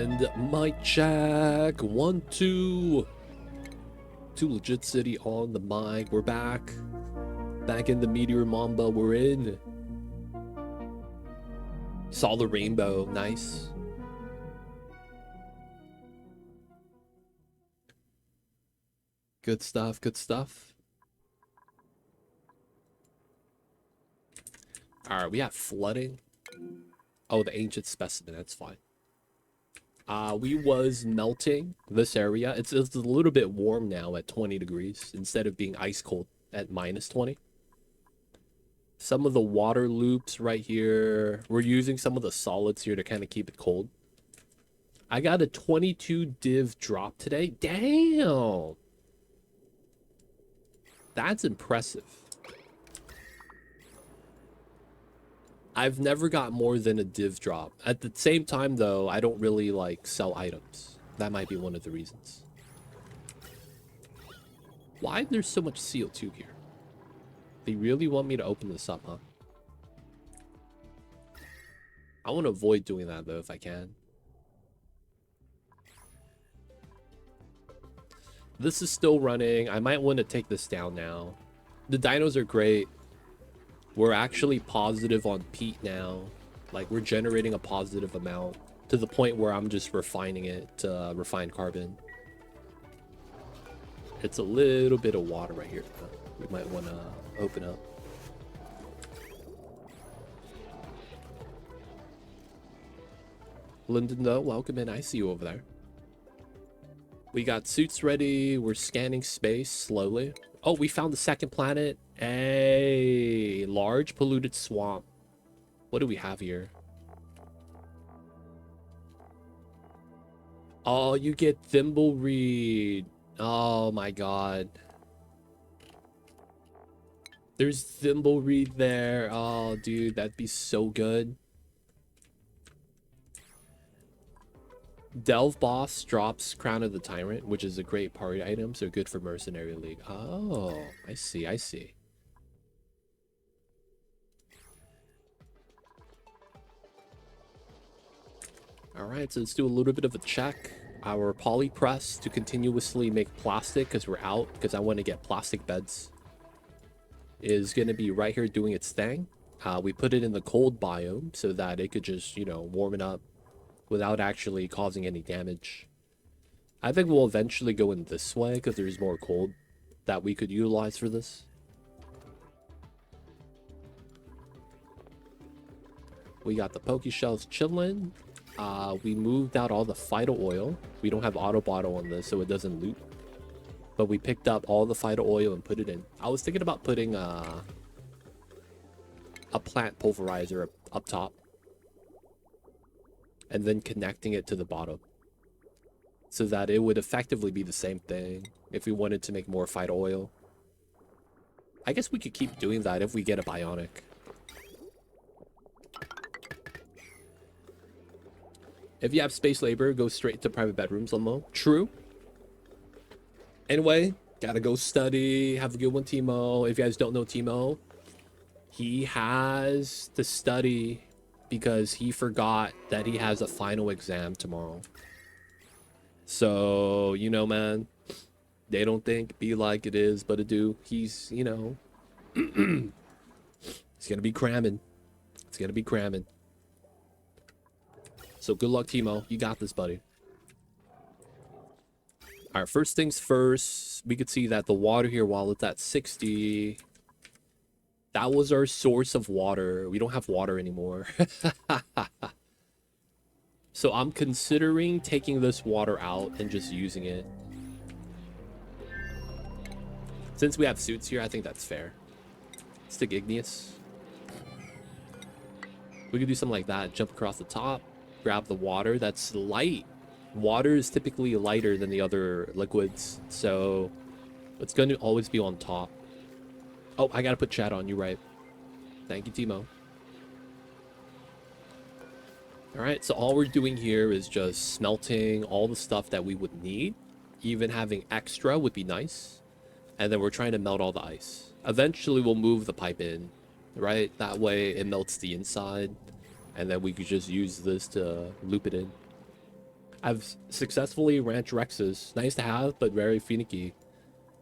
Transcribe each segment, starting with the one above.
And mic check. 1, 2. 2 Legit City on the mic. We're back. Back in the Meteor Mamba. We're in. Saw the rainbow. Nice. Good stuff. Good stuff. Alright, we have flooding. Oh, the ancient specimen. That's fine. We was melting this area. It's a little bit warm now at 20 degrees instead of being ice cold at minus 20. Some of the water loops right here. We're using some of the solids here to kind of keep it cold. I got a 22 div drop today. Damn. That's impressive. I've never got more than a div drop. At the same time, though, I don't really, like, sell items. That might be one of the reasons. Why there's so much CO2 here? They really want me to open this up, huh? I want to avoid doing that, though, if I can. This is still running. I might want to take this down now. The dinos are great. We're actually positive on peat now. Like, we're generating a positive amount to the point where I'm just refining it to refined carbon. It's a little bit of water right here. We might want to open up. Lyndon, though, welcome in. I see you over there. We got suits ready. We're scanning space slowly. Oh, we found the second planet. A large polluted swamp. What do we have here? Oh, you get thimbleweed. Oh my god. There's thimbleweed there. Oh, dude, that'd be so good. Delve boss drops Crown of the Tyrant, which is a great party item, so good for Mercenary League. Oh, I see, I see. Alright, so let's do a little bit of a check. Our poly press to continuously make plastic because we're out, because I want to get plastic beds, is going to be right here doing its thing. We put it in the cold biome so that it could just, you know, warm it up without actually causing any damage. I think we'll eventually go in this way because there's more cold that we could utilize for this. We got the poke shells chilling. We moved out all the phyto oil. We don't have auto bottle on this, so it doesn't loop. But we picked up all the phyto oil and put it in. I was thinking about putting a plant pulverizer up top, and then connecting it to the bottom, so that it would effectively be the same thing if we wanted to make more phyto oil. I guess we could keep doing that if we get a bionic. If you have space labor, go straight to private bedrooms, Limo. True. Anyway, gotta go study. Have a good one, Timo. If you guys don't know Timo, he has to study because he forgot that he has a final exam tomorrow. So, you know, man, they don't think be like it is, but it do. He's, you know, he's gonna be cramming. It's gonna be cramming. So good luck, Timo. You got this, buddy. All right, first things first, we could see that the water here, while it's at 60, that was our source of water. We don't have water anymore. So I'm considering taking this water out and just using it. Since we have suits here, I think that's fair. Stick igneous. We could do something like that. Jump across the top. Grab the water that's light. Water is typically lighter than the other liquids, so it's going to always be on top. Oh, I gotta put chat on. You're right. Thank you, Timo. Alright, so all we're doing here is just smelting all the stuff that we would need. Even having extra would be nice. And then we're trying to melt all the ice. Eventually we'll move the pipe in, right? That way it melts the inside. And then we could just use this to loop it in. I've successfully ranched Rexes. Nice to have, but very finicky.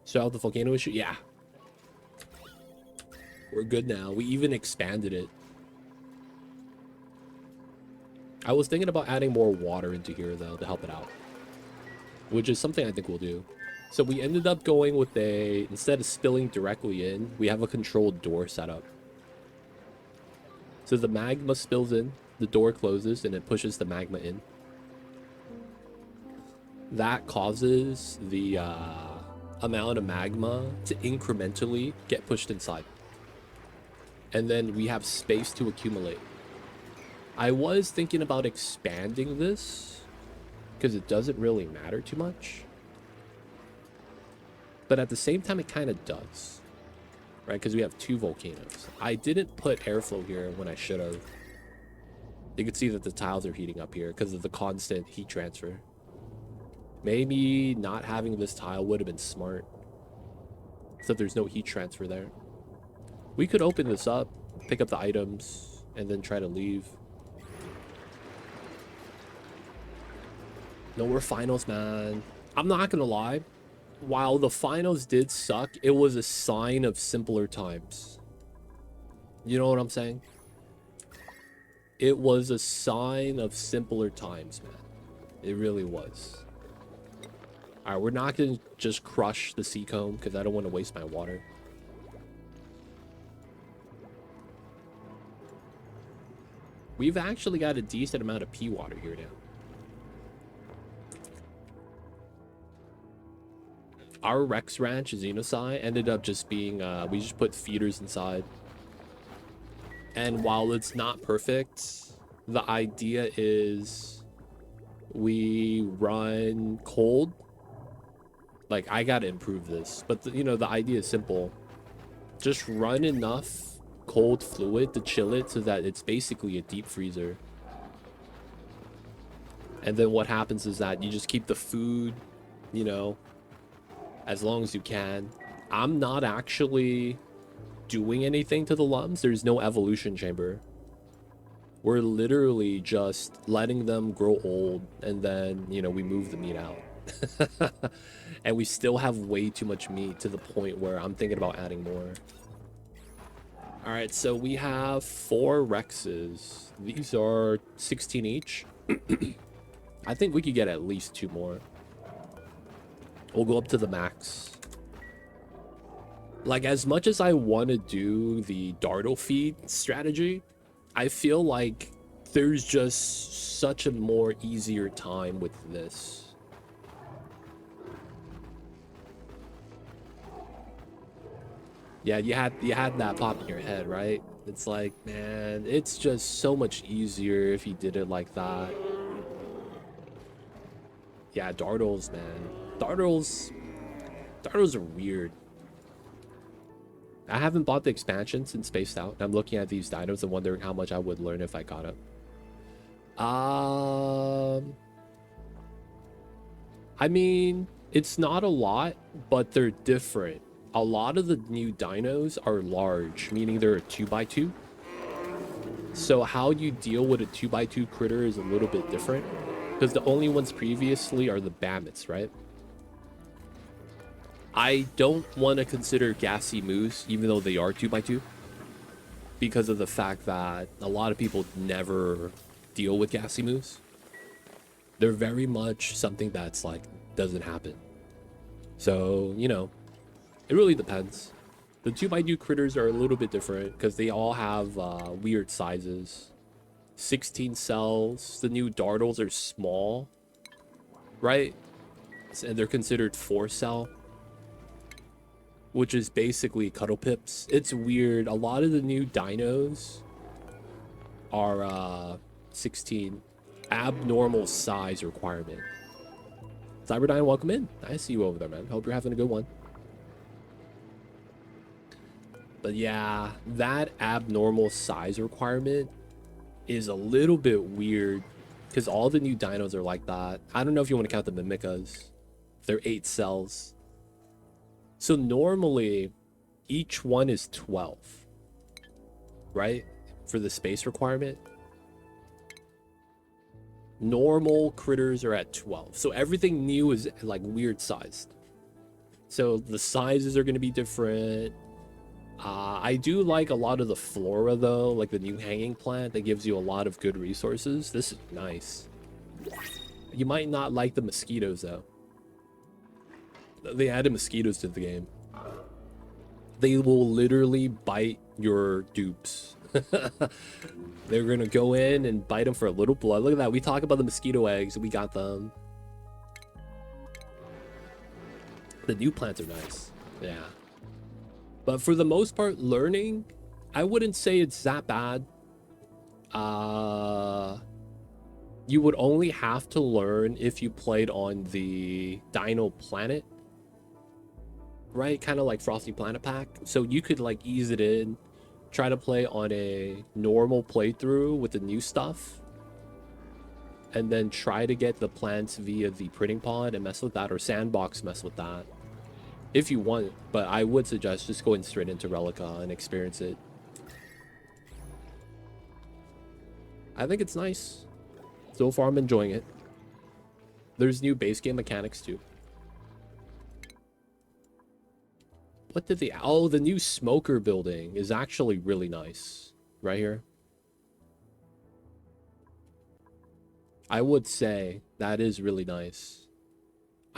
So out the volcano issue? Yeah. We're good now. We even expanded it. I was thinking about adding more water into here, though, to help it out. Which is something I think we'll do. So we ended up going with a... Instead of spilling directly in, we have a controlled door set up. So the magma spills in, the door closes, and it pushes the magma in. That causes the amount of magma to incrementally get pushed inside. And then we have space to accumulate. I was thinking about expanding this because it doesn't really matter too much. But at the same time, it kind of does. Right? Because we have 2 volcanoes. I didn't put airflow here when I should have. You can see that the tiles are heating up here because of the constant heat transfer. Maybe not having this tile would have been smart. Except there's no heat transfer there. We could open this up, pick up the items, and then try to leave. No, we're finals, man. I'm not gonna lie. While the finals did suck, it was a sign of simpler times. You know what I'm saying? It was a sign of simpler times, man. It really was. Alright, we're not gonna just crush the sea comb because I don't want to waste my water. We've actually got a decent amount of pea water here now. Our Rex Ranch, Xenosci, ended up just being, we just put feeders inside. And while it's not perfect, the idea is we run cold. Like, I gotta improve this. But, you know, the idea is simple. Just run enough cold fluid to chill it so that it's basically a deep freezer. And then what happens is that you just keep the food, you know, as long as you can. I'm not actually doing anything to the lumps. There's no evolution chamber. We're literally just letting them grow old, and then, you know, we move the meat out. And we still have way too much meat to the point where I'm thinking about adding more. All right, so we have 4 Rexes. These are 16 each. I think we could get at least 2 more. We'll go up to the max. Like, as much as I want to do the Dartle feed strategy, I feel like there's just such a more easier time with this. Yeah, you had that pop in your head, right? It's like, man, it's just so much easier if you did it like that. Yeah, Dartles, man. Dartles are weird. I haven't bought the expansion since Spaced Out. I'm looking at these dinos and wondering how much I would learn if I got it. I mean, it's not a lot, but they're different. A lot of the new dinos are large, meaning they're a 2x2. So how you deal with a 2x2 critter is a little bit different. Because the only ones previously are the Bammets, right? I don't want to consider Gassy Moose, even though they are 2x2. Because of the fact that a lot of people never deal with Gassy Moose. They're very much something that's like, doesn't happen. So, you know, it really depends. The 2x2 critters are a little bit different because they all have weird sizes. 16 cells. The new Dartles are small, right? And they're considered 4 cell, which is basically Cuddle Pips. It's weird. A lot of the new dinos are 16. Abnormal size requirement. Cyberdyne, welcome in. I see you over there, man. Hope you're having a good one. But yeah, that abnormal size requirement is a little bit weird because all the new dinos are like that. I don't know if you want to count the Mimicas. They're 8 cells. So normally each one is 12, right? For the space requirement. Normal critters are at 12. So everything new is like weird sized. So the sizes are going to be different. I do like a lot of the flora though, like the new hanging plant that gives you a lot of good resources. This is nice. You might not like the mosquitoes though. They added mosquitoes to the game. They will literally bite your dupes. They're gonna go in and bite them for a little blood. Look at that. We talk about the mosquito eggs. We got them. The new plants are nice. Yeah. But for the most part, learning, I wouldn't say it's that bad. You would only have to learn if you played on the Dino planet. Right? Kind of like Frosty Planet Pack. So you could like ease it in. Try to play on a normal playthrough with the new stuff. And then try to get the plants via the printing pod and mess with that. Or sandbox mess with that. If you want, but I would suggest just going straight into Relica and experience it. I think it's nice. So far, I'm enjoying it. There's new base game mechanics too. What did they... Oh, the new smoker building is actually really nice. Right here. I would say that is really nice.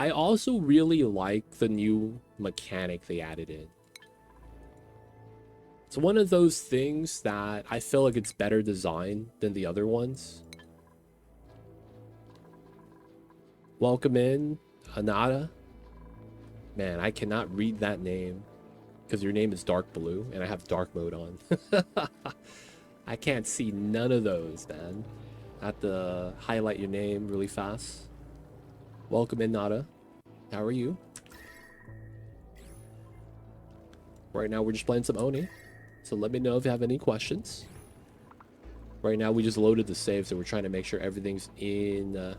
I also really like the new mechanic they added in. It's one of those things that I feel like it's better designed than the other ones. Welcome in, Anada. Man, I cannot read that name because your name is dark blue and I have dark mode on. I can't see none of those, man. I have to highlight your name really fast. Welcome in, Nada. How are you? Right now, we're just playing some Oni. So let me know if you have any questions. Right now, we just loaded the save, so we're trying to make sure everything's in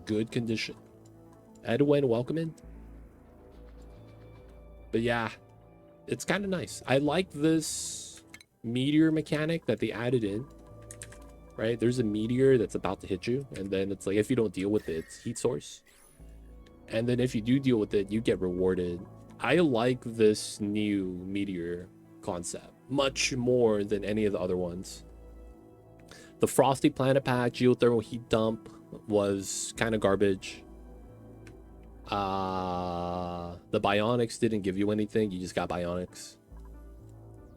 good condition. Edwin, welcome in. But yeah, it's kind of nice. I like this meteor mechanic that they added in. Right? There's a meteor that's about to hit you, and then it's like, if you don't deal with it, it's heat source. And then if you do deal with it, you get rewarded. I like this new meteor concept much more than any of the other ones. The Frosty Planet Pack geothermal heat dump was kind of garbage. The bionics didn't give you anything. You just got bionics.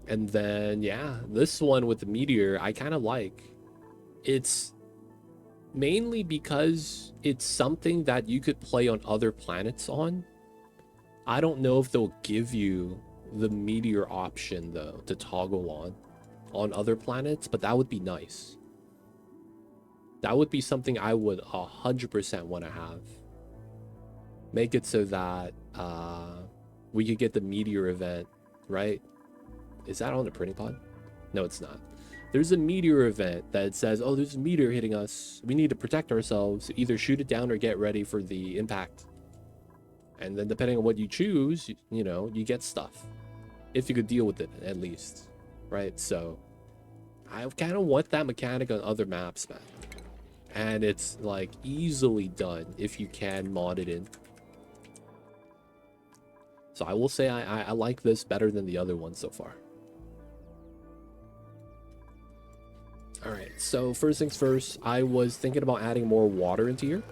And then, yeah, this one with the meteor, I kind of like. It's mainly because it's something that you could play on other planets on. I don't know if they'll give you the meteor option though to toggle on other planets, but that would be nice. That would be something I would 100% want to have. Make it so that we could get the meteor event, right? Is that on the printing pod? No, it's not. There's a meteor event that says, oh, there's a meteor hitting us. We need to protect ourselves. Either shoot it down or get ready for the impact. And then depending on what you choose, you know, you get stuff. If you could deal with it, at least. Right? So, I kind of want that mechanic on other maps, man. And it's, like, easily done if you can mod it in. So I will say I like this better than the other ones so far. Alright, so first things first, I was thinking about adding more water into here.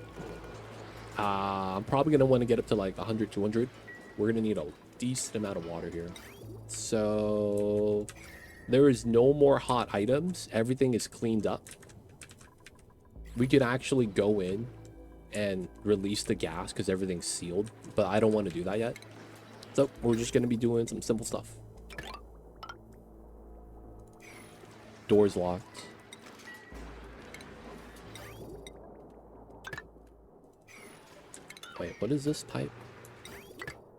I'm probably going to want to get up to like 100, 200. We're going to need a decent amount of water here. So there is no more hot items. Everything is cleaned up. We could actually go in and release the gas because everything's sealed, but I don't want to do that yet. So we're just going to be doing some simple stuff. Door's locked. Wait, what is this pipe?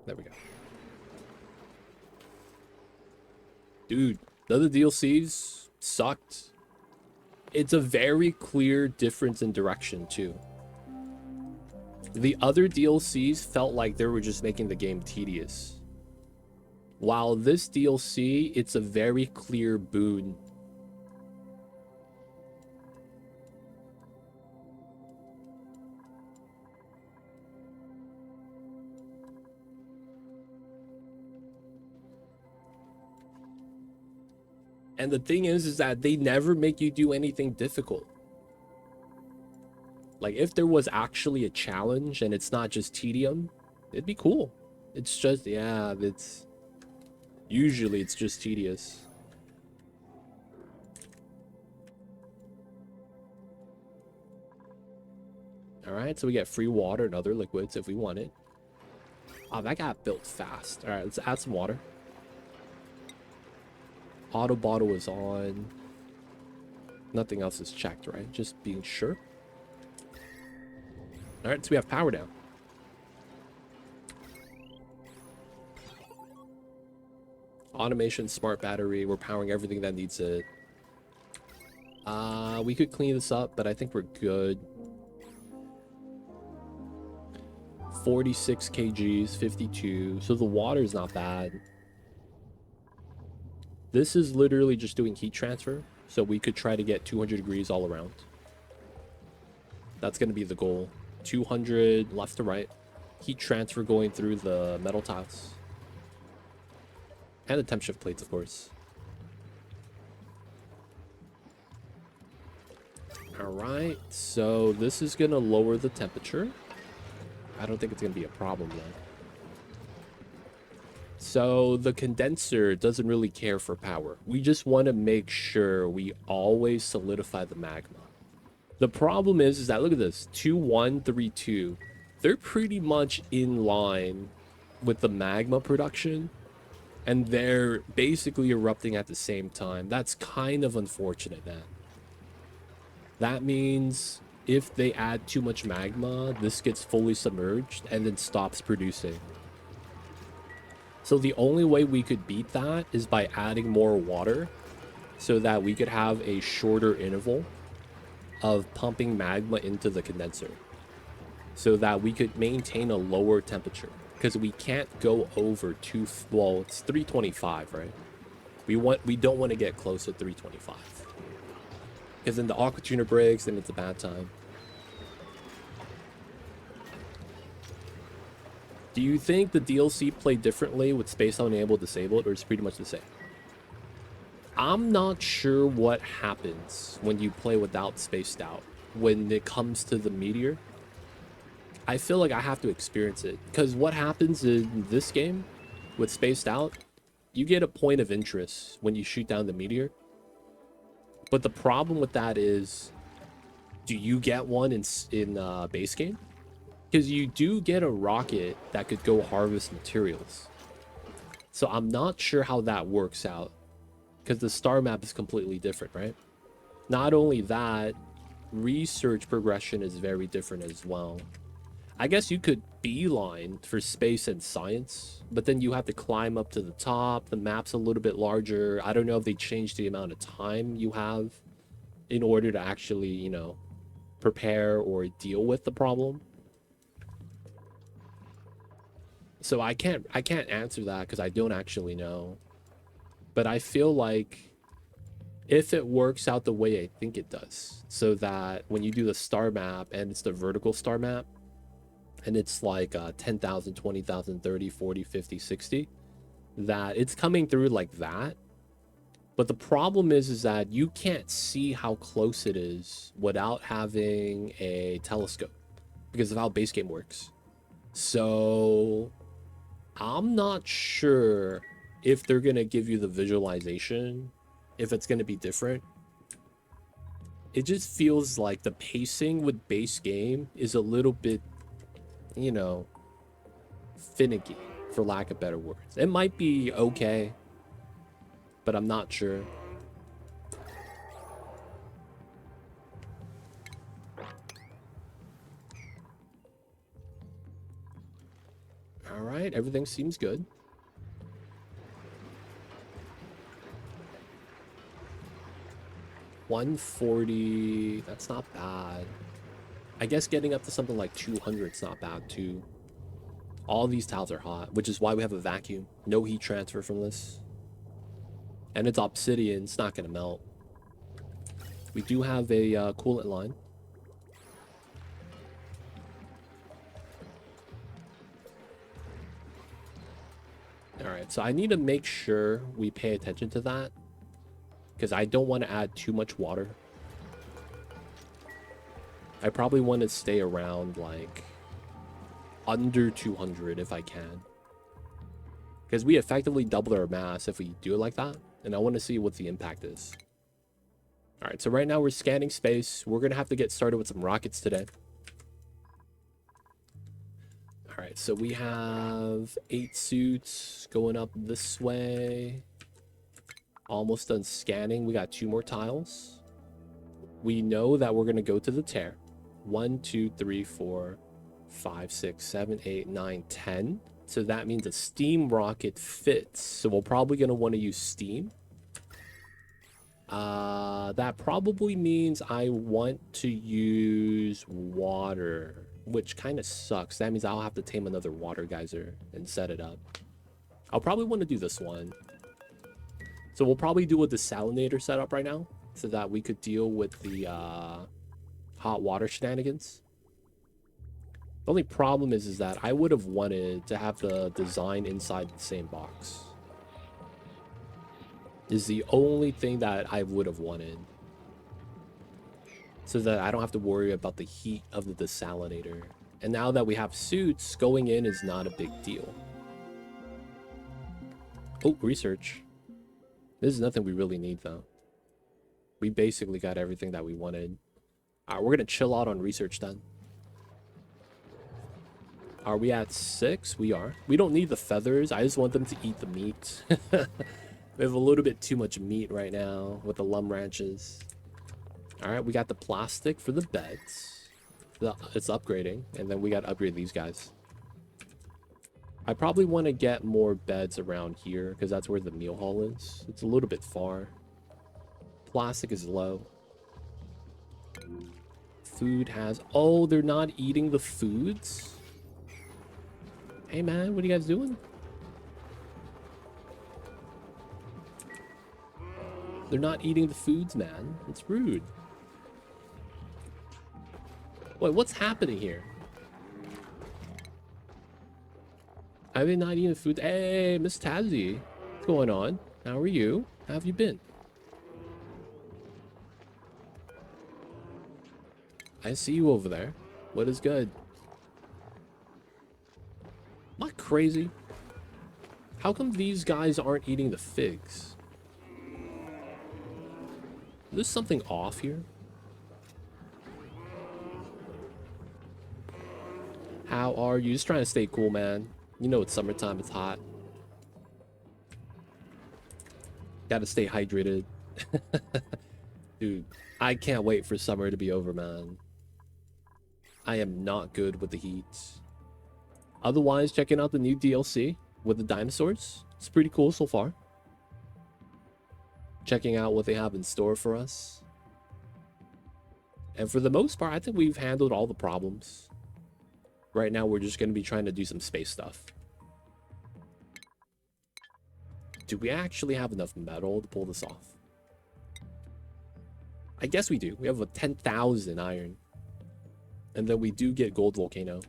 There we go. Dude, the other DLCs sucked. It's a very clear difference in direction, too. The other DLCs felt like they were just making the game tedious. While this DLC, it's a very clear boon. And the thing is that they never make you do anything difficult. Like, if there was actually a challenge and it's not just tedium, it'd be cool. It's just, yeah, it's... Usually it's just tedious. Alright, so we get free water and other liquids if we want it. Oh, that got built fast. Alright, let's add some water. Auto bottle is on. Nothing else is checked, right? Just being sure. Alright, so we have power now. Automation, smart battery. We're powering everything that needs it. We could clean this up, but I think we're good. 46 kgs, 52. So the water is not bad. This is literally just doing heat transfer. So we could try to get 200 degrees all around. That's going to be the goal. 200 left to right. Heat transfer going through the metal tiles. And the temp shift plates, of course. Alright, so this is going to lower the temperature. I don't think it's going to be a problem, though. So the condenser doesn't really care for power. We just want to make sure we always solidify the magma. The problem is that, look at this, 2132. They're pretty much in line with the magma production. And they're basically erupting at the same time. That's kind of unfortunate, man. That means if they add too much magma, this gets fully submerged and then stops producing. So the only way we could beat that is by adding more water so that we could have a shorter interval of pumping magma into the condenser so that we could maintain a lower temperature, because we can't go over well, it's 325, right? We don't want to get close to 325, because then the aqua tuner breaks and it's a bad time. Do you think the DLC played differently with Spaced Out enabled, disabled, or is it pretty much the same? I'm not sure what happens when you play without Spaced Out when it comes to the Meteor. I feel like I have to experience it, because what happens in this game with Spaced Out, you get a point of interest when you shoot down the Meteor. But the problem with that is, do you get one in base game? Because you do get a rocket that could go harvest materials. So I'm not sure how that works out, because the star map is completely different, right? Not only that, research progression is very different as well. I guess you could beeline for space and science, but then you have to climb up to the top. The map's a little bit larger. I don't know if they changed the amount of time you have in order to actually, you know, prepare or deal with the problem. So I can't answer that because I don't actually know. But I feel like if it works out the way I think it does, so that when you do the star map and it's the vertical star map, and it's like 10,000, 20,000, 30, 40, 50, 60, that it's coming through like that. But the problem is that you can't see how close it is without having a telescope because of how base game works. So I'm not sure if they're going to give you the visualization, if it's going to be different. It just feels like the pacing with base game is a little bit, you know, finicky, for lack of better words. It might be okay, but I'm not sure. All right, everything seems good. $140, that's not bad. I guess getting up to something like 200 is not bad too. All these tiles are hot, which is why we have a vacuum. No heat transfer from this. And it's obsidian, it's not gonna melt. We do have a coolant line. All right, so I need to make sure we pay attention to that. because I don't want to add too much water. I probably want to stay around like under 200 if I can, because we effectively double our mass if we do it like that, and I want to see what the impact is. All right, so right now we're scanning space. We're gonna have to get started with some rockets today. All right, so we have 8 suits going up this way. Almost done scanning. We got 2 more tiles. We know that we're gonna go to the tear. 1, 2, 3, 4, 5, 6, 7, 8, 9, 10. So that means a steam rocket fits. So we're probably gonna want to use steam. That probably means I want to use water, which kind of sucks. That means I'll have to tame another water geyser and set it up. I'll probably want to do this one. So we'll probably do a desalinator setup right now so that we could deal with the hot water shenanigans. The only problem is that I would have wanted to have the design inside the same box. Is the only thing that I would have wanted, so that I don't have to worry about the heat of the desalinator. And now that we have suits, going in is not a big deal. Oh, research. This is nothing we really need though. We basically got everything that we wanted. Alright, we're gonna chill out on research then. Are we at 6? We are. We don't need the feathers. I just want them to eat the meat. We have a little bit too much meat right now with the lum ranches. All right, we got the plastic for the beds. It's upgrading, and then we got to upgrade these guys. I probably want to get more beds around here because that's where the meal hall is. It's a little bit far. Plastic is low. Food has... Oh, they're not eating the foods? Hey, man, what are you guys doing? They're not eating the foods, man. It's rude. Wait, what's happening here? Are they not eating the food? Hey, Miss Tazzy. What's going on? How are you? How have you been? I see you over there. What is good? Am I crazy? How come these guys aren't eating the figs? There's something off here. How are you? Just trying to stay cool, man. You know it's summertime, it's hot. Gotta stay hydrated. Dude, I can't wait for summer to be over, man. I am not good with the heat. Otherwise, checking out the new DLC with the dinosaurs. It's pretty cool so far. Checking out what they have in store for us. And for the most part, I think we've handled all the problems. Right now, we're just going to be trying to do some space stuff. Do we actually have enough metal to pull this off? I guess we do. We have a 10,000 iron. And then we do get gold volcano.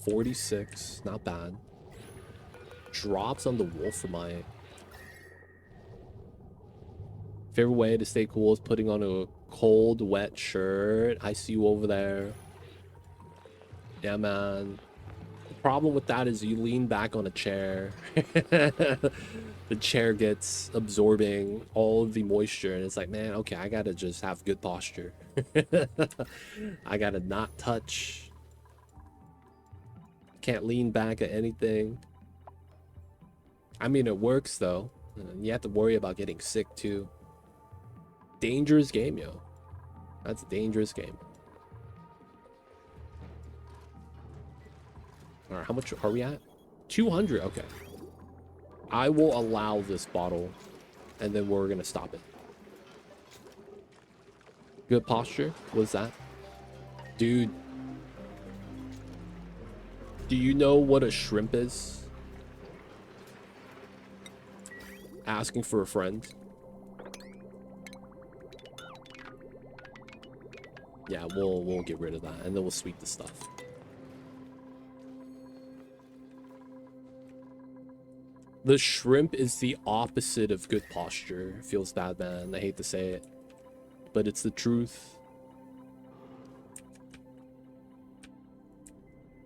$46, not bad. Drops on the wolframite. Favorite way to stay cool is putting on a cold, wet shirt. I see you over there. Yeah, man. The problem with that is you lean back on a chair. The chair gets absorbing all of the moisture, and it's like, man, okay, I gotta just have good posture. I gotta not touch. Can't lean back at anything. I mean, it works though. You have to worry about getting sick too. Dangerous game, yo. That's a dangerous game. All right, how much are we at? 200. Okay. I will allow this bottle, and then we're gonna stop it. Good posture. What's that, dude? Do you know what a shrimp is? Asking for a friend. Yeah, we'll get rid of that, and then we'll sweep the stuff. The shrimp is the opposite of good posture. Feels bad, man. I hate to say it, but it's the truth.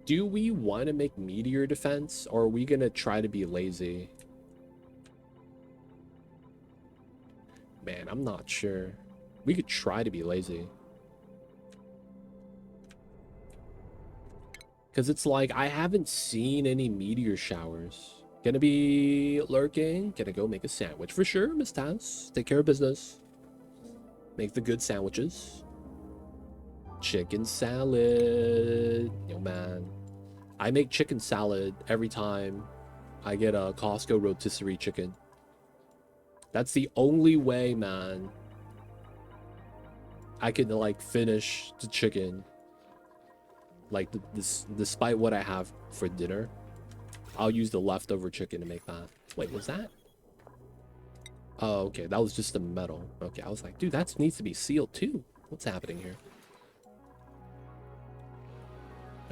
Do we want to make Meteor defense, or are we gonna try to be lazy? Man, I'm not sure. We could try to be lazy. Because it's like, I haven't seen any meteor showers. Gonna be lurking. Gonna go make a sandwich for sure, Miss Taz. Take care of business. Make the good sandwiches. Chicken salad. Yo, man. I make chicken salad every time I get a Costco rotisserie chicken. That's the only way, man, I can, like, finish the chicken. Like, despite what I have for dinner, I'll use the leftover chicken to make that. Wait, was that? Oh, okay. That was just the metal. Okay, I was like, dude, that needs to be sealed too. What's happening here?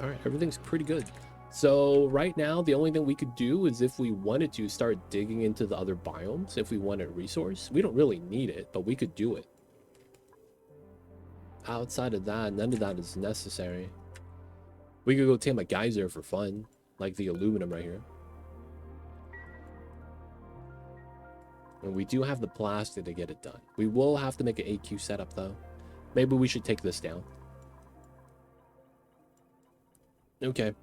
All right, everything's pretty good. So right now, the only thing we could do is if we wanted to start digging into the other biomes, if we wanted a resource. We don't really need it, but we could do it. Outside of that, none of that is necessary. We could go tame a geyser for fun, like the aluminum right here. And we do have the plastic to get it done. We will have to make an AQ setup though. Maybe we should take this down. Okay.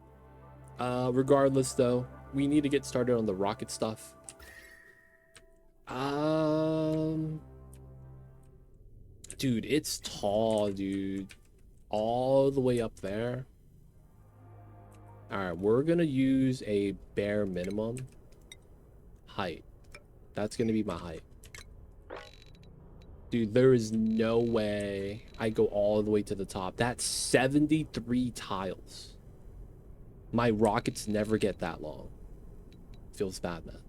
Regardless though, we need to get started on the rocket stuff. Dude, it's tall, dude. All the way up there. Alright, we're gonna use a bare minimum height. That's gonna be my height. Dude, there is no way I go all the way to the top. That's 73 tiles. My rockets never get that long. Feels bad, man.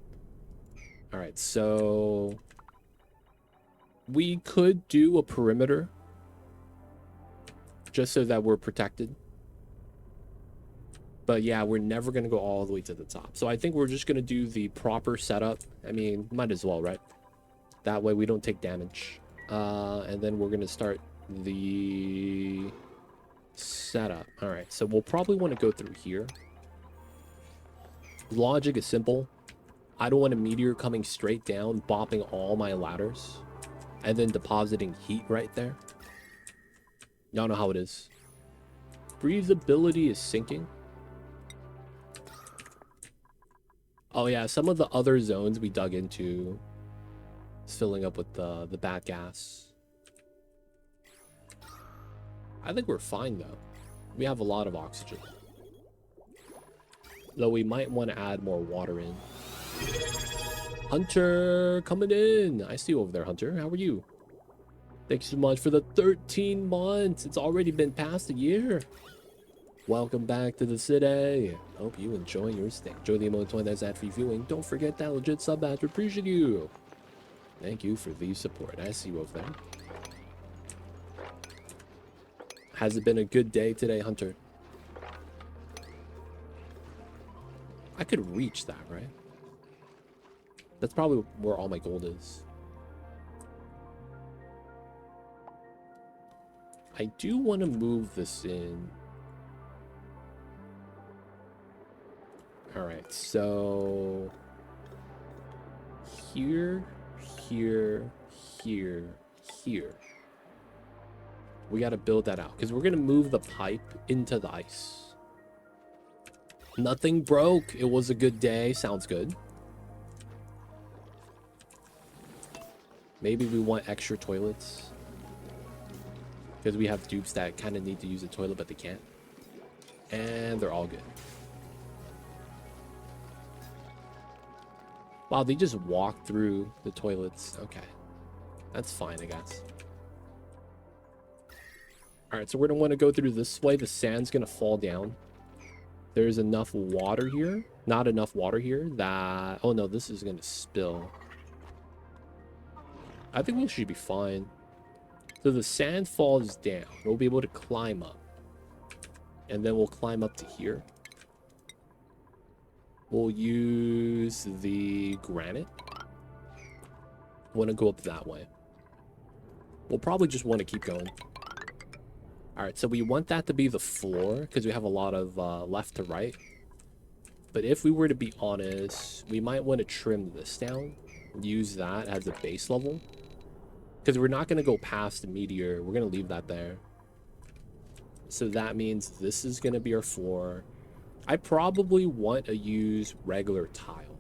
Alright, so we could do a perimeter just so that we're protected. But yeah, we're never going to go all the way to the top. So I think we're just going to do the proper setup. I mean, might as well, right? That way we don't take damage. And then we're going to start the setup. All right, so we'll probably want to go through here. Logic is simple. I don't want a meteor coming straight down, bopping all my ladders, and then depositing heat right there. Y'all know how it is. Breathability is sinking. Oh yeah, some of the other zones we dug into is filling up with the bad gas. I think we're fine though. We have a lot of oxygen. Though we might want to add more water in. Hunter coming in. I see you over there, Hunter. How are you? Thanks so much for the 13 months. It's already been past a year. Welcome back to the city. Hope you enjoy your stay. Enjoy the emote 20 that's ad-free viewing. Don't forget that legit sub badge. Appreciate you. Thank you for the support. I see you over there. Has it been a good day today, Hunter? I could reach that, right? That's probably where all my gold is. I do want to move this in. All right, so here, here, here, here. We got to build that out because we're going to move the pipe into the ice. Nothing broke. It was a good day. Sounds good. Maybe we want extra toilets because we have dupes that kind of need to use a toilet, but they can't. And they're all good. Wow, they just walk through the toilets. Okay. That's fine, I guess. Alright, so we're going to want to go through this way. The sand's going to fall down. There's enough water here. Not enough water here that... Oh, no, this is going to spill. I think we should be fine. So the sand falls down. We'll be able to climb up. And then we'll climb up to here. We'll use the granite. Want to go up that way. We'll probably just want to keep going. All right, so we want that to be the floor because we have a lot of left to right. But if we were to be honest, we might want to trim this down. Use that as a base level. Because we're not going to go past the Meteor. We're going to leave that there. So that means this is going to be our floor. I probably want to use regular tile.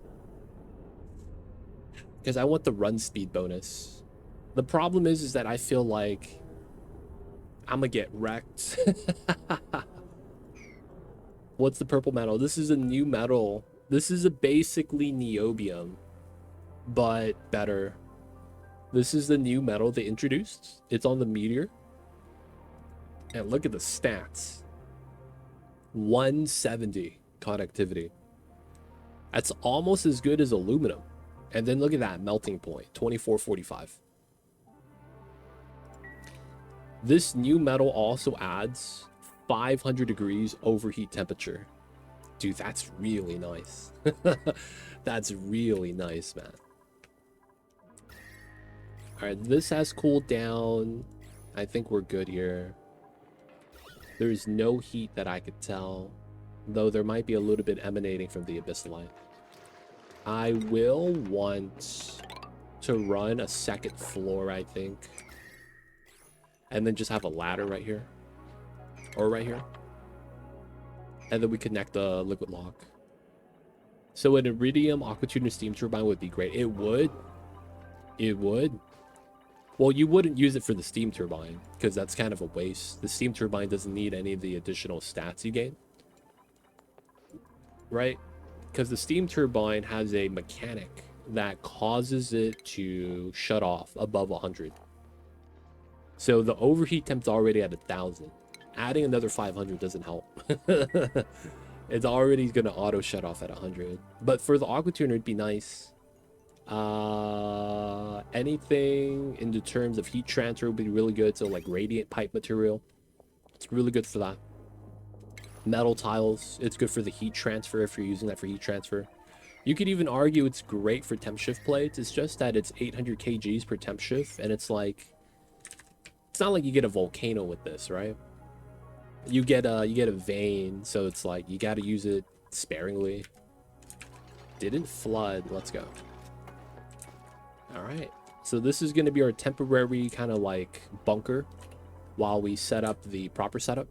Because I want the run speed bonus. The problem is that I feel like I'm going to get wrecked. What's the purple metal? This is a new metal. This is a basically niobium, but better. This is the new metal they introduced. It's on the Meteor. And look at the stats. 170 conductivity. That's almost as good as aluminum. And then look at that melting point, 2445. This new metal also adds 500 degrees overheat temperature. Dude, that's really nice. That's really nice, man. All right, this has cooled down. I think we're good here. There's no heat that I could tell, though there might be a little bit emanating from the abyssalite. I will want to run a second floor, I think. And then just have a ladder right here. Or right here. And then we connect the liquid lock. So an iridium aquatuner steam turbine would be great. It would. It would. Well, you wouldn't use it for the steam turbine, because that's kind of a waste. The steam turbine doesn't need any of the additional stats you gain. Right? Because the steam turbine has a mechanic that causes it to shut off above 100. So the overheat temp's already at 1,000. Adding another 500 doesn't help. It's already going to auto shut off at 100. But for the aquatuner, it'd be nice. Anything in the terms of heat transfer would be really good. So like radiant pipe material, it's really good for that. Metal tiles, it's good for the heat transfer if you're using that for heat transfer. You could even argue it's great for temp shift plates. It's just that it's 800 kgs per temp shift, and it's like, it's not like you get a volcano with this, right? You get a vein, so it's like you got to use it sparingly. Didn't flood. Let's go. All right, so this is going to be our temporary kind of like bunker while we set up the proper setup.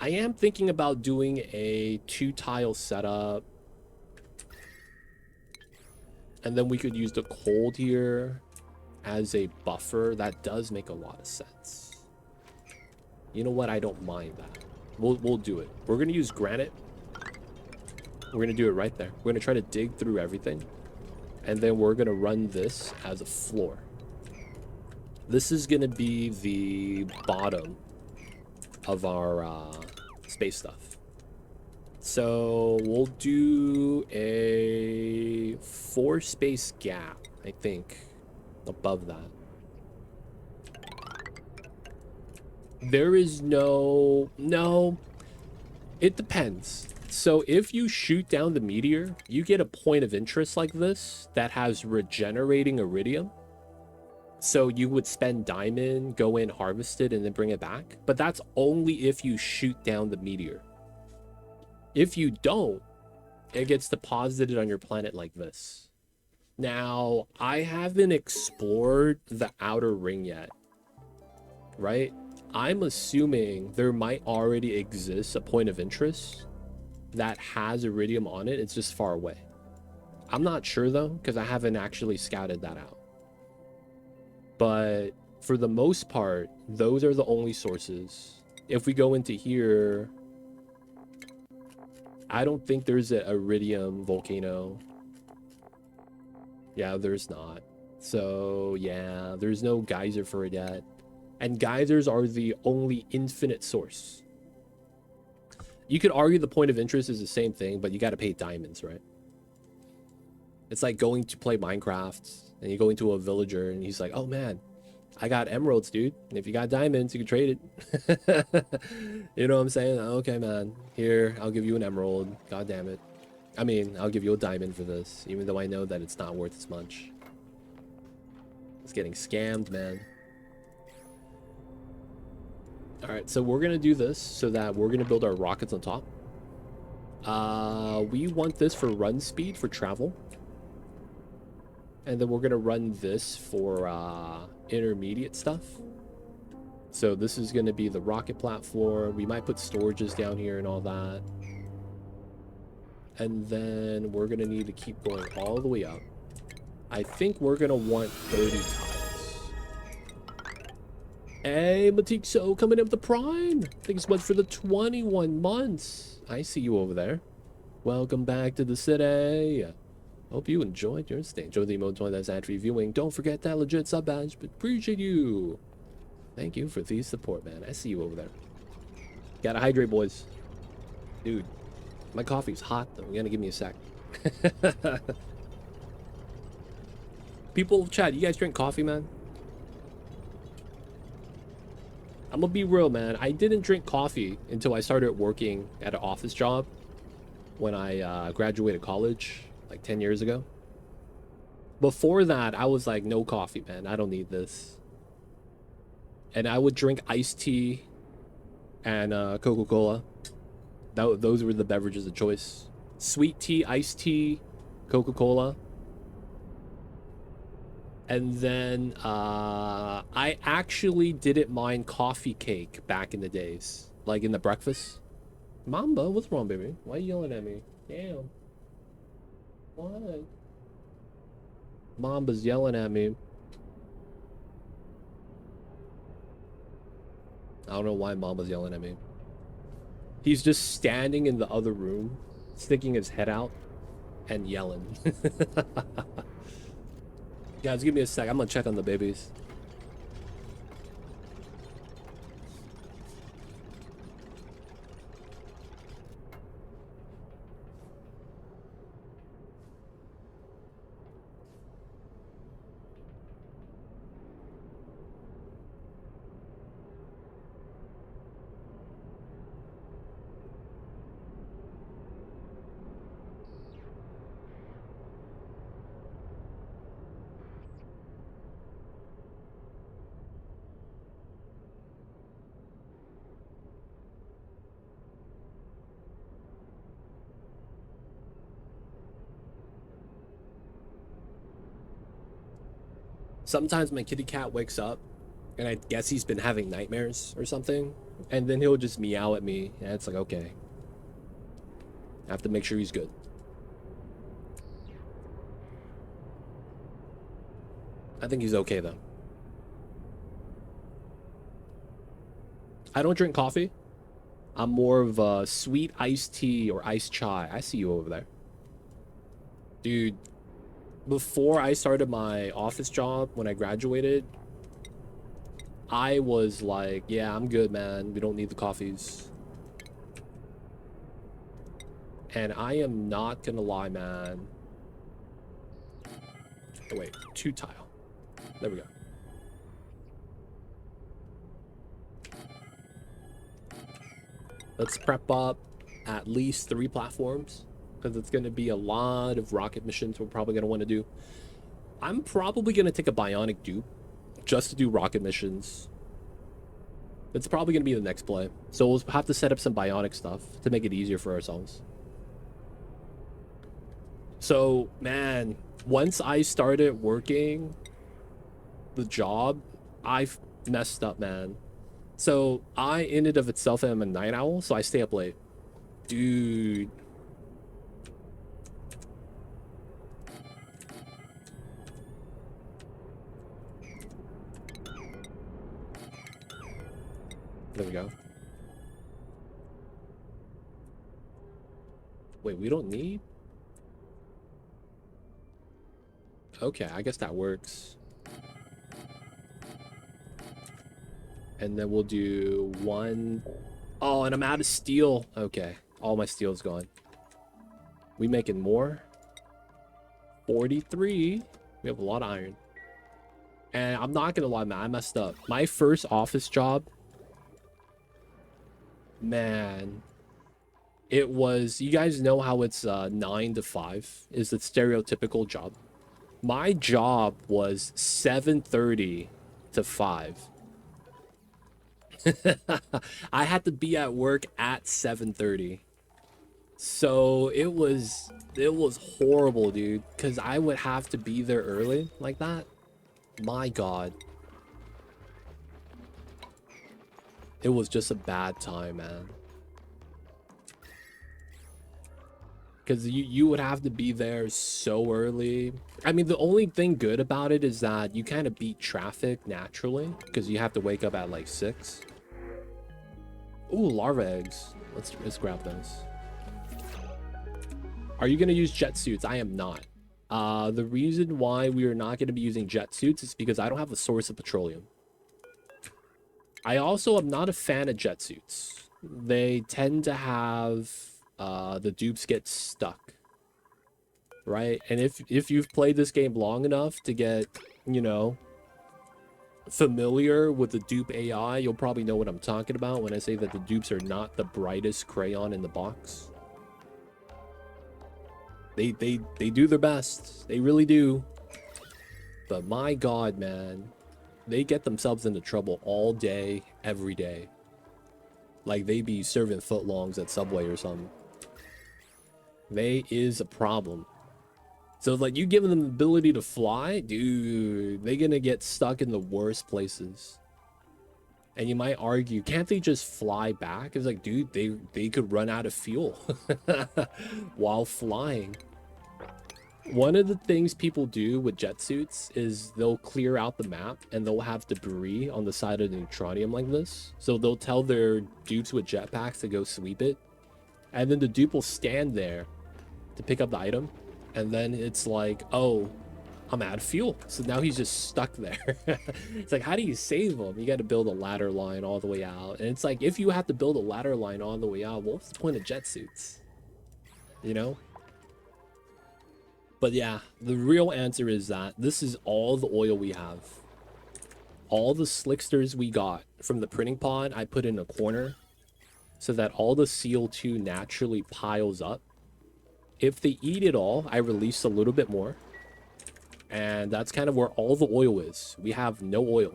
I am thinking about doing a 2-tile setup, and then we could use the cold here as a buffer. That does make a lot of sense. You know what? I don't mind that. We'll do it. We're going to use granite. We're going to do it right there. We're going to try to dig through everything. And then we're going to run this as a floor. This is going to be the bottom of our space stuff. So we'll do a 4-space gap, I think, above that. There is no, it depends. So if you shoot down the Meteor, you get a point of interest like this that has regenerating iridium. So you would spend diamond, go in, harvest it, and then bring it back. But that's only if you shoot down the Meteor. If you don't, it gets deposited on your planet like this. Now, I haven't explored the outer ring yet, right? I'm assuming there might already exist a point of interest that has iridium on it. It's just far away. I'm not sure though, because I haven't actually scouted that out. But for the most part, those are the only sources. If we go into here, I don't think there's an iridium volcano. Yeah, there's not. So yeah, there's no geyser for it yet. And geysers are the only infinite source. You could argue the point of interest is the same thing, but you got to pay diamonds, right? It's like going to play Minecraft and you go into a villager and he's like, oh man, I got emeralds, dude. And if you got diamonds, you can trade it. You know what I'm saying? Okay, man. Here, I'll give you an emerald. God damn it. I mean, I'll give you a diamond for this, even though I know that it's not worth as much. It's getting scammed, man. Alright, so we're gonna do this so that we're gonna build our rockets on top. We want this for run speed for travel. And then we're gonna run this for intermediate stuff. So this is gonna be the rocket platform. We might put storages down here and all that. And then we're gonna need to keep going all the way up. I think we're gonna want 30 tiles. Hey, Matixo, coming up with the Prime. Thanks so much for the 21 months. I see you over there. Welcome back to the city. Hope you enjoyed your stay. Enjoy the emote that's ad-free viewing. Don't forget that legit sub badge, but appreciate you. Thank you for the support, man. I see you over there. Gotta hydrate, boys. Dude, my coffee's hot, though. You gotta give me a sec. People, chat, you guys drink coffee, man? I'm gonna be real, man. I didn't drink coffee until I started working at an office job when I graduated college, like 10 years ago. Before that, I was like, no coffee, man. I don't need this. And I would drink iced tea and Coca-Cola. Those were the beverages of choice. Sweet tea, iced tea, Coca-Cola. And then I actually didn't mind coffee cake back in the days. Like in the breakfast. Mamba, what's wrong, baby? Why are you yelling at me? Damn. What? Mamba's yelling at me. I don't know why Mamba's yelling at me. He's just standing in the other room, sticking his head out and yelling. Guys, give me a sec. I'm gonna check on the babies. Sometimes my kitty cat wakes up and I guess he's been having nightmares or something. And then he'll just meow at me. And it's like, okay. I have to make sure he's good. I think he's okay, though. I don't drink coffee. I'm more of a sweet iced tea or iced chai. I see you over there. Dude, before I started my office job, when I graduated, I was like, yeah, I'm good, man. We don't need the coffees. And I am not gonna lie, man. Oh, wait, 2 tile. There we go. Let's prep up at least 3 platforms, because it's going to be a lot of rocket missions we're probably going to want to do. I'm probably going to take a bionic dupe just to do rocket missions. It's probably going to be the next play. So we'll have to set up some bionic stuff to make it easier for ourselves. So, man, once I started working the job, I messed up, man. So I, in and of itself, am a night owl, so I stay up late. Dude. There we go. Wait, we don't need? Okay, I guess that works. And then we'll do 1. Oh, and I'm out of steel. Okay, all my steel's gone. We making more? 43. We have a lot of iron. And I'm not gonna lie, man, I messed up. My first office job, man, It was, you guys know how it's 9 to 5 is the stereotypical job. My job was 7:30 to 5. I had to be at work at 7:30. So it was horrible, dude, cuz I would have to be there early like that. My god. It was just a bad time, man. Because you would have to be there so early. I mean, the only thing good about it is that you kind of beat traffic naturally because you have to wake up at like 6. Ooh, larva eggs. Let's grab those. Are you gonna use jet suits? I am not. The reason why we are not gonna be using jet suits is because I don't have a source of petroleum. I also am not a fan of jet suits. They tend to have the dupes get stuck, right? And if you've played this game long enough to get, you know, familiar with the dupe AI, you'll probably know what I'm talking about when I say that the dupes are not the brightest crayon in the box. They do their best. They really do. But my god, man, they get themselves into trouble all day, every day. Like they be serving footlongs at Subway or something. They is a problem. So like you giving them the ability to fly, dude, they're gonna get stuck in the worst places. And you might argue, can't they just fly back? It's like, dude, they could run out of fuel while flying. One of the things people do with jet suits is they'll clear out the map and they'll have debris on the side of the neutronium like this. So they'll tell their dupes with jetpacks to go sweep it. And then the dupe will stand there to pick up the item. And then it's like, oh, I'm out of fuel. So now he's just stuck there. It's like, how do you save him? You got to build a ladder line all the way out. And it's like, if you have to build a ladder line all the way out, well, what's the point of jet suits? You know? But yeah, the real answer is that this is all the oil we have. All the slicksters we got from the printing pod, I put in a corner so that all the CO2 naturally piles up. If they eat it all, I release a little bit more. And that's kind of where all the oil is. We have no oil.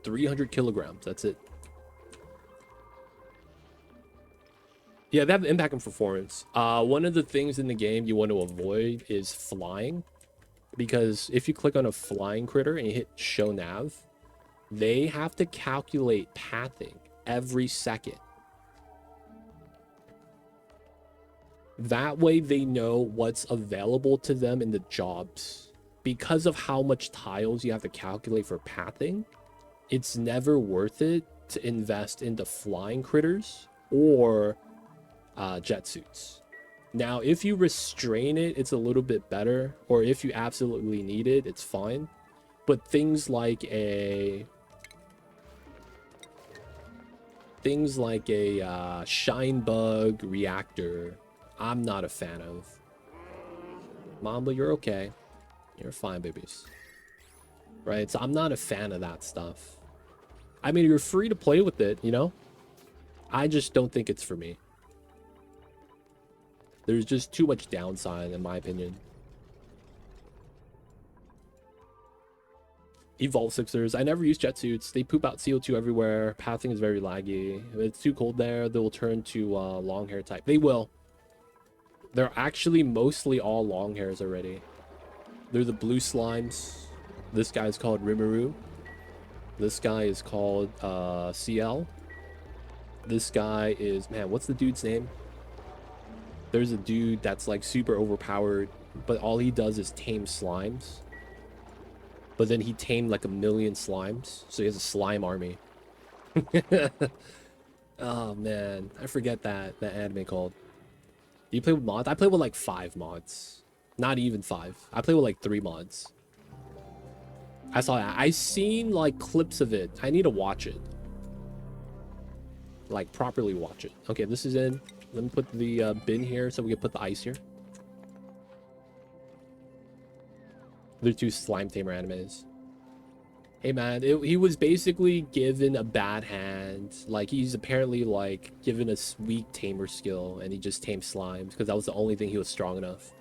300 kilograms, that's it. Yeah, they have an impact on performance. One of the things in the game you want to avoid is flying. Because if you click on a flying critter and you hit show nav, they have to calculate pathing every second. That way they know what's available to them in the jobs. Because of how much tiles you have to calculate for pathing, it's never worth it to invest into flying critters or jet suits. Now, if you restrain it, it's a little bit better. Or if you absolutely need it, it's fine. But things like a shine bug reactor, I'm not a fan of. Mamba, you're okay. You're fine, babies. Right? So I'm not a fan of that stuff. I mean, you're free to play with it, you know? I just don't think it's for me. There's just too much downside, in my opinion. Evolve Sixers. I never use jet suits. They poop out CO2 everywhere. Pathing is very laggy. If it's too cold there, they'll turn to long hair type. They will. They're actually mostly all long hairs already. They're the blue slimes. This guy's called Rimuru. This guy is called CL. This guy is, man, what's the dude's name? There's a dude that's like super overpowered, but all he does is tame slimes. But then he tamed like 1,000,000 slimes, so he has a slime army. Oh man, I forget that anime called. Do you play with mods? I play with like 5 mods. Not even 5. I play with like 3 mods. I saw that. I seen like clips of it. I need to watch it. Like properly watch it. Okay, this is in. Let me put the bin here so we can put the ice here. They're 2 slime tamer animes. Hey man, he was basically given a bad hand. Like he's apparently like given a weak tamer skill, and he just tamed slimes because that was the only thing he was strong enough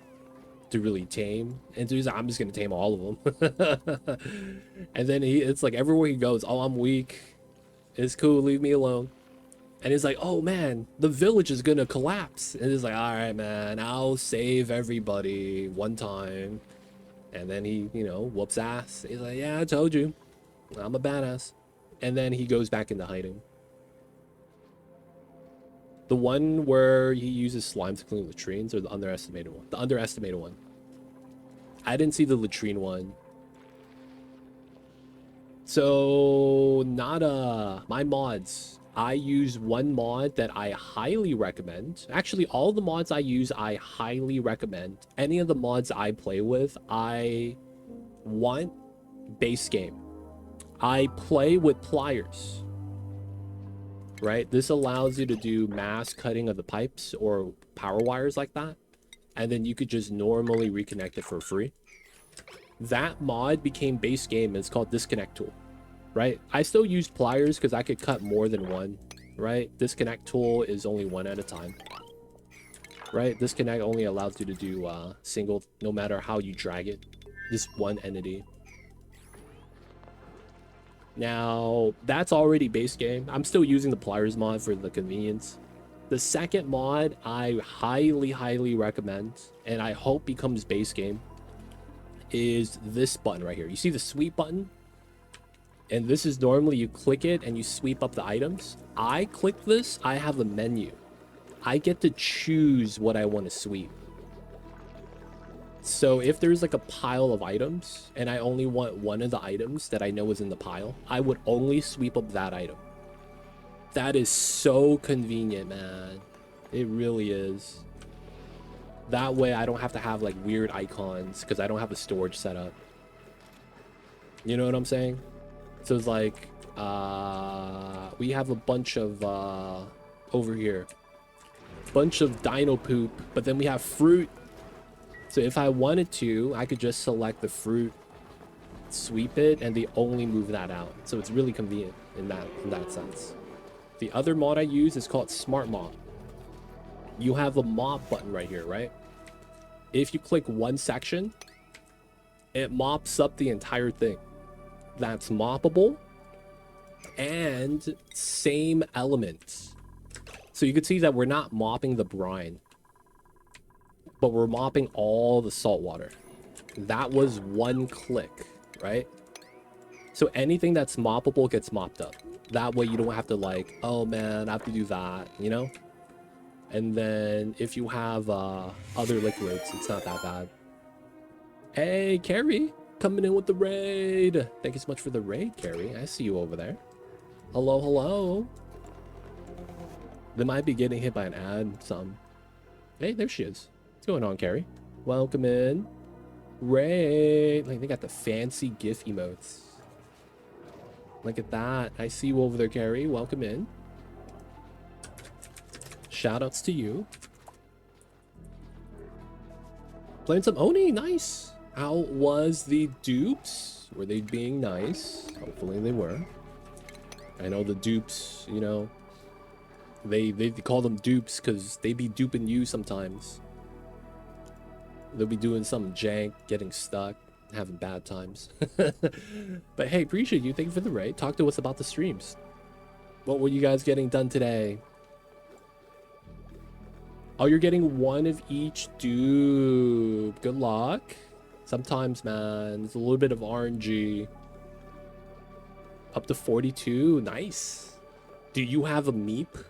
to really tame. And so he's like, I'm just gonna tame all of them. And then it's like everywhere he goes, oh, I'm weak. It's cool, leave me alone. And he's like, oh man, the village is gonna collapse. And he's like, all right, man, I'll save everybody one time. And then he, you know, whoops ass. He's like, yeah, I told you. I'm a badass. And then he goes back into hiding. The one where he uses slime to clean latrines, or the underestimated one? The underestimated one. I didn't see the latrine one. So, my mods. I use one mod that I highly recommend. Actually, all the mods I use, I highly recommend. Any of the mods I play with, I want base game. I play with pliers, right? This allows you to do mass cutting of the pipes or power wires like that. And then you could just normally reconnect it for free. That mod became base game. It's called disconnect tool, right? I still use pliers because I could cut more than one, right? Disconnect tool is only one at a time, right? Disconnect only allows you to do single, no matter how you drag it, this one entity. Now, that's already base game. I'm still using the pliers mod for the convenience. The second mod I highly recommend, and I hope becomes base game, is this button right here. You see the sweep button? And this is normally you click it and you sweep up the items. I click this, I have a menu. I get to choose what I want to sweep. So if there's like a pile of items and I only want one of the items that I know is in the pile, I would only sweep up that item. That is so convenient, man. It really is. That way I don't have to have like weird icons because I don't have a storage set up. You know what I'm saying? So it's like, we have a bunch of, over here. Bunch of dino poop, but then we have fruit. So if I wanted to, I could just select the fruit, sweep it, and they only move that out. So it's really convenient in that sense. The other mod I use is called Smart Mop. You have a mop button right here, right? If you click one section, it mops up the entire thing. That's moppable and same elements. So you can see that we're not mopping the brine, but we're mopping all the salt water. That was one click, right? So anything that's moppable gets mopped up. That way you don't have to like, oh man, I have to do that, you know? And then if you have other liquids, it's not that bad. Hey, Carrie, coming in with the raid. Thank you so much for the raid, Carrie. I see you over there. Hello, hello. They might be getting hit by an ad, some. Hey, there she is. What's going on, Carrie? Welcome in. Raid. Like, they got the fancy GIF emotes. Look at that. I see you over there, Carrie. Welcome in. Shoutouts to you. Playing some Oni. Nice. How was the dupes? Were they being nice? Hopefully they were. I know the dupes, you know, they call them dupes because they be duping you sometimes. They'll be doing some jank, getting stuck, having bad times. But hey, appreciate you. Thank you for the raid. Talk to us about the streams. What were you guys getting done today? Oh, you're getting one of each dupe. Good luck. Sometimes, man, it's a little bit of RNG. Up to 42. Nice. Do you have a Meep?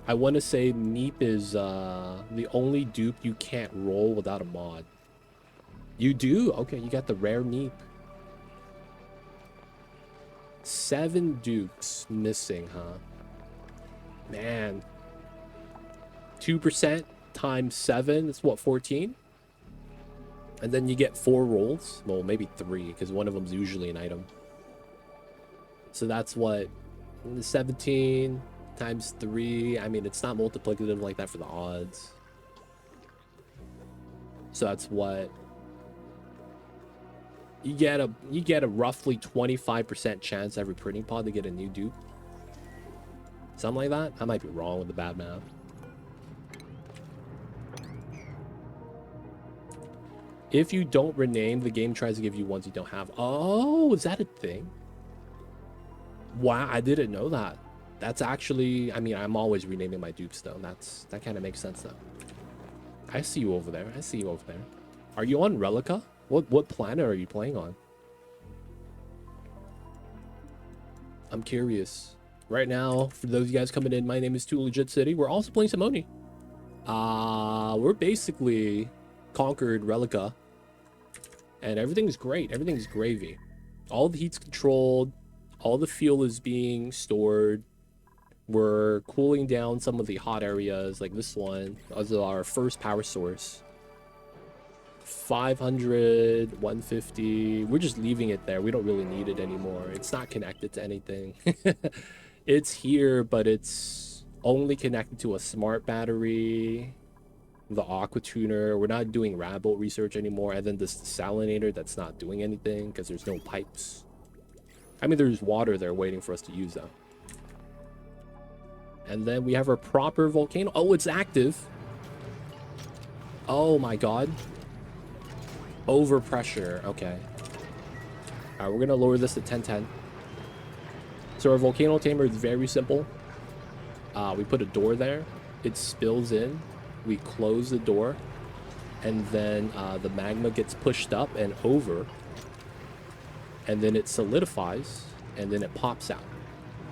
I want to say Meep is the only dupe you can't roll without a mod. You do? Okay, you got the rare Meep. 7 dupes missing, huh? Man. 2% times 7, that's what, 14? And then you get 4 rolls. Well, maybe 3, because one of them's usually an item. So that's what, 17 times 3. I mean, it's not multiplicative like that for the odds. So that's what? You get a roughly 25% chance every printing pod to get a new dupe. Something like that. I might be wrong with the bad math. If you don't rename, the game tries to give you ones you don't have. Oh, is that a thing? Wow, I didn't know that. That's actually, I mean, I'm always renaming my dupes though. That kind of makes sense though. I see you over there. I see you over there. Are you on Relica? What planet are you playing on? I'm curious. Right now, for those of you guys coming in, my name is Too Legit City. We're also playing some Oni. We're basically conquered Relica. And everything's great. Everything's gravy. All the heat's controlled. All the fuel is being stored. We're cooling down some of the hot areas, like this one, as our first power source. 500, 150. We're just leaving it there. We don't really need it anymore. It's not connected to anything. It's here, but it's only connected to a smart battery, the aqua tuner. We're not doing Rabble research anymore. And then this desalinator that's not doing anything because there's no pipes. I mean, there's water there waiting for us to use though. And then we have our proper volcano. Oh, it's active. Oh my god. Overpressure. Okay. Alright, we're gonna lower this to 1010. So our volcano tamer is very simple. We put a door there. It spills in. We close the door. And then the magma gets pushed up and over. And then it solidifies. And then it pops out.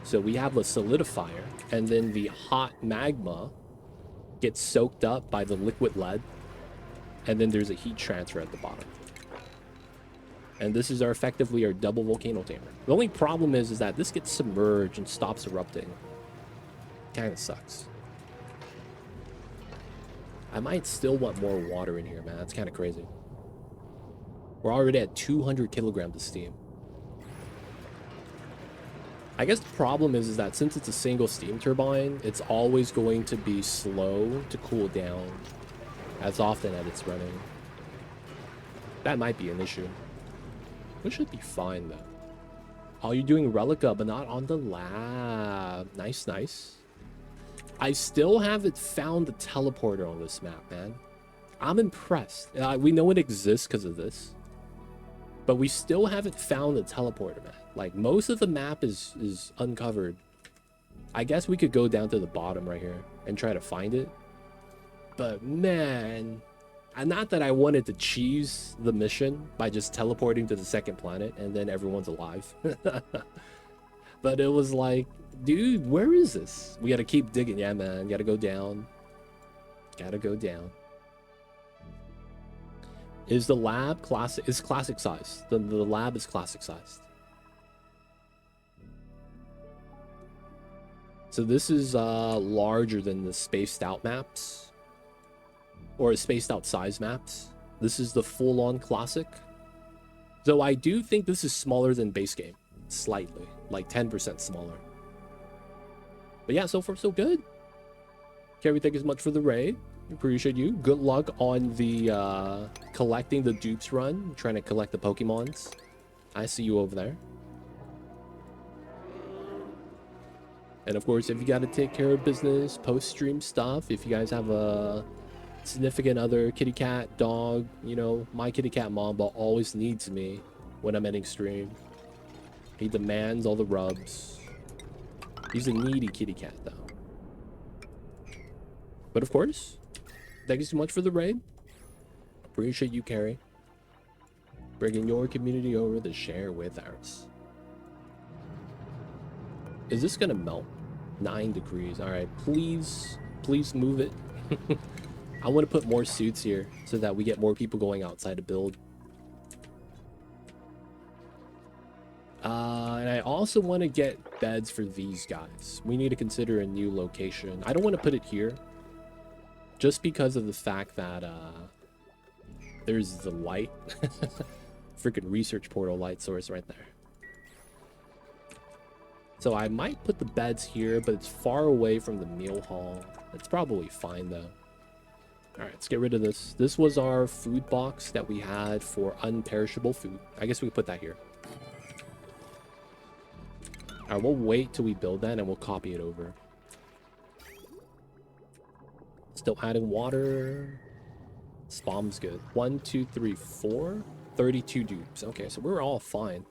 So we have a solidifier. And then the hot magma gets soaked up by the liquid lead. And then there's a heat transfer at the bottom. And this is effectively our double volcano tamer. The only problem is that this gets submerged and stops erupting. Kind of sucks. I might still want more water in here, man. That's kind of crazy. We're already at 200 kilograms of steam. I guess the problem is that since it's a single steam turbine, it's always going to be slow to cool down as often as it's running. That might be an issue. We should be fine though. Oh, you're doing Relica, but not on the lab. Nice, nice. I still haven't found the teleporter on this map, man. I'm impressed. We know it exists because of this. But we still haven't found the teleporter, man. Like, most of the map is uncovered. I guess we could go down to the bottom right here and try to find it. But, man, not that I wanted to cheese the mission by just teleporting to the second planet and then everyone's alive. But it was like, dude, where is this? We gotta keep digging. Yeah, man, gotta go down. Gotta go down. Is the lab classic? Is classic sized? The lab is classic sized. So this is larger than the spaced out maps, or spaced out size maps. This is the full-on classic. Though I do think this is smaller than base game, slightly, like 10% smaller. But yeah, so far so good. Carrie, thank you so much for the raid. Appreciate you. Good luck on the collecting the dupes run, trying to collect the Pokemons. I see you over there. And of course, if you got to take care of business, post-stream stuff, if you guys have a significant other, kitty cat, dog, you know, my kitty cat Mamba always needs me when I'm ending stream. He demands all the rubs. He's a needy kitty cat, though. But of course, thank you so much for the raid. Appreciate you, Carrie. Bringing your community over to share with ours. Is this gonna melt? 9 degrees. All right, please move it. I want to put more suits here so that we get more people going outside to build. And I also want to get beds for these guys. We need to consider a new location. I don't want to put it here, just because of the fact that there's the light. Freaking research portal light source right there. So I might put the beds here, but it's far away from the meal hall. It's probably fine though. All right, let's get rid of this. This was our food box that we had for unperishable food. I guess we put that here. All right, we'll wait till we build that and we'll copy it over. Still adding water. Spawn's good. 1, 2, 3, 4. 32 dupes. Okay, so we're all fine.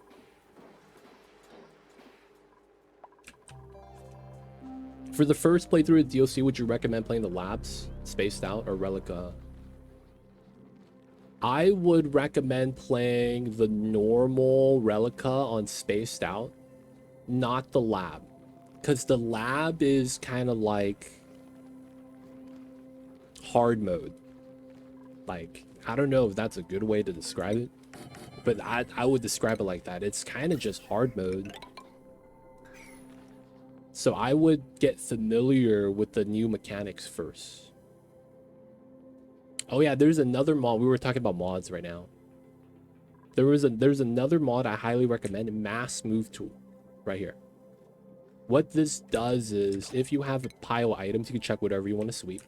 For the first playthrough of DLC, would you recommend playing the labs, spaced out, or Relica? I would recommend playing the normal Relica on spaced out, not the lab. Because the lab is kind of like hard mode. Like, I don't know if that's a good way to describe it, but I would describe it like that. It's kind of just hard mode. So I would get familiar with the new mechanics first. Oh yeah, there's another mod. We were talking about mods right now. There's another mod I highly recommend, Mass Move Tool, right here. What this does is, if you have a pile of items, you can check whatever you want to sweep.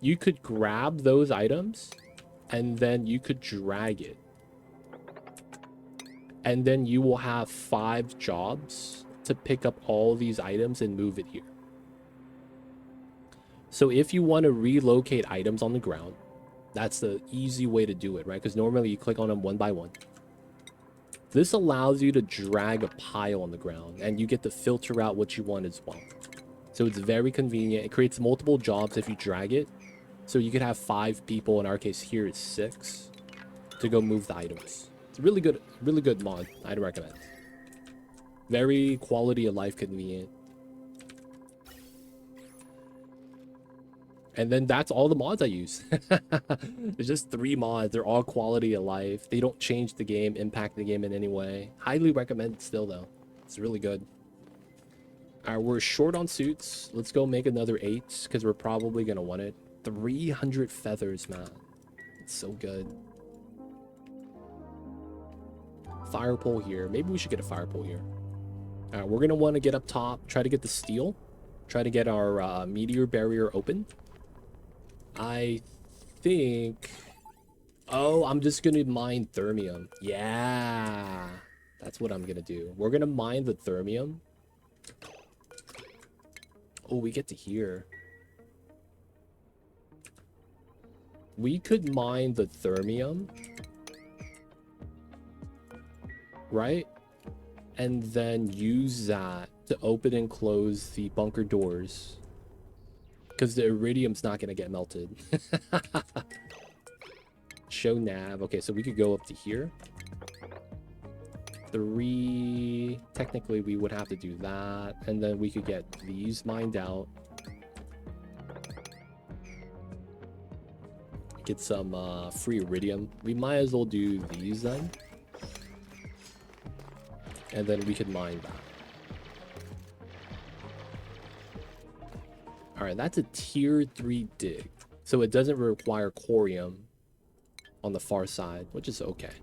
You could grab those items, and then you could drag it. And then you will have 5 jobs to pick up all these items and move it here. So if you want to relocate items on the ground, that's the easy way to do it, right? Because normally you click on them one by one. This allows you to drag a pile on the ground, and you get to filter out what you want as well. So it's very convenient. It creates multiple jobs if you drag it. So you could have 5 people, in our case here it's 6, to go move the items. It's a really good mod. I'd recommend. Very quality of life convenient. And then that's all the mods I use. There's just 3 mods. They're all quality of life. They don't change the game, impact the game in any way. Highly recommend it still, though. It's really good. All right, we're short on suits. Let's go make another 8, because we're probably going to want it. 300 feathers, man. It's so good. Fire pole here. Maybe we should get a fire pole here. All right, we're going to want to get up top, try to get the steel, try to get our meteor barrier open. I think... Oh, I'm just going to mine thermium. Yeah, that's what I'm going to do. We're going to mine the thermium. Oh, we get to here. We could mine the thermium, right? And then use that to open and close the bunker doors. Because the iridium's not going to get melted. Show nav. Okay, so we could go up to here. 3... Technically, we would have to do that. And then we could get these mined out. Get some free iridium. We might as well do these then. And then we could mine that. Alright, that's a tier 3 dig. So it doesn't require corium on the far side, which is okay.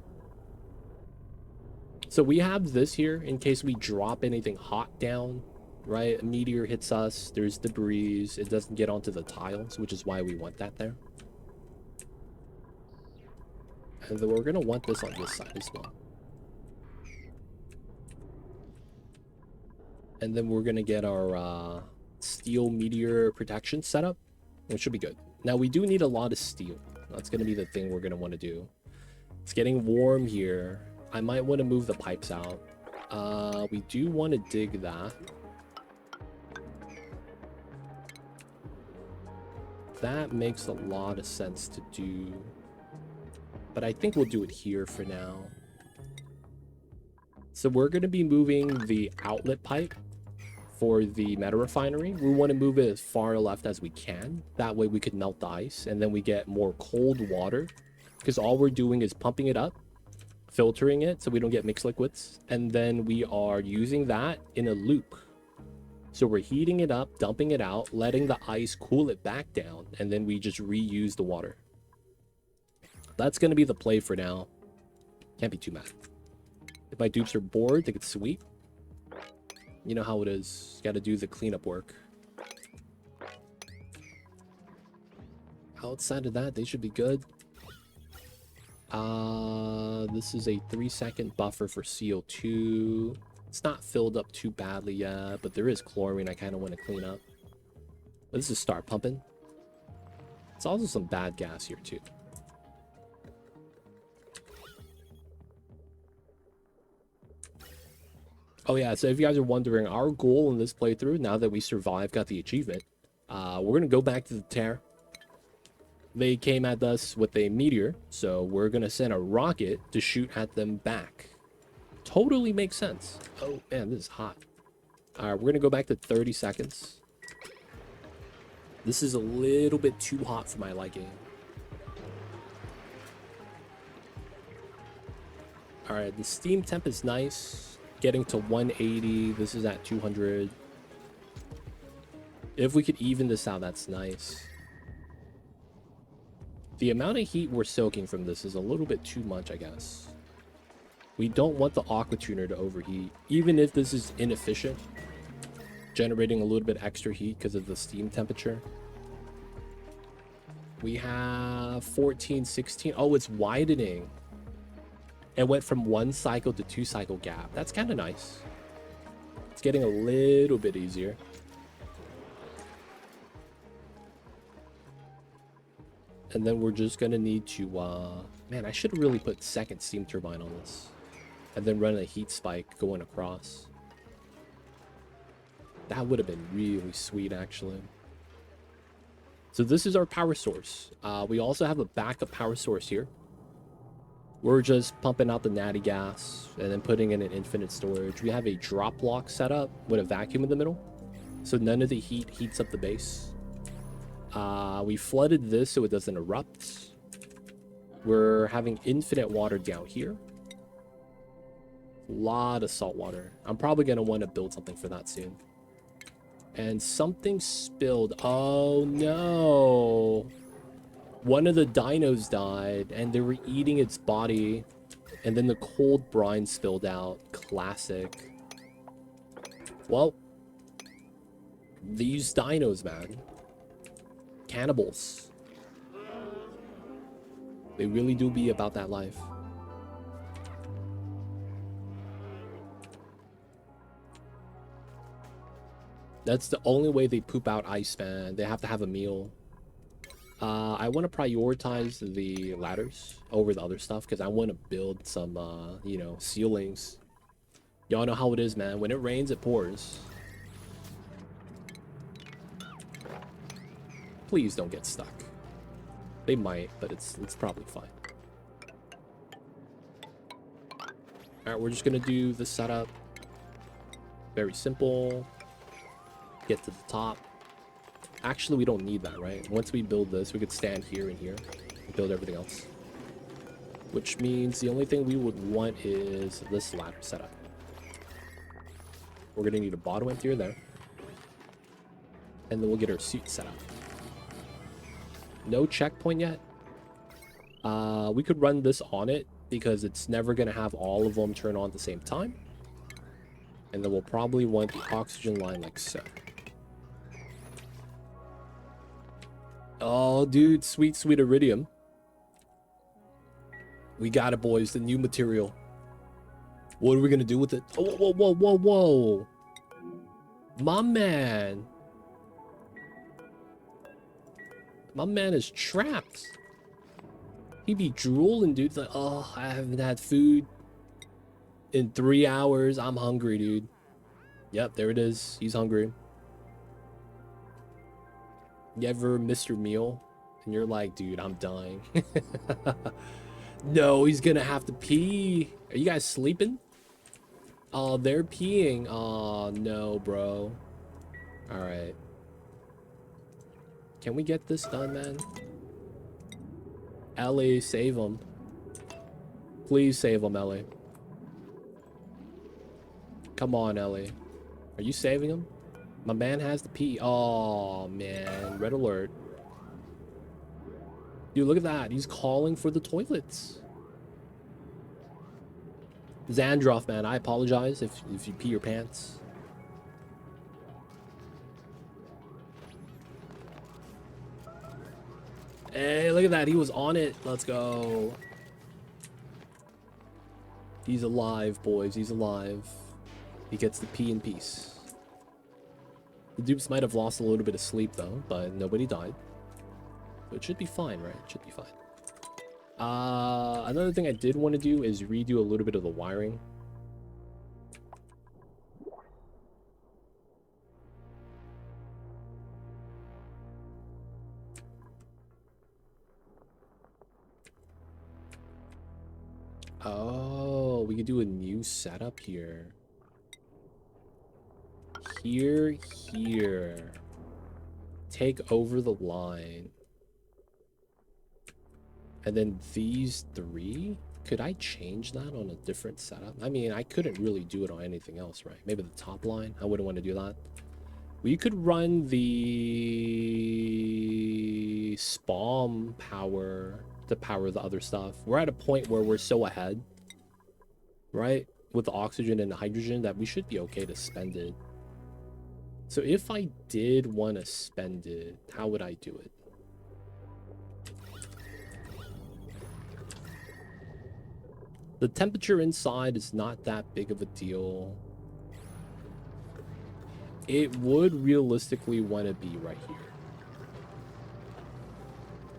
So we have this here in case we drop anything hot down, right? A meteor hits us, there's debris, it doesn't get onto the tiles, which is why we want that there. And then we're going to want this on this side as well. And then we're going to get our steel meteor protection setup, which should be good. Now, we do need a lot of steel. That's going to be the thing we're going to want to do. It's getting warm here. I might want to move the pipes out. We do want to dig that. That makes a lot of sense to do. But I think we'll do it here for now. So we're going to be moving the outlet pipe for the meta refinery. We want to move it as far left as we can. That way we could melt the ice and then we get more cold water. Because all we're doing is pumping it up, filtering it so we don't get mixed liquids. And then we are using that in a loop. So we're heating it up, dumping it out, letting the ice cool it back down. And then we just reuse the water. That's going to be the play for now. Can't be too mad. If my dupes are bored, they could sweep. You know how it is. Got to do the cleanup work. Outside of that, they should be good. This is a 3-second buffer for CO2. It's not filled up too badly yet, but there is chlorine I kind of want to clean up. Let's just start pumping. It's also some bad gas here too. Oh yeah, so if you guys are wondering, our goal in this playthrough, now that we survived, got the achievement, we're gonna go back to the tear. They came at us with a meteor, so we're gonna send a rocket to shoot at them back. Totally makes sense. Oh man, this is hot. All right, we're gonna go back to 30 seconds. This is a little bit too hot for my liking. All right, the steam temp is nice. Getting to 180. This is at 200. If we could even this out, that's nice. The amount of heat we're soaking from this is a little bit too much, I guess. We don't want the aqua tuner to overheat, even if this is inefficient, generating a little bit extra heat because of the steam temperature. We have 14, 16. Oh, it's widening. It went from 1 cycle to 2 cycle gap. That's kind of nice. It's getting a little bit easier. And then we're just gonna need to, man, I should have really put second steam turbine on this. And then run a heat spike going across. That would have been really sweet, actually. So this is our power source. We also have a backup power source here. We're just pumping out the natty gas and then putting in an infinite storage. We have a drop block set up with a vacuum in the middle, so none of the heat heats up the base. We flooded this so it doesn't erupt. We're having infinite water down here. A lot of salt water. I'm probably going to want to build something for that soon. And something spilled. Oh no. One of the dinos died, and they were eating its body, and then the cold brine spilled out. Classic. Well, these dinos, man. Cannibals. They really do be about that life. That's the only way they poop out ice, man. They have to have a meal. I want to prioritize the ladders over the other stuff because I want to build some, you know, ceilings. Y'all know how it is, man. When it rains, it pours. Please don't get stuck. They might, but it's probably fine. Alright, we're just gonna do the setup. Very simple. Get to the top. Actually, we don't need that, right? Once we build this, we could stand here and here and build everything else. Which means the only thing we would want is this ladder setup. We're gonna need a bottom end here there. And then we'll get our suit set up. No checkpoint yet. We could run this on it because it's never gonna have all of them turn on at the same time. And then we'll probably want the oxygen line like so. Oh, dude, sweet, sweet iridium. We got it, boys. The new material. What are we gonna do with it? Oh, whoa, whoa, whoa, whoa. My man. My man is trapped. He be drooling, dude. It's like, oh, I haven't had food in 3 hours. I'm hungry, dude. Yep, there it is. He's hungry. You ever missed your meal and you're like, dude, I'm dying. No, he's gonna have to pee. Are you guys sleeping? Oh, they're peeing. Oh, no, bro. All right. Can we get this done, man? Ellie, save him. Please save him, Ellie. Come on, Ellie. Are you saving him? My man has to pee. Oh, man. Red alert. Dude, look at that. He's calling for the toilets. Xandroff, man. I apologize if you pee your pants. Hey, look at that. He was on it. Let's go. He's alive, boys. He's alive. He gets the pee in peace. The dupes might have lost a little bit of sleep, though, but nobody died. So it should be fine, right? It should be fine. Another thing I did want to do is redo a little bit of the wiring. Oh, we could do a new setup here. Here. Take over the line. And then these three? Could I change that on a different setup? I mean, I couldn't really do it on anything else, right? Maybe the top line? I wouldn't want to do that. We could run the spawn power to power the other stuff. We're at a point where we're so ahead, right? With the oxygen and the hydrogen that we should be okay to spend it. So if I did want to spend it, how would I do it? The temperature inside is not that big of a deal. It would realistically want to be right here.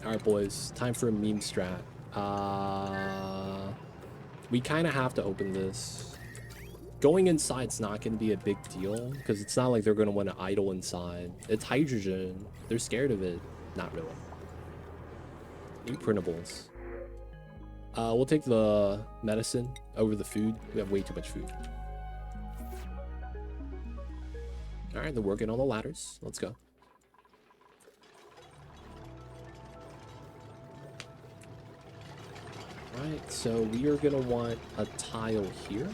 Alright, boys. Time for a meme strat. We kind of have to open this. Going inside's not going to be a big deal, because it's not like they're going to want to idle inside. It's hydrogen. They're scared of it. Not really. New printables. We'll take the medicine over the food. We have way too much food. Alright, they're working on the ladders. Let's go. Alright, so we are going to want a tile here.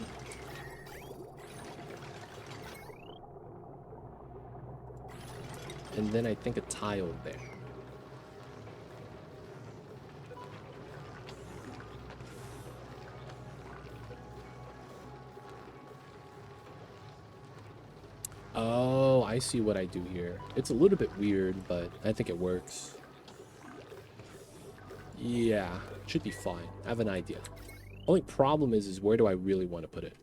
And then I think a tile there. Oh, I see what I do here. It's a little bit weird, but I think it works. Yeah, should be fine. I have an idea. Only problem is where do I really want to put it?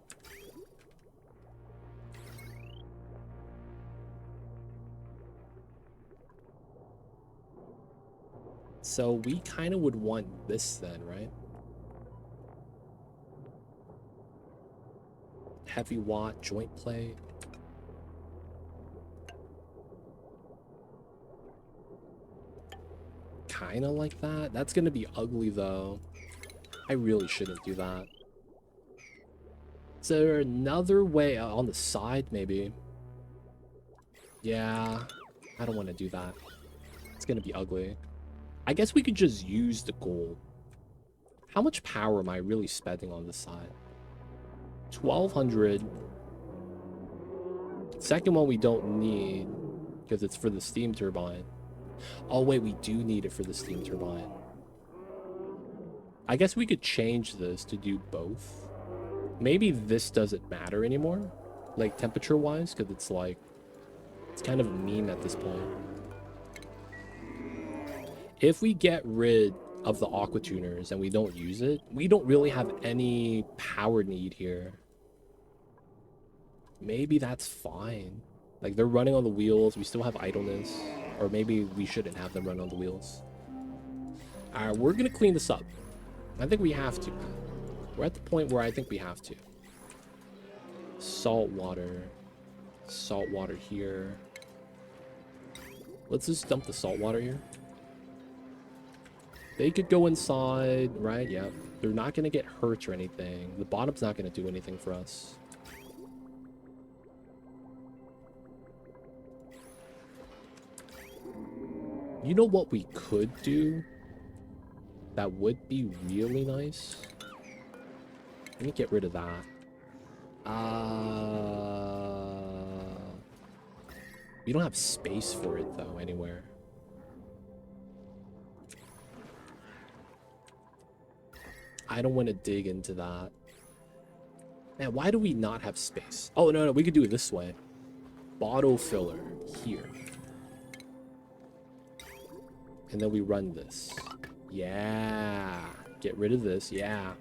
So we kind of would want this then, right? Heavy watt joint plate. Kind of like that. That's going to be ugly, though. I really shouldn't do that. Is there another way on the side, maybe? Yeah, I don't want to do that. It's going to be ugly. I guess we could just use the gold. How much power am I really spending on this side? 1200. Second one we don't need because it's for the steam turbine. Oh wait, we do need it for the steam turbine. I guess we could change this to do both. Maybe this doesn't matter anymore, like temperature wise, because it's like, it's kind of a meme at this point. If we get rid of the aqua tuners and we don't use it, we don't really have any power need here. Maybe that's fine. Like, they're running on the wheels, we still have idleness. Or maybe we shouldn't have them run on the wheels. Alright, we're gonna clean this up. I think we have to. We're at the point where I think we have to. Salt water. Salt water here. Let's just dump the salt water here. They could go inside, right? Yeah. They're not gonna get hurt or anything. The bottom's not gonna do anything for us. You know what we could do? That would be really nice. Let me get rid of that. We don't have space for it though anywhere. I don't want to dig into that. Man, why do we not have space? Oh, no, we could do it this way. Bottle filler here. and then we run this. Yeah. Get rid of this. Yeah.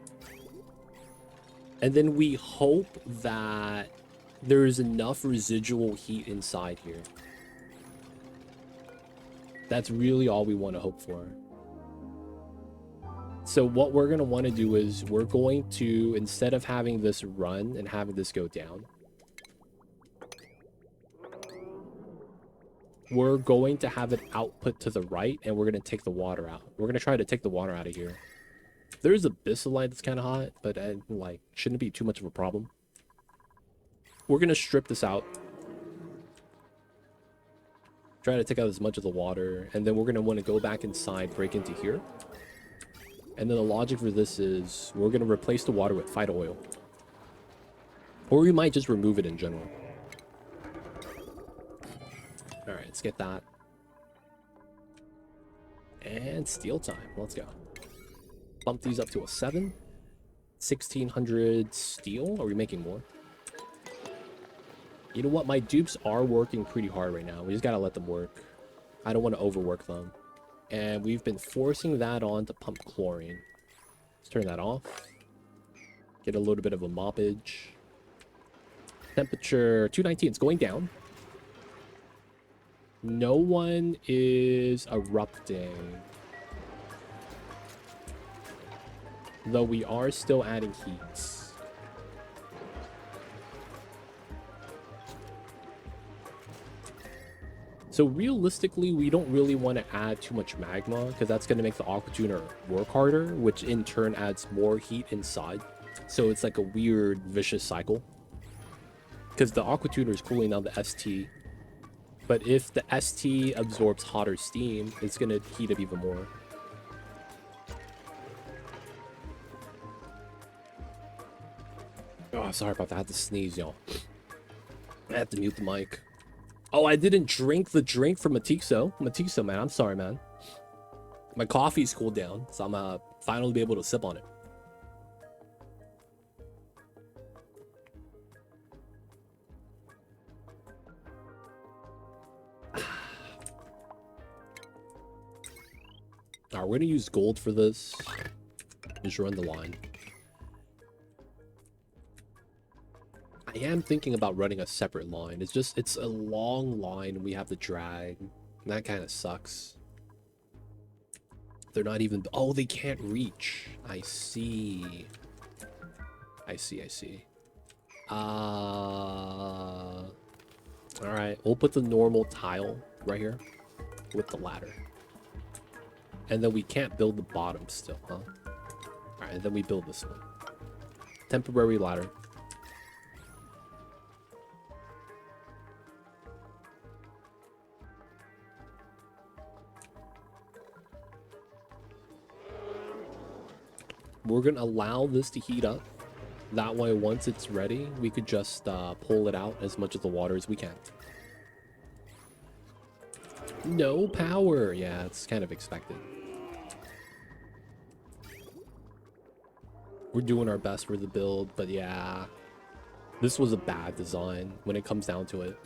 And then we hope that there's enough residual heat inside here. That's really all we want to hope for. So what we're going to want to do is we're going to, instead of having this run and having this go down, we're going to have it output to the right, and we're going to take the water out. We're going to try to take the water out of here. There's a Bissolite that's kind of hot, but like, shouldn't be too much of a problem. We're going to strip this out. Try to take out as much of the water, and then we're going to want to go back inside, break into here. And then the logic for this is we're going to replace the water with Phyto oil. Or we might just remove it in general. Alright, let's get that. And steel time. Let's go. Bump these up to a 7. 1600 steel. Are we making more? You know what? My dupes are working pretty hard right now. We just gotta let them work. I don't want to overwork them. And we've been forcing that on to pump chlorine. Let's turn that off. Get a little bit of a moppage. Temperature 219. It's going down. No one is erupting. Though we are still adding heat. So realistically, we don't really want to add too much magma because that's going to make the aqua tuner work harder, which in turn adds more heat inside. So it's like a weird vicious cycle. Because the aqua tuner is cooling down the ST. But if the ST absorbs hotter steam, it's going to heat up even more. Oh, sorry about that. I had to sneeze, y'all. I had to mute the mic. Oh, I didn't drink the drink from Matixo. Matixo, man. I'm sorry, man. My coffee's cooled down, so I'm finally be able to sip on it. Alright, we're gonna use gold for this. Just run the line. I am thinking about running a separate line. It's a long line we have to drag. And that kind of sucks. They're not even... Oh, they can't reach. I see. I see. Alright, we'll put the normal tile right here with the ladder. And then we can't build the bottom still, huh? Alright, then we build this one. Temporary ladder. We're going to allow this to heat up. That way, once it's ready, we could just pull it out as much of the water as we can. No power. Yeah, it's kind of expected. We're doing our best for the build, but yeah. This was a bad design when it comes down to it.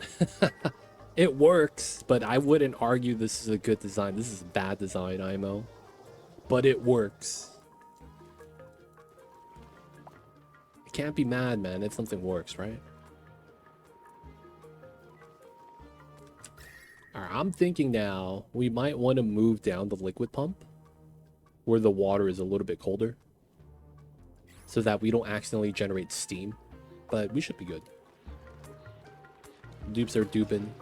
It works, but I wouldn't argue this is a good design. This is a bad design, IMO. But it works. Can't be mad, man, if something works, right? Alright, I'm thinking now we might want to move down the liquid pump where the water is a little bit colder so that we don't accidentally generate steam, but we should be good. Dupes are duping.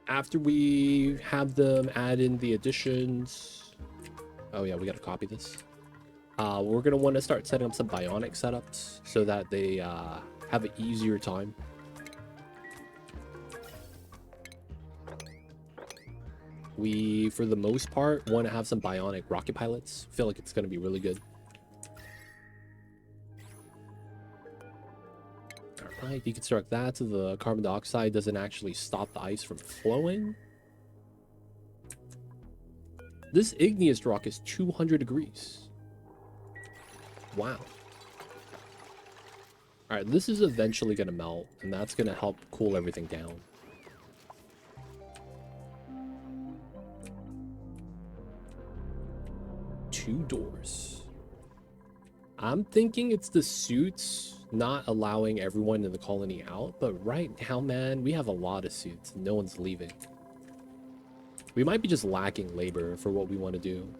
After we have them add in the additions... Oh yeah, we gotta copy this. We're gonna want to start setting up some bionic setups so that they have an easier time. We, for the most part, want to have some bionic rocket pilots. Feel like it's gonna be really good. Alright, deconstruct that so the carbon dioxide doesn't actually stop the ice from flowing. This igneous rock is 200 degrees. Wow. Alright, this is eventually going to melt, and that's going to help cool everything down. doors. I'm thinking it's the suits not allowing everyone in the colony out, but right now, man, we have a lot of suits. No one's leaving. We might be just lacking labor for what we want to do.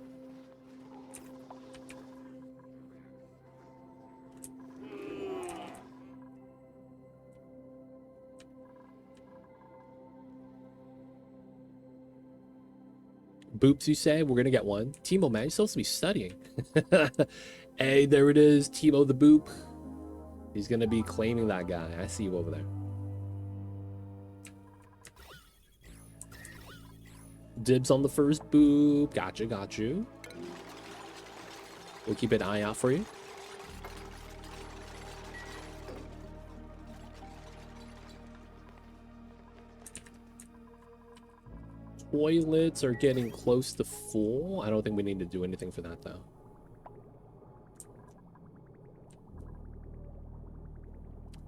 Boops, you say? We're gonna get one. Timo, man, you're supposed to be studying. Hey, there it is. Timo the Boop. He's gonna be claiming that guy. I see you over there. Dibs on the first boop. Gotcha, got you. We'll keep an eye out for you. Toilets are getting close to full. I don't think we need to do anything for that, though.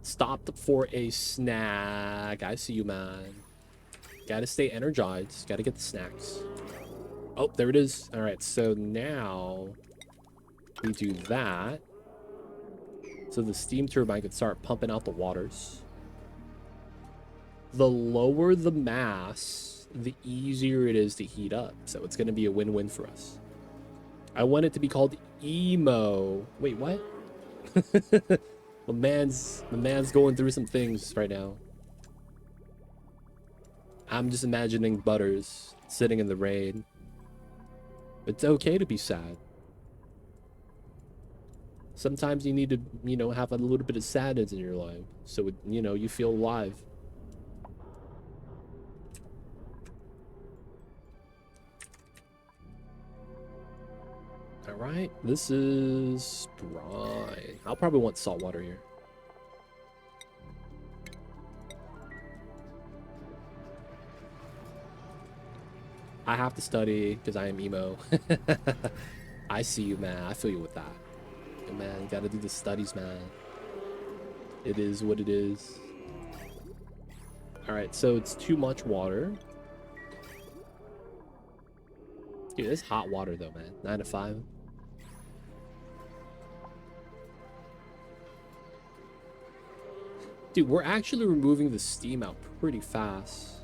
Stopped for a snack. I see you, man. Gotta stay energized. Gotta get the snacks. Oh, there it is. All right, so now we do that. So the steam turbine could start pumping out the waters. The lower the mass, the easier it is to heat up. So it's going to be a win-win for us. I want it to be called emo. Wait, what? the man's going through some things right now. I'm just imagining Butters sitting in the rain. It's okay to be sad. Sometimes you need to, you know, have a little bit of sadness in your life. So, you know, you feel alive. Alright, this is brine. I'll probably want salt water here. I have to study because I am emo. I see you, man. I feel you with that. Yeah, man, you gotta do the studies, man. It is what it is. Alright, so it's too much water. Dude, this hot water though, man. 9 to 5. Dude, we're actually removing the steam out pretty fast.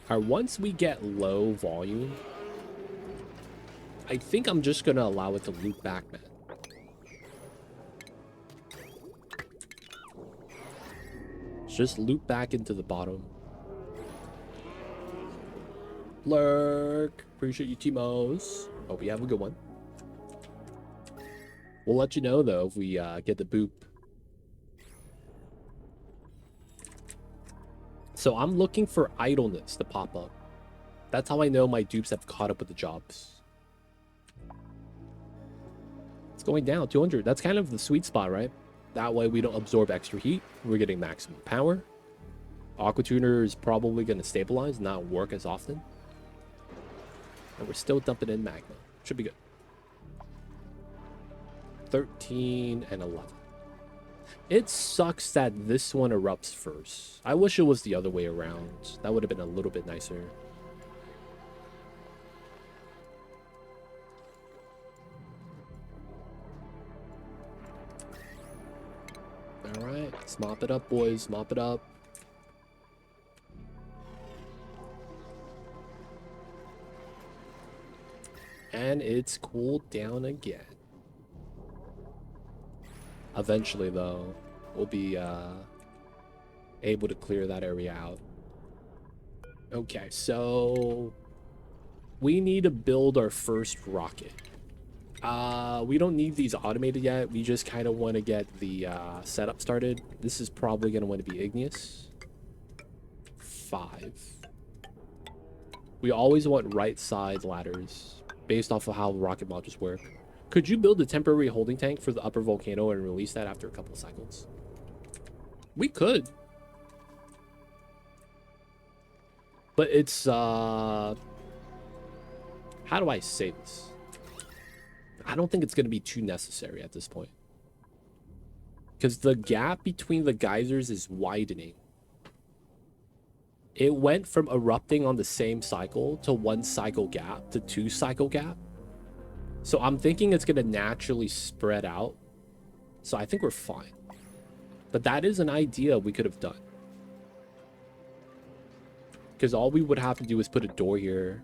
Alright, once we get low volume, I think I'm just gonna allow it to loop back, man. Just loop back into the bottom. Lurk. Appreciate you, Timos. Hope you have a good one. We'll let you know, though, if we get the boop. So I'm looking for idleness to pop up. That's how I know my dupes have caught up with the jobs. It's going down, 200. That's kind of the sweet spot, right? That way we don't absorb extra heat. We're getting maximum power. Aqua Tuner is probably going to stabilize, not work as often. And we're still dumping in magma. Should be good. 13 and 11. It sucks that this one erupts first. I wish it was the other way around. That would have been a little bit nicer. Alright, let's mop it up, boys. Mop it up. And it's cooled down again. Eventually, though, we'll be able to clear that area out. Okay, so we need to build our first rocket. We don't need these automated yet. We just kind of want to get the setup started. This is probably going to want to be igneous. 5. We always want right side ladders based off of how rocket modules work. Could you build a temporary holding tank for the upper volcano and release that after a couple of cycles? We could. But it's, how do I say this? I don't think it's going to be too necessary at this point. Because the gap between the geysers is widening. it went from erupting on the same cycle to 1 cycle gap to 2 cycle gap. So I'm thinking it's going to naturally spread out. So I think we're fine. But that is an idea we could have done. Because all we would have to do is put a door here,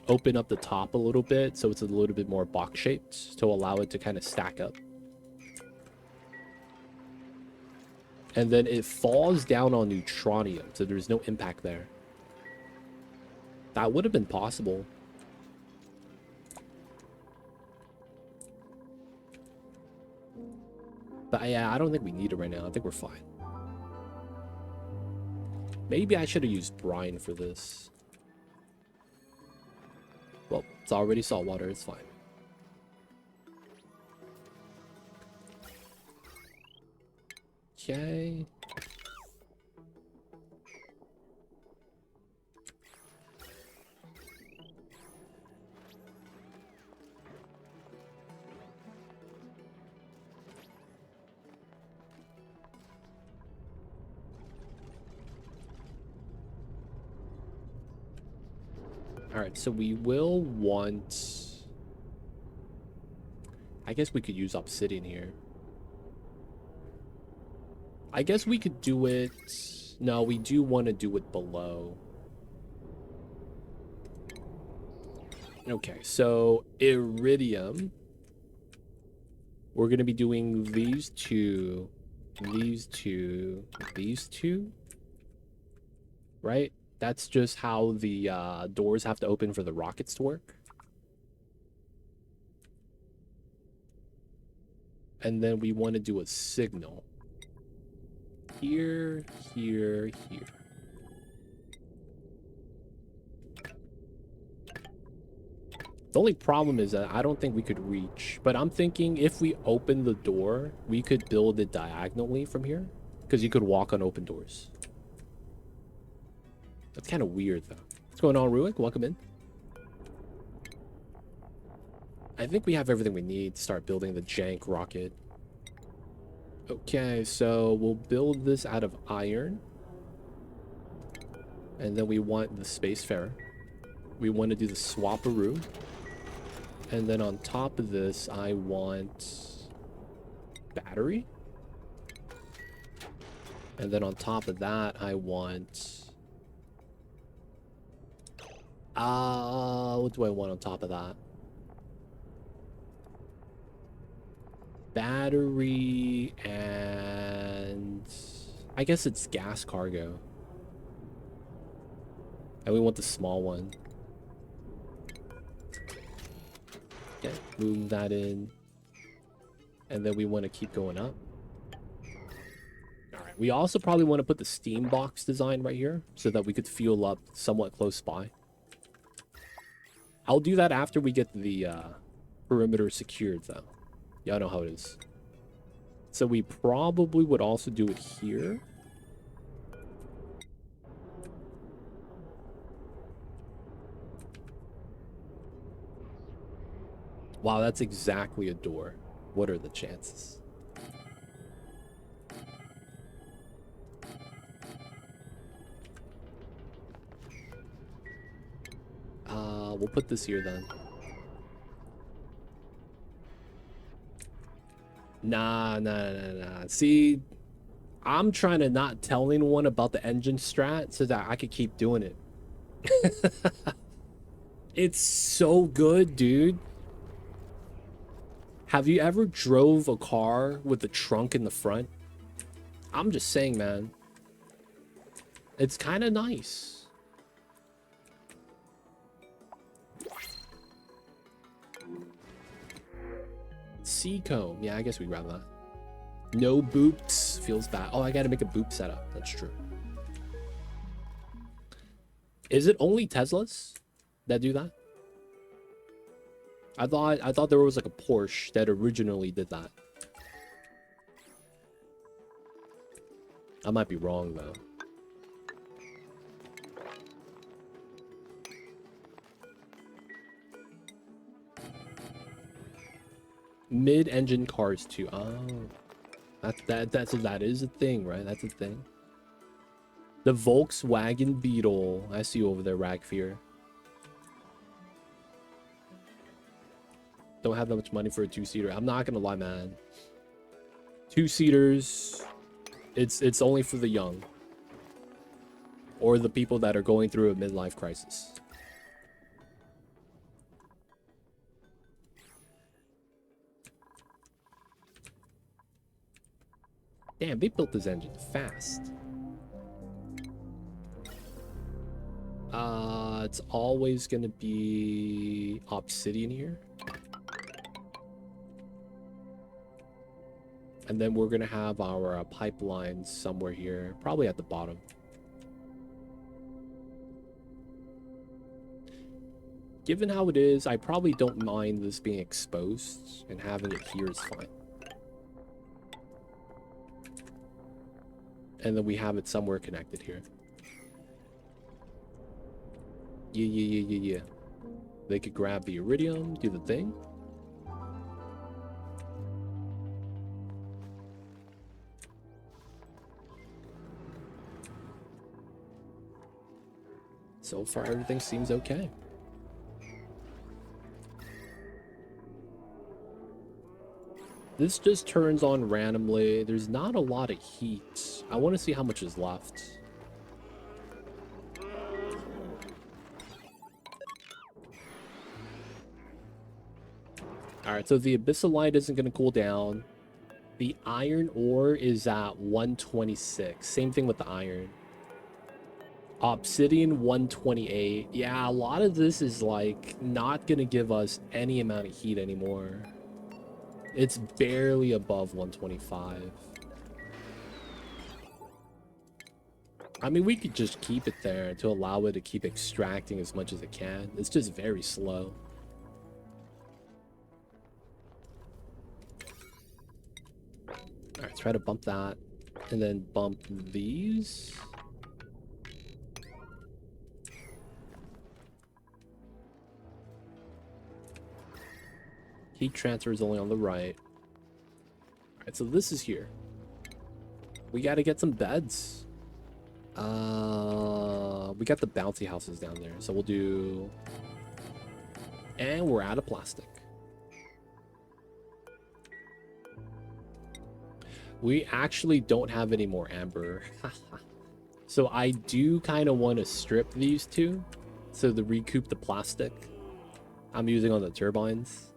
open up the top a little bit so it's a little bit more box shaped to allow it to kind of stack up. And then it falls down on neutronium, so there's no impact there. That would have been possible. But yeah, I don't think we need it right now. I think we're fine. Maybe I should have used brine for this. Well, it's already salt water. It's fine. Okay. All right, so we will want... I guess we could use obsidian here. I guess we could do it... No, we do want to do it below. Okay, so iridium. We're going to be doing these two, these two, these two. Right? That's just how the doors have to open for the rockets to work. And then we want to do a signal. Here, here, here. The only problem is that I don't think we could reach. But I'm thinking if we open the door, we could build it diagonally from here. Because you could walk on open doors. That's kind of weird, though. What's going on, Ruik? Welcome in. I think we have everything we need to start building the jank rocket. Okay, so we'll build this out of iron. And then we want the Spacefarer. We want to do the Swapperoo. And then on top of this, I want battery. And then on top of that, I want... what do I want on top of that? Battery and... I guess it's gas cargo. And we want the small one. Okay, move that in. And then we want to keep going up. Alright, we also probably want to put the steam box design right here so that we could fuel up somewhat close by. I'll do that after we get the perimeter secured, though. Y'all know how it is. So we probably would also do it here. Wow, that's exactly a door. What are the chances? We'll put this here then. Nah. See, I'm trying to not tell anyone about the engine strat so that I could keep doing it. It's so good, dude. Have you ever drove a car with the trunk in the front? I'm just saying, man. It's kind of nice. Seacomb. Yeah, I guess we'd grab that. No boops. Feels bad. Oh, I gotta make a boop setup. That's true. Is it only Teslas that do that? I thought there was like a Porsche that originally did that. I might be wrong though. Mid-engine cars too. Oh, that is a thing, right? That's a thing. The Volkswagen Beetle. I see you over there, Ragfear. Don't have that much money for a two-seater. I'm not gonna lie, man. Two-seaters, it's only for the young. Or the people that are going through a midlife crisis. Damn, they built this engine fast. It's always gonna be obsidian here. And then we're gonna have our pipelines somewhere here, probably at the bottom. Given how it is, I probably don't mind this being exposed, and having it here is fine. And then we have it somewhere connected here. Yeah. They could grab the iridium, do the thing. So far, everything seems okay. This just turns on randomly. There's not a lot of heat. I want to see how much is left. Alright, so the abyssalite isn't going to cool down. The iron ore is at 126. Same thing with the iron. Obsidian 128. Yeah, a lot of this is like not going to give us any amount of heat anymore. It's barely above 125. I mean, we could just keep it there to allow it to keep extracting as much as it can. It's just very slow. Alright, try to bump that. And then bump these. Heat transfer is only on the right. Alright, so this is here. We gotta get some beds. We got the bouncy houses down there, so we'll do... And we're out of plastic. We actually don't have any more amber. So I do kind of want to strip these two, so to recoup the plastic I'm using on the turbines.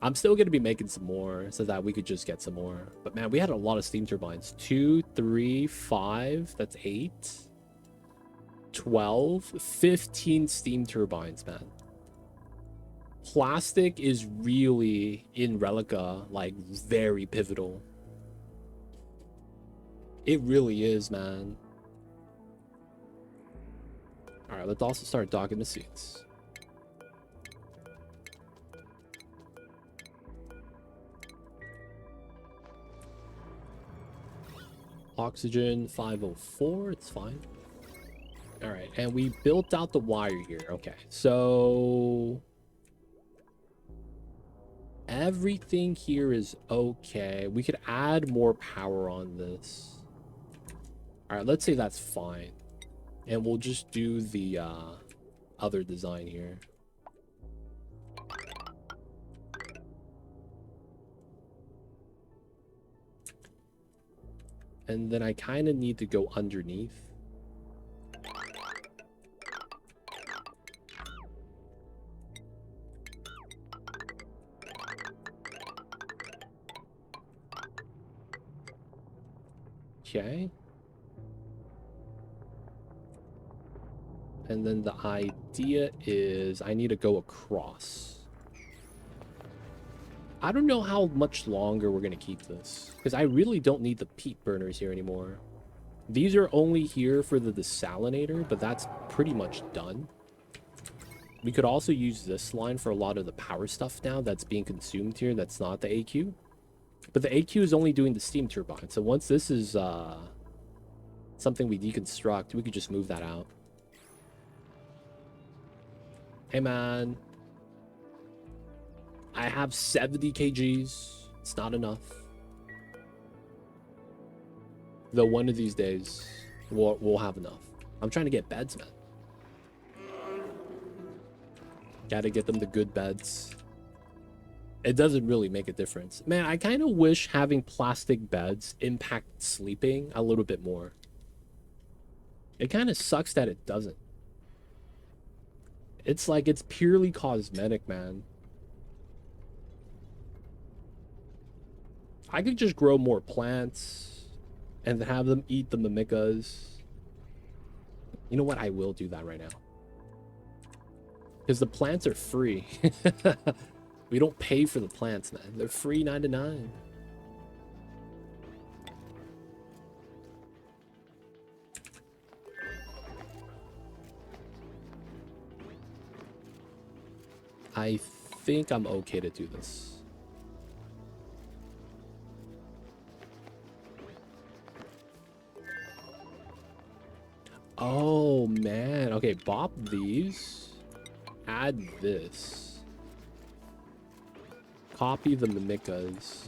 I'm still going to be making some more so that we could just get some more. But man, we had a lot of steam turbines. 2, 3, 5, that's 8, 12, 15 steam turbines, man. Plastic is really, in Relica, like, very pivotal. It really is, man. Alright, let's also start docking the seats. Oxygen 504, it's fine. All right, and we built out the wire here. Okay, so everything here is okay. We could add more power on this. All right, let's say that's fine. And we'll just do the other design here. And then I kind of need to go underneath. Okay. And then the idea is I need to go across. I don't know how much longer we're going to keep this, because I really don't need the peat burners here anymore. These are only here for the desalinator, but that's pretty much done. We could also use this line for a lot of the power stuff now that's being consumed here that's not the AQ. But the AQ is only doing the steam turbine, so once this is something we deconstruct, we could just move that out. Hey man, I have 70 kgs. It's not enough. Though one of these days, we'll have enough. I'm trying to get beds, man. Gotta get them the good beds. It doesn't really make a difference. Man, I kind of wish having plastic beds impacted sleeping a little bit more. It kind of sucks that it doesn't. It's like it's purely cosmetic, man. I could just grow more plants and have them eat the mimicas. You know what? I will do that right now. Because the plants are free. We don't pay for the plants, man. They're free 99. I think I'm okay to do this. Oh, man. Okay, bop these. Add this. Copy the mimicas.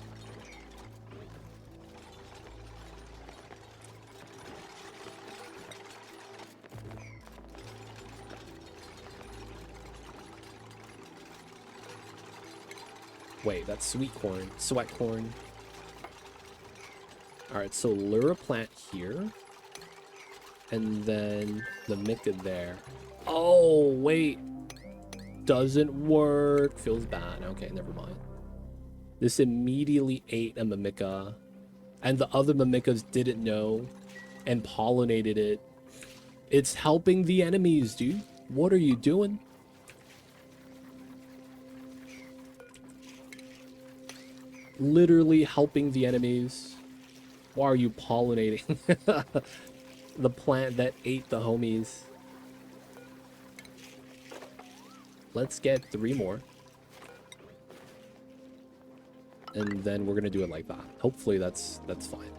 Wait, that's sweet corn. Sweat corn. Alright, so lure a plant here. And then the mimica there. Oh, wait. Doesn't work. Feels bad. Okay, never mind. This immediately ate a mimica. And the other mimicas didn't know and pollinated it. It's helping the enemies, dude. What are you doing? Literally helping the enemies. Why are you pollinating the plant that ate the homies? Let's get 3 more. And then we're gonna do it like that. Hopefully that's fine.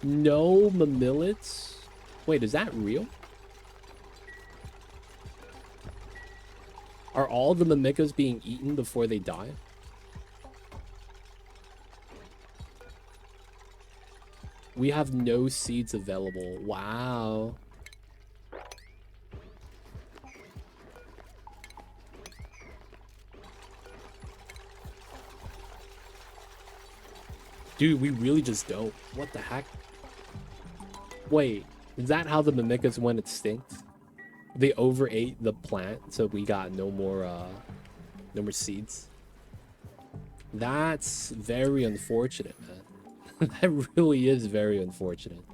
No mamillets? Wait, is that real? Are all the mimicas being eaten before they die? We have no seeds available. Wow. Dude, we really just don't. What the heck? Wait, is that how the mimicas went extinct? They overate the plant, so we got no more seeds. That's very unfortunate, man. That really is very unfortunate.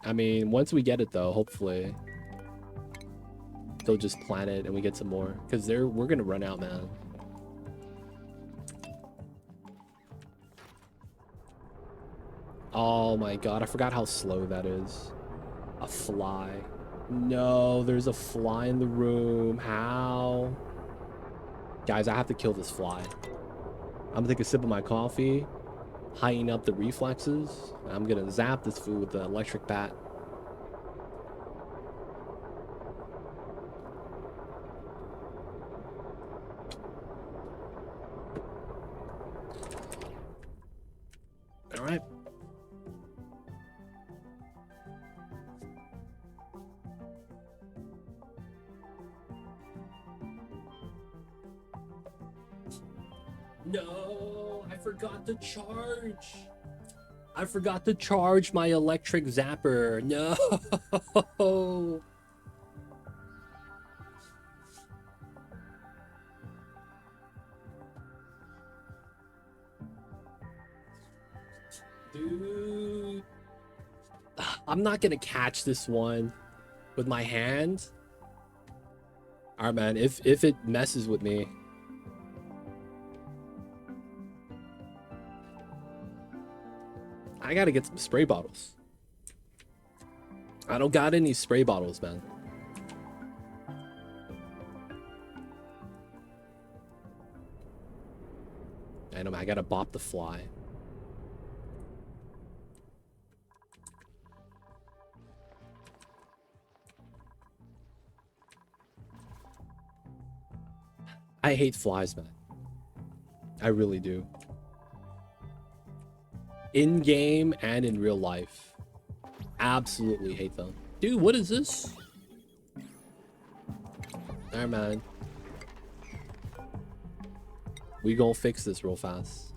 I mean, once we get it though, hopefully they'll just plant it and we get some more. Because we're gonna run out, man. Oh my god, I forgot how slow that is. A fly. No, there's a fly in the room. How? Guys, I have to kill this fly. I'm gonna take a sip of my coffee, heighten up the reflexes. I'm gonna zap this food with the electric bat. All right. No, I forgot to charge. I forgot to charge my electric zapper. No. Dude. I'm not gonna catch this one with my hand. Alright, man, if it messes with me. I gotta get some spray bottles. I don't got any spray bottles, man. I know, man, I gotta bop the fly. I hate flies, man. I really do. In game and in real life. Absolutely hate them. Dude, what is this? Alright, man. We gonna fix this real fast.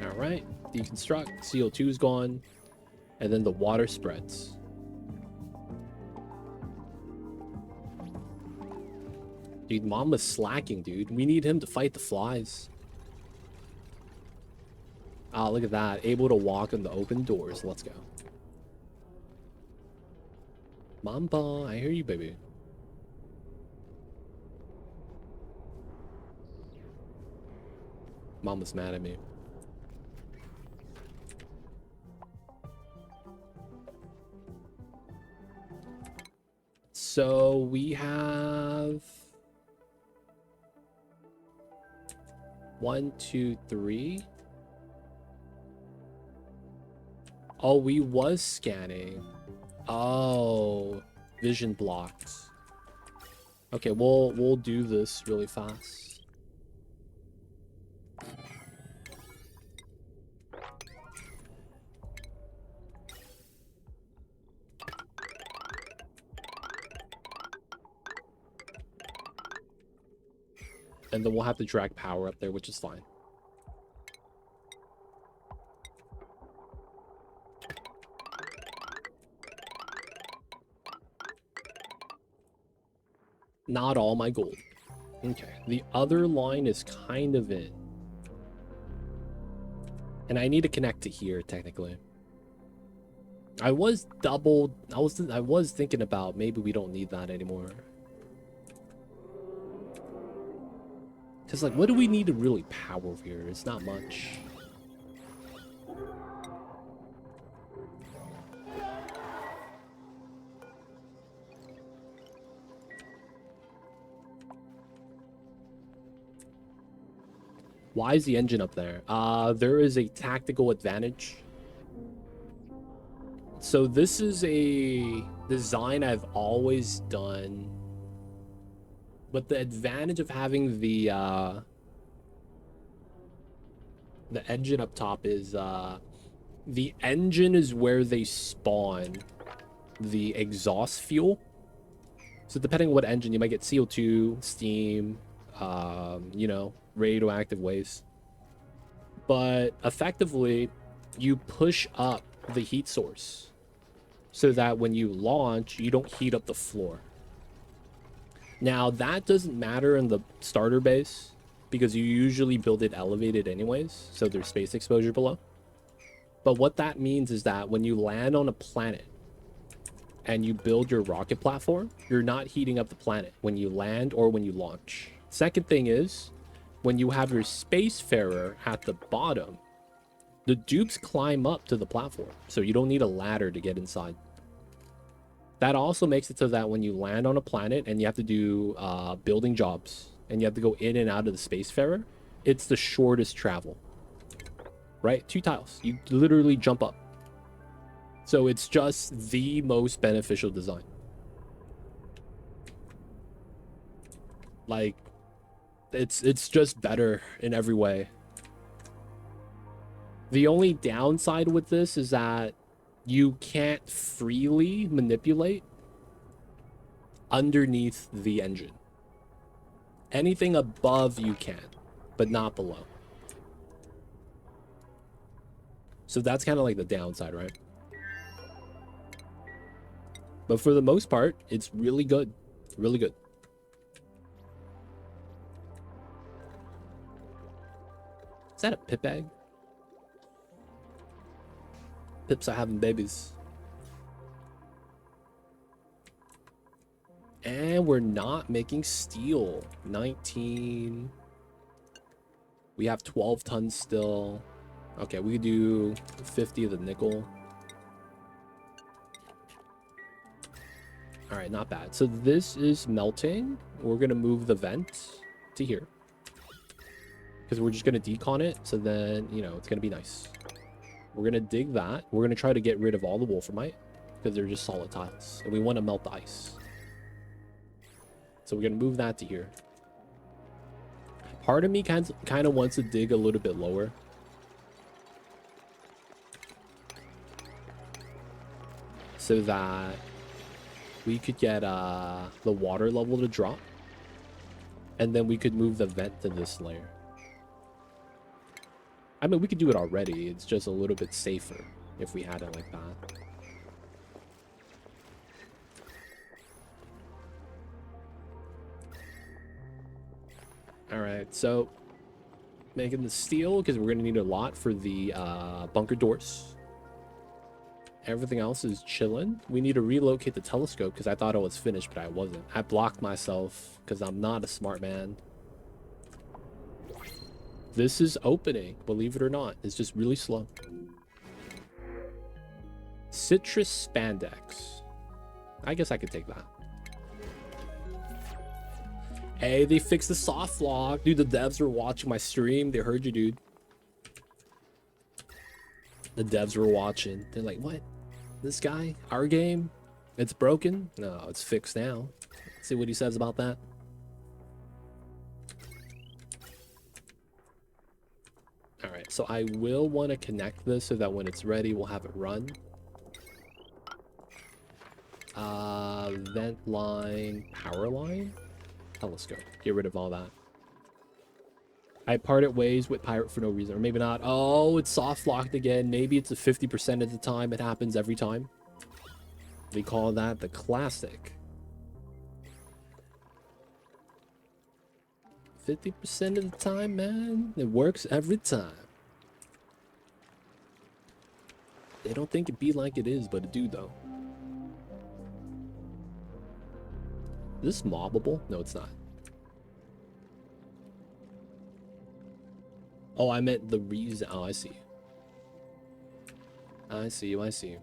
Alright. Deconstruct. CO2 is gone. And then the water spreads. Dude, Mamba's slacking, dude. We need him to fight the flies. Ah, look at that. Able to walk on the open doors. Let's go. Mamba, I hear you, baby. Mamba's mad at me. So we have 1, 2, 3. Oh, we was scanning. Oh, vision blocks. Okay, we'll do this really fast. And then we'll have to drag power up there, which is fine. Not all my gold. Okay, the other line is kind of in. And I need to connect to here, technically. I was thinking about maybe we don't need that anymore. Because, like, what do we need to really power over here? It's not much. Why is the engine up there? There is a tactical advantage. So this is a design I've always done. But the advantage of having the engine up top is the engine is where they spawn the exhaust fuel. So depending on what engine, you might get CO2, steam, you know, radioactive waste. But effectively, you push up the heat source so that when you launch, you don't heat up the floor. Now, that doesn't matter in the starter base because you usually build it elevated anyways, so there's space exposure below. But what that means is that when you land on a planet and you build your rocket platform, you're not heating up the planet when you land or when you launch. Second thing is, when you have your spacefarer at the bottom, the dupes climb up to the platform, so you don't need a ladder to get inside. That also makes it so that when you land on a planet and you have to do building jobs and you have to go in and out of the spacefarer, it's the shortest travel, right? 2 tiles. You literally jump up. So it's just the most beneficial design. Like, it's just better in every way. The only downside with this is that you can't freely manipulate underneath the engine. Anything above you can, but not below. So that's kind of like the downside, right? But for the most part, it's really good. Really good. Is that a pip egg? Pips are having babies. And we're not making steel. 19. We have 12 tons still. Okay, we could do 50 of the nickel. All right, not bad. So this is melting. We're going to move the vent to here. because we're just going to decon it. So then, you know, it's going to be nice. We're going to dig that. We're going to try to get rid of all the wolframite because they're just solid tiles. And we want to melt the ice. So we're going to move that to here. Part of me kind of wants to dig a little bit lower. So that we could get the water level to drop. And then we could move the vent to this layer. I mean, we could do it already. It's just a little bit safer if we had it like that. All right, so making the steel because we're going to need a lot for the bunker doors. Everything else is chilling. We need to relocate the telescope because I thought it was finished, but I wasn't. I blocked myself because I'm not a smart man. This is opening, believe it or not. It's just really slow. Citrus spandex. I guess I could take that. Hey, they fixed the soft lock. Dude, the devs were watching my stream. They heard you, dude. The devs were watching. They're like, what? This guy? Our game? It's broken? No, it's fixed now. Let's see what he says about that. Alright, so I will want to connect this so that when it's ready, we'll have it run. Vent line, power line? Telescope. Get rid of all that. I parted ways with Pirate for no reason, or maybe not. Oh, it's soft locked again. Maybe it's a 50% of the time. It happens every time. We call that the classic. 50% of the time, man. It works every time. They don't think it be like it is, but it do, though. Is this mobbable? No, it's not. Oh, I meant the reason. Oh, I see. I see you, I see you.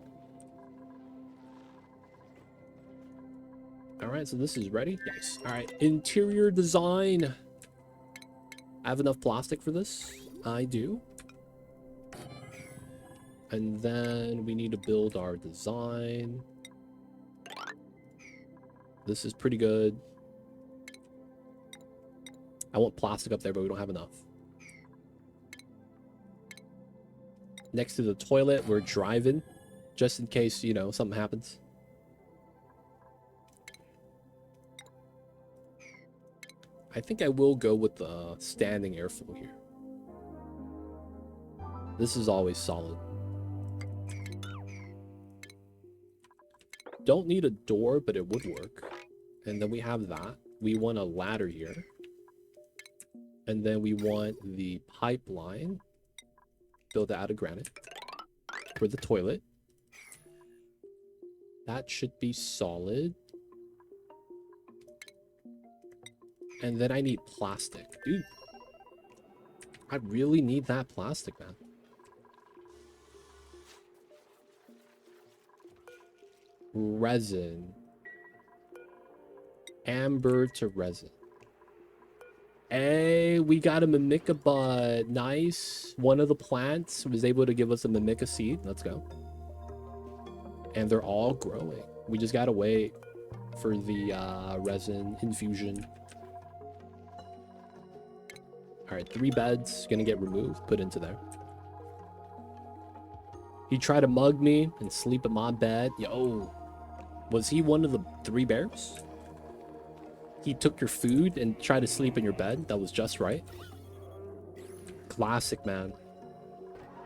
Alright, so this is ready? Yes. Alright, interior design. I have enough plastic for this. I do. And then we need to build our design. This is pretty good. I want plastic up there, but we don't have enough. Next to the toilet, we're driving. Just in case, you know, something happens. I think I will go with the standing airflow here. This is always solid. Don't need a door, but it would work. And then we have that. We want a ladder here. And then we want the pipeline. Build it out of granite. For the toilet. That should be solid. And then I need plastic. Dude. I really need that plastic, man. Resin. Amber to resin. Hey, we got a mimica bud. Nice. One of the plants was able to give us a mimica seed. Let's go. And they're all growing. We just gotta wait for the resin infusion. Alright, 3 beds. Gonna get removed. Put into there. He tried to mug me and sleep in my bed. Yo. Was he one of the 3 bears? He took your food and tried to sleep in your bed? That was just right. Classic, man.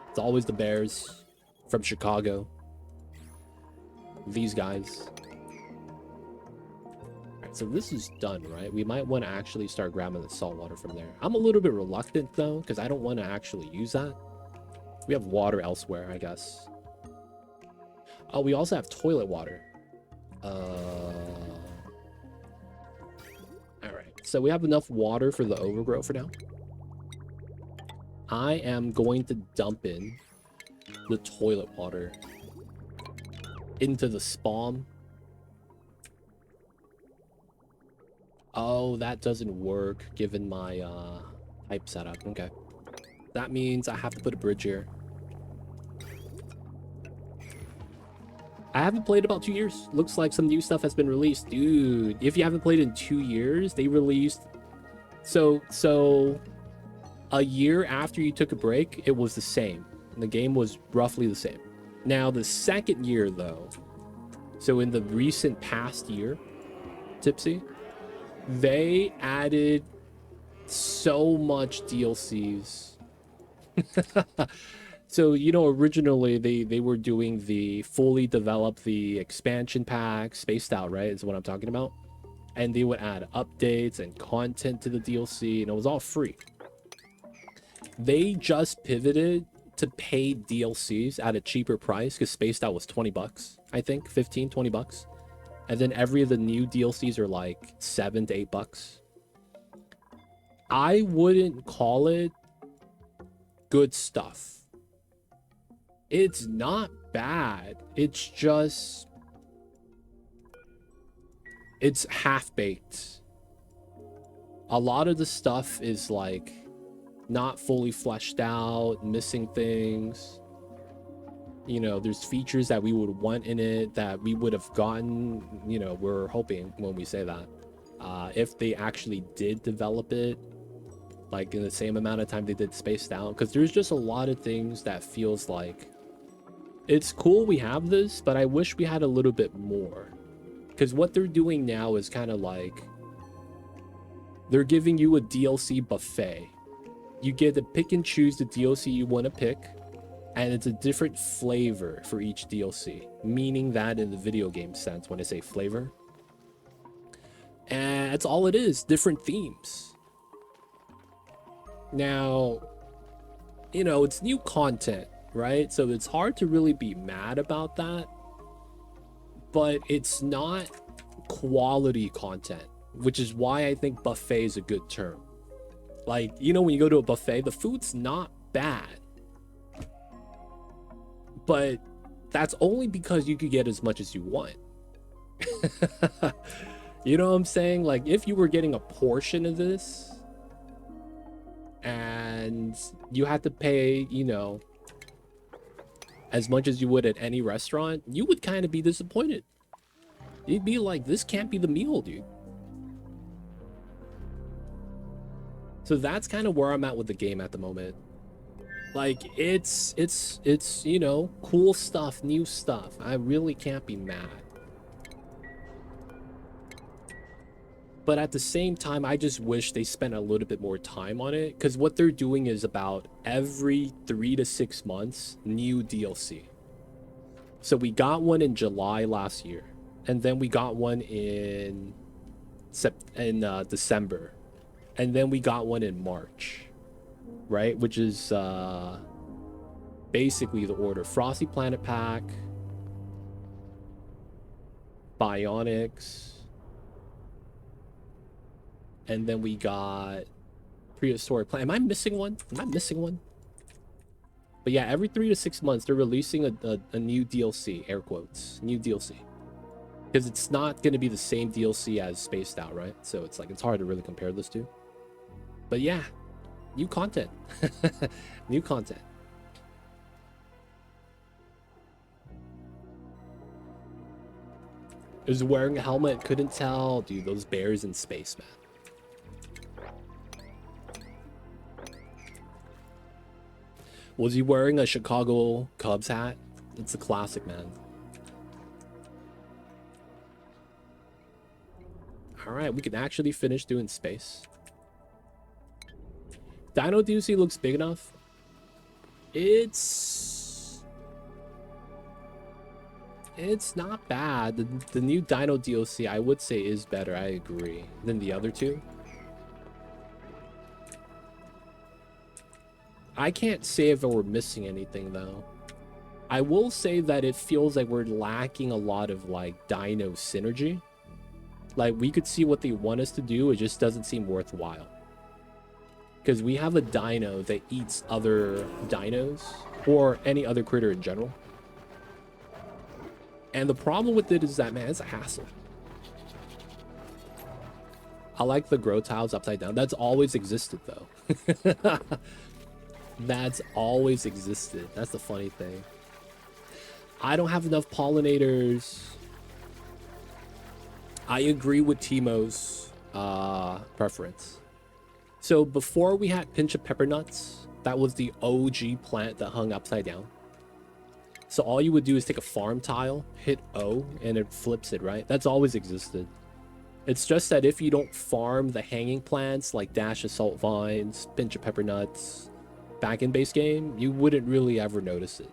It's always the bears from Chicago. These guys. Alright, so this is done, right? We might want to actually start grabbing the salt water from there. I'm a little bit reluctant, though, because I don't want to actually use that. We have water elsewhere, I guess. Oh, we also have toilet water. Alright, so we have enough water for the overgrow for now. I am going to dump in the toilet water into the spawn. Oh, that doesn't work given my Hype setup. Okay. That means I have to put a bridge here. I haven't played about 2 years. Looks like some new stuff has been released. Dude, if you haven't played in 2 years, they released... So a year after you took a break, it was the same. The game was roughly the same. Now, the second year, though, so in the recent past year, Tipsy, they added so much DLCs. So, you know, originally they were doing the fully developed, the expansion pack, spaced out, right? Is what I'm talking about. And they would add updates and content to the DLC, and it was all free. They just pivoted to paid DLCs at a cheaper price because spaced out was 20 bucks, I think, 15, 20 bucks. And then every of the new DLCs are like 7 to 8 bucks. I wouldn't call it good stuff. It's not bad. It's just... it's half-baked. A lot of the stuff is like not fully fleshed out, missing things. You know, there's features that we would want in it that we would have gotten, you know, we're hoping when we say that. If they actually did develop it, like in the same amount of time they did Spaced Out. Because there's just a lot of things that feels like... it's cool we have this, but I wish we had a little bit more. Because what they're doing now is kind of like... they're giving you a DLC buffet. You get to pick and choose the DLC you want to pick, and it's a different flavor for each DLC, meaning that in the video game sense when I say flavor. And that's all it is, different themes. Now, you know, it's new content, right? So it's hard to really be mad about that, but it's not quality content, which is why I think buffet is a good term. Like, you know, when you go to a buffet, the food's not bad. But that's only because you could get as much as you want. You know what I'm saying? Like, if you were getting a portion of this and you had to pay, you know, as much as you would at any restaurant, you would kind of be disappointed. You'd be like, this can't be the meal, dude. So that's kind of where I'm at with the game at the moment. Like, it's you know, cool stuff, new stuff. I really can't be mad. But at the same time, I just wish they spent a little bit more time on it, because what they're doing is about every 3 to 6 months, new DLC. So we got one in July last year, and then we got one in December. And then we got one in March, right? Which is basically the order. Frosty Planet Pack, Bionics, and then we got Prehistoric Planet. Am I missing one? Am I missing one? But yeah, every 3 to 6 months, they're releasing a new DLC, air quotes, new DLC. Because it's not going to be the same DLC as Spaced Out, right? So it's like, it's hard to really compare those two. But yeah, new content. New content. Is wearing a helmet, couldn't tell. Dude, those bears in space, man. Was he wearing a Chicago Cubs hat? It's a classic, man. Alright, we can actually finish doing space. Dino DLC looks big enough. It's not bad. The new Dino DLC, I would say, is better, I agree, than the other two. I can't say if we're missing anything, though. I will say that it feels like we're lacking a lot of, like, Dino synergy. Like, we could see what they want us to do, it just doesn't seem worthwhile. Because we have a dino that eats other dinos, or any other critter in general. And the problem with it is that, man, it's a hassle. I like the grow tiles upside down. That's always existed, though. That's always existed. That's the funny thing. I don't have enough pollinators. I agree with Timo's preference. So before we had pinch of pepper nuts, that was the OG plant that hung upside down. So all you would do is take a farm tile, hit O, and it flips it, right? That's always existed. It's just that if you don't farm the hanging plants like dash of salt vines, pinch of pepper nuts, back in base game, you wouldn't really ever notice it.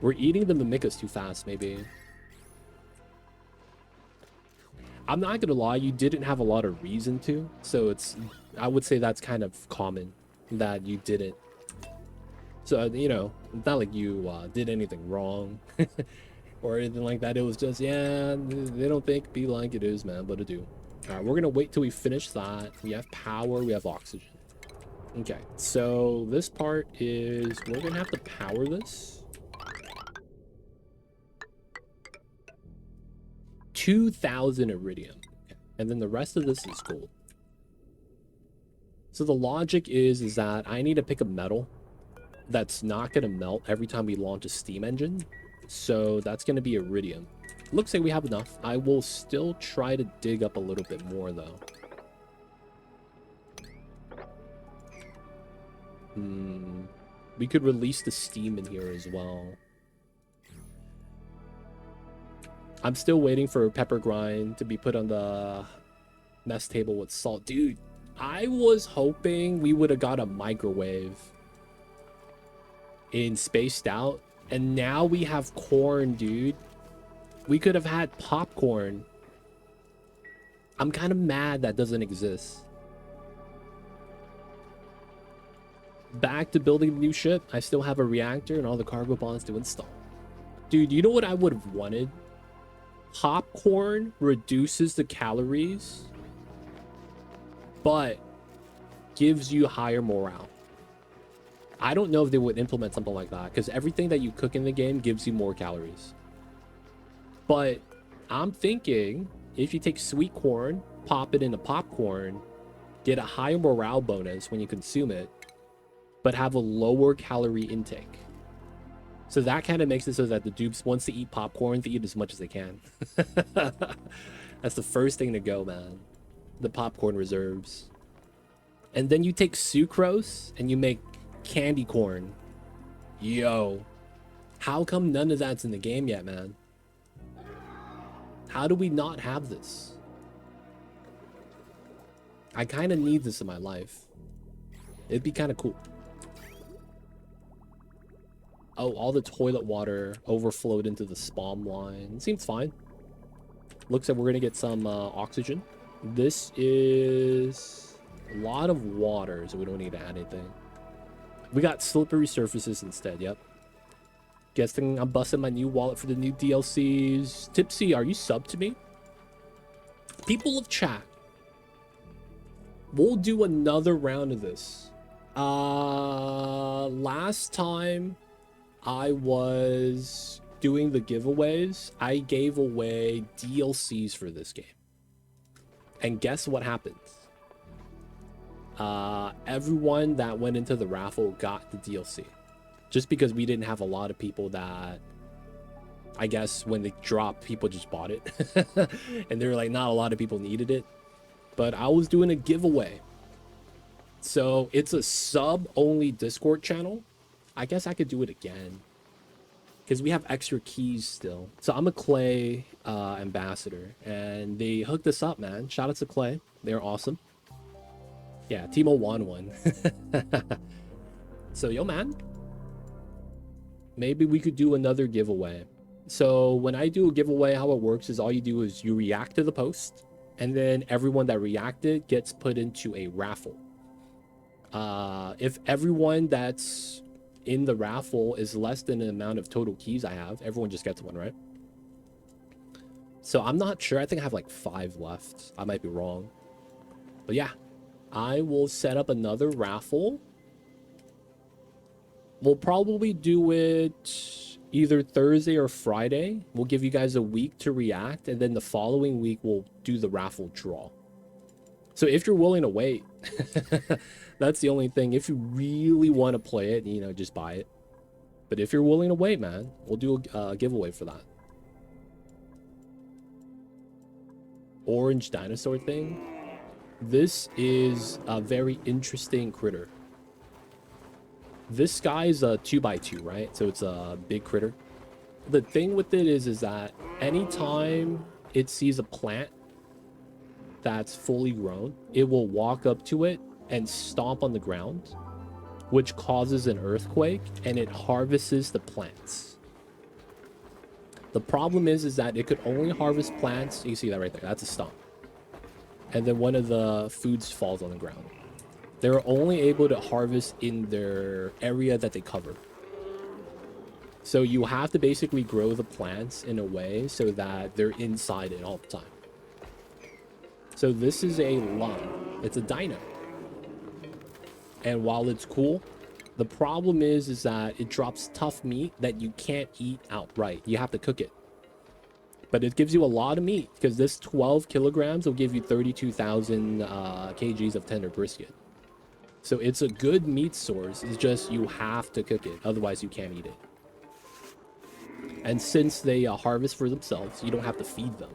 We're eating the mimicas too fast, maybe. I'm not gonna lie, you didn't have a lot of reason to, so it's, I would say that's kind of common that you didn't. So, you know, it's not like you did anything wrong or anything like that. It was just, yeah, they don't think be like it is, man, but it do. All right, we're gonna wait till we finish that. We have power, we have oxygen. Okay, so this part is, we're gonna have to power this. 2,000 iridium. Okay. And then the rest of this is gold. So the logic is that I need to pick a metal that's not going to melt every time we launch a steam engine. So that's going to be iridium. Looks like we have enough. I will still try to dig up a little bit more, though. We could release the steam in here as well. I'm still waiting for pepper grind to be put on the mess table with salt. Dude, I was hoping we would have got a microwave in Spaced Out. And now we have corn, dude. We could have had popcorn. I'm kind of mad that doesn't exist. Back to building the new ship. I still have a reactor and all the cargo bonds to install. Dude, you know what I would have wanted? Popcorn reduces the calories, but gives you higher morale. I don't know if they would implement something like that, because everything that you cook in the game gives you more calories. But I'm thinking if you take sweet corn, pop it into popcorn, get a higher morale bonus when you consume it, but have a lower calorie intake. So that kind of makes it so that the dupes, once they eat popcorn, they eat as much as they can. That's the first thing to go, man. The popcorn reserves. And then you take sucrose and you make candy corn. Yo. How come none of that's in the game yet, man? How do we not have this? I kind of need this in my life. It'd be kind of cool. Oh, all the toilet water overflowed into the spawn line. Seems fine. Looks like we're going to get some oxygen. This is a lot of water, so we don't need to add anything. We got slippery surfaces instead, yep. Guessing I'm busting my new wallet for the new DLCs. Tipsy, are you sub to me? People of chat. We'll do another round of this. Last time I was doing the giveaways, I gave away DLCs for this game. And guess what happened? Everyone that went into the raffle got the DLC. Just because we didn't have a lot of people that, I guess when they dropped, people just bought it. And they were like, not a lot of people needed it. But I was doing a giveaway. So it's a sub-only Discord channel. I guess I could do it again, because we have extra keys still. So I'm a Clay ambassador, and they hooked us up, man. Shout out to Clay. They're awesome. Yeah, Timo won one. So, yo, man. Maybe we could do another giveaway. So when I do a giveaway, how it works is all you do is you react to the post, and then everyone that reacted gets put into a raffle. If everyone that's in the raffle is less than the amount of total keys I have, everyone just gets one, right? So I'm not sure. I think I have like 5 left. I might be wrong. But yeah, I will set up another raffle. We'll probably do it either Thursday or Friday. We'll give you guys a week to react, and then the following week we'll do the raffle draw. So if you're willing to wait, that's the only thing. If you really want to play it, you know, just buy it. But if you're willing to wait, man, we'll do a giveaway for that. Orange dinosaur thing. This is a very interesting critter. This guy is a 2x2, right? So it's a big critter. The thing with it is that anytime it sees a plant that's fully grown, it will walk up to it and stomp on the ground, which causes an earthquake, and it harvests the plants. The problem is that it could only harvest plants. You see that right there. That's a stomp. And then one of the foods falls on the ground. They're only able to harvest in their area that they cover. So you have to basically grow the plants in a way so that they're inside it all the time. So this is a lung. It's a dino. And while it's cool, the problem is that it drops tough meat that you can't eat outright. You have to cook it. But it gives you a lot of meat, because this 12 kilograms will give you 32,000 kgs of tender brisket. So it's a good meat source. It's just you have to cook it. Otherwise, you can't eat it. And since they harvest for themselves, you don't have to feed them.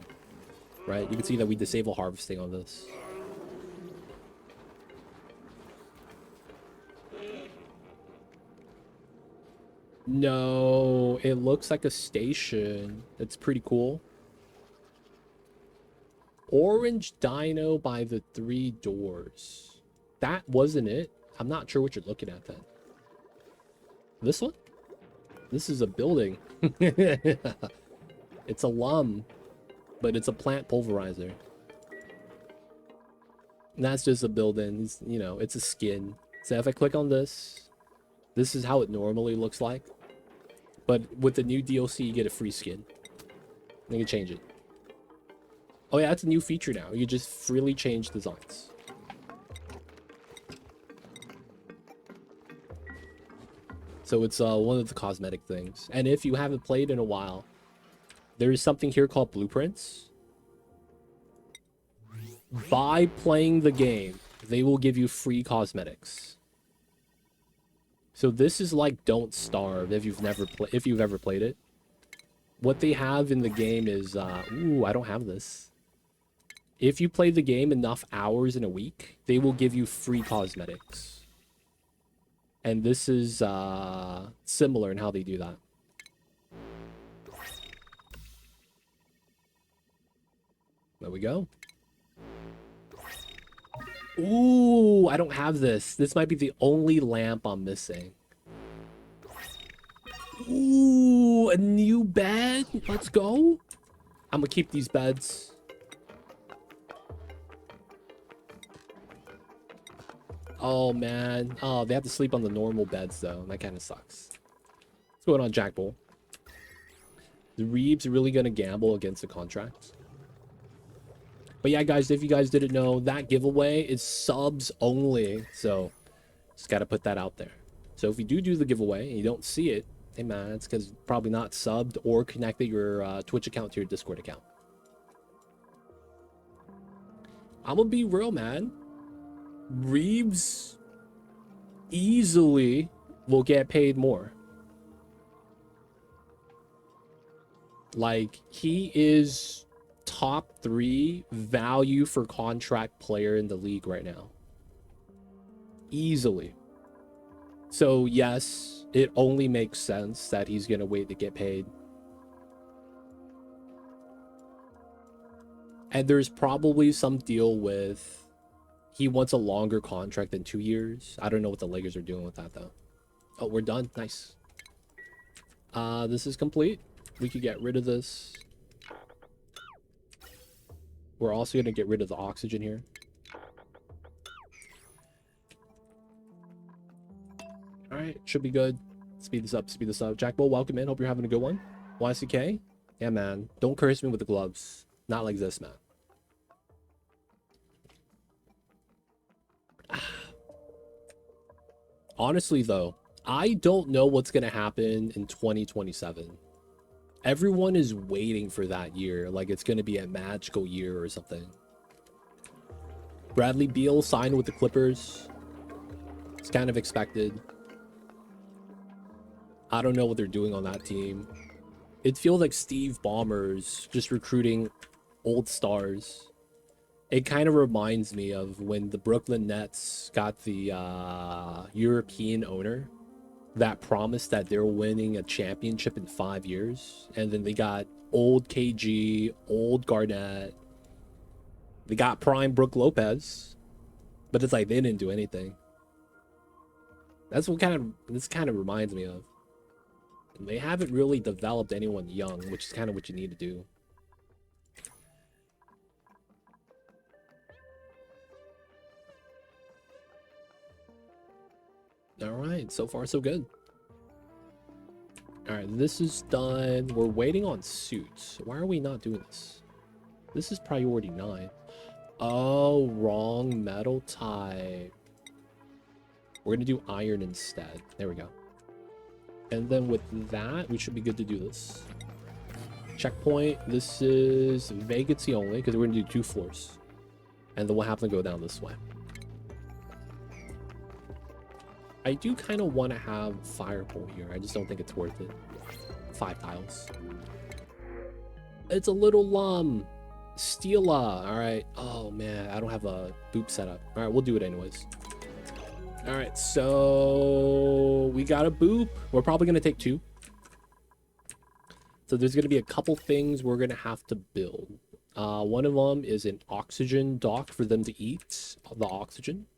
Right? You can see that we disable harvesting on this. No, it looks like a station. It's pretty cool. Orange dino by the 3 doors. That wasn't it. I'm not sure what you're looking at then. This one? This is a building. It's a lum, but it's a plant pulverizer. And that's just a building. It's, you know, it's a skin. So if I click on this, this is how it normally looks like. But with the new DLC, you get a free skin. You can change it. Oh yeah, that's a new feature now. You just freely change designs. So it's one of the cosmetic things. And if you haven't played in a while, there is something here called blueprints. By playing the game, they will give you free cosmetics. So this is like Don't Starve if you've ever played it. What they have in the game is ooh, I don't have this. If you play the game enough hours in a week, they will give you free cosmetics. And this is similar in how they do that. There we go. Ooh, I don't have this. This might be the only lamp I'm missing. Ooh, a new bed. Let's go. I'm gonna keep these beds. Oh, man. Oh, they have to sleep on the normal beds, though. That kind of sucks. What's going on, Jack Bull? The Reeves really gonna gamble against the contract? But yeah, guys, if you guys didn't know, that giveaway is subs only. So, just got to put that out there. So if you do the giveaway and you don't see it, hey man, it's because probably not subbed or connected your Twitch account to your Discord account. I'm gonna be real, man. Reeves easily will get paid more. Like, he is top 3 value for contract player in the league right now. Easily. So yes, it only makes sense that he's gonna wait to get paid. And there's probably some deal with he wants a longer contract than 2 years. I don't know what the Lakers are doing with that though. Oh, we're done. Nice. This is complete. We could get rid of this. We're also going to get rid of the oxygen here. Alright, should be good. Speed this up, speed this up. Jack Bull, welcome in. Hope you're having a good one. YCK? Yeah, man. Don't curse me with the gloves. Not like this, man. Honestly, though, I don't know what's going to happen in 2027. Everyone is waiting for that year, like it's going to be a magical year or something. Bradley Beal signed with the Clippers. It's kind of expected. I don't know what they're doing on that team. It feels like Steve Ballmer's just recruiting old stars. It kind of reminds me of when the Brooklyn Nets got the European owner that promised that they're winning a championship in 5 years, and then they got old KG, old Garnett, they got prime Brook Lopez, but it's like they didn't do anything. That's what this kind of reminds me of. They haven't really developed anyone young, which is kind of what you need to do. All right, so far so good. All right, this is done. We're waiting on suits. Why are we not doing this? This is priority 9. Oh, wrong metal type. We're gonna do iron instead. There we go. And then with that, we should be good to do this. Checkpoint. This is vacancy only because we're gonna do 2 floors, and then we'll have to go down this way. I do kind of want to have Firebolt here. I just don't think it's worth it. 5 tiles. It's a little Steela. All right. Oh man, I don't have a boop setup. All right, we'll do it anyways. All right, so we got a boop. We're probably gonna take 2. So there's gonna be a couple things we're gonna have to build. One of them is an oxygen dock for them to eat the oxygen.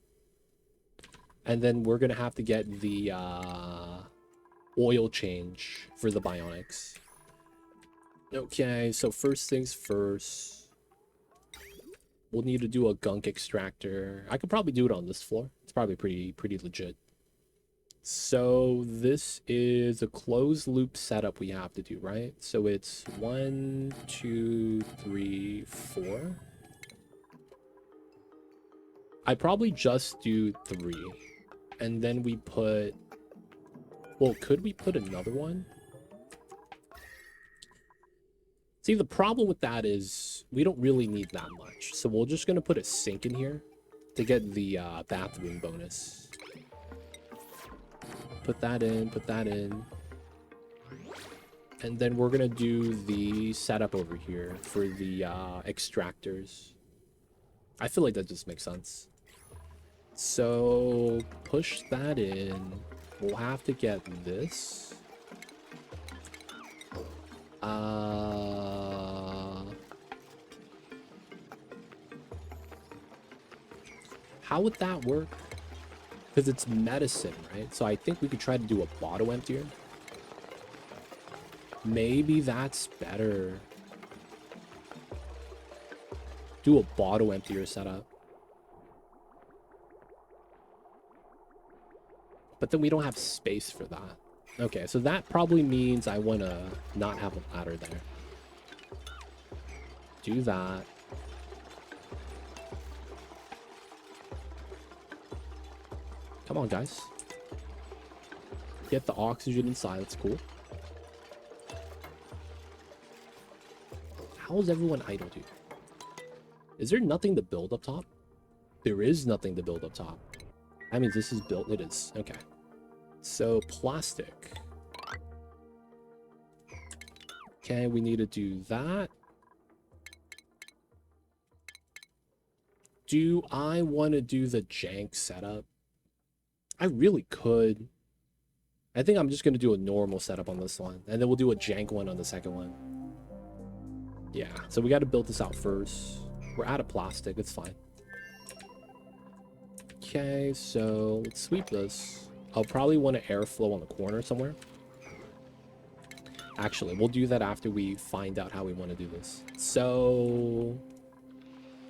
And then we're going to have to get the oil change for the bionics. Okay, so first things first. We'll need to do a gunk extractor. I could probably do it on this floor. It's probably pretty legit. So this is a closed loop setup we have to do, right? So it's 1, 2, 3, 4. I probably just do 3. And then we put... Well, could we put another one? See, the problem with that is we don't really need that much. So we're just going to put a sink in here to get the bathroom bonus. Put that in, put that in. And then we're going to do the setup over here for the extractors. I feel like that just makes sense. So push that in. We'll have to get this. How would that work? Because it's medicine, right? So I think we could try to do a bottle emptier. Maybe that's better. Do a bottle emptier setup. But then we don't have space for that. Okay, so that probably means I want to not have a ladder there. Do that. Come on, guys. Get the oxygen inside. That's cool. How is everyone idle, dude? Is there nothing to build up top? There is nothing to build up top. That means this is built. It is. Okay. So, plastic. Okay, we need to do that. Do I want to do the jank setup? I really could. I think I'm just going to do a normal setup on this one. And then we'll do a jank one on the second one. Yeah, so we got to build this out first. We're out of plastic. It's fine. Okay, so let's sweep this. I'll probably want an airflow on the corner somewhere. Actually, we'll do that after we find out how we want to do this. So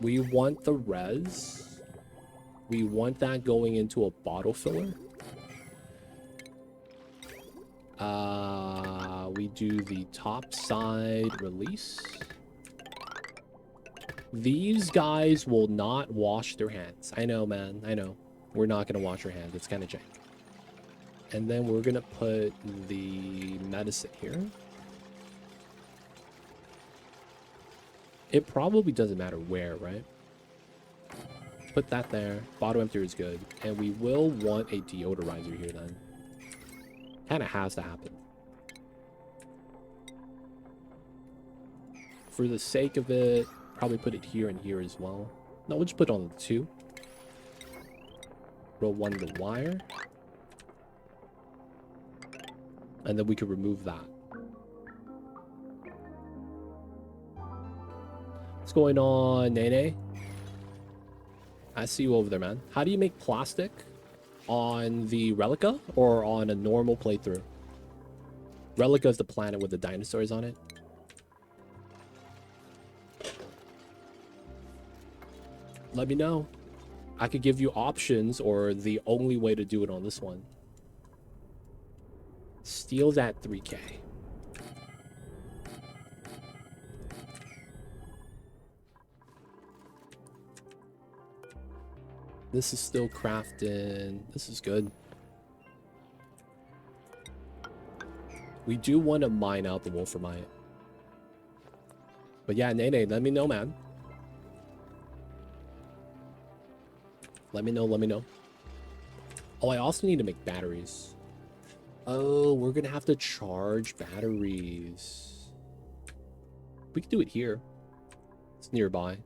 we want the res. We want that going into a bottle filler. We do the top side release. These guys will not wash their hands. I know, man. I know. We're not going to wash our hands. It's kind of jank. And then we're gonna put the medicine here. It probably doesn't matter where, right? Put that there. Bottom emptier is good. And we will want a deodorizer here then. Kind of has to happen. For the sake of it, probably put it here and here as well. No, we'll just put it on the 2. Roll 1 the wire. And then we can remove that. What's going on, Nene? I see you over there, man. How do you make plastic? On the Relica or on a normal playthrough? Relica is the planet with the dinosaurs on it. Let me know. I could give you options or the only way to do it on this one. Steel's at 3K. This is still crafting. This is good. We do want to mine out the wolframite. But yeah, Nene, let me know, man. Let me know, let me know. Oh, I also need to make batteries. Oh, we're gonna have to charge batteries. We can do it here. It's nearby.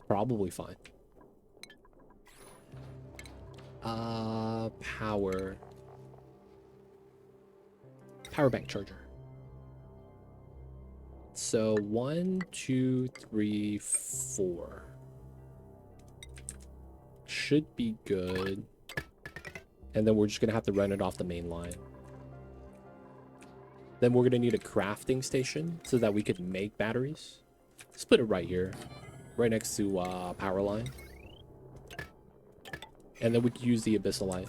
Probably fine. Power. Power bank charger. So 1, 2, 3, 4. Should be good. And then we're just gonna have to run it off the main line. Then we're gonna need a crafting station so that we could make batteries. Let's put it right here, right next to power line. And then we can use the abyssalite.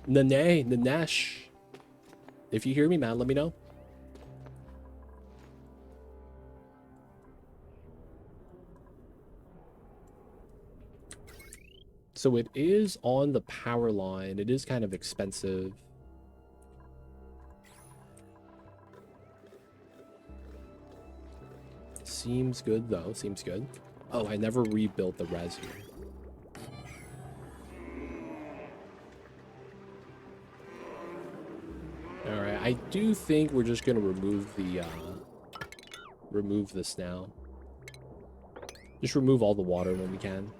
Nene, Nanesh. If you hear me, man, let me know. So it is on the power line. It is kind of expensive. Seems good, though. Seems good. Oh, I never rebuilt the res here. Alright, I do think we're just gonna remove the, remove this now. Just remove all the water when we can.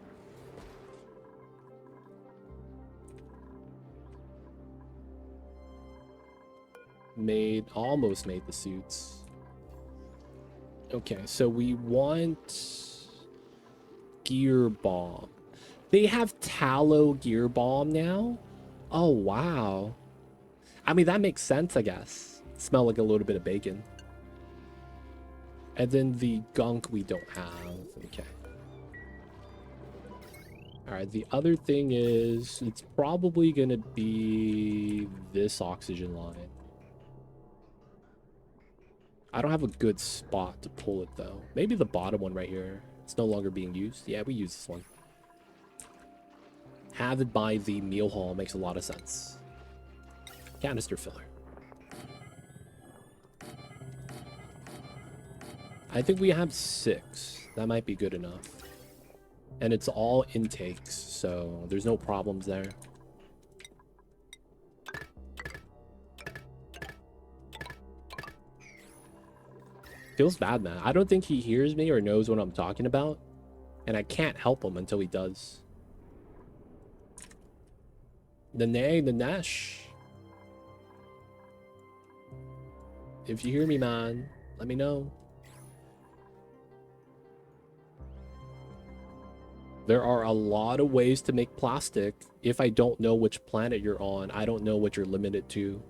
Almost made the suits. Okay, so we want gear bomb. They have tallow gear bomb now? Oh, wow. I mean, that makes sense, I guess. Smell like a little bit of bacon. And then the gunk we don't have. Okay. Alright, the other thing is, it's probably gonna be this oxygen line. I don't have a good spot to pull it, though. Maybe the bottom one right here. It's no longer being used. Yeah, we use this one. Have it by the meal hall makes a lot of sense. Canister filler. I think we have 6. That might be good enough. And it's all intakes, so there's no problems there. Feels bad, man. I don't think he hears me or knows what I'm talking about. And I can't help him until he does. Nene, Nanesh. If you hear me, man, let me know. There are a lot of ways to make plastic. If I don't know which planet you're on, I don't know what you're limited to.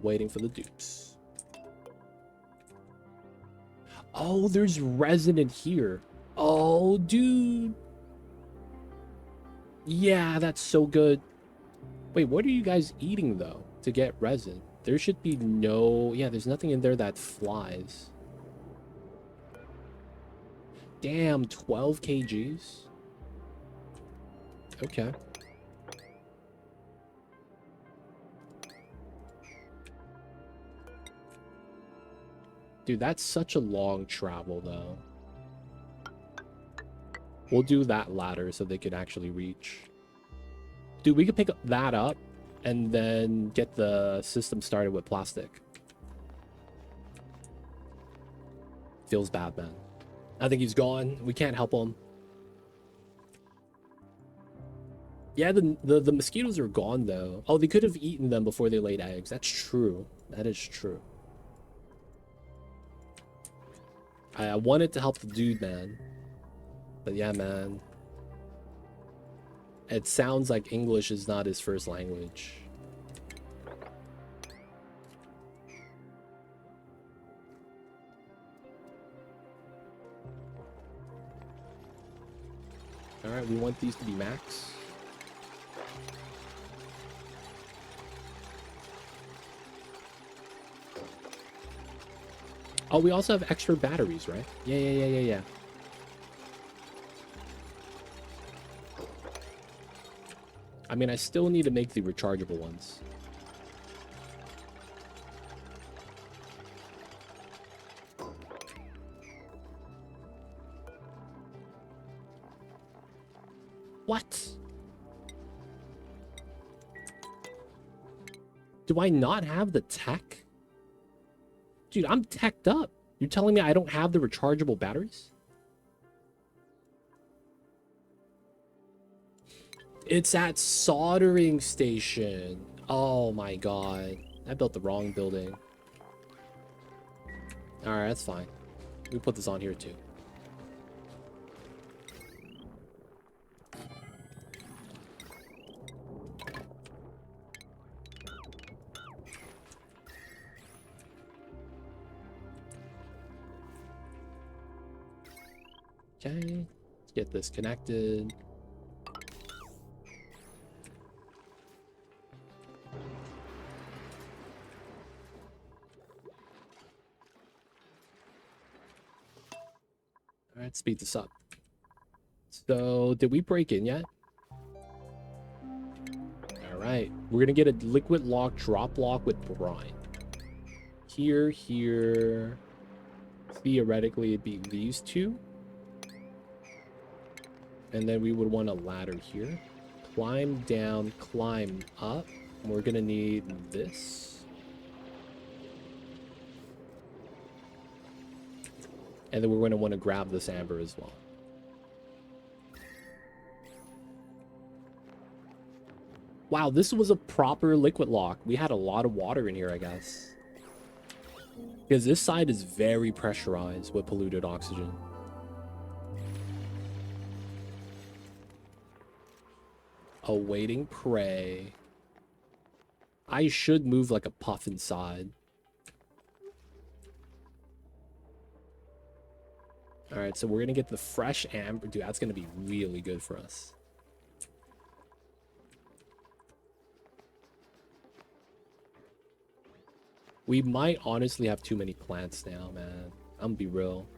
Waiting for the dupes. Oh, there's resin in here. Oh, dude. Yeah, that's so good. Wait, what are you guys eating, though, to get resin? There should be no... Yeah, there's nothing in there that flies. Damn, 12 kgs. Okay. Dude, that's such a long travel, though. We'll do that ladder so they can actually reach. Dude, we could pick that up and then get the system started with plastic. Feels bad, man. I think he's gone. We can't help him. Yeah, the mosquitoes are gone, though. Oh, they could have eaten them before they laid eggs. That's true. That is true. I wanted to help the dude, man. But yeah, man. It sounds like English is not his first language. Alright, we want these to be max. Oh, we also have extra batteries, right? Yeah. I mean, I still need to make the rechargeable ones. What? Do I not have the tech? Dude, I'm teched up. You're telling me I don't have the rechargeable batteries? It's at soldering station. Oh my god. I built the wrong building. Alright, that's fine. We put this on here too. Okay, let's get this connected. All right, speed this up. So, did we break in yet? All right, we're gonna get a liquid lock, drop lock with brine. Here. Theoretically, it'd be these two. And then we would want a ladder here. Climb down, climb up. We're gonna need this. And then we're gonna want to grab this amber as well. Wow, this was a proper liquid lock. We had a lot of water in here, I guess. Because this side is very pressurized with polluted oxygen. Awaiting prey. I should move like a puff inside. Alright, so we're gonna get the fresh amber. Dude, that's gonna be really good for us. We might honestly have too many plants now, man. I'm gonna be real.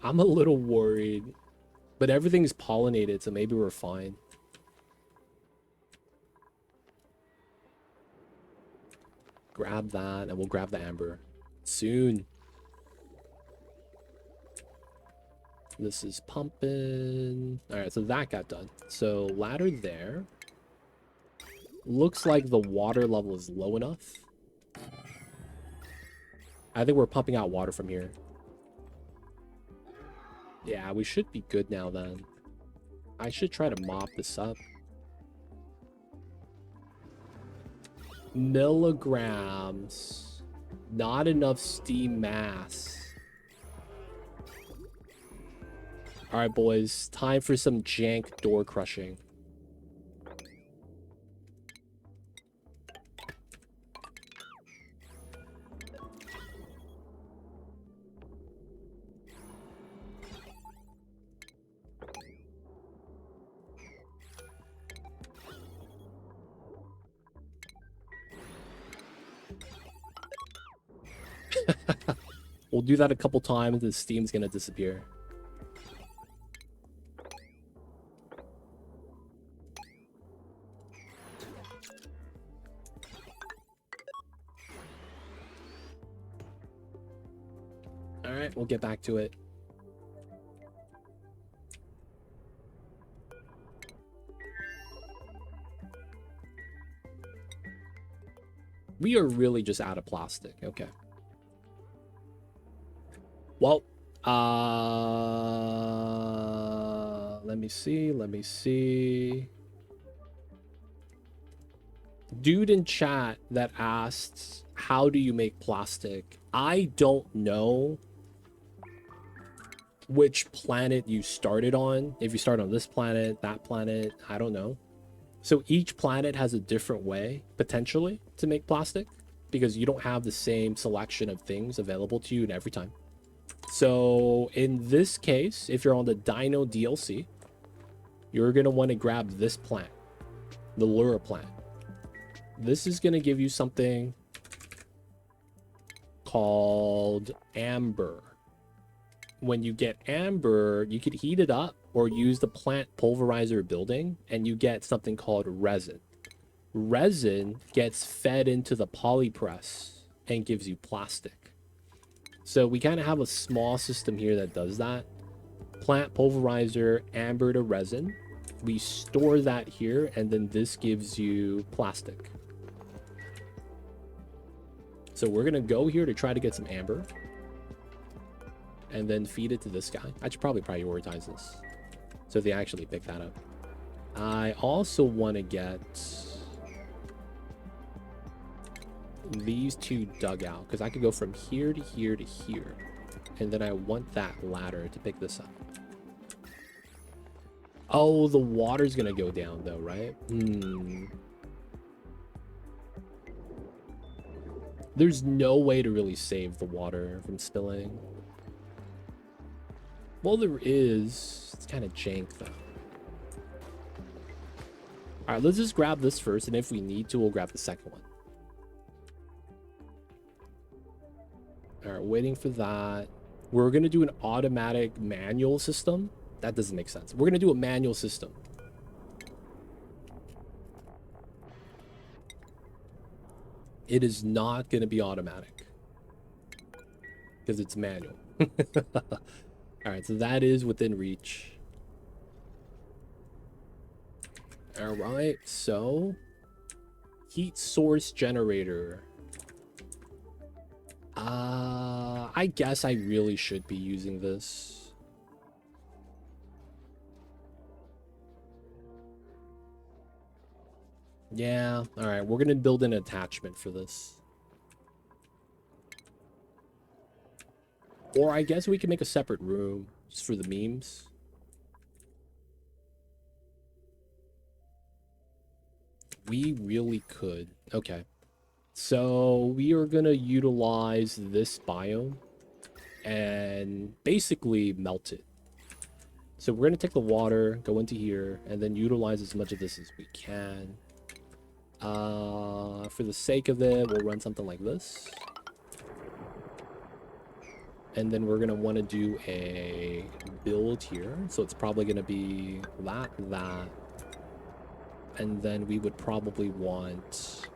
I'm a little worried. But everything's pollinated, so maybe we're fine. Grab that, and we'll grab the amber soon. This is pumping. All right, so that got done. So ladder there. Looks like the water level is low enough. I think we're pumping out water from here. Yeah, we should be good now then. I should try to mop this up. Milligrams. Not enough steam mass. Alright, boys. Time for some jank door crushing. We'll do that a couple times and steam's gonna disappear. All right, we'll get back to it. We are really just out of plastic. Okay. Well, let me see. Dude in chat that asked, how do you make plastic? I don't know which planet you started on. If you start on this planet, that planet, I don't know. So each planet has a different way, potentially, to make plastic, because you don't have the same selection of things available to you in every time. So in this case, if you're on the Dino DLC, you're going to want to grab this plant, the lure plant. This is going to give you something called amber. When you get amber, you could heat it up or use the plant pulverizer building, and you get something called resin. Resin gets fed into the polypress and gives you plastic. So we kind of have a small system here that does that. Plant pulverizer, amber to resin. We store that here, and then this gives you plastic. So we're going to go here to try to get some amber. And then feed it to this guy. I should probably prioritize this, so they actually pick that up. I also want to get these two dug out, because I could go from here to here to here. And then I want that ladder to pick this up. Oh, the water's going to go down though, right? There's no way to really save the water from spilling. Well, there is. It's kind of jank, though. All right, let's just grab this first, and if we need to, we'll grab the second one. All right, waiting for that. We're going to do an automatic manual system. That doesn't make sense. We're going to do a manual system. It is not going to be automatic, because it's manual. All right, so that is within reach. All right, so heat source generator. I guess I really should be using this. Yeah, all right, we're gonna build an attachment for this. Or I guess we can make a separate room just for the memes. We really could. Okay. So we are going to utilize this biome and basically melt it. So we're going to take the water, go into here, and then utilize as much of this as we can. For the sake of it, we'll run something like this. And then we're going to want to do a build here. So it's probably going to be that. And then we would probably want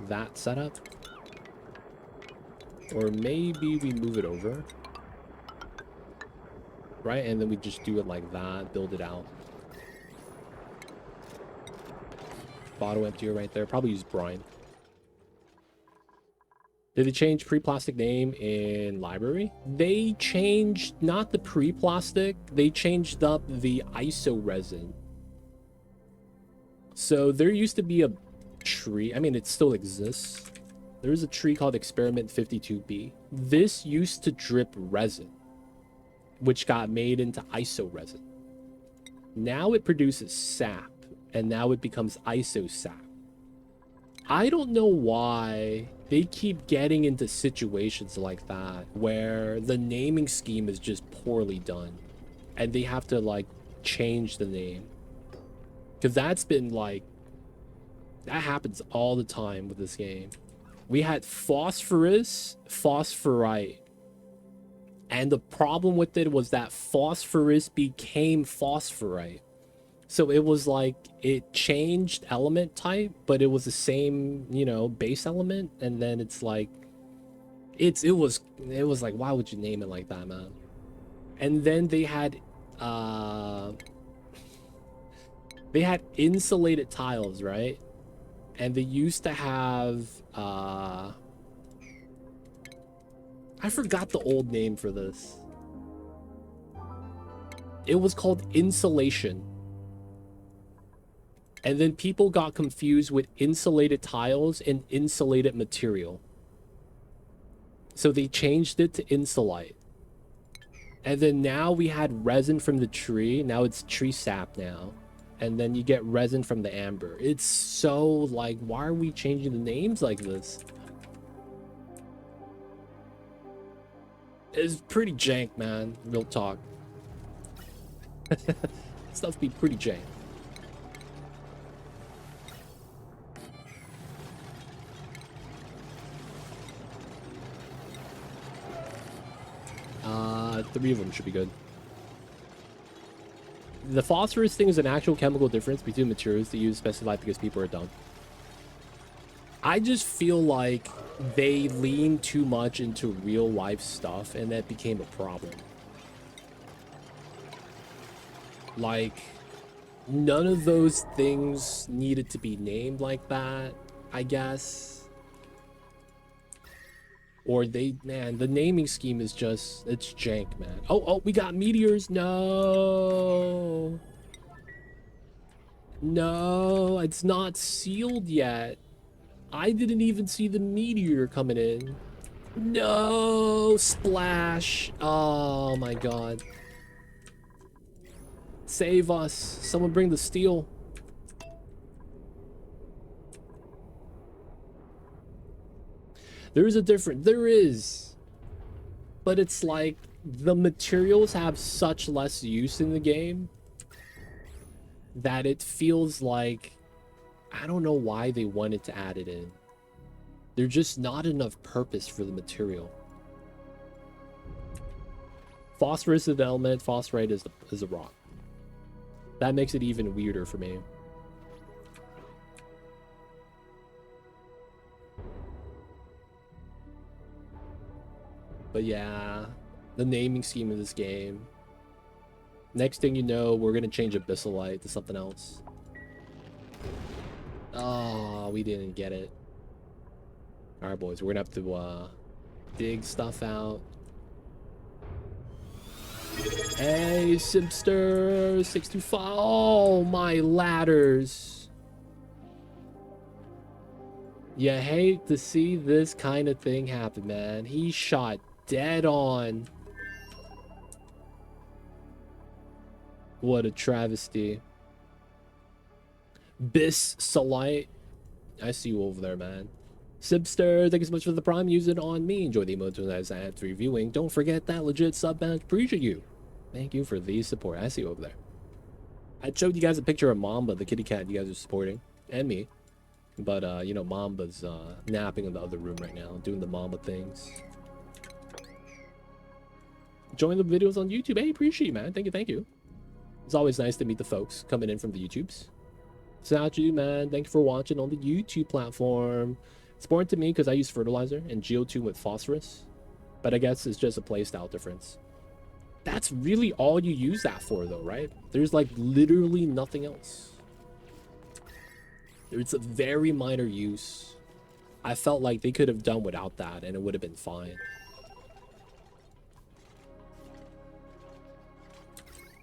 that setup. Or maybe we move it over. Right? And then we just do it like that. Build it out. Bottle emptier right there. Probably use brine. Did they change pre-plastic name in library? They changed not the pre-plastic, they changed up the iso resin. So there used to be a tree, I mean it still exists. There's a tree called Experiment 52B. This used to drip resin, which got made into iso resin. Now it produces sap, and now it becomes iso sap. I don't know why they keep getting into situations like that where the naming scheme is just poorly done and they have to like change the name, because that's been like, that happens all the time with this game. We had phosphorus, phosphorite, and the problem with it was that phosphorus became phosphorite. So it was like, it changed element type, but it was the same, you know, base element. And then it's like, it was like, why would you name it like that, man? And then they had insulated tiles, right? And they used to have I forgot the old name for this. It was called insulation. And then people got confused with insulated tiles and insulated material. So they changed it to insulite. And then now we had resin from the tree. Now it's tree sap now. And then you get resin from the amber. It's so like, why are we changing the names like this? It's pretty jank, man. Real talk. Stuff be pretty jank. Three of them should be good. The phosphorus thing is an actual chemical difference between materials that use specified because people are dumb. I just feel like they leaned too much into real life stuff and that became a problem. Like, none of those things needed to be named like that, I guess. Or man, the naming scheme is just, it's jank, man. Oh, we got meteors. No. No, it's not sealed yet. I didn't even see the meteor coming in. No, splash. Oh my God. Save us. Someone bring the steel. There is. But it's like the materials have such less use in the game that it feels like, I don't know why they wanted to add it in. There's just not enough purpose for the material. Phosphorus is the element, phosphorite is the rock. That makes it even weirder for me. But yeah, the naming scheme of this game. Next thing you know, we're gonna change Abyssalite to something else. Oh, we didn't get it. Alright, boys, we're gonna have to dig stuff out. Hey, Simpster 625. Oh, my ladders. You hate to see this kind of thing happen, man. He shot dead on. What a travesty. Salite. I see you over there, man. Sibster, thank you so much for the prime. Use it on me. Enjoy the emotes as I had reviewing. Don't forget that legit sub badge. Appreciate you. Thank you for the support. I see you over there. I showed you guys a picture of Mamba, the kitty cat you guys are supporting, and me. But, you know, Mamba's napping in the other room right now, doing the Mamba things. Join the videos on YouTube. Hey, appreciate you, man. Thank you, thank you. It's always nice to meet the folks coming in from the YouTubes. Satu, man, thank you for watching on the YouTube platform. It's important to me because I use fertilizer and geotune with phosphorus. But I guess it's just a playstyle difference. That's really all you use that for, though, right? There's, like, literally nothing else. It's a very minor use. I felt like they could have done without that, and it would have been fine.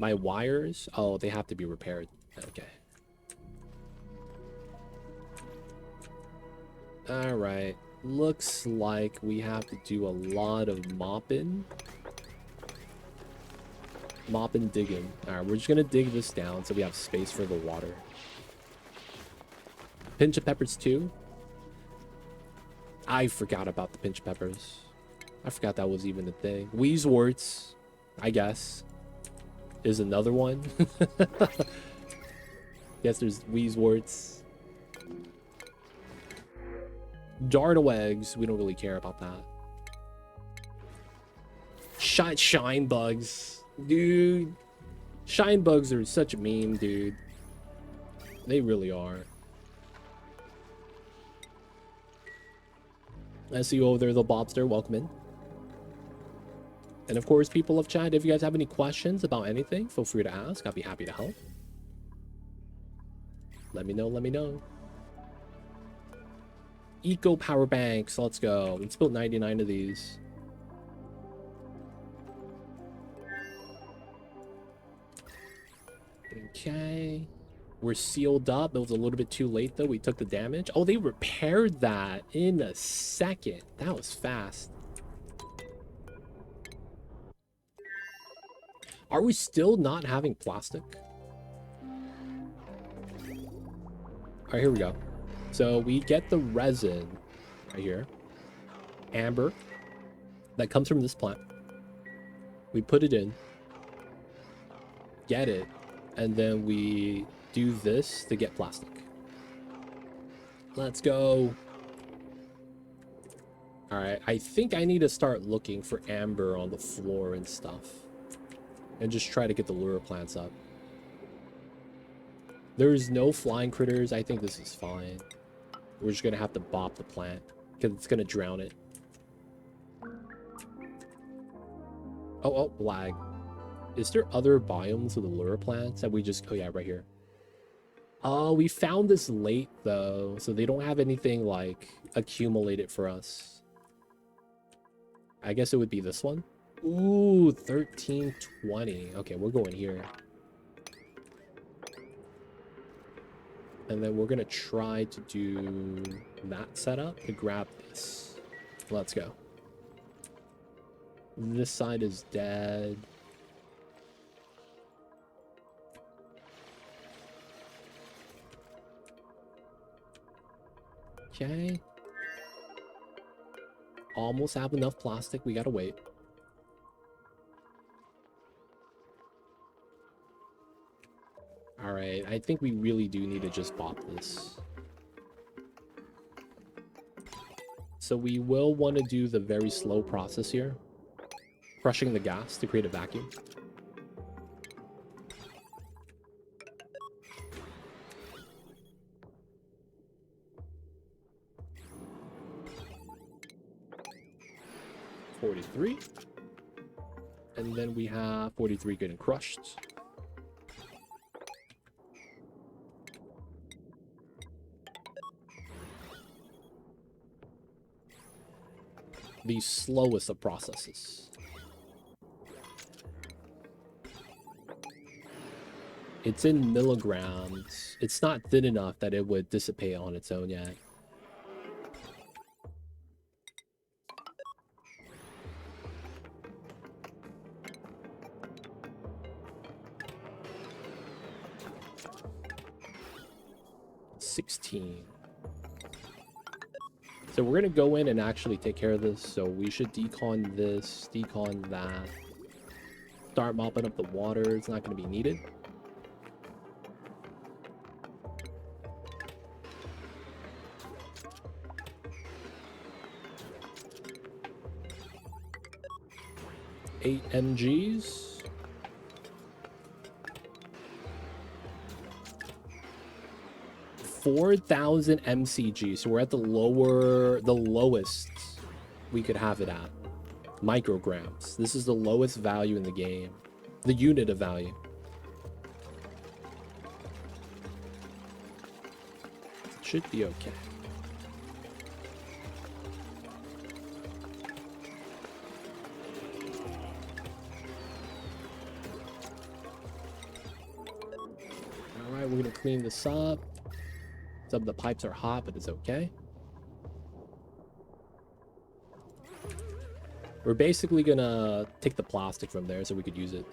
My wires? Oh, they have to be repaired. Okay. Alright. Looks like we have to do a lot of mopping. Mopping, digging. Alright, we're just gonna dig this down so we have space for the water. Pinch of peppers too. I forgot about the pinch of peppers. I forgot that was even a thing. Weezeworts, I guess, is another one. Guess there's Weezeworts. Dardawags, we don't really care about that. Shine bugs. Dude. Shine bugs are such a meme, dude. They really are. I see you over there, the Bobster. Welcome in. And of course, people of chat, if you guys have any questions about anything, feel free to ask. I'll be happy to help. Let me know, let me know. Eco power banks, let's go. Let's build 99 of these. Okay. We're sealed up. It was a little bit too late, though. We took the damage. Oh, they repaired that in a second. That was fast. Are we still not having plastic? All right, here we go. So we get the resin right here. Amber. That comes from this plant. We put it in. Get it. And then we do this to get plastic. Let's go. All right, I think I need to start looking for amber on the floor and stuff. And just try to get the lure plants up. There's no flying critters. I think this is fine. We're just going to have to bop the plant because it's going to drown it. Oh, lag. Is there other biomes with the lure plants that we just... Oh, yeah, right here. Oh, we found this late, though. So they don't have anything, like, accumulated for us. I guess it would be this one. Ooh, 1320. Okay, we're going here. And then we're going to try to do that setup to grab this. Let's go. This side is dead. Okay. Almost have enough plastic. We gotta wait. Alright, I think we really do need to just bop this. So we will want to do the very slow process here. Crushing the gas to create a vacuum. $43. And then we have 43 getting crushed. The slowest of processes. It's in milligrams. It's not thin enough that it would dissipate on its own yet. So we're gonna go in and actually take care of this. So we should decon this, decon that. Start mopping up the water. It's not gonna be needed. Eight MGs. 4,000 MCG, so we're at the lowest we could have it at. Micrograms. This is the lowest value in the game. The unit of value. Should be okay. Alright, we're gonna clean this up. Some of the pipes are hot, but it's okay. We're basically gonna take the plastic from there so we could use it.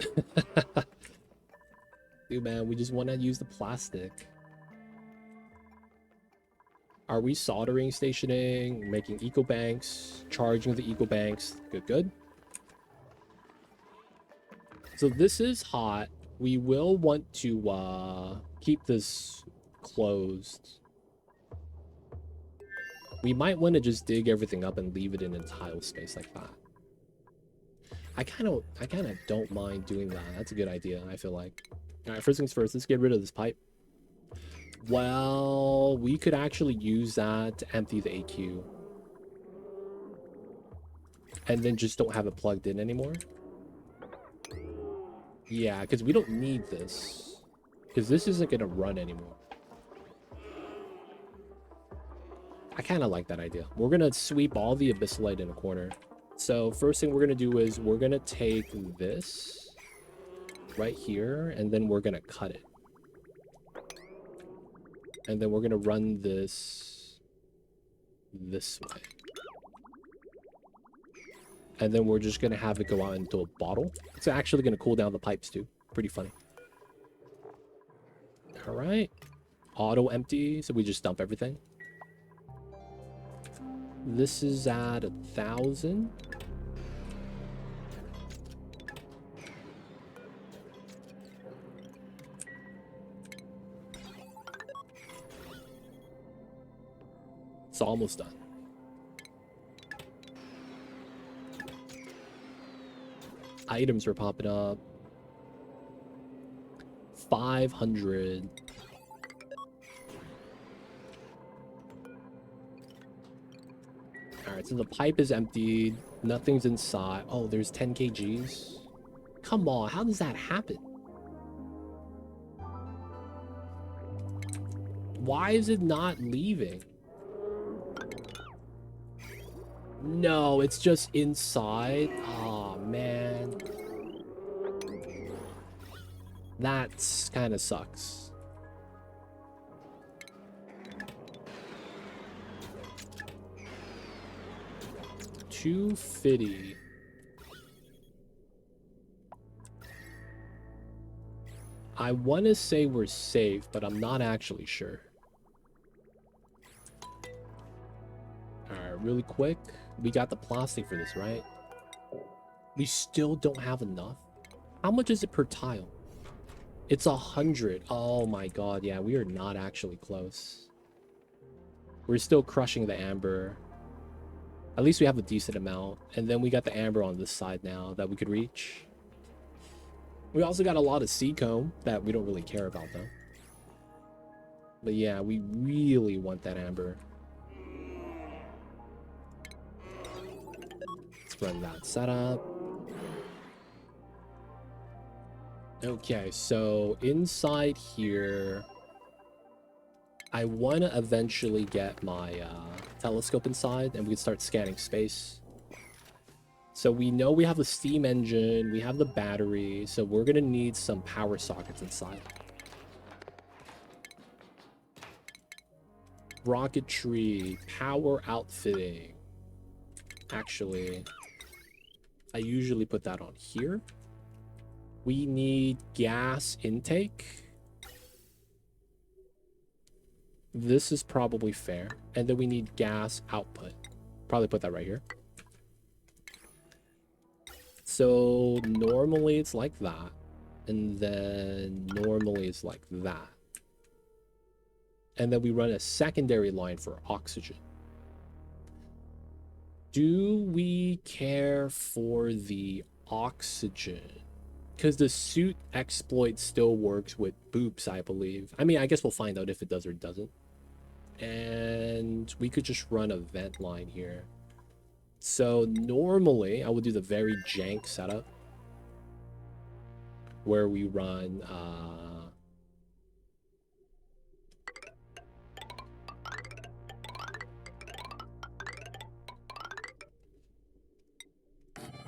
Dude, man, we just want to use the plastic. Are we soldering, stationing, making eco banks, charging the eco banks? Good, good. So this is hot. We will want to keep this closed. We might want to just dig everything up and leave it in a tile space like that. I kind of don't mind doing that. That's a good idea, I feel like. All right, first things first, let's get rid of this pipe. Well, we could actually use that to empty the AQ. and then just don't have it plugged in anymore. Yeah, because we don't need this. Because this isn't going to run anymore. I kind of like that idea. We're going to sweep all the abyssalite in a corner. So first thing we're going to do is we're going to take this right here, and then we're going to cut it. And then we're going to run this way. And then we're just going to have it go out into a bottle. It's actually going to cool down the pipes too. Pretty funny. All right. Auto empty. So we just dump everything. This is at 1,000. It's almost done. Items are popping up. 500. Alright, so the pipe is emptied. Nothing's inside. Oh, there's 10 kgs. Come on, how does that happen? Why is it not leaving? No, it's just inside. Oh, man. That's kind of sucks. $250. I want to say we're safe, but I'm not actually sure. Alright, really quick. We got the plastic for this, right? We still don't have enough. How much is it per tile? It's 100. Oh my god, yeah, we are not actually close. We're still crushing the amber. At least we have a decent amount. And then we got the amber on this side now that we could reach. We also got a lot of sea comb that we don't really care about though. But yeah, we really want that amber. Let's run that setup. Okay, so inside here, I want to eventually get my telescope inside and we can start scanning space. So we know we have the steam engine, we have the battery, so we're going to need some power sockets inside. Rocketry, power outfitting. Actually, I usually put that on here. We need gas intake. This is probably fair. And then we need gas output. Probably put that right here. So normally it's like that. And then normally it's like that. And then we run a secondary line for oxygen. Do we care for the oxygen? Because the suit exploit still works with boops, I believe. I mean, I guess we'll find out if it does or doesn't. And we could just run a vent line here. So normally, I would do the very jank setup. Where we run...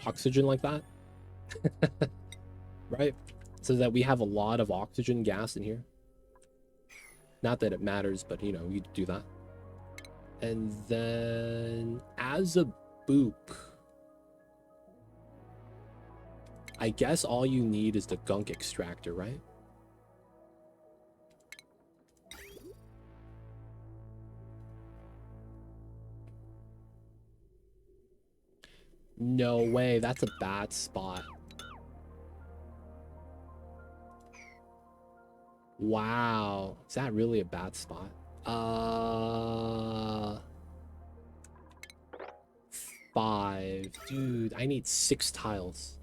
oxygen like that. Right? So that we have a lot of oxygen gas in here. Not that it matters, but you know, you do that. And then as a boop, I guess all you need is the gunk extractor, right? No way, that's a bad spot. Wow, is that really a bad spot? 5. Dude, I need 6 tiles.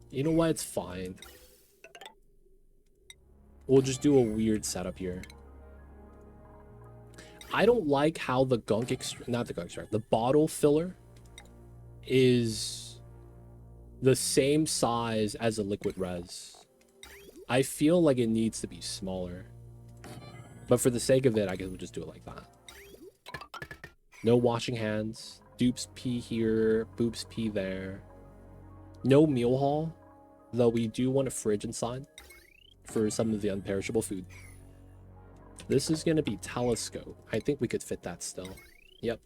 You know what? It's fine. We'll just do a weird setup here. I don't like how the gunk not the gunk extract, the bottle filler is the same size as a liquid res. I feel like it needs to be smaller. But for the sake of it, I guess we'll just do it like that. No washing hands. Dupes pee here, boobs pee there. No meal hall, though we do want a fridge inside for some of the unperishable food. This is going to be telescope. I think we could fit that still. Yep.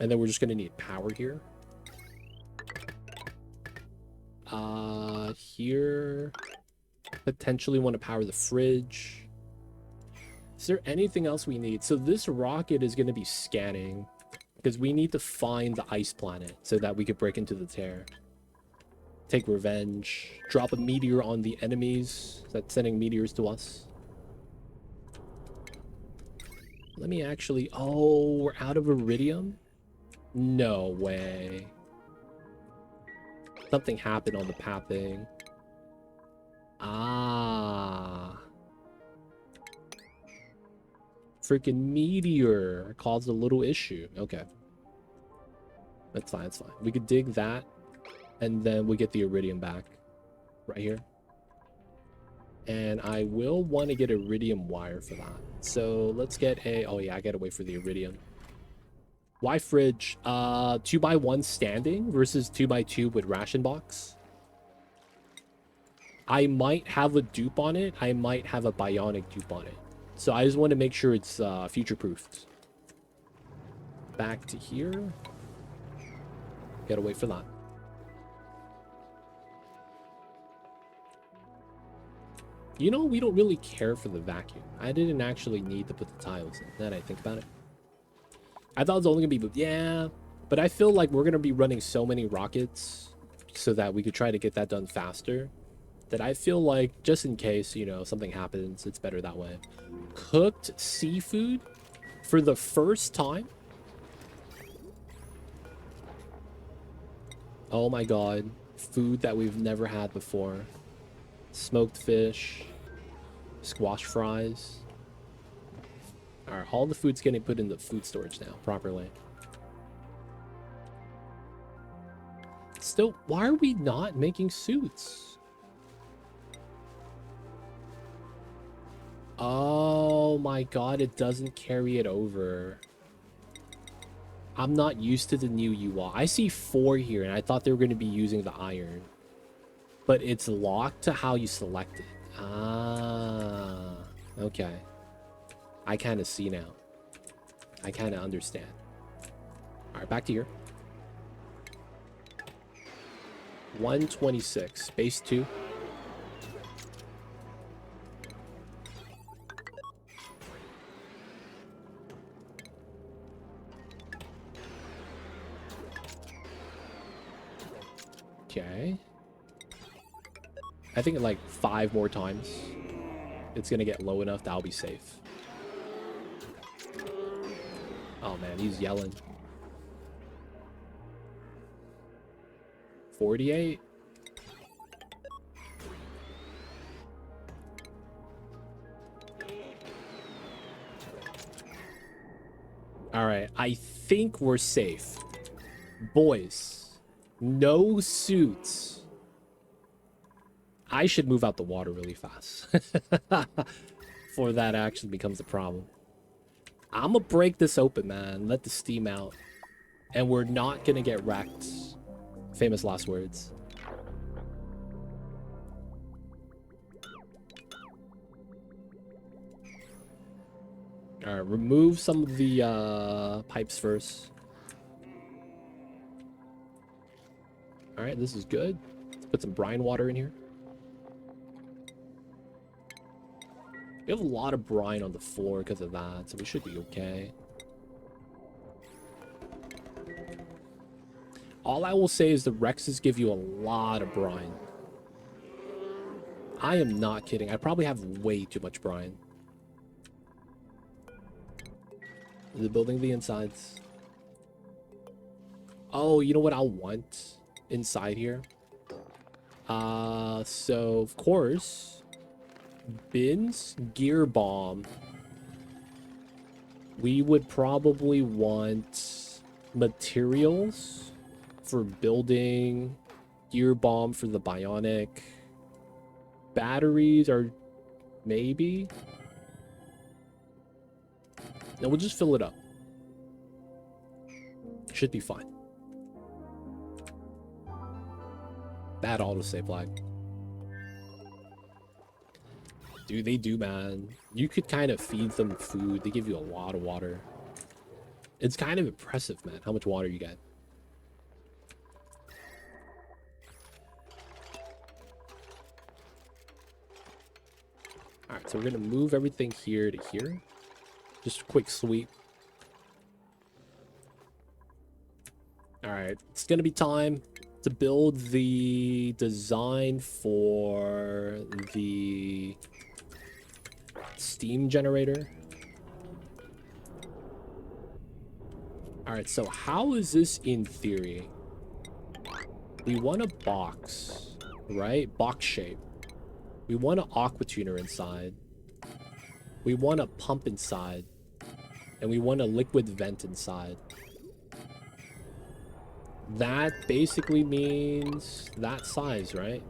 And then we're just going to need power here. Here. Potentially want to power the fridge. Is there anything else we need? So this rocket is going to be scanning because we need to find the ice planet so that we could break into the tear. Take revenge. Drop a meteor on the enemies that's sending meteors to us. Let me actually... Oh, we're out of iridium? No way. Something happened on the pathing. Ah. Freaking meteor caused a little issue. Okay. That's fine, that's fine. We could dig that, and then we get the iridium back. Right here. And I will want to get iridium wire for that. So let's get a... Oh yeah, I gotta wait for the iridium. Why fridge? 2x1 standing versus 2x2 with ration box. I might have a dupe on it. I might have a bionic dupe on it. So I just want to make sure it's future-proofed. Back to here. Gotta wait for that. You know, we don't really care for the vacuum. I didn't actually need to put the tiles in, now that I think about it. I thought it was only going to be... Yeah, but I feel like we're going to be running so many rockets so that we could try to get that done faster. That I feel like, just in case, you know, something happens, it's better that way. Cooked seafood for the first time. Oh my god. Food that we've never had before. Smoked fish. Squash fries. Alright, all the food's getting put in the food storage now, properly. Still, why are we not making suits? Oh my god, it doesn't carry it over. I'm not used to the new UI. I see 4 here, and I thought they were going to be using the iron. But it's locked to how you select it. Ah, okay. I kind of see now. I kind of understand. Alright, back to here. 126. Base 2. Okay. I think like 5 more times it's gonna get low enough that I'll be safe. Oh man, he's yelling. 48. All right, I think we're safe. Boys, no suits. I should move out the water really fast before that actually becomes a problem. I'm gonna break this open, man. Let the steam out. And we're not gonna get wrecked. Famous last words. Alright, remove some of the pipes first. Alright, this is good. Let's put some brine water in here. We have a lot of brine on the floor because of that, so we should be okay. All I will say is the Rexes give you a lot of brine. I am not kidding. I probably have way too much brine. Is it building the insides? Oh, you know what I'll want inside here? So, of course... Bins, gear bomb. We would probably want materials for building, gear bomb for the bionic, batteries are maybe. No, we'll just fill it up. Should be fine. Bad autosave lag. Dude, they do, man. You could kind of feed them food. They give you a lot of water. It's kind of impressive, man, how much water you get. Alright, so we're going to move everything here to here. Just a quick sweep. Alright, it's going to be time to build the design for the steam generator. Alright, so how is this in theory? We want a box, right? Box shape. We want an aqua tuner inside. We want a pump inside. And we want a liquid vent inside. That basically means that size, right?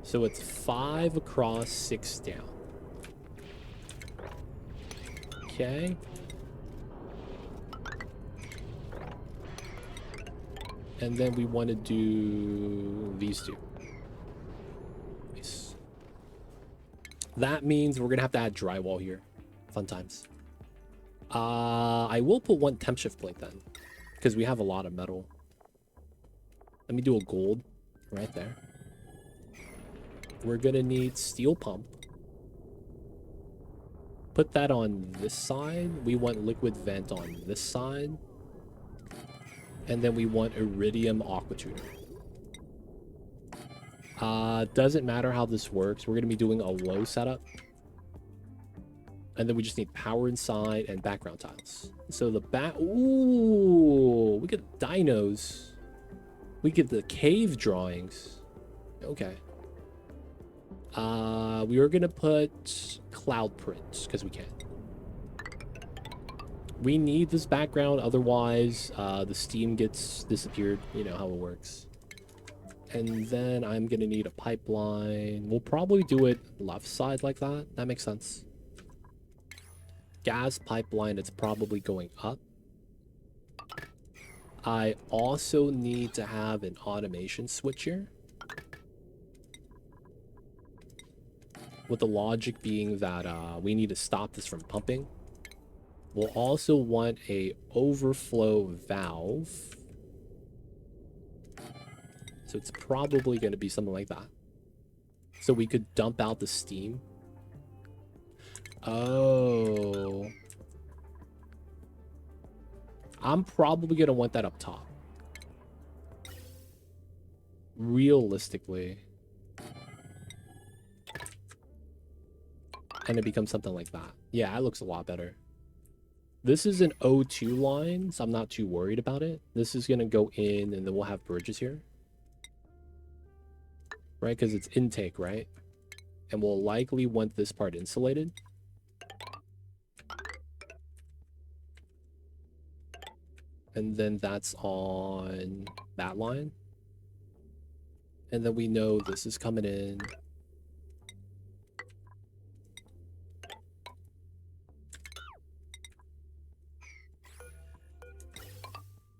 So it's 5 across, 6 down. Okay. And then we want to do these two. Nice. That means we're going to have to add drywall here. Fun times. I will put one temp shift plate then, because we have a lot of metal. Let me do a gold right there. We're going to need steel pump. Put that on this side. We want liquid vent on this side. And then we want iridium aqua tuner. Doesn't matter how this works. We're going to be doing a low setup. And then we just need power inside and background tiles. So the ooh, we get dinos. We get the cave drawings. Okay. We are going to put cloud prints because we can. We need this background, otherwise the steam gets disappeared. You know how it works. And then I'm going to need a pipeline. We'll probably do it left side like that. That makes sense. Gas pipeline, it's probably going up. I also need to have an automation switch here. With the logic being that we need to stop this from pumping. We'll also want a overflow valve. So it's probably going to be something like that. So we could dump out the steam. Oh. I'm probably going to want that up top. Realistically. And it becomes something like that. Yeah, that looks a lot better. This is an O2 line, so I'm not too worried about it. This is going to go in, and then we'll have bridges here. Right, because it's intake, right? And we'll likely want this part insulated. And then that's on that line. And then we know this is coming in.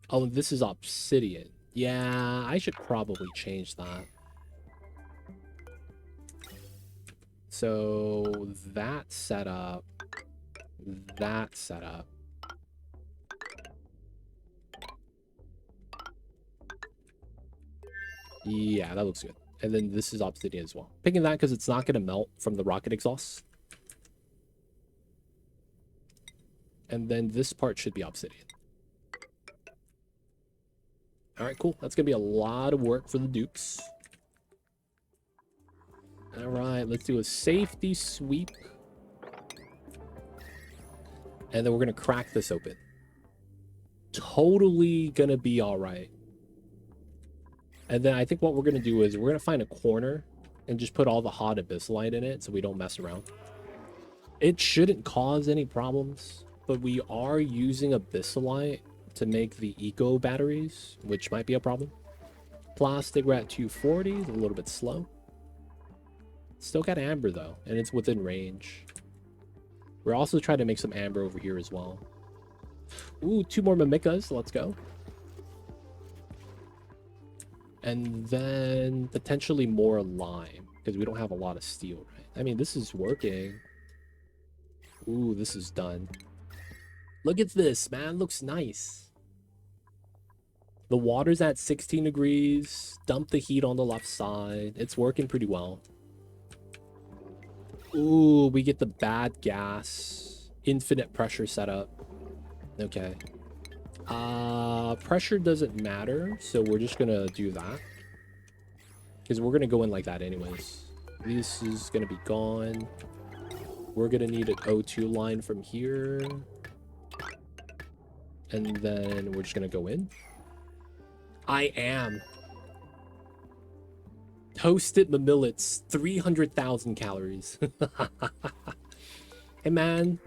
Oh, this is obsidian. Yeah, I should probably change that. So that setup. That setup. Yeah, that looks good. And then this is obsidian as well. Picking that because it's not going to melt from the rocket exhaust. And then this part should be obsidian. Alright, cool. That's going to be a lot of work for the Dukes. Alright, let's do a safety sweep. And then we're going to crack this open. Totally going to be alright. And then I think what we're going to do is we're going to find a corner and just put all the hot abyssalite in it so we don't mess around. It shouldn't cause any problems. But we are using abyssalite to make the eco batteries, which might be a problem. Plastic, we're at 240, a little bit slow. Still got amber though, and it's within range. We're also trying to make some amber over here as well. Ooh, 2 more mimicas, let's go. And then potentially more lime, because we don't have a lot of steel, right? I mean, this is working. Ooh, this is done. Look at this, man, looks nice. The water's at 16 degrees. Dump the heat on the left side. It's working pretty well. Ooh, we get the bad gas. Infinite pressure setup. Okay. Pressure doesn't matter, so we're just gonna do that. Because we're gonna go in like that anyways. This is gonna be gone. We're gonna need an O2 line from here. And then we're just gonna go in. I am. Toasted millets, 300,000 calories. Hey man,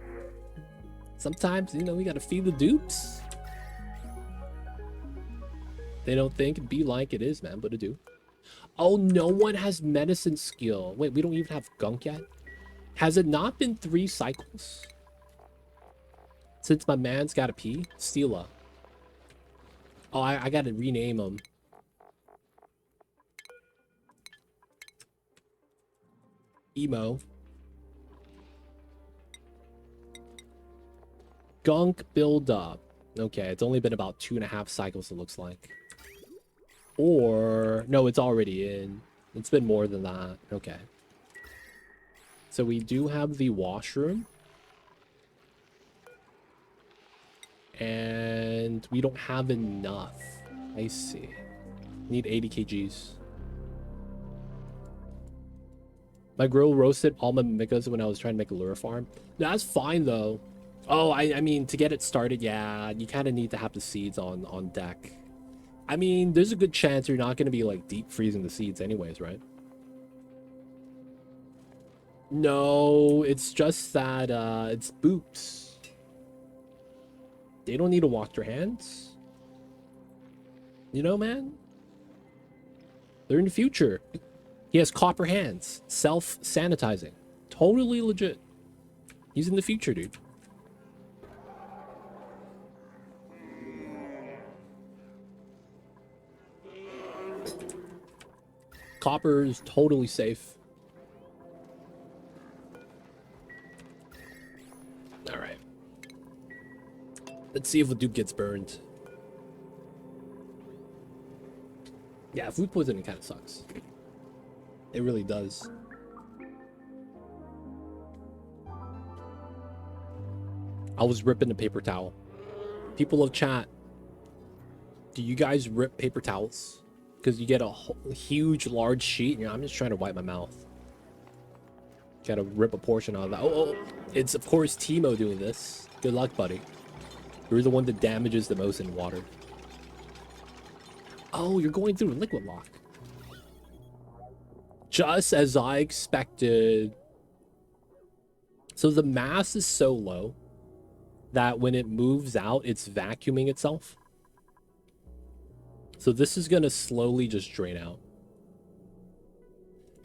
sometimes, you know, we gotta feed the dupes. They don't think it'd be like it is, man, but it do. Oh, no one has medicine skill. Wait, we don't even have gunk yet? Has it not been 3 cycles? Since my man's gotta pee? Steela. Oh, I gotta rename him. Emo. Gunk build up. Okay, it's only been about 2.5 cycles, it looks like. Or no, it's already in. It's been more than that. Okay. So we do have the washroom. And we don't have enough. I see. Need 80 kgs. My grill roasted all my mimicas when I was trying to make a lure farm. That's fine though. Oh, I mean, to get it started, yeah, you kind of need to have the seeds on deck. I mean, there's a good chance you're not going to be like deep freezing the seeds anyways, right? No, it's just that it's boops. They don't need to wash their hands. You know, man? They're in the future. He has copper hands. Self-sanitizing. Totally legit. He's in the future, dude. Copper is totally safe. Alright. Let's see if the dupe gets burned. Yeah, food poisoning kind of sucks. It really does. I was ripping the paper towel. People of chat, do you guys rip paper towels? Because you get a huge, large sheet. You know, I'm just trying to wipe my mouth. Gotta rip a portion out of that. Oh, it's of course Timo doing this. Good luck, buddy. You're the one that damages the most in water. Oh, you're going through a liquid lock. Just as I expected. So the mass is so low that when it moves out, it's vacuuming itself. So this is going to slowly just drain out.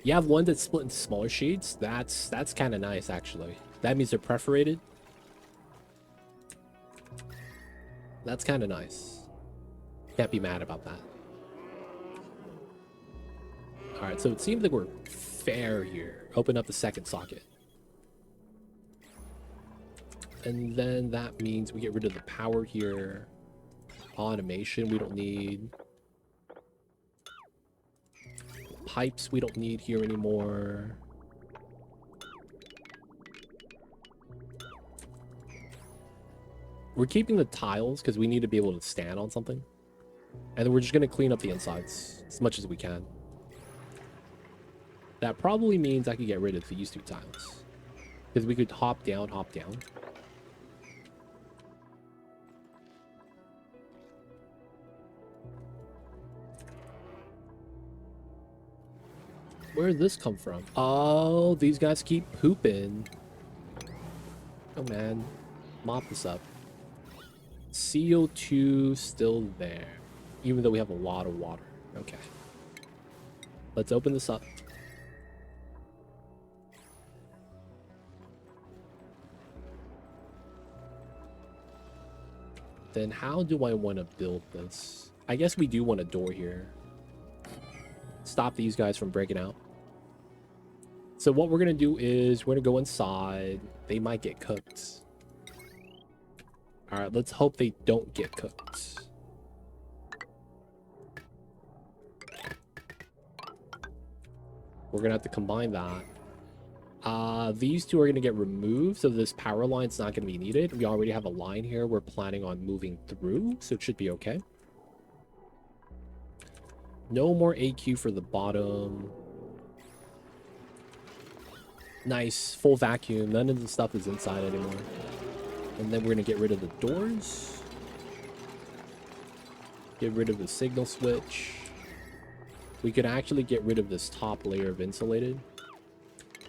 You have one that's split into smaller sheets. That's kind of nice, actually. That means they're perforated. That's kind of nice. Can't be mad about that. All right, so it seems like we're fair here. Open up the second socket. And then that means we get rid of the power here. Automation we don't need. Pipes we don't need here anymore. We're keeping the tiles because we need to be able to stand on something. And then we're just going to clean up the insides as much as we can. That probably means I could get rid of these 2 tiles. Because we could hop down, hop down. Where did this come from? Oh, these guys keep pooping. Oh, man. Mop this up. CO2 still there, even though we have a lot of water. Okay. Let's open this up. Then how do I want to build this? I guess we do want a door here. Stop these guys from breaking out. So what we're going to do is we're going to go inside. They might get cooked. All right, let's hope they don't get cooked. We're going to have to combine that. These two are going to get removed, so this power line's not going to be needed. We already have a line here we're planning on moving through, so it should be okay. No more AQ for the bottom. Nice, full vacuum. None of the stuff is inside anymore. And then we're going to get rid of the doors. Get rid of the signal switch. We could actually get rid of this top layer of insulated.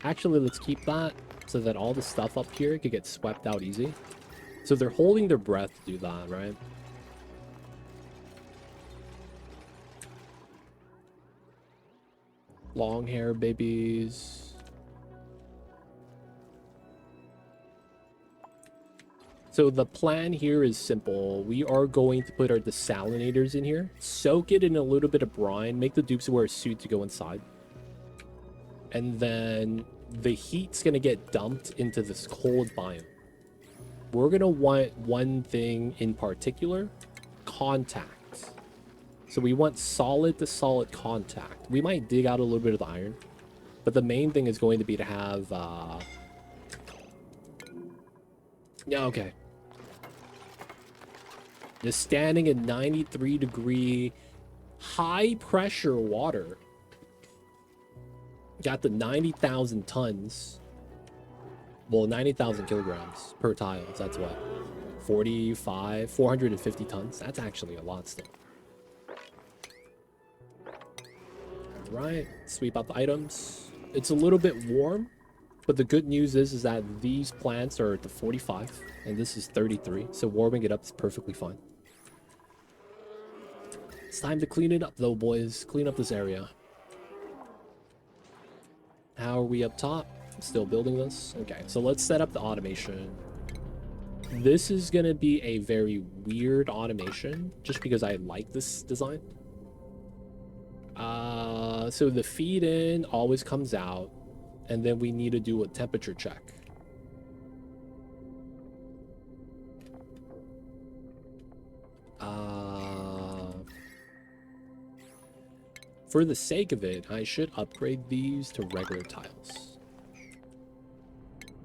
Actually, let's keep that so that all the stuff up here could get swept out easy. So they're holding their breath to do that, right? Long hair babies. So the plan here is simple. We are going to put our desalinators in here, soak it in a little bit of brine, make the dupes wear a suit to go inside. And then the heat's going to get dumped into this cold biome. We're going to want one thing in particular, contact. So we want solid to solid contact. We might dig out a little bit of the iron, but the main thing is going to be to have... Yeah, okay. Just standing in 93-degree high pressure water. Got the 90,000 tons. Well, 90,000 kilograms per tile. So that's what? 450 tons. That's actually a lot still. Alright, sweep out the items. It's a little bit warm, but the good news is that these plants are at the 45, and this is 33, so warming it up is perfectly fine. It's time to clean it up though, boys. Clean up this area. How are we up top? Still building this? Okay, so let's set up the automation. This is going to be a very weird automation, just because I like this design. So the feed in always comes out, and then we need to do a temperature check. For the sake of it, I should upgrade these to regular tiles.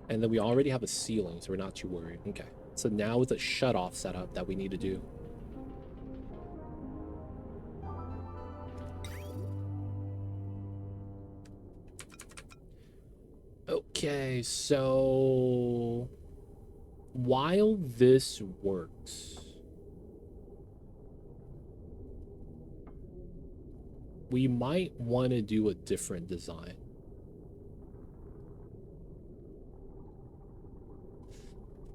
And then we already have a ceiling, so we're not too worried. Okay, so now it's a shut-off setup that we need to do. Okay, so while this works, we might want to do a different design.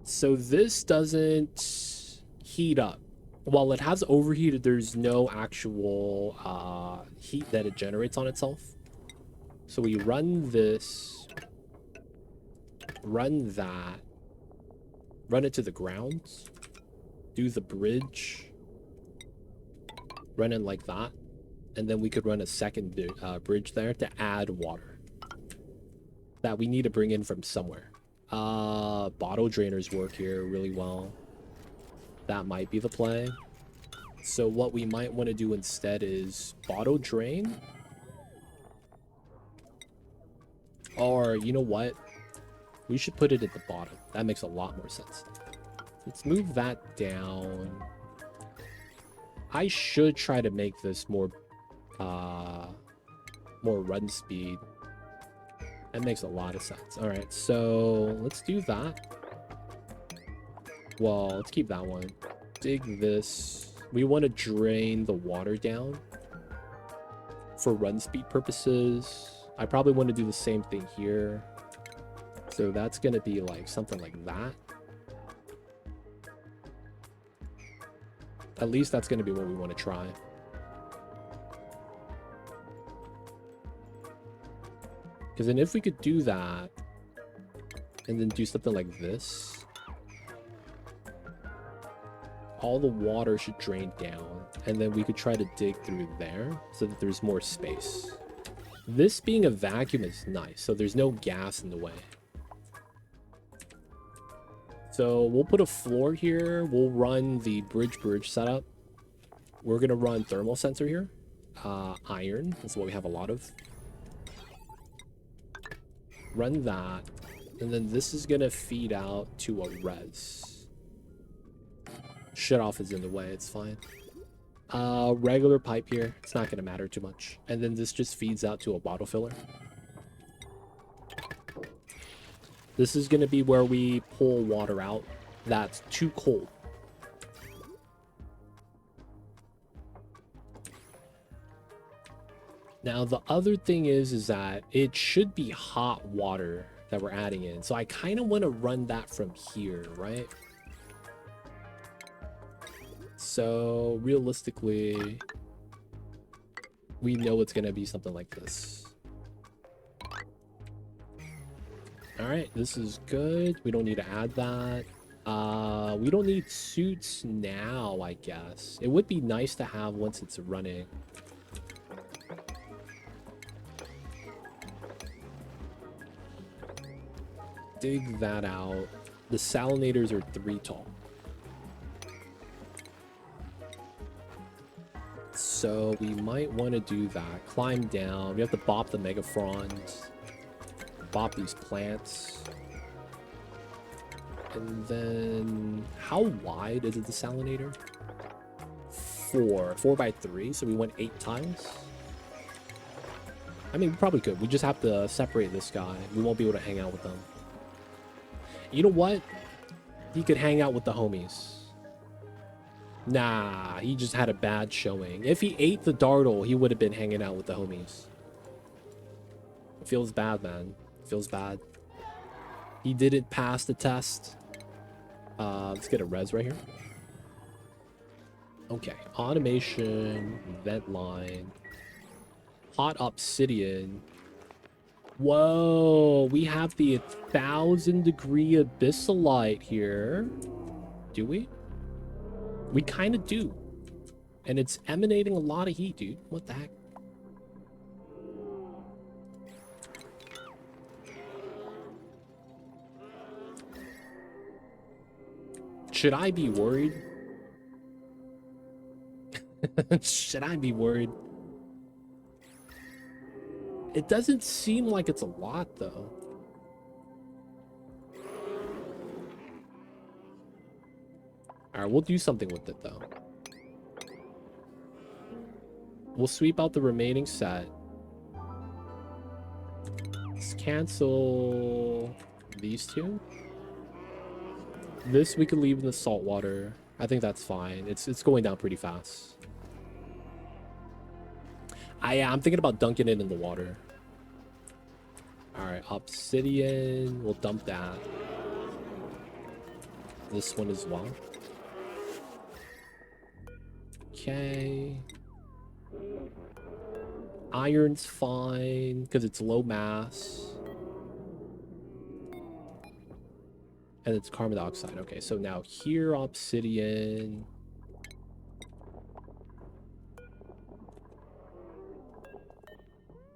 So this doesn't heat up. While it has overheated, there's no actual heat that it generates on itself. So we run this, run that, run it to the ground, do the bridge, run it like that, and then we could run a second bridge there to add water that we need to bring in from somewhere. Bottle drainers work here really well. That might be the play. So what we might want to do instead is bottle drain. Or, you know what? We should put it at the bottom. That makes a lot more sense. Let's move that down. I should try to make this more run speed. That makes a lot of sense. All right, so let's do that. Well, let's keep that one. Dig this. We want to drain the water down for run speed purposes. I probably want to do the same thing here. So that's going to be like something like that. At least that's going to be what we want to try. Because then if we could do that, and then do something like this, all the water should drain down, and then we could try to dig through there so that there's more space. This being a vacuum is nice, so there's no gas in the way. So we'll put a floor here. We'll run the bridge setup. We're going to run thermal sensor here. Iron, that's what we have a lot of. Run that. And then this is going to feed out to a res. Shut off is in the way, it's fine. Regular pipe here. It's not going to matter too much. And then this just feeds out to a bottle filler. This is going to be where we pull water out that's too cold. Now, the other thing is that it should be hot water that we're adding in. So I kind of want to run that from here, right? So realistically, we know it's going to be something like this. All right, this is good. We don't need to add that. We don't need suits now, I guess. It would be nice to have once it's running. Dig that out. The salinators are 3 tall. So we might want to do that. Climb down. We have to bop the megafrons. Bop these plants. And then how wide is it, the salinator? 4 by 3, so we went 8 tiles. I mean, we probably could. We just have to separate this guy. We won't be able to hang out with them. You know what? He could hang out with the homies. Nah, he just had a bad showing. If he ate the dartle, he would have been hanging out with the homies. It feels bad, man. It feels bad. He didn't pass the test. Let's get a res right here. Okay, automation, vent line, hot obsidian. Whoa, we have the 1,000-degree abyssalite here. Do we? We kind of do. And it's emanating a lot of heat, dude. What the heck? Should I be worried? Should I be worried? It doesn't seem like it's a lot, though. Alright, we'll do something with it, though. We'll sweep out the remaining set. Let's cancel these 2. This we could leave in the salt water. I think that's fine. It's going down pretty fast. I'm thinking about dunking it in the water. Alright, obsidian. We'll dump that. This one as well. Okay. Iron's fine because it's low mass. And it's carbon dioxide. Okay, so now here, obsidian.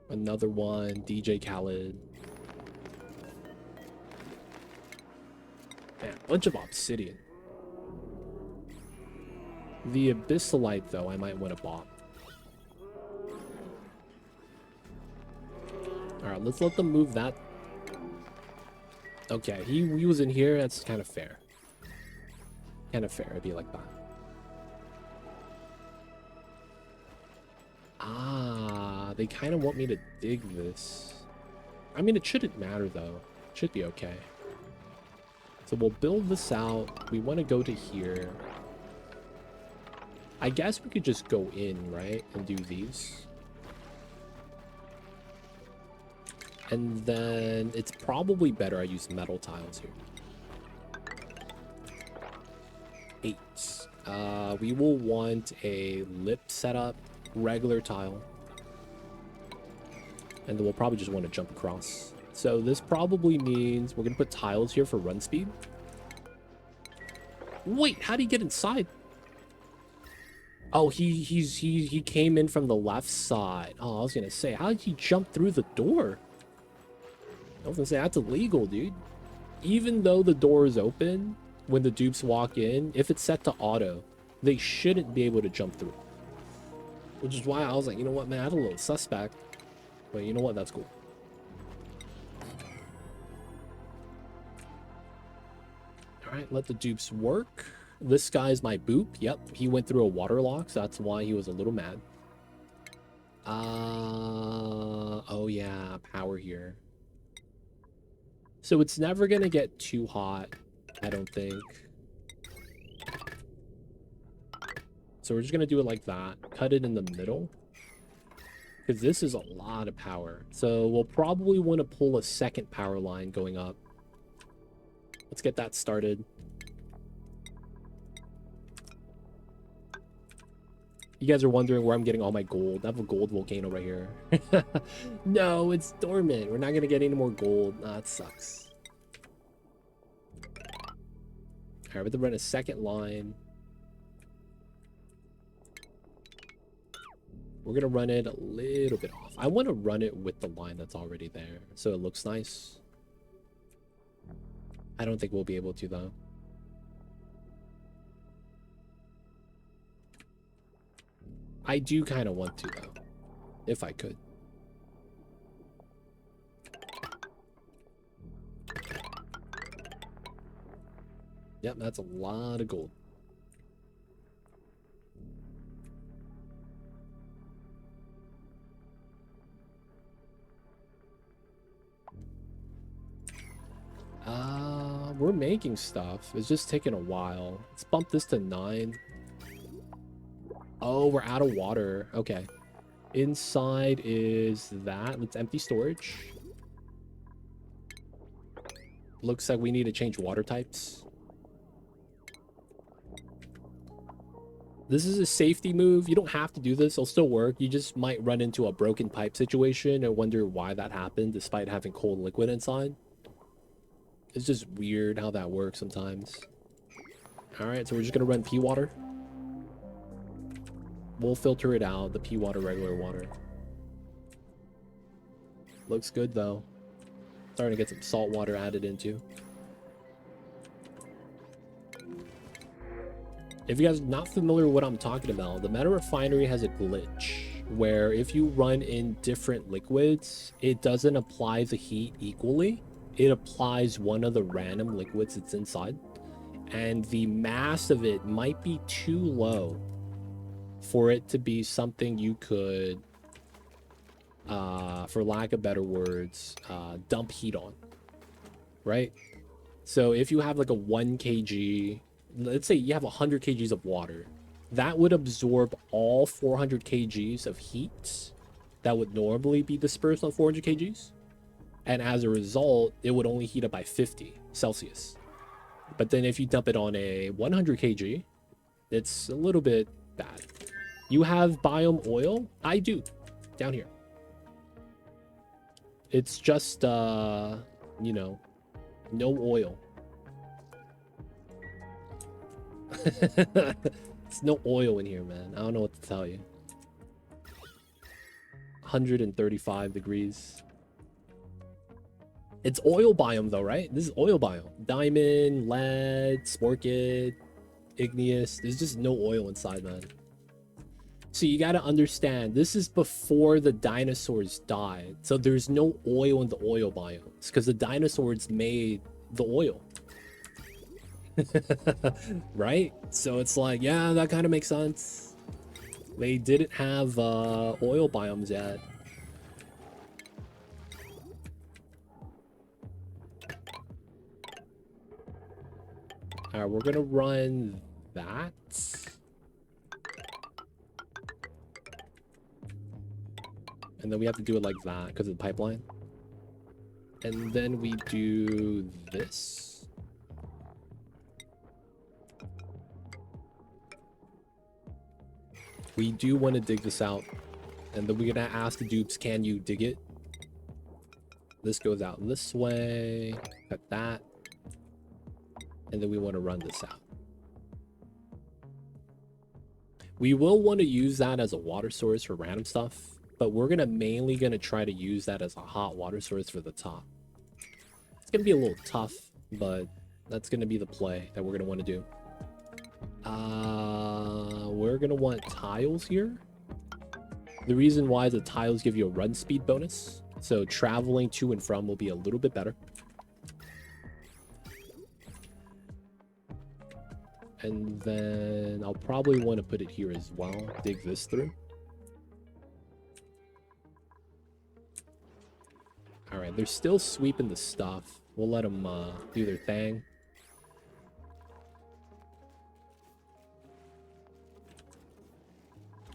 Another one, DJ Khaled. Man, bunch of obsidian. The abyssalite, though, I might want to bop. Alright, let's let them move that. Okay, he was in here. That's kind of fair. Kind of fair. It'd be like that. Ah, they kind of want me to dig this. I mean, it shouldn't matter, though. It should be okay. So we'll build this out. We want to go to here. I guess we could just go in, right? And do these. And then it's probably better I use metal tiles here. 8. We will want a lip setup, regular tile. And then we'll probably just want to jump across. So this probably means we're going to put tiles here for run speed. Wait, how did he get inside? Oh, he came in from the left side. Oh, I was going to say, how did he jump through the door? I was going to say, that's illegal, dude. Even though the door is open, when the dupes walk in, if it's set to auto, they shouldn't be able to jump through. Which is why I was like, you know what, man, that's a little suspect. But you know what, that's cool. Alright, let the dupes work. This guy's my boop. Yep, he went through a water lock, so that's why he was a little mad. Oh yeah, power here. So it's never gonna get too hot, I don't think. So we're just gonna do it like that. Cut it in the middle. Because this is a lot of power. So we'll probably want to pull a second power line going up. Let's get that started. You guys are wondering where I'm getting all my gold. I have a gold volcano right here. No, it's dormant. We're not going to get any more gold. Nah, it sucks. Alright, we're going to run a second line. We're going to run it a little bit off. I want to run it with the line that's already there, so it looks nice. I don't think we'll be able to, though. I do kind of want to, though, if I could. Yep, that's a lot of gold. We're making stuff. It's just taking a while. Let's bump this to 9. Oh, we're out of water. Okay. Inside is that. Let's empty storage. Looks like we need to change water types. This is a safety move. You don't have to do this. It'll still work. You just might run into a broken pipe situation and wonder why that happened despite having cold liquid inside. It's just weird how that works sometimes. Alright, so we're just going to run pea water. We'll filter it out, the pea water, regular water. Looks good, though. Starting to get some salt water added into. If you guys are not familiar with what I'm talking about, the Meta Refinery has a glitch where if you run in different liquids, it doesn't apply the heat equally. It applies one of the random liquids that's inside, and the mass of it might be too low for it to be something you could, for lack of better words, dump heat on, right? So if you have like a 1 kg, let's say you have 100 kgs of water, that would absorb all 400 kgs of heat that would normally be dispersed on 400 kgs. And as a result, it would only heat up by 50 Celsius. But then if you dump it on a 100 kg, it's a little bit bad. You have biome oil? I do. Down here. It's just, you know, no oil. It's no oil in here, man. I don't know what to tell you. 135 degrees. It's oil biome though, right? This is oil biome. Diamond, lead, sporkid, igneous. There's just no oil inside, man. So you gotta understand, this is before the dinosaurs died. So there's no oil in the oil biomes because the dinosaurs made the oil. Right? So it's like, yeah, that kind of makes sense. They didn't have oil biomes yet. Alright, we're gonna run that. And then we have to do it like that because of the pipeline. And then we do this. We do want to dig this out. And then we're going to ask the dupes, can you dig it? This goes out this way. Cut that. And then we want to run this out. We will want to use that as a water source for random stuff, but we're mainly going to try to use that as a hot water source for the top. It's going to be a little tough, but that's going to be the play that we're going to want to do. We're going to want tiles here. The reason why is the tiles give you a run speed bonus, so traveling to and from will be a little bit better. And then I'll probably want to put it here as well. Dig this through. All right, they're still sweeping the stuff. We'll let them do their thing.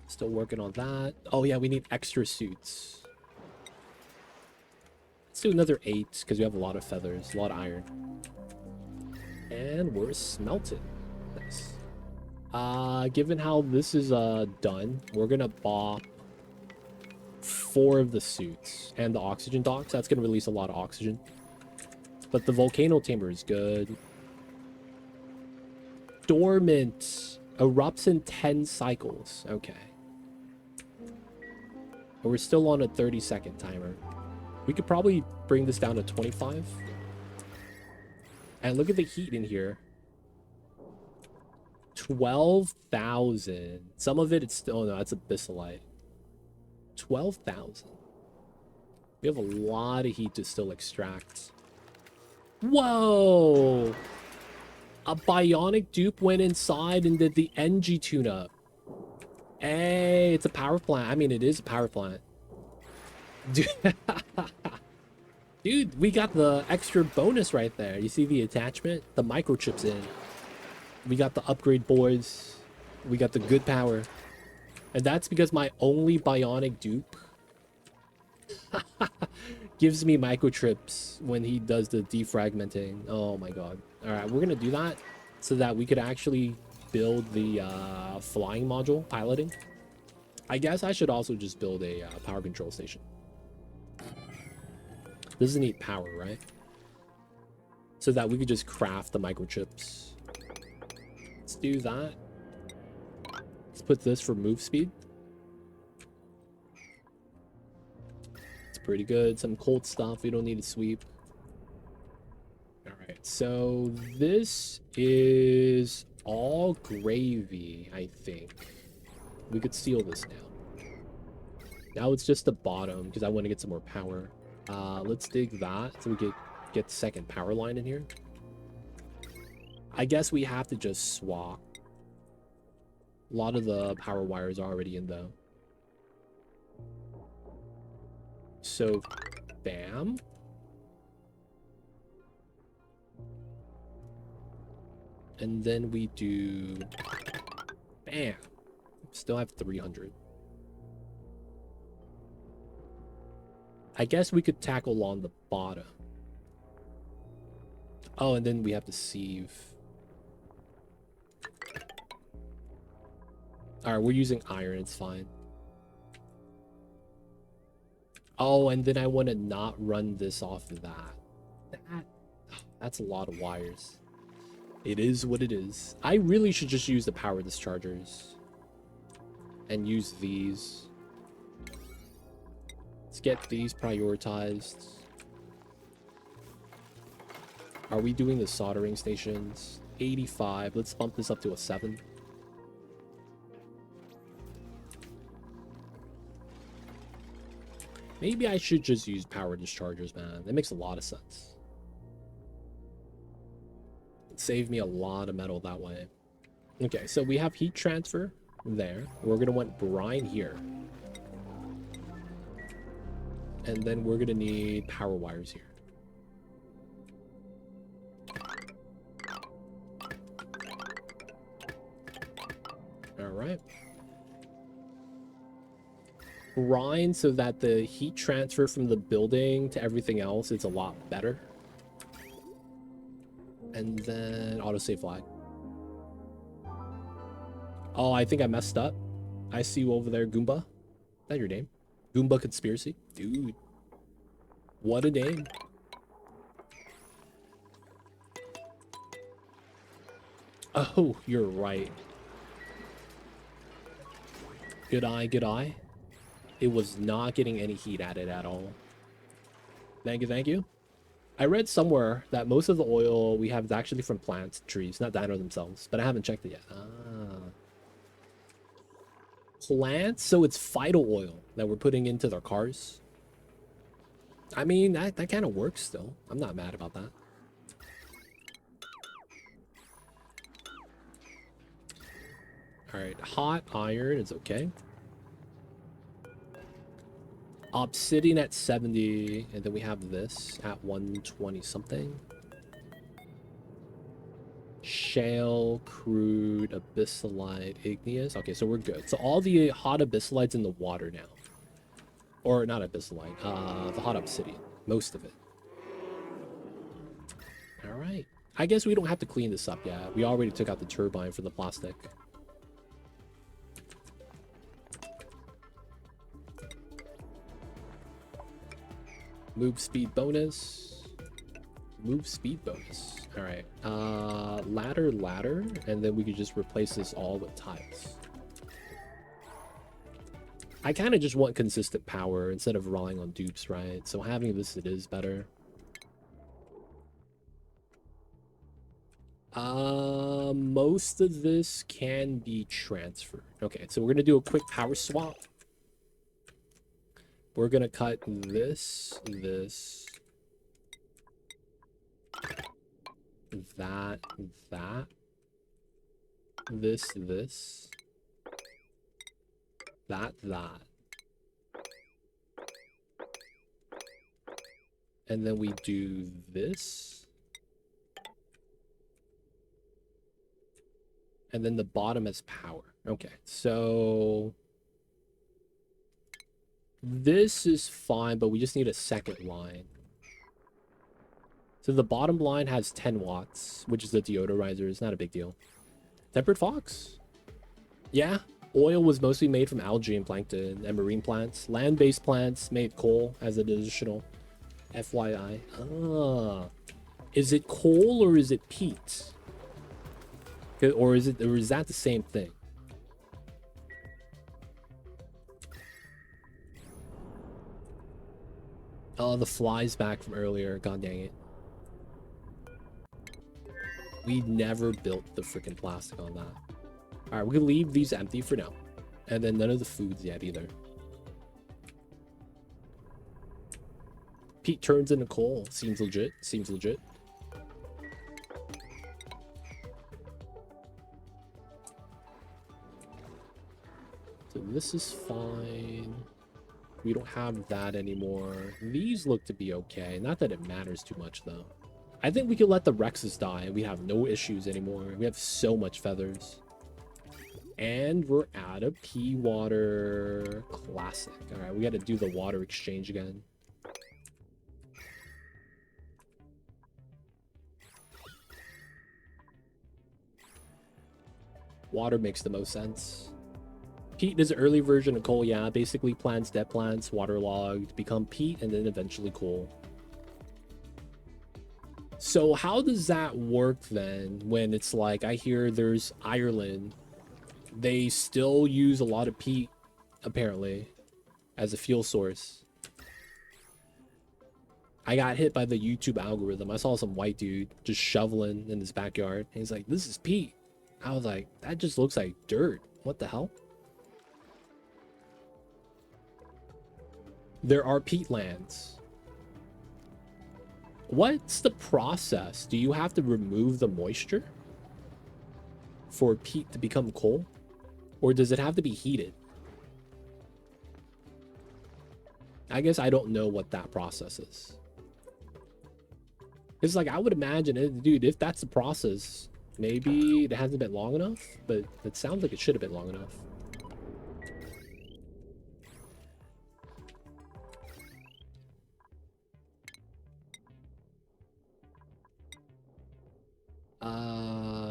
Still working on that. Oh yeah, we need extra suits. Let's do another 8 because we have a lot of feathers, a lot of iron. And we're smelted. Nice. Given how this is done, we're gonna bop 4 of the suits and the oxygen docks. That's gonna release a lot of oxygen. But the volcano tamer is good. Dormant erupts in 10 cycles. Okay. But we're still on a 30-second timer. We could probably bring this down to 25. And look at the heat in here. 12,000. Some of it, it's still... Oh, no, that's abyssalite. 12,000. We have a lot of heat to still extract. Whoa! A bionic dupe went inside and did the NG tune-up. Hey, it's a power plant. I mean, it is a power plant. Dude, dude, we got the extra bonus right there. You see the attachment? The microchips in. We got the upgrade boards. We got the good power. And that's because my only bionic dupe gives me microchips when he does the defragmenting. Oh my god. Alright, we're gonna do that so that we could actually build the flying module piloting. I guess I should also just build a power control station. This doesn't need power, right? So that we could just craft the microchips. Let's do that. Let's put this for move speed. It's pretty good. Some cold stuff. We don't need to sweep. Alright, so this is all gravy, I think. We could seal this now. Now it's just the bottom because I want to get some more power. Let's dig that so we could get the second power line in here. I guess we have to just swap. A lot of the power wires are already in though. So, bam. And then we do... Bam. Still have 300. I guess we could tackle on the bottom. Oh, and then we have to sieve. Alright, we're using iron. It's fine. Oh, and then I want to not run this off of that. That's a lot of wires. It is what it is. I really should just use the power dischargers. And use these. Let's get these prioritized. Are we doing the soldering stations? 85. Let's bump this up to a 7. Maybe I should just use power dischargers, man. That makes a lot of sense. It saved me a lot of metal that way. Okay, so we have heat transfer there. We're going to want brine here. And then we're going to need power wires here. Alright. Brine so that the heat transfer from the building to everything else is a lot better. And then autosave flag. Oh, I think I messed up. I see you over there, Goomba. Is that your name? Goomba Conspiracy? Dude. What a name. Oh, you're right. Good eye, good eye. It was not getting any heat at it at all. Thank you, thank you. I read somewhere that most of the oil we have is actually from plants, trees, not dino themselves, but I haven't checked it yet. Ah. Plants? So it's phyto oil that we're putting into their cars? I mean, that kind of works still. I'm not mad about that. Alright, hot iron is okay. Obsidian at 70, and then we have this at 120 something. Shale, crude, abyssalite, igneous. Okay, so we're good. So all the hot abyssalites in the water now. Or not abyssalite, the hot obsidian. Most of it. Alright. I guess we don't have to clean this up yet. We already took out the turbine for the plastic. Move speed bonus. Move speed bonus. Alright. Ladder, and then we could just replace this all with tiles. I kind of just want consistent power instead of relying on dupes, right? So having this, it is better. Most of this can be transferred. Okay, so we're gonna do a quick power swap. We're gonna cut this, that, this, that. And then we do this. And then the bottom is power. Okay, so this is fine, but we just need a second line. So the bottom line has 10 watts, which is the deodorizer. It's not a big deal. Tempered fox? Yeah. Oil was mostly made from algae and plankton and marine plants. Land-based plants made coal as an additional FYI. Ah. Is it coal or is it peat? Or is that the same thing? Oh, the fly's back from earlier. God dang it. We never built the freaking plastic on that. Alright, we can leave these empty for now. And then none of the foods yet either. Peat turns into coal. Seems legit. Seems legit. So this is fine. We don't have that anymore. These look to be okay. Not that it matters too much, though. I think we can let the Rexes die. We have no issues anymore. We have so much feathers. And we're out of pea water. Classic. All right, we got to do the water exchange again. Water makes the most sense. Peat is an early version of coal, yeah. Basically, plants, dead plants, waterlogged, become peat, and then eventually coal. So how does that work then when it's like, I hear there's Ireland. They still use a lot of peat, apparently, as a fuel source. I got hit by the YouTube algorithm. I saw some white dude just shoveling in his backyard. And he's like, this is peat. I was like, that just looks like dirt. What the hell? There are peatlands. What's the process? Do you have to remove the moisture for peat to become coal? Or does it have to be heated? I guess I don't know what that process is. It's like, I would imagine it, dude, if that's the process, maybe it hasn't been long enough, but it sounds like it should have been long enough.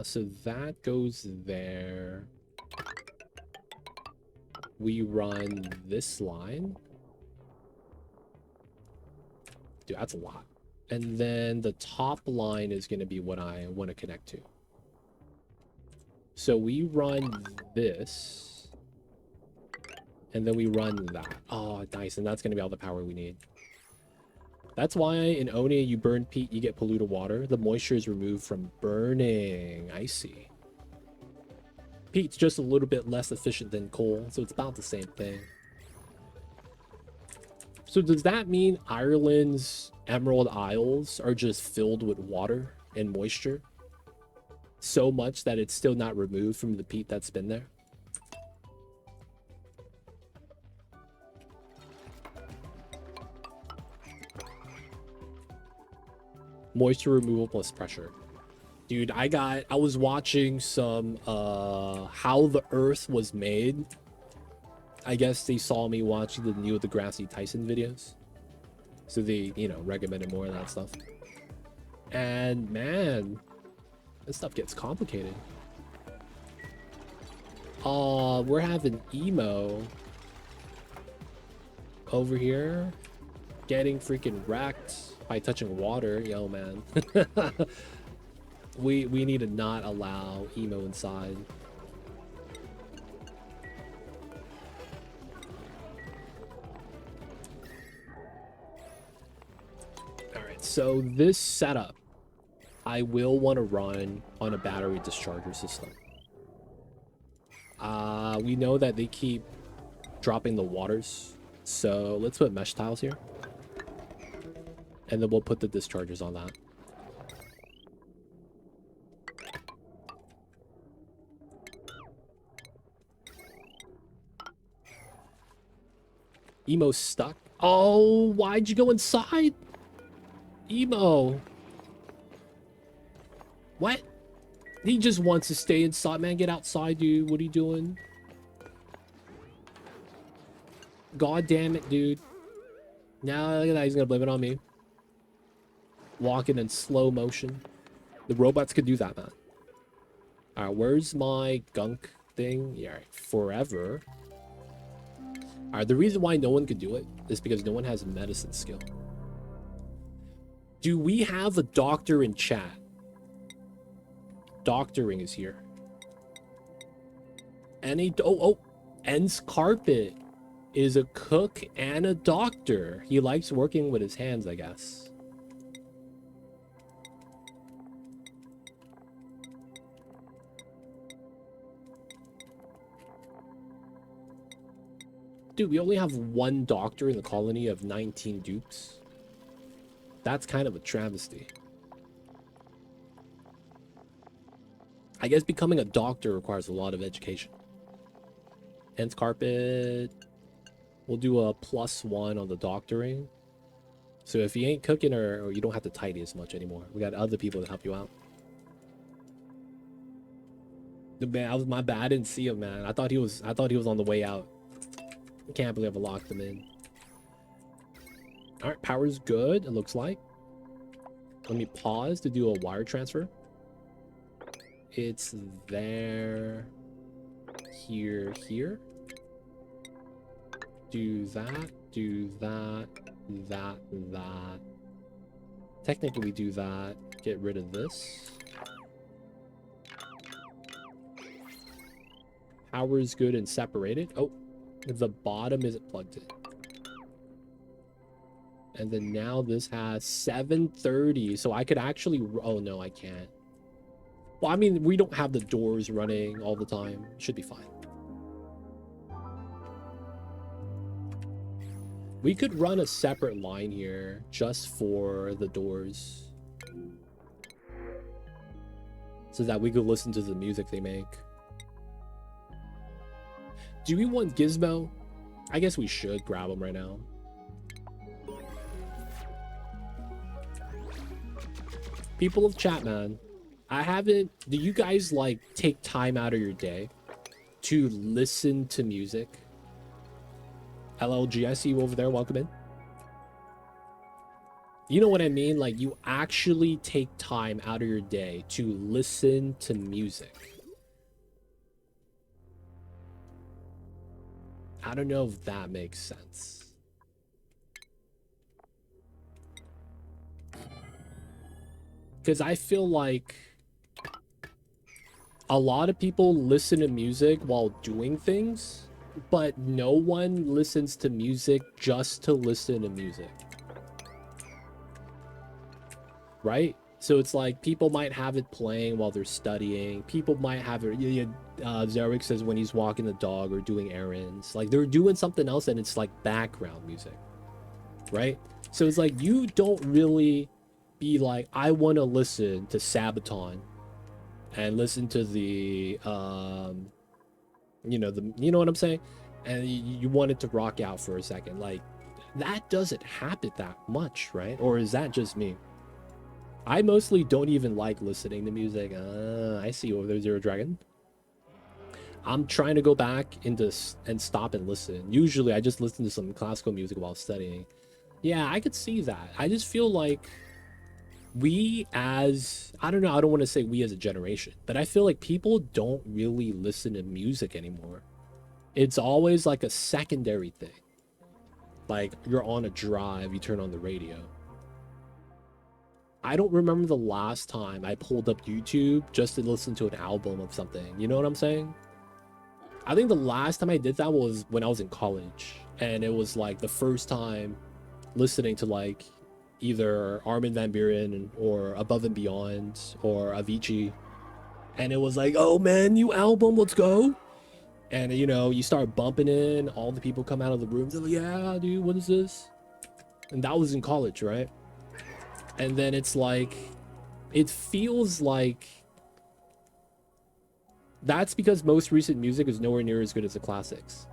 So that goes there. we run this line. Dude, that's a lot. And then the top line is going to be what I want to connect to. So we run this. And then we run that. Oh, nice. And that's going to be all the power we need. That's why in Oni, you burn peat, you get polluted water. The moisture is removed from burning. I see. Peat's just a little bit less efficient than coal, so it's about the same thing. So does that mean Ireland's Emerald Isles are just filled with water and moisture? So much that it's still not removed from the peat that's been there? Moisture removal plus pressure. Dude, I was watching some How the Earth Was Made. I guess they saw me watching the Neil deGrasse Tyson videos. So they, you know, recommended more of that stuff. And man, this stuff gets complicated. We're having emo over here getting freaking wrecked by touching water. Yo, man. we need to not allow emo inside. All right, so this setup I will want to run on a battery discharger system. We know that they keep dropping the waters, so let's put mesh tiles here. And then we'll put the dischargers on that. Emo's stuck. Oh, why'd you go inside? Emo. What? He just wants to stay inside. Man, get outside, dude. What are you doing? God damn it, dude. Now, look at that. He's gonna blame it on me. Walking in slow motion. The robots could do that, man. Alright, where's my gunk thing? Yeah, right, forever. Alright, the reason why no one could do it is because no one has medicine skill. Do we have a doctor in chat? Doctoring is here. En's Carpet is a cook and a doctor. He likes working with his hands, I guess. Dude, we only have one doctor in the colony of 19 dukes. That's kind of a travesty. I guess becoming a doctor requires a lot of education. Hence carpet. We'll do a +1 on the doctoring. So if you ain't cooking or you don't have to tidy as much anymore. We got other people to help you out. Man, that was my bad. I didn't see him, man. I thought he was on the way out. I can't believe I locked him in. Alright, power's good, it looks like. Let me pause to do a wire transfer. It's there. Here. Do that. That. Technically, we do that. Get rid of this. Power is good and separated. Oh, the bottom isn't plugged in. And then now this has 730. So I could actually... Oh, no, I can't. Well, I mean, we don't have the doors running all the time. Should be fine. We could run a separate line here just for the doors. So that we could listen to the music they make. Do we want Gizmo? I guess we should grab him right now. People of chat, man. I haven't... Do you guys, like, take time out of your day to listen to music? LLG, I see you over there. Welcome in. You know what I mean? Like, you actually take time out of your day to listen to music. I don't know if that makes sense. Because I feel like a lot of people listen to music while doing things, but no one listens to music just to listen to music. Right? So it's like people might have it playing while they're studying. People might have it. Zarek says when he's walking the dog or doing errands, like they're doing something else and it's like background music, right? So it's like you don't really be like, I want to listen to Sabaton and listen to the you know what I'm saying, and you want it to rock out for a second. Like that doesn't happen that much, right? Or is that just me? I mostly don't even like listening to music. I see over there, Zero Dragon. I'm trying to go back into and stop and listen. Usually I just listen to some classical music while studying. Yeah, I could see that. I just feel like we as, I don't know, I don't want to say we as a generation, but I feel like people don't really listen to music anymore. It's always like a secondary thing. Like you're on a drive, you turn on the radio. I don't remember the last time I pulled up YouTube just to listen to an album of something. You know what I'm saying? I think the last time I did that was when I was in college. And it was like the first time listening to like either Armin van Buuren or Above and Beyond or Avicii. And it was like, oh man, new album, let's go. And you know, you start bumping in, all the people come out of the rooms. They're like, yeah, dude, what is this? And that was in college, right? And then it's like, it feels like that's because most recent music is nowhere near as good as the classics.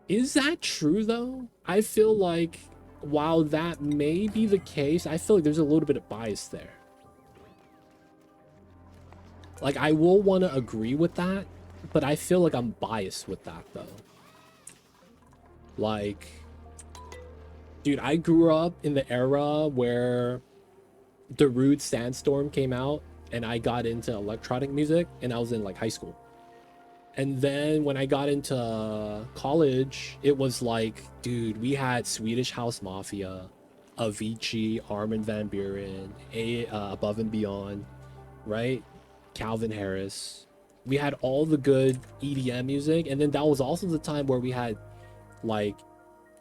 Is that true though? I feel like while that may be the case, I feel like there's a little bit of bias there. Like I will want to agree with that, but I feel like I'm biased with that though. Like, dude, I grew up in the era where Darude Sandstorm came out and I got into electronic music and I was in like high school. And then when I got into college, it was like, dude, we had Swedish House Mafia, Avicii, Armin van Buuren, Above and Beyond, right? Calvin Harris. We had all the good EDM music. And then that was also the time where we had like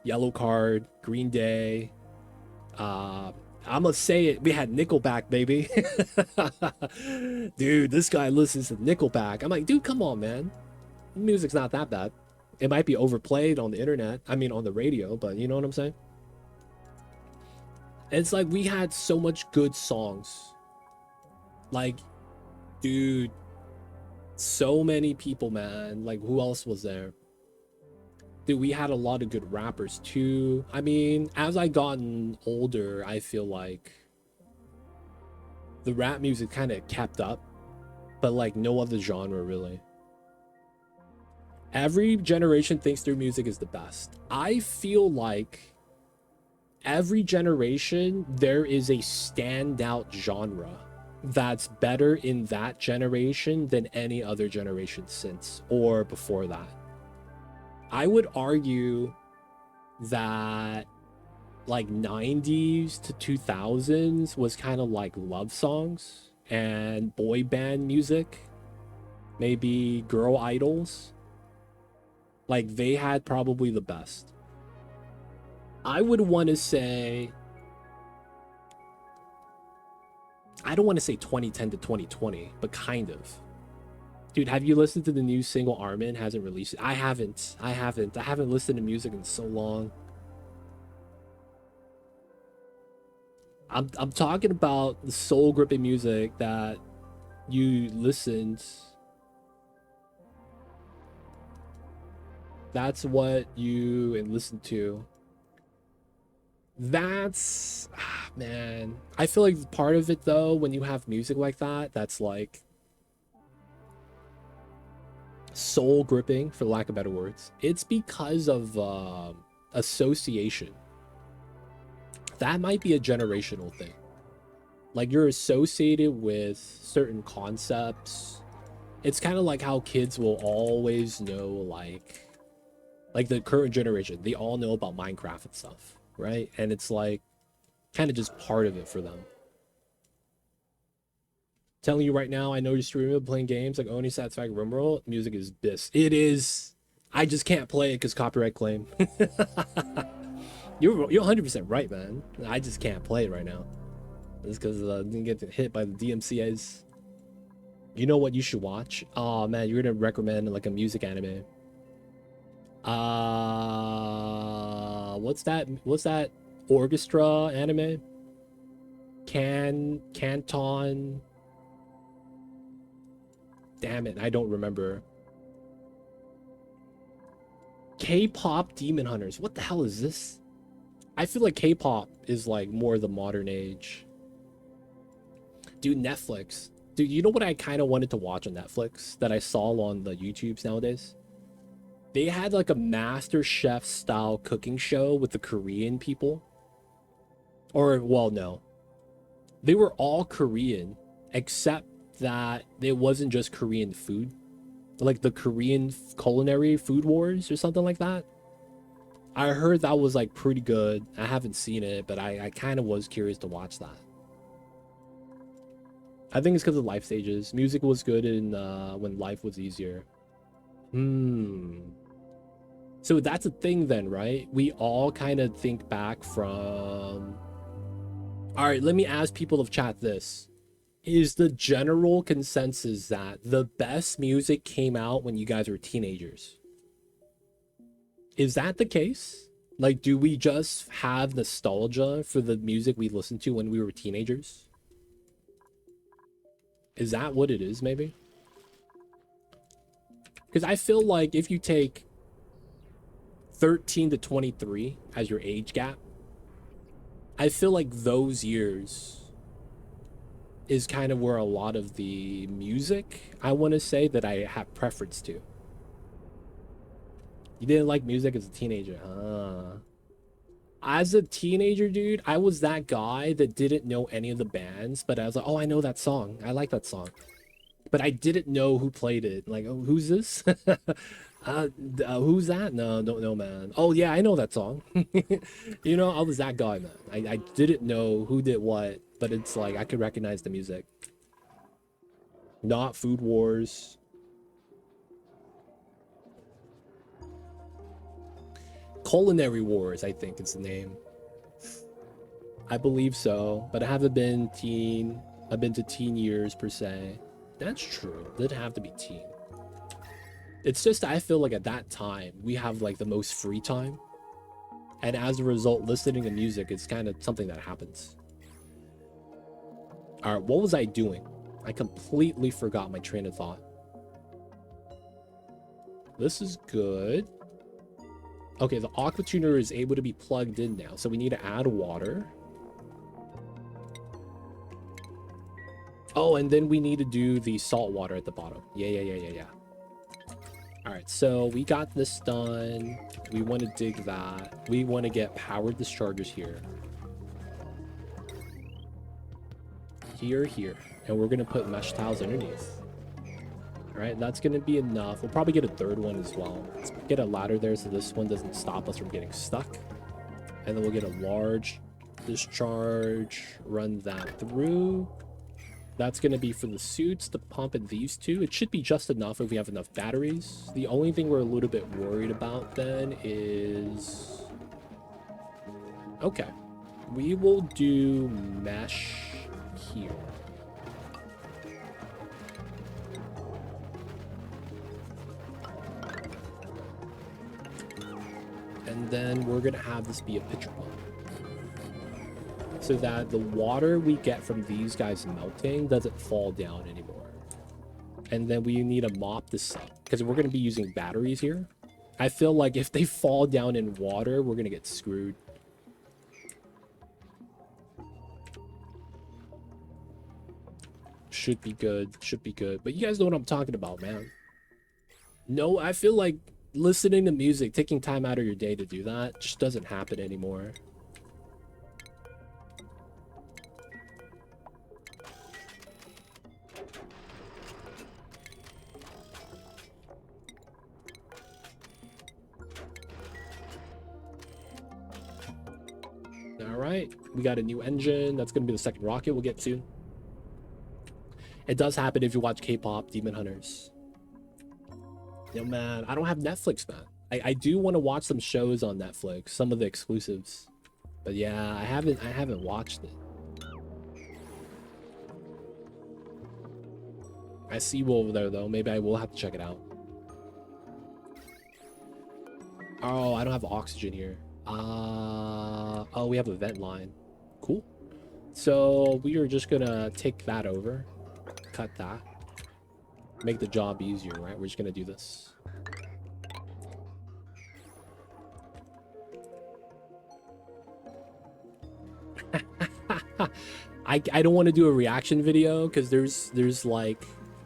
Yellow Card, Green Day. I'm gonna say it. We had Nickelback, baby. Dude, this guy listens to Nickelback. I'm like, dude, come on, man. Music's not that bad. It might be overplayed on the internet. I mean, on the radio, but you know what I'm saying? It's like we had so much good songs. Like, dude, so many people, man. Like, who else was there? Dude, we had a lot of good rappers too. I mean, as I gotten older, I feel like the rap music kind of kept up, but like no other genre really. Every generation thinks their music is the best. I feel like every generation there is a standout genre that's better in that generation than any other generation since or before that. I would argue that like 90s to 2000s was kind of like love songs and boy band music, maybe girl idols. Like they had probably the best. I would want to say, I don't want to say 2010 to 2020, but kind of. Dude, have you listened to the new single Armin hasn't released? I haven't. I haven't listened to music in so long. I'm talking about the soul gripping music that you listened. That's what you listen to. That's man. I feel like part of it though, when you have music like that, that's like soul gripping, for lack of better words. It's because of association. That might be a generational thing. Like you're associated with certain concepts. It's kind of like how kids will always know like Like the current generation, they all know about Minecraft and stuff, right? And it's like kind of just part of it for them. Telling you right now, I know you're streaming playing games like Oni Satisfactory Rimworld. Music is bis. It is. I just can't play it because copyright claim. You're 100% right, man. I just can't play it right now. It's because I didn't get hit by the DMCA's. You know what you should watch? Oh man, you're gonna recommend like a music anime. What's that? What's that orchestra anime? Canton. Damn it, I don't remember. K-pop Demon Hunters. What the hell is this? I feel like K-pop is like more the modern age. Dude, Netflix. Dude, you know what I kind of wanted to watch on Netflix that I saw on the YouTubes nowadays? They had like a Master Chef style cooking show with the Korean people. Or, well, no. They were all Korean, except that it wasn't just Korean food. Like the Korean culinary food wars or something like that. I heard that was like pretty good. I haven't seen it, but I kind of was curious to watch that. I think it's because of life stages. Music was good in when life was easier. So that's a thing then, right? We all kind of think back from... All right, let me ask people of chat this. Is the general consensus that the best music came out when you guys were teenagers? Is that the case? Like, do we just have nostalgia for the music we listened to when we were teenagers? Is that what it is, maybe? Because I feel like if you take 13 to 23 as your age gap, I feel like those years is kind of where a lot of the music, I want to say, that I have preference to. You didn't like music as a teenager, huh? As a teenager, dude, I was that guy that didn't know any of the bands, but I was like, oh, I know that song. I like that song. But I didn't know who played it. Like, oh, who's this? Who's that? No, don't know, man. Oh, yeah, I know that song. You know, I was that guy, man. I didn't know who did what, but it's like I could recognize the music. Not Food Wars. Culinary Wars, I think is the name. I believe so, but I haven't been teen. I've been to teen years per se. That's true. Did have to be teen. It's just I feel like at that time we have like the most free time, and as a result, listening to music is kind of something that happens. All right, what was I doing? I completely forgot my train of thought. This is good. Okay, the aqua tuner is able to be plugged in now, so we need to add water. Oh, and then we need to do the salt water at the bottom. Yeah. All right, so we got this done. We want to dig that. We want to get powered dischargers here. Here. And we're going to put mesh tiles underneath. All right, that's going to be enough. We'll probably get a third one as well. Let's get a ladder there so this one doesn't stop us from getting stuck. And then we'll get a large discharge, run that through. That's going to be for the suits, the pump, and these two. It should be just enough if we have enough batteries. The only thing we're a little bit worried about then is... Okay. We will do mesh here. And then we're going to have this be a pitcher pump, so that the water we get from these guys melting doesn't fall down anymore. And then we need to mop this up, because we're going to be using batteries here. I feel like if they fall down in water, we're going to get screwed. Should be good. But you guys know what I'm talking about, man. No, I feel like listening to music, taking time out of your day to do that, just doesn't happen anymore. right, we got a new engine. That's gonna be the second rocket we'll get soon. It does happen if you watch K-pop Demon Hunters. Yo, man, I don't have Netflix, man. I do want to watch some shows on Netflix, some of the exclusives. But yeah, I haven't watched it. I see you over there though. Maybe I will have to check it out. Oh, I don't have oxygen here. Oh, we have a vent line. Cool. So we are just gonna take that over, cut that, make the job easier, right? We're just gonna do this. I don't want to do a reaction video because there's like,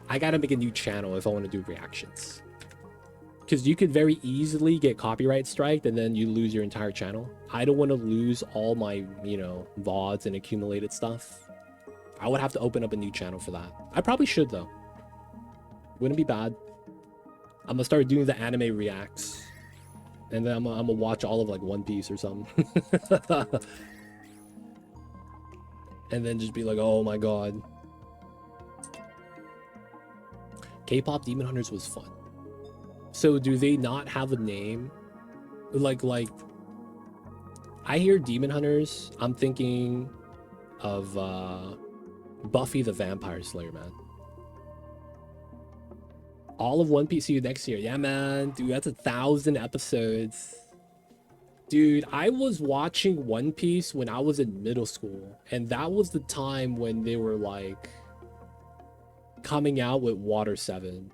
I gotta make a new channel if I want to do reactions. Because you could very easily get copyright striked and then you lose your entire channel. I don't want to lose all my, you know, VODs and accumulated stuff. I would have to open up a new channel for that. I probably should though. Wouldn't be bad. I'm gonna start doing the anime reacts. And then I'm gonna watch all of like One Piece or something. And then just be like, oh my god. K-pop Demon Hunters was fun. So do they not have a name? Like I hear Demon Hunters, I'm thinking of Buffy the Vampire Slayer, man. All of One Piece, see you next year. Yeah, man. Dude, that's 1,000 episodes. Dude, I was watching One Piece when I was in middle school. And that was the time when they were like coming out with Water 7.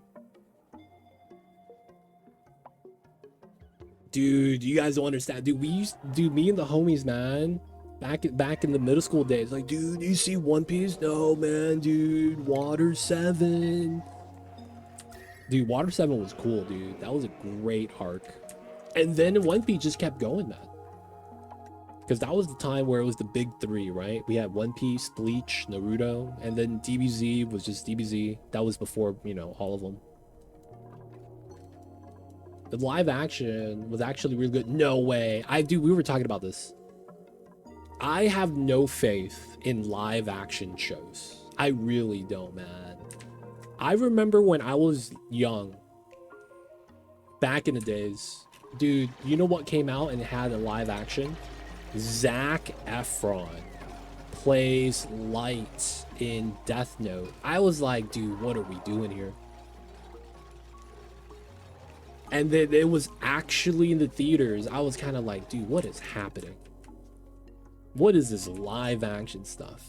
Dude, you guys don't understand. Dude, we used to do, me and the homies, man. Back in the middle school days. Like, dude, you see One Piece? No, man, dude. Water 7. Dude, Water 7 was cool, dude. That was a great arc. And then One Piece just kept going, man. Because that was the time where it was the big three, right? We had One Piece, Bleach, Naruto, and then DBZ was just DBZ. That was before, you know, all of them. The live action was actually really good. No way. We were talking about this. I have no faith in live action shows. I really don't, man. I remember when I was young, back in the days, dude, you know what came out and had a live action? Zac Efron plays Light in Death Note. I was like, dude, what are we doing here? And then it was actually in the theaters. I was kind of like, dude, what is happening? What is this live action stuff?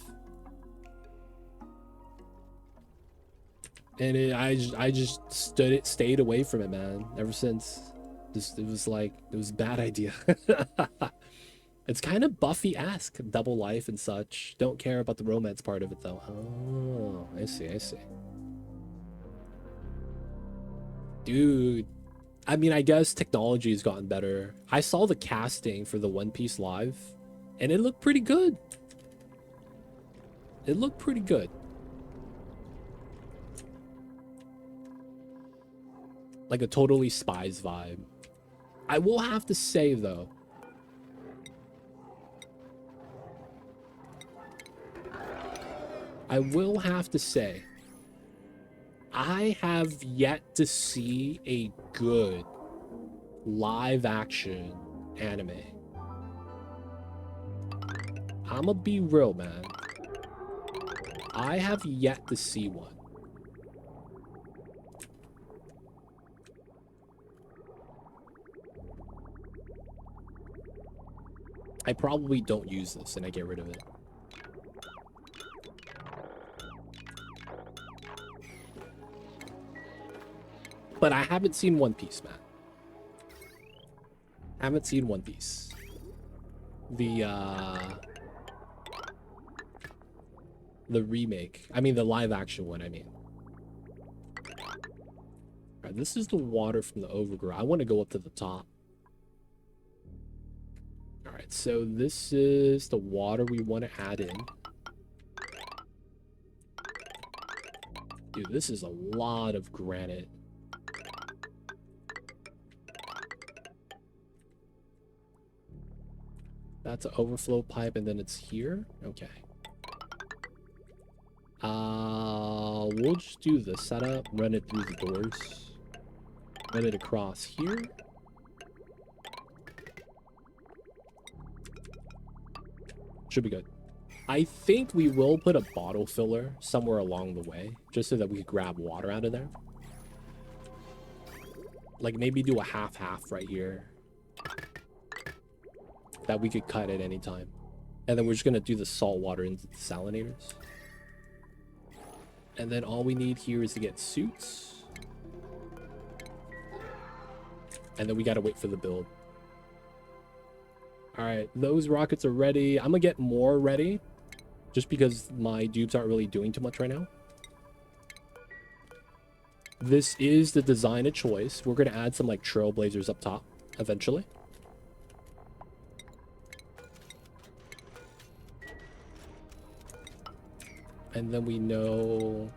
And I just stayed away from it, man. Ever since, it was a bad idea. It's kind of Buffy-esque, double life and such. Don't care about the romance part of it though. Oh, I see. Dude, I mean, I guess technology has gotten better. I saw the casting for the One Piece live, and it looked pretty good. It looked pretty good. Like a totally Spies vibe. I will have to say, though, I have yet to see a good live action anime. I'ma be real, man. I have yet to see one. I probably don't use this and I get rid of it. But I haven't seen One Piece, man. Haven't seen One Piece. The remake. I mean, the live action one, I mean. Alright, this is the water from the overgrow. I want to go up to the top. Alright, so this is the water we want to add in. Dude, this is a lot of granite. That's an overflow pipe, and then it's here. Okay. We'll just do the setup, run it through the doors, run it across here. Should be good. I think we will put a bottle filler somewhere along the way, just so that we could grab water out of there. Like maybe do a half-half right here that we could cut at any time. And then we're just gonna do the salt water into the salinators. And then all we need here is to get suits. And then we gotta wait for the build. Alright, those rockets are ready. I'm gonna get more ready, just because my dupes aren't really doing too much right now. This is the design of choice. We're gonna add some like trailblazers up top eventually. And then we know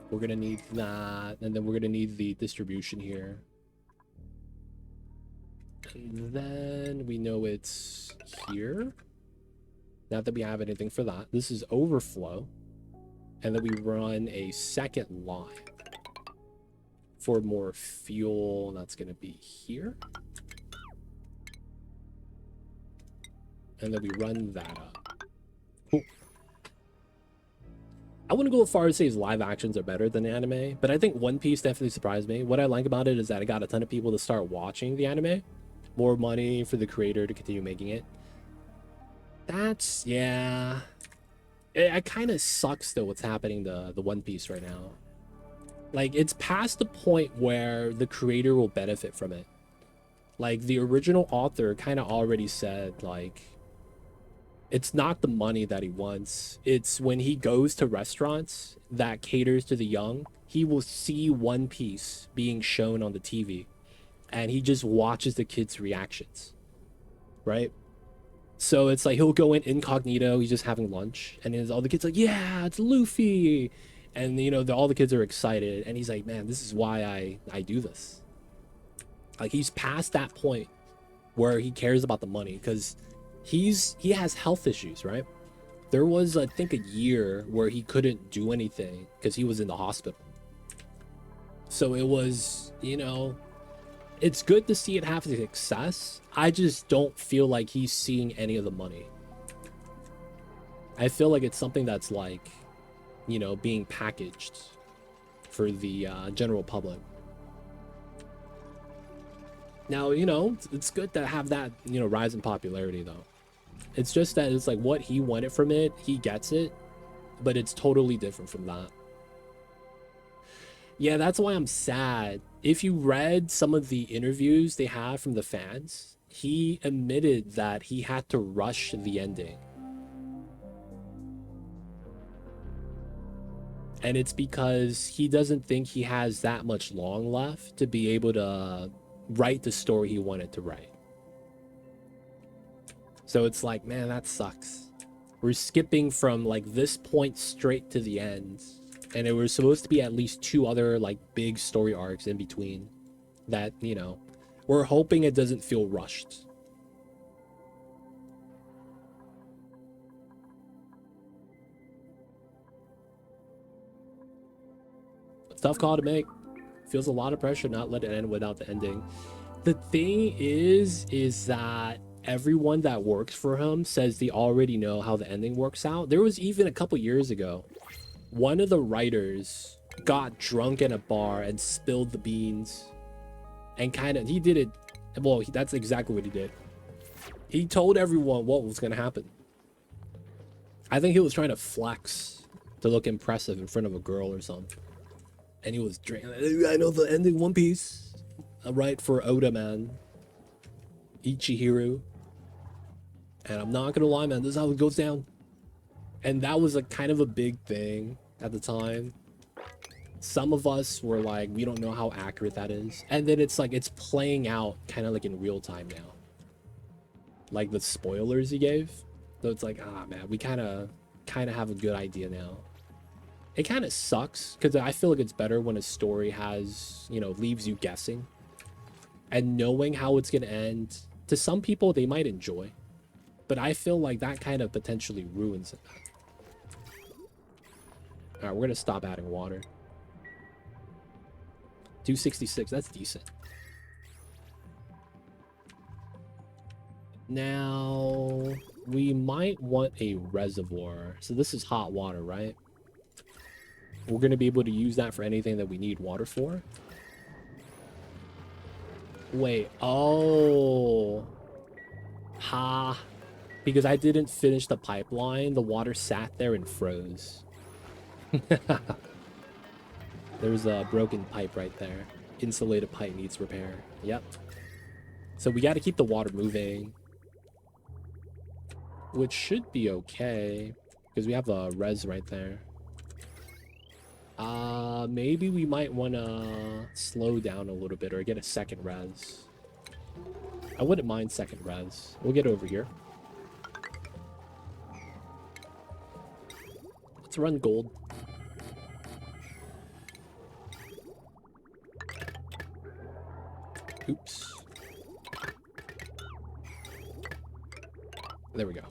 we're gonna need that, and then we're gonna need the distribution here. And then we know it's here. Not that we have anything for that. This is overflow. And then we run a second line for more fuel. That's gonna be here. And then we run that up. Cool. I wouldn't go as far as say live actions are better than anime, but I think One Piece definitely surprised me. What I like about it is that it got a ton of people to start watching the anime. More money for the creator to continue making it. That's, yeah. It kind of sucks though what's happening to the One Piece right now. Like, it's past the point where the creator will benefit from it. Like, the original author kind of already said, like, it's not the money that he wants. It's when he goes to restaurants that caters to the young, he will see One Piece being shown on the TV. And he just watches the kids' reactions. Right? So it's like he'll go in incognito, he's just having lunch. And then all the kids like, yeah, it's Luffy. And, you know, all the kids are excited. And he's like, man, this is why I do this. Like, he's past that point where he cares about the money. Because he has health issues, right? There was, I think, a year where he couldn't do anything because he was in the hospital. So it was, you know, it's good to see it have success. I just don't feel like he's seeing any of the money. I feel like it's something that's like, you know, being packaged for the general public. Now, you know, it's good to have that, you know, rise in popularity though. It's just that it's like what he wanted from it, he gets it, but it's totally different from that. Yeah, that's why I'm sad. If you read some of the interviews they have from the fans, he admitted that he had to rush the ending. And it's because he doesn't think he has that much long left to be able to write the story he wanted to write. So it's like, man, that sucks. We're skipping from like this point straight to the end. And it was supposed to be at least 2 other like big story arcs in between that, you know, we're hoping it doesn't feel rushed. It's a tough call to make. Feels a lot of pressure not let it end without the ending. The thing is that everyone that works for him says they already know how the ending works out. There was even a couple years ago, one of the writers got drunk in a bar and spilled the beans, and kind of, he did it, well, that's exactly what he did. He told everyone what was going to happen. I think he was trying to flex to look impressive in front of a girl or something. And he was drinking, I know the ending One Piece. I write for Oda, man. Ichihiro. And I'm not gonna lie, man, this is how it goes down. And that was a kind of a big thing at the time. Some of us were like, we don't know how accurate that is. And then it's like, it's playing out kind of like in real time now. Like the spoilers he gave. So it's like, ah, man, we kind of have a good idea now. It kind of sucks because I feel like it's better when a story has, you know, leaves you guessing and knowing how it's going to end. To some people, they might enjoy, but I feel like that kind of potentially ruins it. All right, we're going to stop adding water. 266, that's decent. Now, we might want a reservoir. So this is hot water, right? We're going to be able to use that for anything that we need water for. Wait, oh. Ha. Because I didn't finish the pipeline, the water sat there and froze. There's a broken pipe right there. Insulated pipe needs repair. Yep. So we got to keep the water moving, which should be okay because we have a res right there. Maybe we might want to slow down a little bit or get a second res. I wouldn't mind second res. We'll get over here. Let's run gold. Oops. There we go.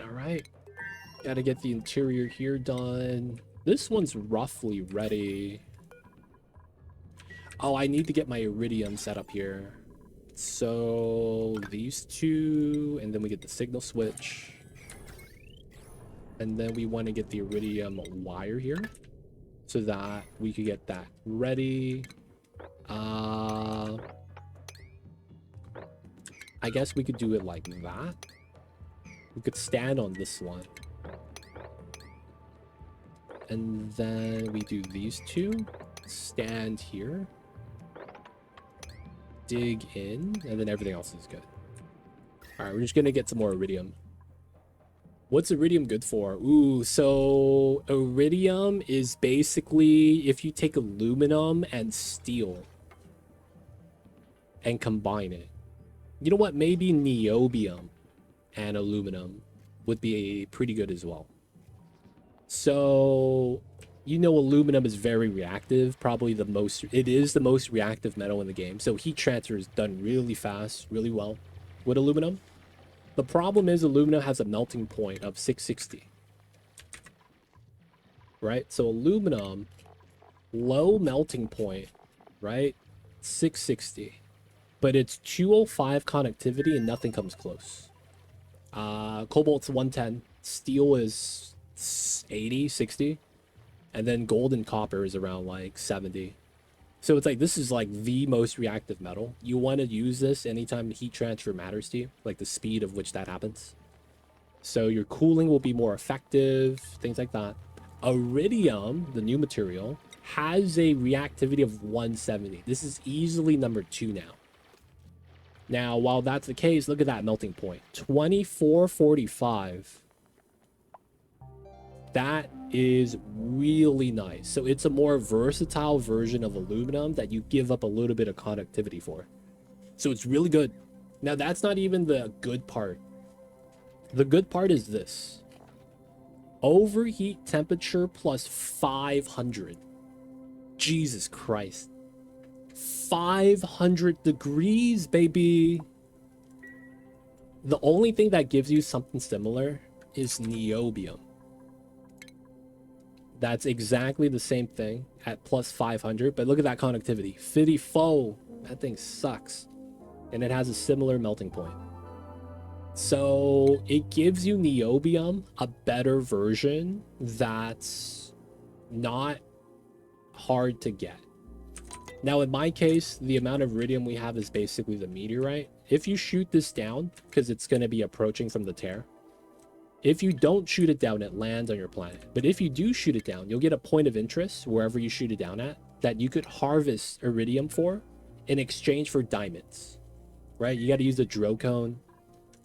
All right. Gotta get the interior here done. This one's roughly ready. Oh, I need to get my iridium set up here. So these two, and then we get the signal switch. And then we want to get the iridium wire here so that we could get that ready. I guess we could do it like that. We could stand on this one. And then we do these two. Stand here. Dig in. And then everything else is good. Alright, we're just going to get some more iridium. What's iridium good for? Ooh, so iridium is basically if you take aluminum and steel and combine it. You know what? Maybe niobium and aluminum would be pretty good as well. So, you know, aluminum is very reactive. Probably the most, it is the most reactive metal in the game. So heat transfer is done really fast, really well with aluminum. The problem is aluminum has a melting point of 660. Right? So aluminum, low melting point, right? 660. But it's 205 conductivity and nothing comes close. Cobalt's 110. Steel is 80, 60. And then gold and copper is around like 70. So it's like, this is like the most reactive metal. You want to use this anytime heat transfer matters to you, like the speed of which that happens. So your cooling will be more effective, things like that. Iridium, the new material, has a reactivity of 170. This is easily number 2 now. Now, while that's the case, look at that melting point. 2445. That is really nice. So it's a more versatile version of aluminum that you give up a little bit of conductivity for. So it's really good. Now, that's not even the good part. The good part is this. Overheat temperature plus 500. Jesus Christ. 500 degrees, baby. The only thing that gives you something similar is niobium. That's exactly the same thing at plus 500, but look at that conductivity. 54. That thing sucks. And it has a similar melting point. So it gives you niobium, a better version that's not hard to get. Now, in my case, the amount of iridium we have is basically the meteorite. If you shoot this down, because it's going to be approaching from the tear, if you don't shoot it down, it lands on your planet. But if you do shoot it down, you'll get a point of interest wherever you shoot it down at that you could harvest iridium for in exchange for diamonds, right? You got to use the drill cone,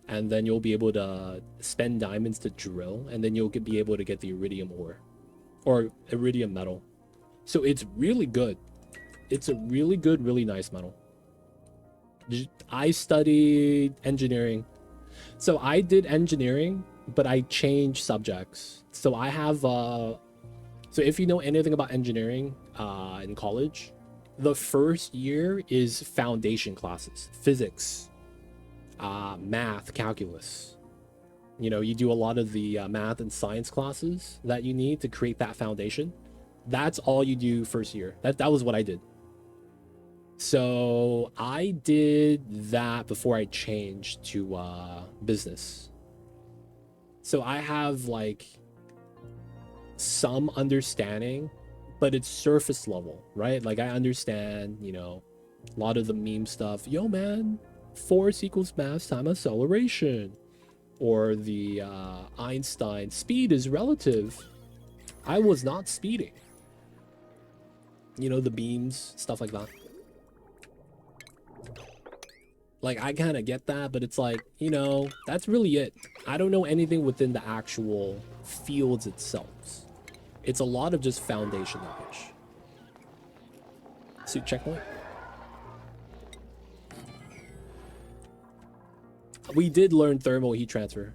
and then you'll be able to spend diamonds to drill, and then you'll be able to get the iridium ore or iridium metal. So it's really good. It's a really good, really nice metal. I studied engineering. So I did engineering, but I changed subjects. So I have so if you know anything about engineering in college, the first year is foundation classes, physics, math, calculus. You know, you do a lot of the math and science classes that you need to create that foundation. That's all you do first year. That was what I did. So I did that before I changed to business. So I have like some understanding, but it's surface level, right? Like I understand, you know, a lot of the meme stuff. Yo, man, force equals mass time acceleration, or the Einstein speed is relative. I was not speeding. You know, the beams, stuff like that. Like, I kind of get that, but it's like, you know, that's really it. I don't know anything within the actual fields itself. It's a lot of just foundation knowledge. Suit checkpoint. We did learn thermal heat transfer.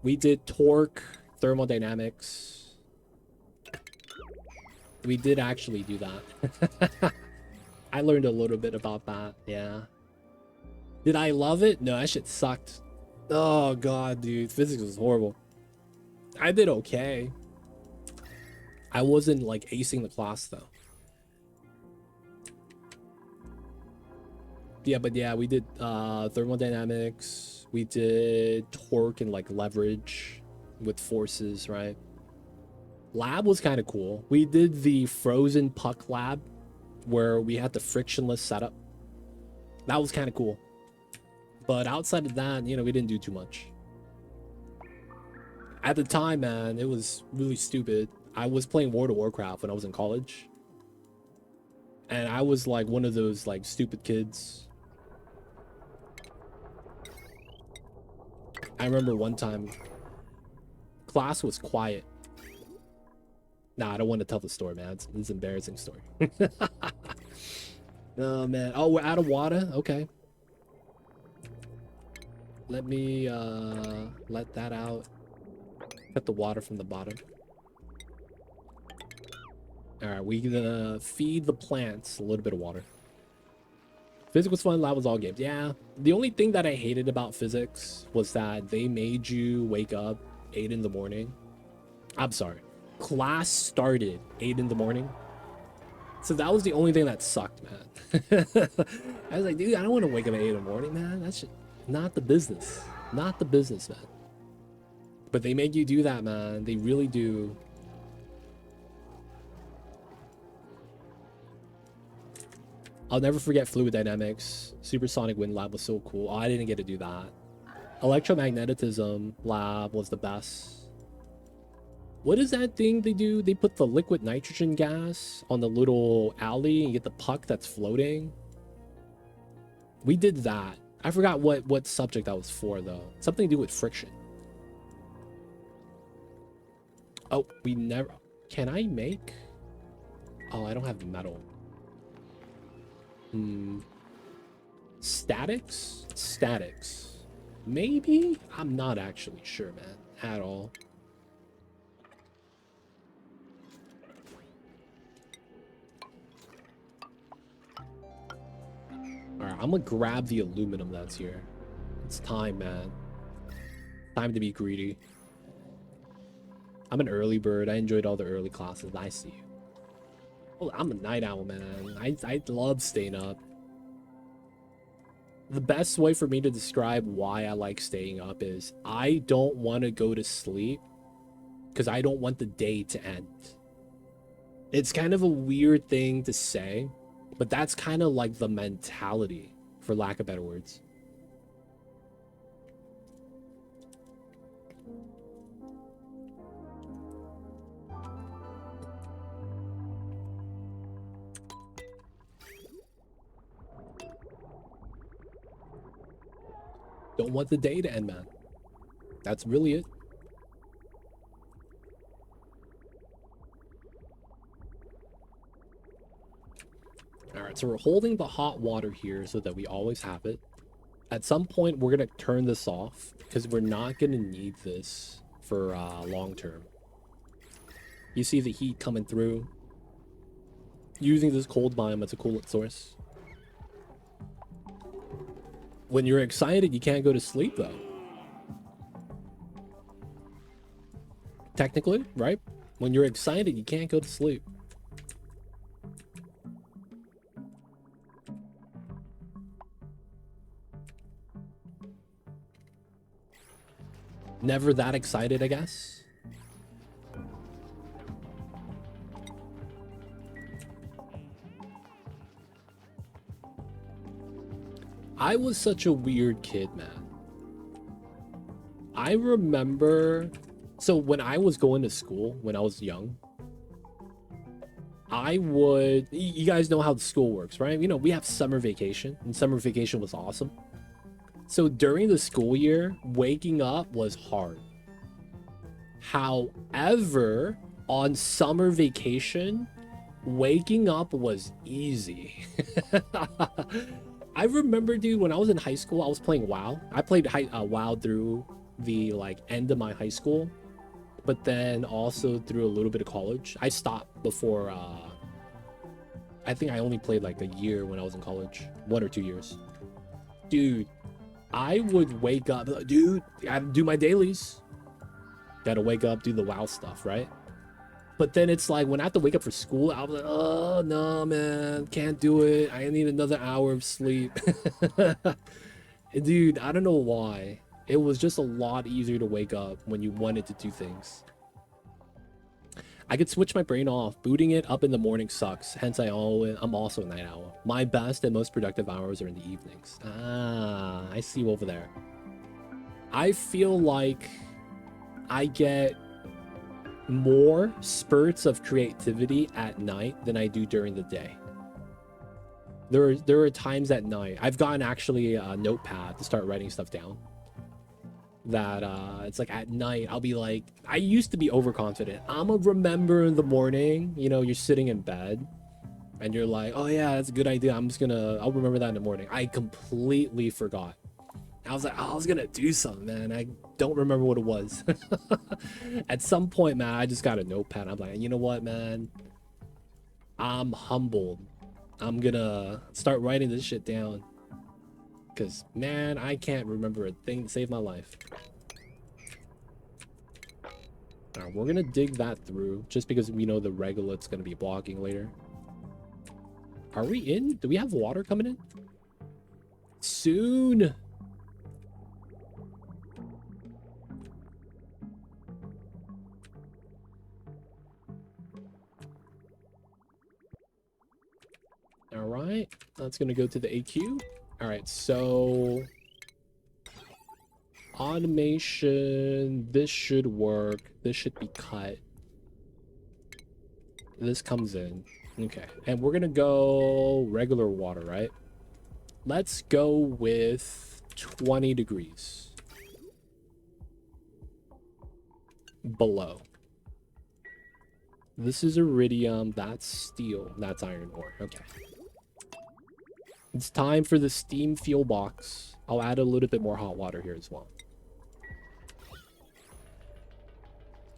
We did torque, thermodynamics. We did actually do that. I learned a little bit about that, yeah. Did I love it? No, that shit sucked. Oh god, dude, physics was horrible. I did okay. I wasn't like acing the class though. Yeah, but yeah, we did thermodynamics. We did torque and like leverage with forces, right? Lab was kind of cool. We did the frozen puck lab where we had the frictionless setup. That was kind of cool. But outside of that, you know, we didn't do too much. At the time, man, it was really stupid. I was playing World of Warcraft when I was in college. And I was like one of those like stupid kids. I remember one time class was quiet. Nah, I don't want to tell the story, man. It's an embarrassing story. Oh, man. Oh, we're out of water? Okay. Let me let that out. Cut the water from the bottom. Alright, we gonna feed the plants a little bit of water. Physics was fun, lab was all games. Yeah. The only thing that I hated about physics was that they made you wake up 8 in the morning. I'm sorry. Class started 8 in the morning. So that was the only thing that sucked, man. I was like, dude, I don't want to wake up at 8 in the morning, man. That's not the business. Not the business, man. But they make you do that, man. They really do. I'll never forget fluid dynamics. Supersonic wind lab was so cool. Oh, I didn't get to do that. Electromagnetism lab was the best. What is that thing they do? They put the liquid nitrogen gas on the little alley and you get the puck that's floating. We did that. I forgot what subject that was for, though. Something to do with friction. Oh, we never... Can I make... Oh, I don't have metal. Statics? Statics. Maybe? I'm not actually sure, man. At all. Alright, I'm gonna grab the aluminum that's here. It's time, man. Time to be greedy. I'm an early bird. I enjoyed all the early classes. I see you. Oh, I'm a night owl, man. I love staying up. The best way for me to describe why I like staying up is I don't want to go to sleep because I don't want the day to end. It's kind of a weird thing to say, but that's kind of like the mentality, for lack of better words. Don't want the day to end, man. That's really it. All right, so we're holding the hot water here so that we always have it. At some point, we're going to turn this off because we're not going to need this for long term. You see the heat coming through. Using this cold biome as a coolant source. When you're excited, you can't go to sleep, though. Technically, right? When you're excited, you can't go to sleep. Never that excited, I guess. I was such a weird kid, man. I remember... So when I was going to school, when I was young, I would... You guys know how the school works, right? You know, we have summer vacation, and summer vacation was awesome. So during the school year, waking up was hard. However, on summer vacation, waking up was easy. I remember, dude, when I was in high school, I was playing WoW. I played WoW through the end of my high school, but then also through a little bit of college. I stopped before, I think I only played like a year when I was in college, 1 or 2 years. Dude, I would wake up, dude, I have to do my dailies. Gotta wake up, do the WoW stuff, right? But then it's like, when I have to wake up for school, I was like, oh, no, man, can't do it. I need another hour of sleep. Dude, I don't know why. It was just a lot easier to wake up when you wanted to do things. I could switch my brain off. Booting it up in the morning sucks. Hence, I'm also a night owl. My best and most productive hours are in the evenings. Ah, I see you over there. I feel like I get more spurts of creativity at night than I do during the day. There are times at night I've gotten actually a notepad to start writing stuff down. That it's like at night I'll be like, I used to be overconfident. I'm gonna remember in the morning, you know, you're sitting in bed and you're like, oh yeah, that's a good idea. I'll remember that in the morning. I completely forgot. I was like, oh, I was gonna do something, man. I don't remember what it was. At some point, man, I just got a notepad. I'm like, you know what, man? I'm humbled. I'm gonna start writing this shit down. Because, man, I can't remember a thing to save my life. Alright, we're gonna dig that through. Just because we know the regolith's gonna be blocking later. Are we in? Do we have water coming in? Soon! Alright, that's gonna go to the AQ. Alright, so... automation, this should work. This should be cut. This comes in. Okay, and we're gonna go regular water, right? Let's go with 20 degrees. Below. This is iridium, that's steel, that's iron ore. Okay. It's time for the steam fuel box. I'll add a little bit more hot water here as well.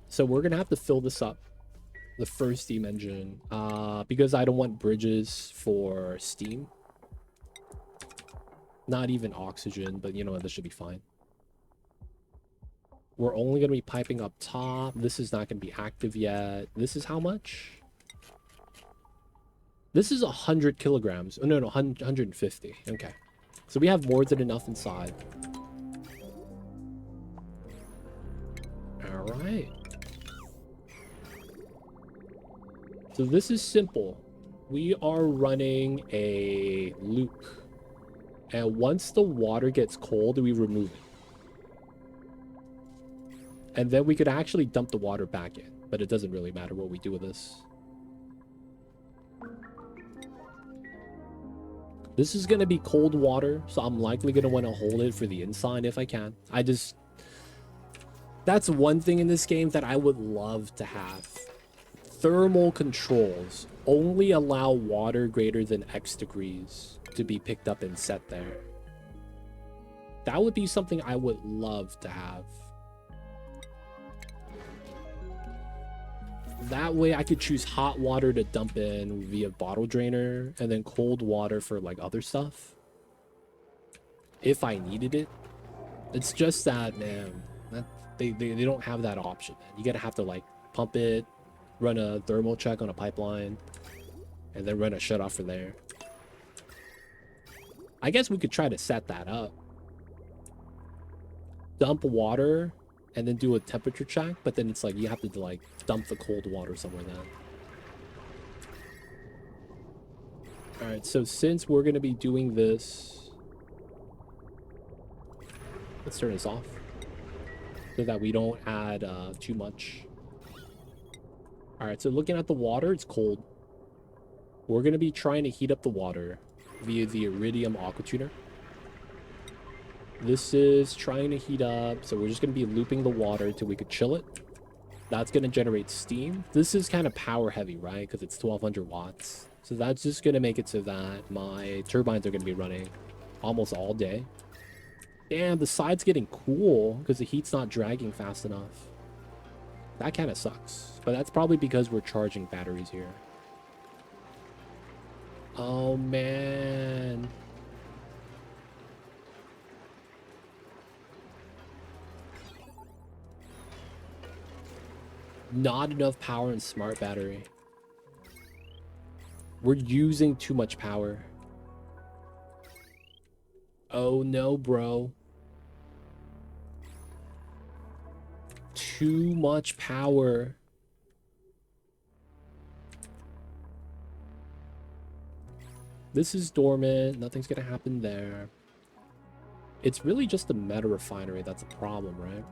So we're gonna have to fill this up, the first steam engine, because I don't want bridges for steam. Not even oxygen, but you know what, this should be fine. We're only gonna be piping up top. This is not gonna be active yet. This is how much? This is 100 kilograms. Oh, no, 150. Okay. So we have more than enough inside. All right. So this is simple. We are running a loop. And once the water gets cold, we remove it. And then we could actually dump the water back in. But it doesn't really matter what we do with this. This is going to be cold water, so I'm likely going to want to hold it for the inside if I can. That's one thing in this game that I would love to have. Thermal controls only allow water greater than X degrees to be picked up and set there. That would be something I would love to have. That way I could choose hot water to dump in via bottle drainer and then cold water for like other stuff. If I needed it. It's just that, man, that they don't have that option, man. You gotta have to like pump it, run a thermal check on a pipeline, and then run a shut off from there. I guess we could try to set that up. Dump water and then do a temperature check, but then it's like you have to like dump the cold water somewhere then. All right, so since we're gonna be doing this, let's turn this off so that we don't add too much. All right, so looking at the water, it's cold. We're gonna be trying to heat up the water via the iridium aqua tuner. This is trying to heat up, so we're just gonna be looping the water till we could chill it. That's gonna generate steam. This is kind of power heavy, right? Because it's 1200 watts. So that's just gonna make it so that my turbines are gonna be running almost all day. Damn, the side's getting cool because the heat's not dragging fast enough. That kind of sucks, but that's probably because we're charging batteries here. Oh man. Not enough power in smart battery. We're using too much power. Oh no, bro. Too much power. This is dormant. Nothing's gonna happen there. It's really just the meta refinery that's a problem, right?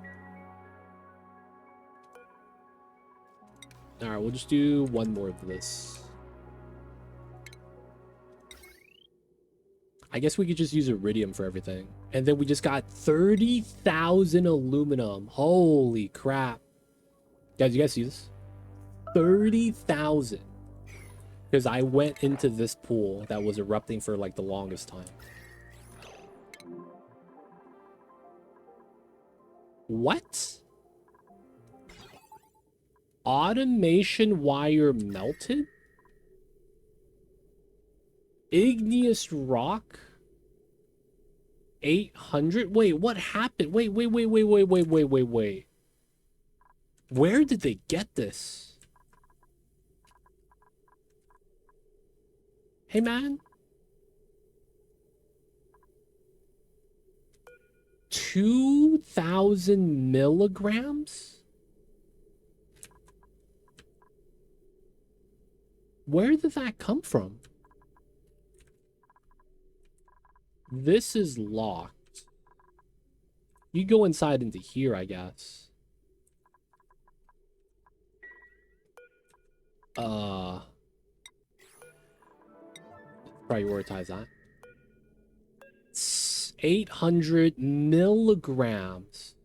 All right, we'll just do one more of this. I guess we could just use iridium for everything. And then we just got 30,000 aluminum. Holy crap. Guys, you guys see this? 30,000. Because I went into this pool that was erupting for like the longest time. What? Automation wire melted? Igneous rock? 800? Wait, what happened? Wait. Where did they get this? Hey, man. 2,000 milligrams? Where did that come from? This is locked. You go inside into here, I guess. Prioritize that. 800 milligrams.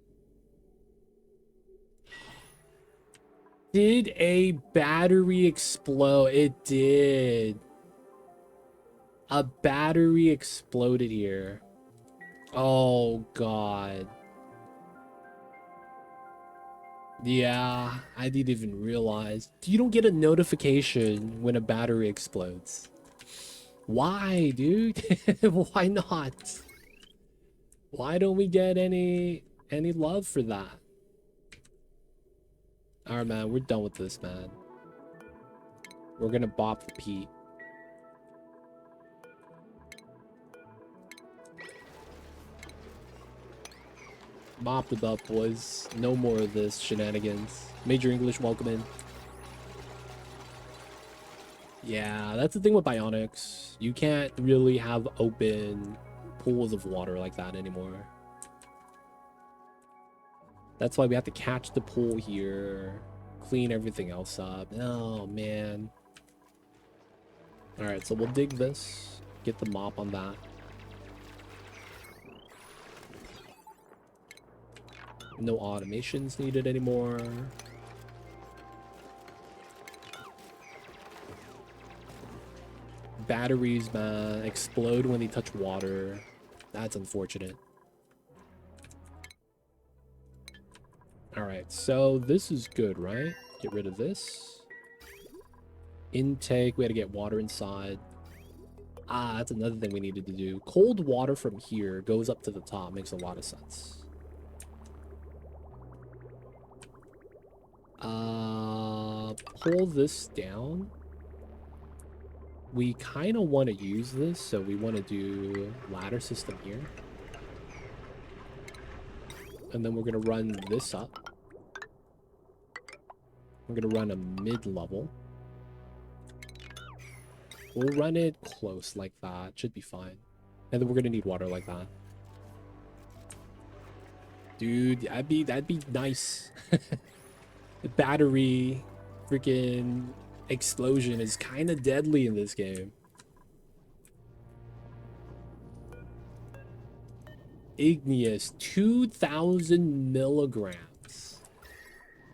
Did a battery explode? It did. A battery exploded here. Oh, God. Yeah, I didn't even realize. You don't get a notification when a battery explodes. Why, dude? Why not? Why don't we get any love for that? All right, man, we're done with this, man. We're gonna bop the Pete. Mop it up, boys. No more of this shenanigans. Major English, welcome in. Yeah, that's the thing with Bionics. You can't really have open pools of water like that anymore. That's why we have to catch the pool here, clean everything else up. Oh, man. All right, so we'll dig this, get the mop on that. No automations needed anymore. Batteries, man, explode when they touch water. That's unfortunate. Alright, so this is good, right? Get rid of this. Intake, we had to get water inside. Ah, that's another thing we needed to do. Cold water from here goes up to the top. Makes a lot of sense. Pull this down. We kind of want to use this, so we want to do ladder system here. And then we're going to run this up. We're going to run a mid-level. We'll run it close like that. Should be fine. And then we're going to need water like that. Dude, that'd be nice. The battery freaking explosion is kind of deadly in this game. Igneous, 2,000 milligrams.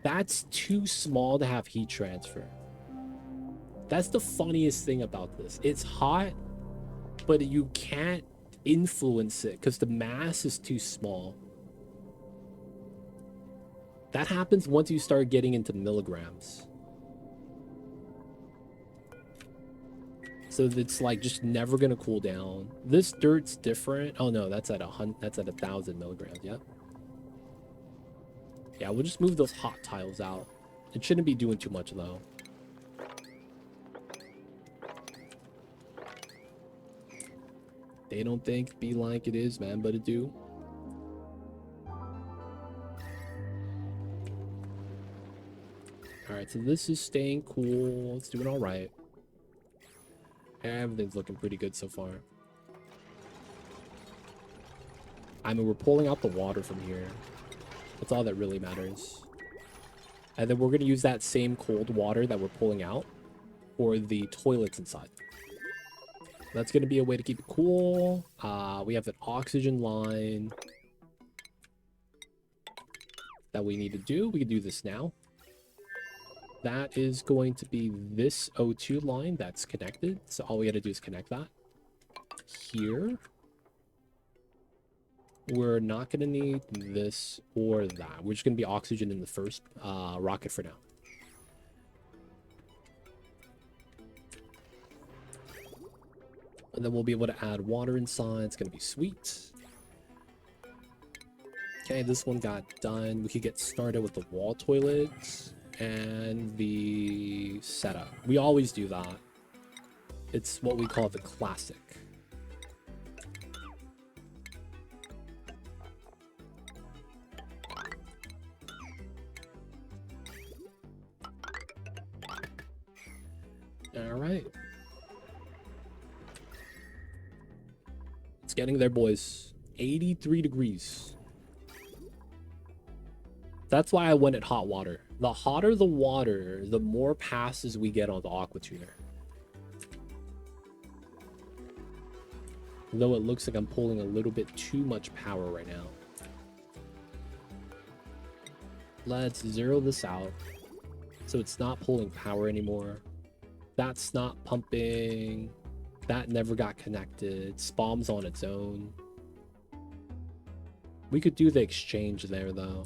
That's too small to have heat transfer. That's the funniest thing about this. It's hot, but you can't influence it because the mass is too small. That happens once you start getting into milligrams. So it's like just never gonna cool down. This dirt's different. Oh no, that's at 1,000 milligrams. Yeah. Yeah, we'll just move those hot tiles out. It shouldn't be doing too much though. They don't think be like it is, man, but it do. Alright, so this is staying cool. It's doing alright. Everything's looking pretty good so far. I mean, we're pulling out the water from here. That's all that really matters. And then we're going to use that same cold water that we're pulling out for the toilets inside. That's going to be a way to keep it cool. We have an oxygen line that we need to do. We can do this now. That is going to be this O2 line that's connected. So all we got to do is connect that. Here. We're not going to need this or that. We're just going to be oxygen in the first rocket for now. And then we'll be able to add water inside. It's going to be sweet. Okay, this one got done. We could get started with the wall toilets and the setup. We always do that. It's what we call the classic. All right. It's getting there, boys. 83 degrees. That's why I went at hot water. The hotter the water, the more passes we get on the aqua tuner. Though it looks like I'm pulling a little bit too much power right now. Let's zero this out. So it's not pulling power anymore. That's not pumping. That never got connected. Spawns on its own. We could do the exchange there though.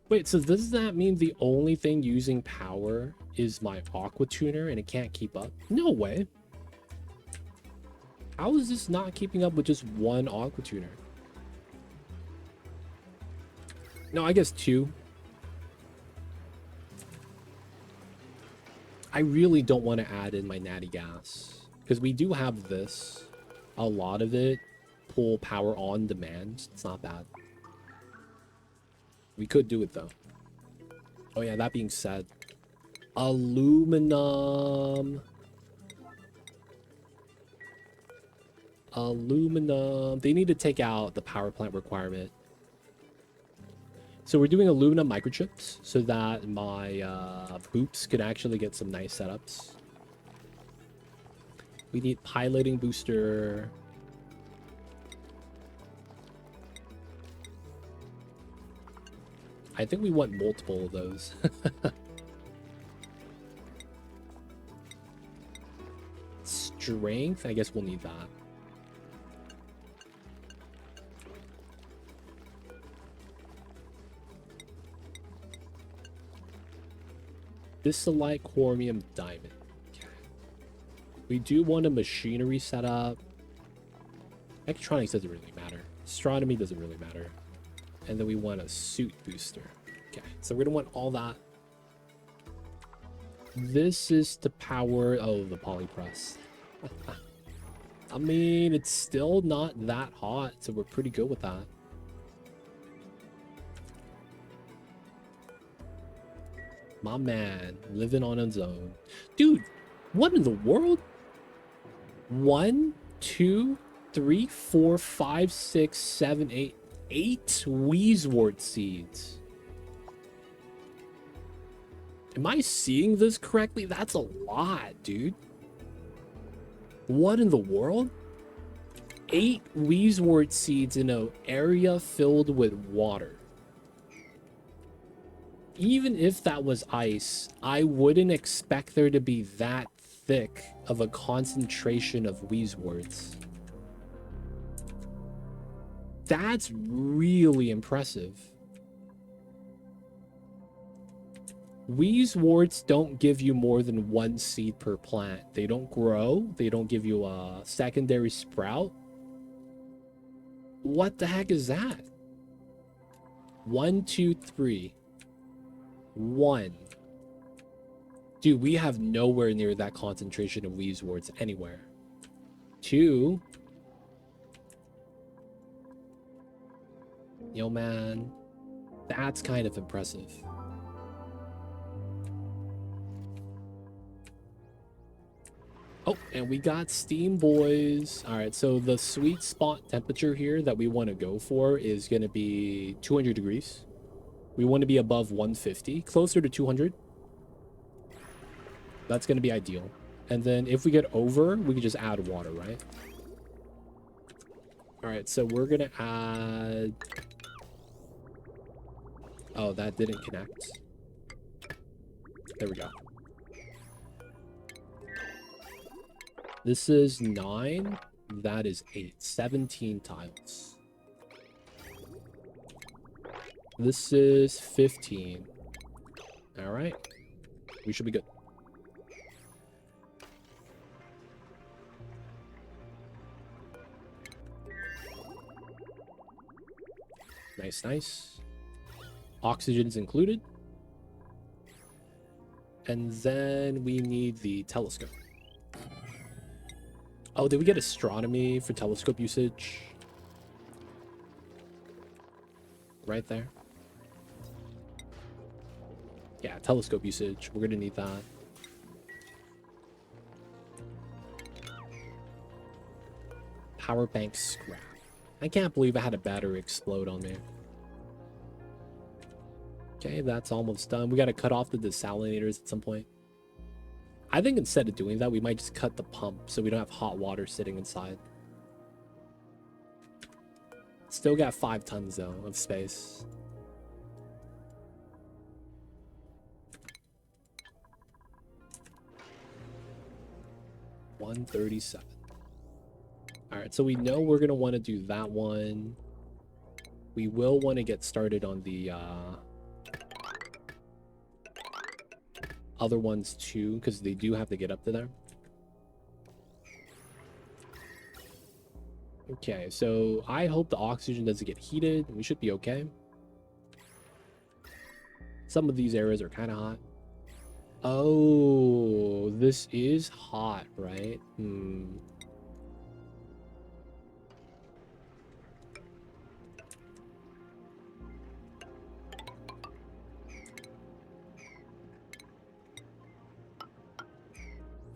Wait, so does that mean the only thing using power is my aqua tuner and it can't keep up? No way. How is this not keeping up with just one aqua tuner? No, I guess two. I really don't want to add in my natty gas because we do have this. A lot of it pull power on demand. It's not bad. We could do it though. Oh yeah, that being said, aluminum. They need to take out the power plant requirement. So we're doing aluminum microchips so that my boops can actually get some nice setups. We need piloting booster. I think we want multiple of those. Strength, I guess we'll need that. Dysolite, chromium, diamond. Okay. We do want a machinery setup. Electronics doesn't really matter. Astronomy doesn't really matter. And then we want a suit booster. Okay, so we're gonna want all that. This is to power, oh, the polypress. I mean, it's still not that hot, so we're pretty good with that. My man, living on his own. Dude, what in the world? 1, 2, 3, 4, 5, 6, 7, 8. 8 Wheezewort seeds. Am I seeing this correctly? That's a lot, dude. What in the world? 8 Wheezewort seeds in an area filled with water. Even if that was ice, I wouldn't expect there to be that thick of a concentration of Wheezeworts. That's really impressive. Wheezeworts don't give you more than 1 seed per plant. They don't grow. They don't give you a secondary sprout. What the heck is that? 1, 2, 3. 1. Dude, we have nowhere near that concentration of Wheezeworts anywhere. 2. Yo, man. That's kind of impressive. Oh, and we got steam, boys. All right, so the sweet spot temperature here that we want to go for is going to be 200 degrees. We want to be above 150, closer to 200. That's going to be ideal. And then if we get over, we can just add water, right? All right, so we're going to add... Oh, that didn't connect. There we go. This is 9. That is 8. 17 tiles. This is 15. All right. We should be good. Nice, nice. Oxygen's included. And then we need the telescope. Oh, did we get astronomy for telescope usage? Right there. Yeah, telescope usage. We're gonna need that. Power bank scrap. I can't believe I had a battery explode on me. Okay, that's almost done. We gotta cut off the desalinators at some point. I think instead of doing that, we might just cut the pump so we don't have hot water sitting inside. Still got 5 tons, though, of space. $137. Alright, so we know we're going to want to do that one. We will want to get started on the other ones too, because they do have to get up to there. Okay, so I hope the oxygen doesn't get heated. We should be okay. Some of these areas are kind of hot. Oh, this is hot, right?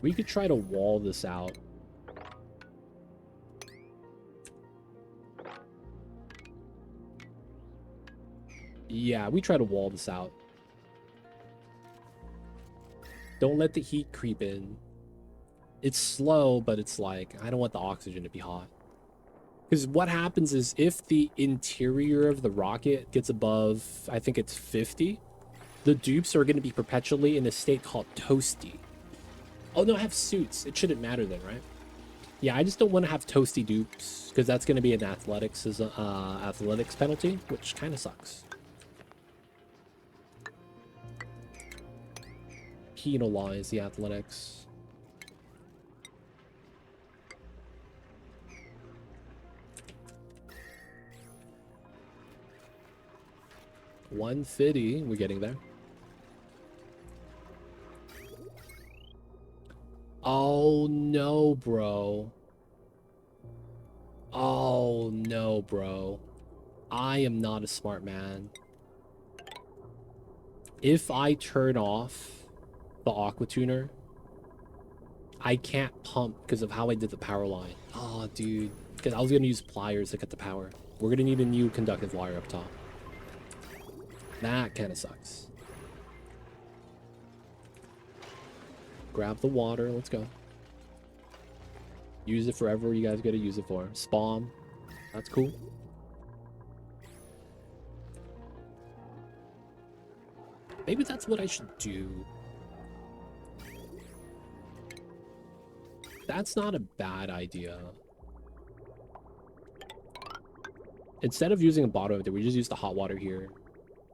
We could try to wall this out. Yeah, we try to wall this out. Don't let the heat creep in. It's slow, but it's like, I don't want the oxygen to be hot. Because what happens is if the interior of the rocket gets above, I think it's 50, the dupes are going to be perpetually in a state called toasty. Oh, no, I have suits. It shouldn't matter then, right? Yeah, I just don't want to have toasty dupes, because that's going to be an athletics penalty, which kind of sucks. penalize the athletics. $150, we're getting there. Oh no, bro. Oh no, bro. I am not a smart man. If I turn off the aqua tuner, I can't pump because of how I did the power line. Oh, dude. Because I was going to use pliers to cut the power. We're going to need a new conductive wire up top. That kind of sucks. Grab the water. Let's go. Use it forever you guys got to use it for. Spawn. That's cool. Maybe that's what I should do. That's not a bad idea. Instead of using a bottom, we just use the hot water here.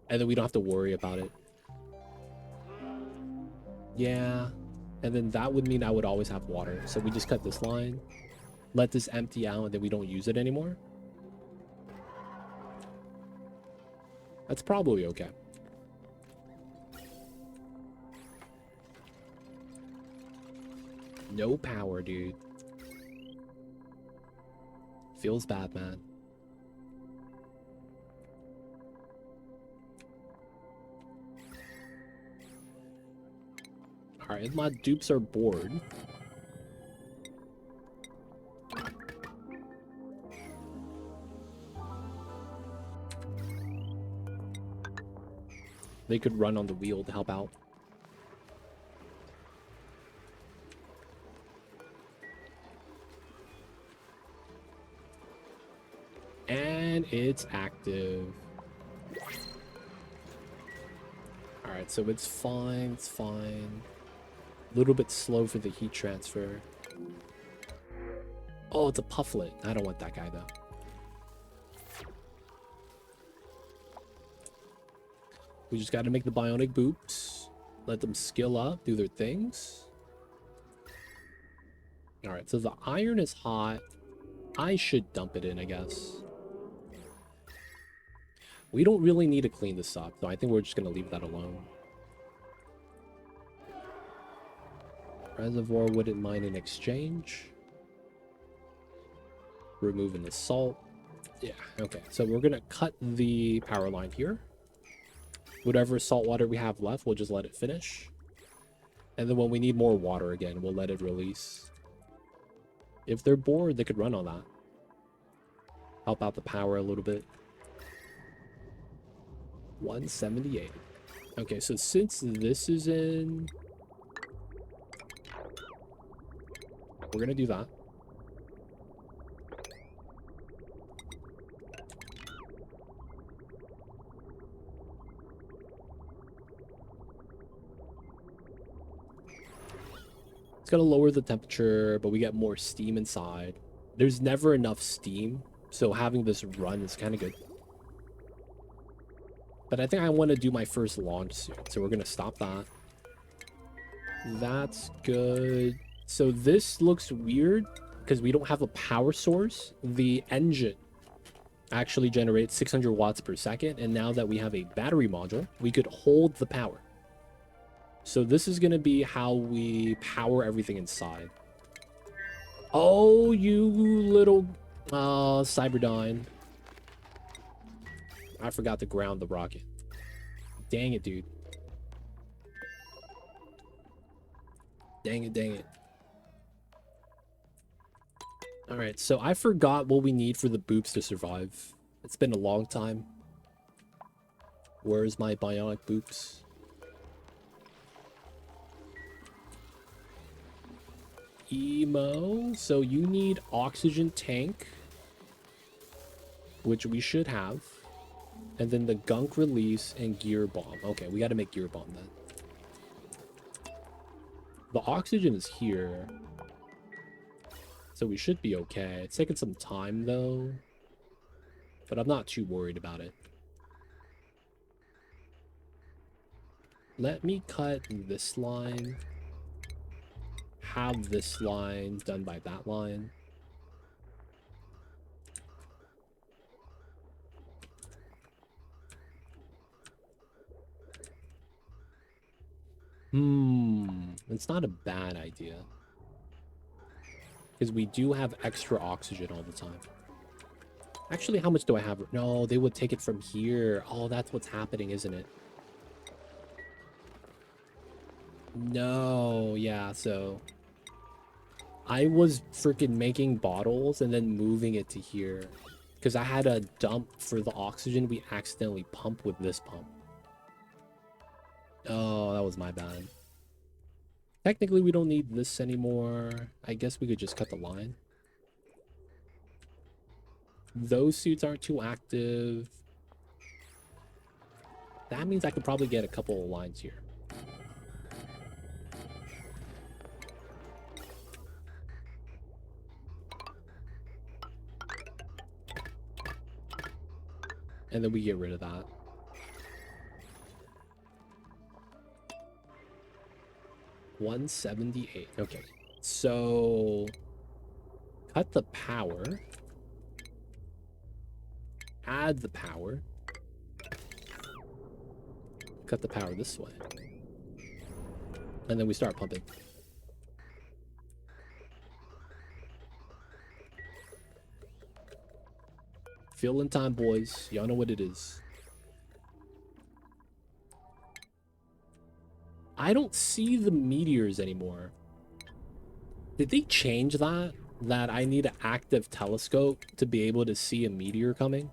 And then we don't have to worry about it. Yeah. And then that would mean I would always have water. So we just cut this line. Let this empty out and then we don't use it anymore. That's probably okay. No power, dude. Feels bad, man. Alright, if my dupes are bored. They could run on the wheel to help out. And it's active. Alright, so it's fine, it's fine. A little bit slow for the heat transfer. Oh, it's a pufflet. I don't want that guy, though. We just got to make the bionic boots. Let them skill up, do their things. Alright, so the iron is hot. I should dump it in, I guess. We don't really need to clean this up, though. I think we're just going to leave that alone. Reservoir wouldn't mind in exchange. Removing the salt. Yeah, okay. So we're going to cut the power line here. Whatever salt water we have left, we'll just let it finish. And then when we need more water again, we'll let it release. If they're bored, they could run on that. Help out the power a little bit. 178. Okay, so since this is in... We're gonna do that. It's gonna lower the temperature, but we get more steam inside. There's never enough steam, so having this run is kind of good. But I think I want to do my first launch soon, so we're gonna stop that. That's good. So this looks weird because we don't have a power source. The engine actually generates 600 watts per second, and now that we have a battery module, we could hold the power. So this is going to be how we power everything inside. Oh, you little Cyberdyne. I forgot to ground the rocket. Dang it, dude. Dang it, dang it. Alright, so I forgot what we need for the boops to survive. It's been a long time. Where's my bionic boops? Emo. So you need oxygen tank, which we should have. And then the gunk release and gear bomb. Okay, we got to make gear bomb then. The oxygen is here. So we should be okay. It's taking some time though. But I'm not too worried about it. Let me cut this line. Have this line done by that line. It's not a bad idea. Because we do have extra oxygen all the time. Actually, how much do I have? No, they would take it from here. Oh, that's what's happening, isn't it? No, yeah, so... I was freaking making bottles and then moving it to here. Because I had a dump for the oxygen we accidentally pumped with this pump. Oh, that was my bad. Technically, we don't need this anymore. I guess we could just cut the line. Those suits aren't too active. That means I could probably get a couple of lines here. And then we get rid of that. $178. Okay. So cut the power. Add the power. Cut the power this way. And then we start pumping. Filling time, boys. Y'all know what it is. I don't see the meteors anymore. Did they change that? That I need an active telescope to be able to see a meteor coming?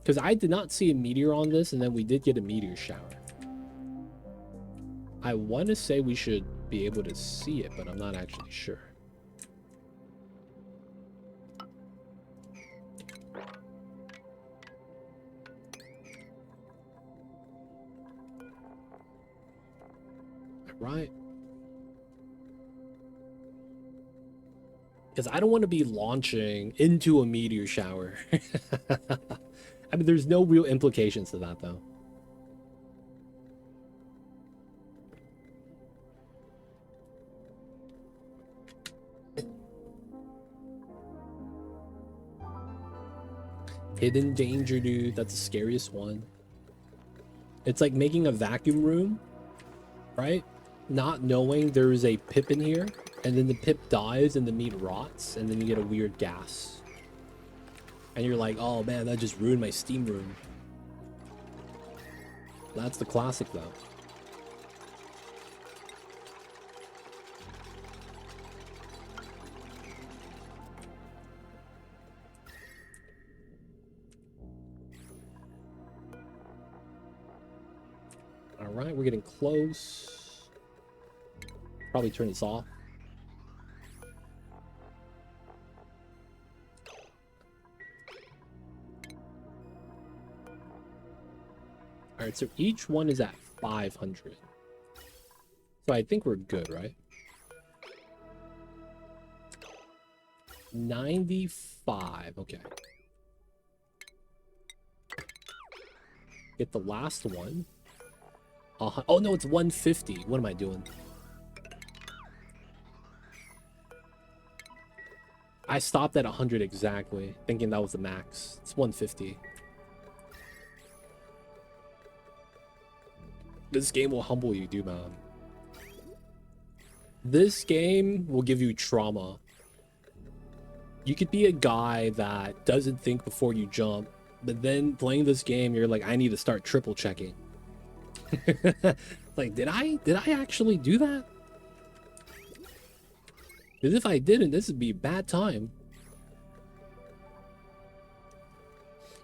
Because I did not see a meteor on this, and then we did get a meteor shower. I want to say we should be able to see it, but I'm not actually sure. Right? Because I don't want to be launching into a meteor shower. I mean, there's no real implications to that, though. Hidden danger, dude. That's the scariest one. It's like making a vacuum room, right? Not knowing there is a pip in here, and then the pip dies and the meat rots, and then you get a weird gas. And you're like, oh man, that just ruined my steam room. That's the classic, though. All right, we're getting close. Probably turn this off. All right, so each one is at 500. So I think we're good, right? 95, okay. Get the last one. Oh no, it's 150. What am I doing? I stopped at 100 exactly, thinking that was the max. It's 150. This game will humble you, dude, man. This game will give you trauma. You could be a guy that doesn't think before you jump, but then playing this game, you're like, I need to start triple checking. Like, did I actually do that? Because if I didn't, this would be a bad time.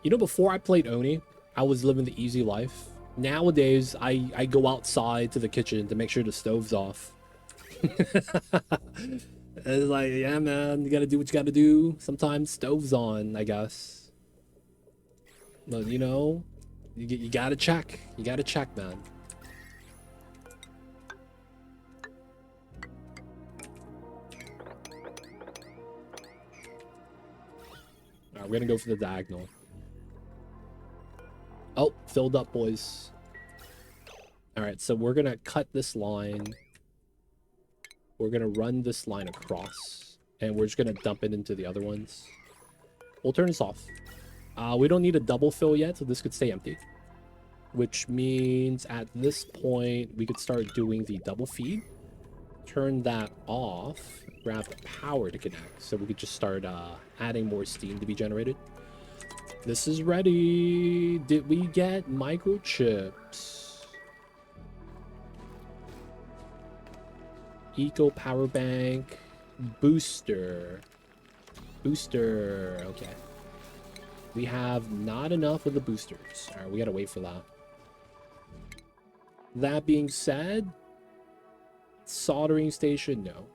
You know, before I played Oni, I was living the easy life. Nowadays, I go outside to the kitchen to make sure the stove's off. It's like, yeah, man, you gotta do what you gotta do. Sometimes stove's on, I guess. But, you know, you gotta check. You gotta check, man. Alright, we're gonna go for the diagonal. Oh, filled up, boys. All right, so we're gonna cut this line. We're gonna run this line across, and we're just gonna dump it into the other ones. We'll turn this off. We don't need a double fill yet, so this could stay empty. Which means at this point, we could start doing the double feed. Turn that off, grab the power to connect, so we could just start adding more steam to be generated. This is ready. Did we get microchips? Eco power bank. Booster. Booster. Okay. We have not enough of the boosters. All right, we gotta wait for that. That being said, soldering station, no.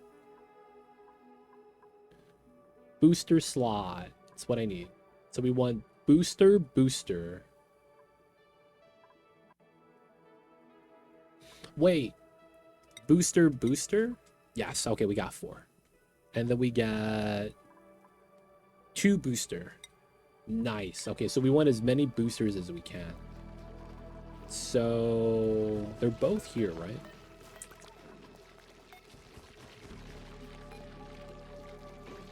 Booster slot. That's what I need. So we want booster. Wait. Booster? Yes, okay, we got 4. And then we got 2 booster. Nice. Okay, so we want as many boosters as we can. So they're both here, right?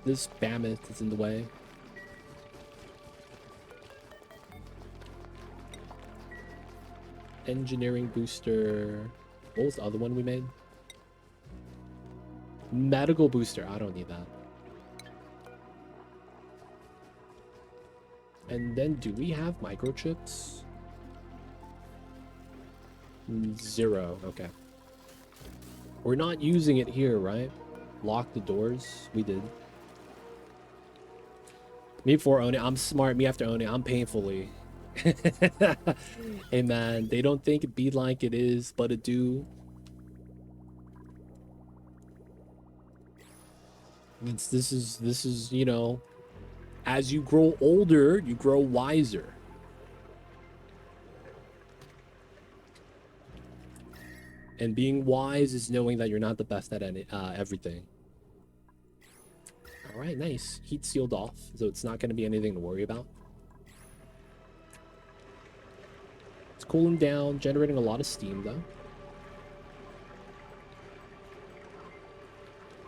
This mammoth is in the way. Engineering booster. What was the other one we made? Medical booster. I don't need that. And then do we have microchips? 0. Okay. We're not using it here, right? Lock the doors. We did. Me before own it. I'm smart. Me after own it. I'm painfully. Hey man, they don't think it be like it is, but it do. This is, you know, as you grow older, you grow wiser. And being wise is knowing that you're not the best at everything. All right, nice. Heat sealed off, so it's not going to be anything to worry about. It's cooling down, generating a lot of steam, though.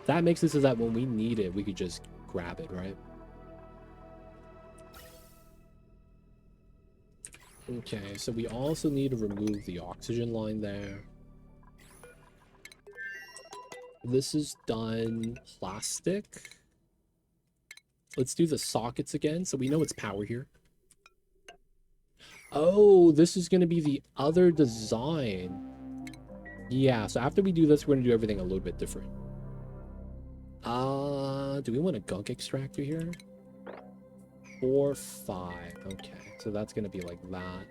That makes it so that when we need it, we could just grab it, right? Okay, so we also need to remove the oxygen line there. This is done. Plastic. Let's do the sockets again, so we know it's power here. Oh, this is going to be the other design. Yeah, so after we do this, we're going to do everything a little bit different. Do we want a gunk extractor here? 4, 5. Okay, so that's going to be like that.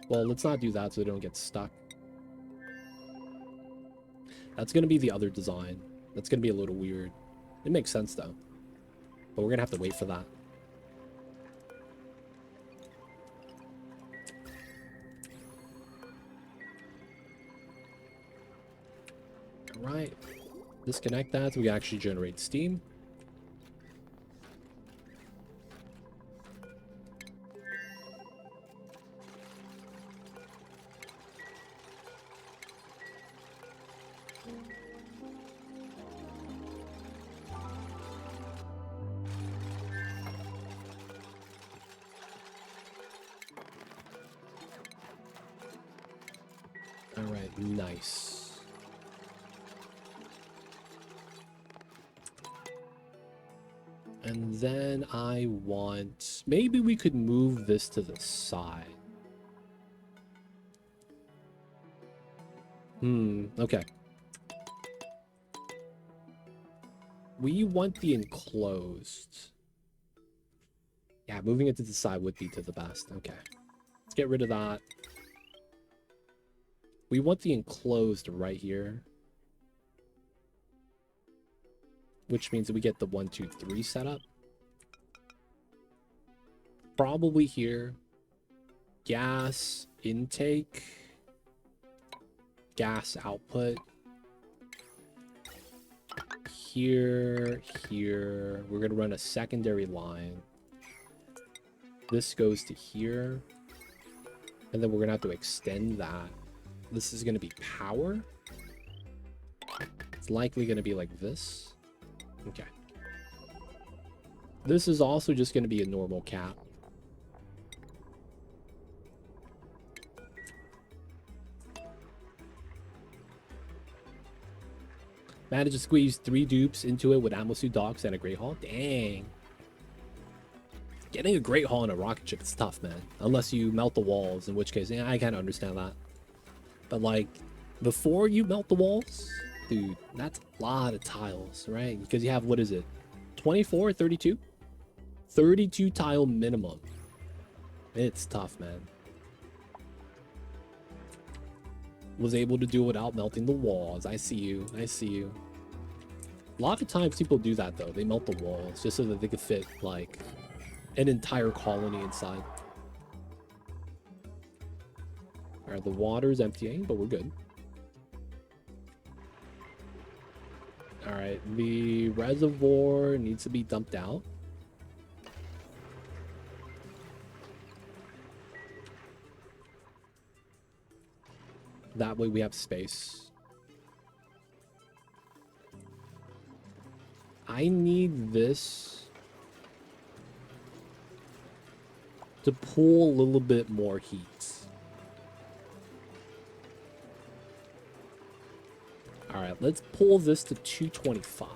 Well, let's not do that so they don't get stuck. That's going to be the other design. That's going to be a little weird. It makes sense, though. But we're going to have to wait for that. Alright. Disconnect that so we can actually generate steam. Alright, nice. And then I want... Maybe we could move this to the side. Okay. We want the enclosed. Yeah, moving it to the side would be to the best. Okay. Let's get rid of that. We want the enclosed right here. Which means that we get the 1, 2, 3 setup. Probably here. Gas intake. Gas output. Here. We're going to run a secondary line. This goes to here. And then we're gonna have to extend that. This is gonna be power. It's likely gonna be like this. Okay. This is also just gonna be a normal cap. Managed to squeeze 3 dupes into it with Amosu dogs and a Great Hall. Dang. Getting a Great Hall and a rocket ship is tough, man. Unless you melt the walls, in which case, yeah, I kind of understand that. But like, before you melt the walls, dude, that's a lot of tiles, right? Because you have, what is it? 24, 32? 32 tile minimum. It's tough, man. Was able to do it without melting the walls. I see you. I see you. A lot of times people do that, though. They melt the walls just so that they could fit, like, an entire colony inside. Alright, the water's emptying, but we're good. Alright, the reservoir needs to be dumped out. That way we have space. I need this to pull a little bit more heat. Alright, let's pull this to 225.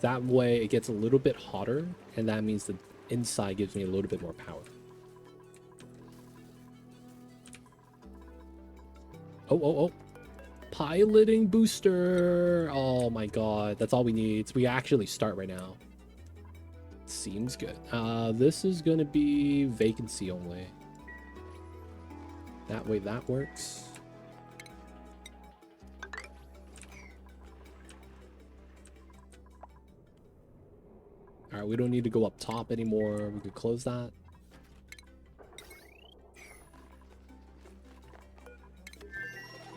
That way it gets a little bit hotter, and that means the inside gives me a little bit more power. Oh. Piloting booster. Oh my god. That's all we need. So we actually start right now. Seems good. This is going to be vacancy only. That way that works. Alright, we don't need to go up top anymore. We could close that.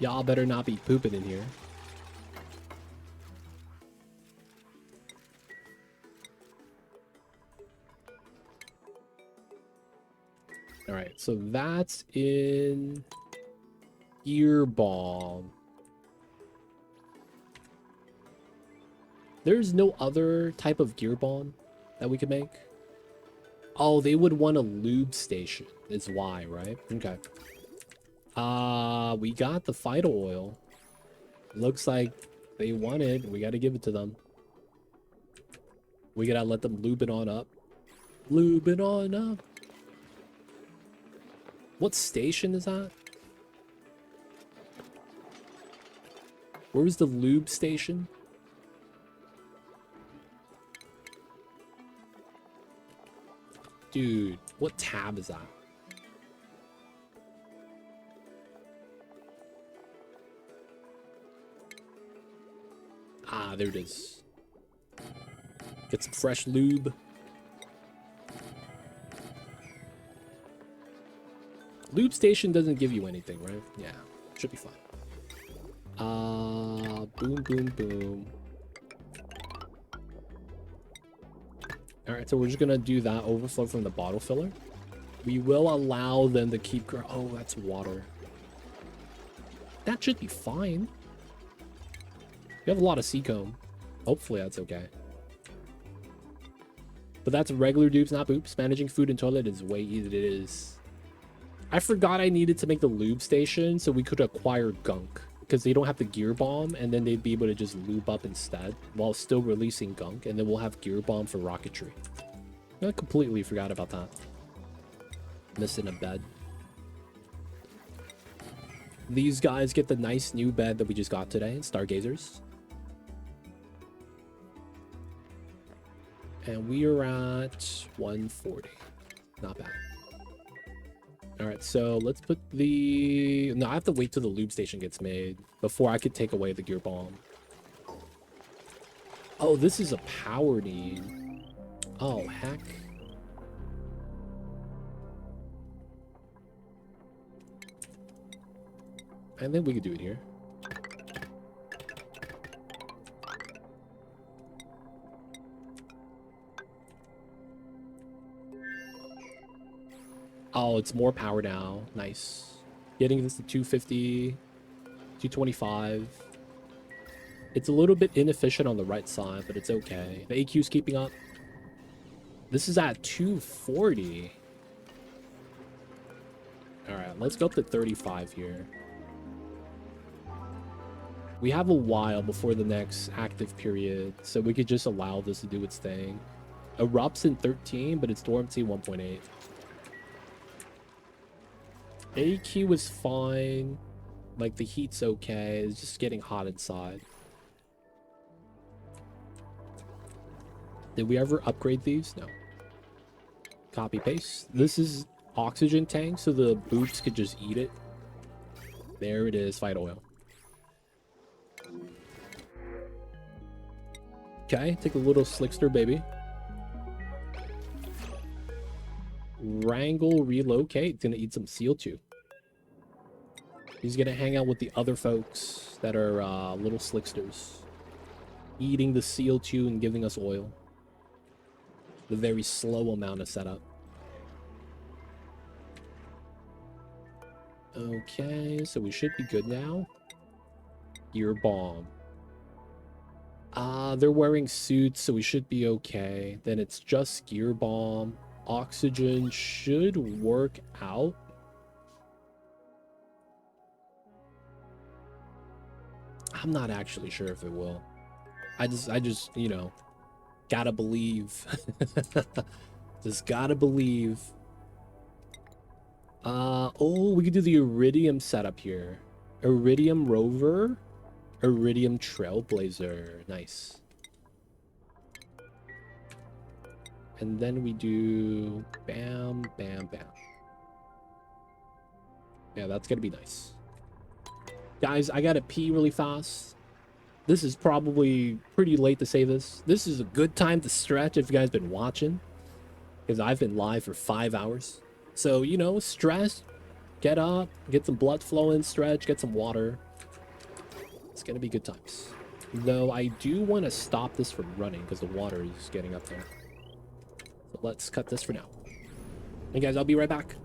Y'all better not be pooping in here. Alright, so that's in Gear Bomb. There's no other type of Gear Bomb that we could make. Oh, they would want a lube station is why, right? Okay. We got the Phyto oil. Looks like they want it. We gotta give it to them. We gotta let them lube it on up. Lube it on up. What station is that? Where's the lube station? Dude, what tab is that? Ah, there it is. Get some fresh lube. Lube station doesn't give you anything, right? Yeah, should be fine. Boom, boom, boom. Alright, so we're just gonna do that overflow from the bottle filler. We will allow them to keep... Oh, that's water. That should be fine. We have a lot of Seacomb. Hopefully that's okay. But that's regular dupes, not boops. Managing food and toilet is way easier. It is. I forgot I needed to make the lube station so we could acquire gunk. Because they don't have the gear bomb, and then they'd be able to just lube up instead while still releasing gunk, and then we'll have gear bomb for rocketry. I completely forgot about that. Missing a bed. These guys get the nice new bed that we just got today, Stargazers. And we are at 140. Not bad. Alright, so let's put the... No, I have to wait till the lube station gets made before I could take away the gear bomb. Oh, this is a power need. Oh, heck. I think we could do it here. Oh, it's more power now. Nice. Getting this to 250, 225. It's a little bit inefficient on the right side, but it's okay. The AQ's keeping up. This is at 240. All right, let's go up to 35 here. We have a while before the next active period, so we could just allow this to do its thing. Erupts in 13, but it's dormancy 1.8. AQ is fine. Like, the heat's okay. It's just getting hot inside. Did we ever upgrade these? No. Copy paste. This is oxygen tank, so the boots could just eat it. There it is, fight oil. Okay, take a little slickster, baby. Wrangle, relocate. Gonna eat some seal too. He's gonna hang out with the other folks that are little slicksters. Eating the seal too and giving us oil. The very slow amount of setup. Okay, so we should be good now. Gear bomb. They're wearing suits, so we should be okay. Then it's just gear bomb. Oxygen should work out. I'm not actually sure if it will. I just, you know, gotta believe. Just gotta believe. Oh, we could do the Iridium setup here. Iridium Rover. Iridium Trailblazer. Nice. And then we do bam, bam, bam. Yeah, that's gonna be nice. Guys, I gotta pee really fast. This is probably pretty late to say this. This is a good time to stretch if you guys been watching. Because I've been live for 5 hours. So, you know, stretch. Get up, get some blood flowing, stretch, get some water. It's gonna be good times. Though I do want to stop this from running because the water is getting up there. So let's cut this for now. Hey guys, I'll be right back.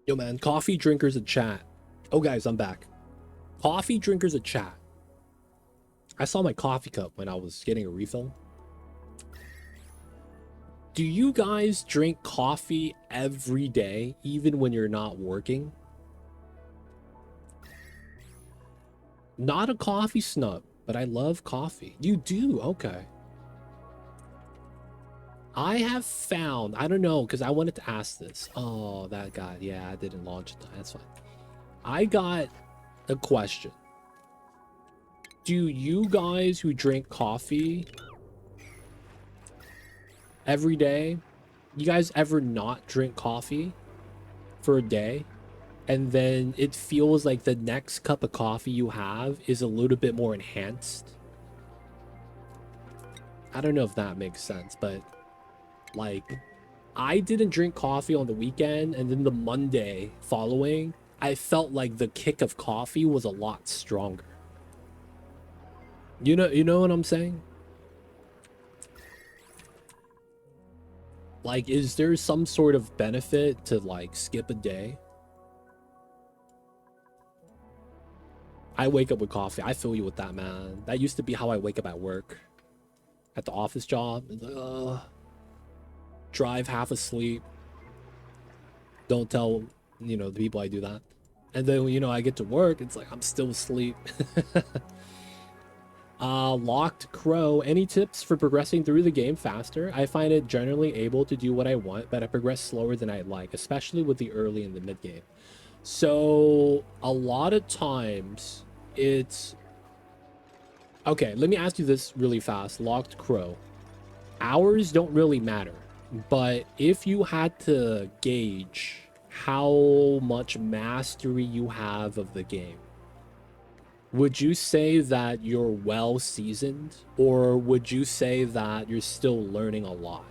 Yo, man, coffee drinkers in chat. Oh, guys, I'm back. Coffee drinkers in chat. I saw my coffee cup when I was getting a refill. Do you guys drink coffee every day, even when you're not working? Not a coffee snub, but I love coffee. You do? Okay. I have found, I don't know, because I wanted to ask this. Oh, that guy. Yeah, I didn't launch it. That's fine. I got a question. Do you guys who drink coffee every day, you guys ever not drink coffee for a day? And then it feels like the next cup of coffee you have is a little bit more enhanced. I don't know if that makes sense, but like I didn't drink coffee on the weekend, and then the Monday following, I felt like the kick of coffee was a lot stronger. You know what I'm saying? Like, is there some sort of benefit to like skip a day? I wake up with coffee. I feel you with that, man. That used to be how I wake up at work, at the office job. It's like, drive half asleep. Don't tell, the people I do that. And then, I get to work. It's like I'm still asleep. Locked Crow. Any tips for progressing through the game faster? I find it generally able to do what I want, but I progress slower than I'd like, especially with the early and the mid game. So a lot of times it's okay. Let me ask you this really fast. Locked Crow. Hours don't really matter, but if you had to gauge how much mastery you have of the game, would you say that you're well seasoned, or would you say that you're still learning a lot?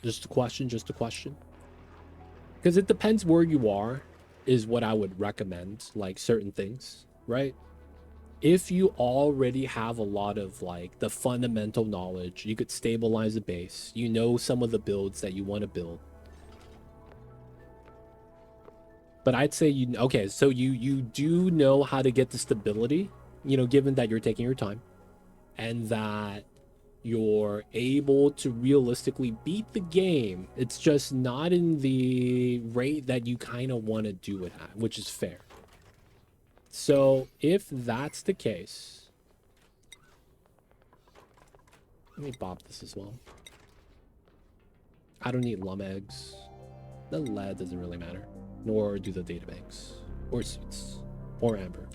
Just a question, just a question. Because it depends where you are, is what I would recommend, like certain things, right? If you already have a lot of like the fundamental knowledge, you could stabilize the base, you know some of the builds that you want to build. But I'd say okay, so you do know how to get the stability, given that you're taking your time and that you're able to realistically beat the game. It's just not in the rate that you kind of want to do it at, which is fair. So if that's the case, let me bop this as well. I don't need lum eggs. The lead doesn't really matter, nor do the databanks or suits or amber.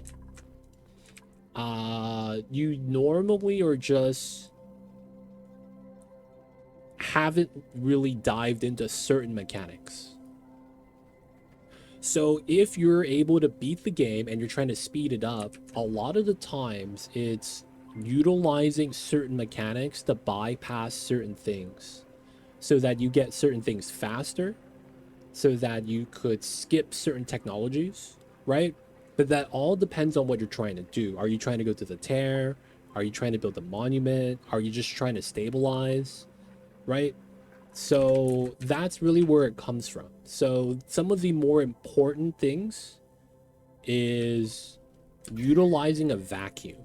You normally are just haven't really dived into certain mechanics. So if you're able to beat the game and you're trying to speed it up, a lot of the times it's utilizing certain mechanics to bypass certain things so that you get certain things faster, so that you could skip certain technologies, right? But that all depends on what you're trying to do. Are you trying to go to the tear? Are you trying to build a monument? Are you just trying to stabilize, right? So that's really where it comes from. So some of the more important things is utilizing a vacuum,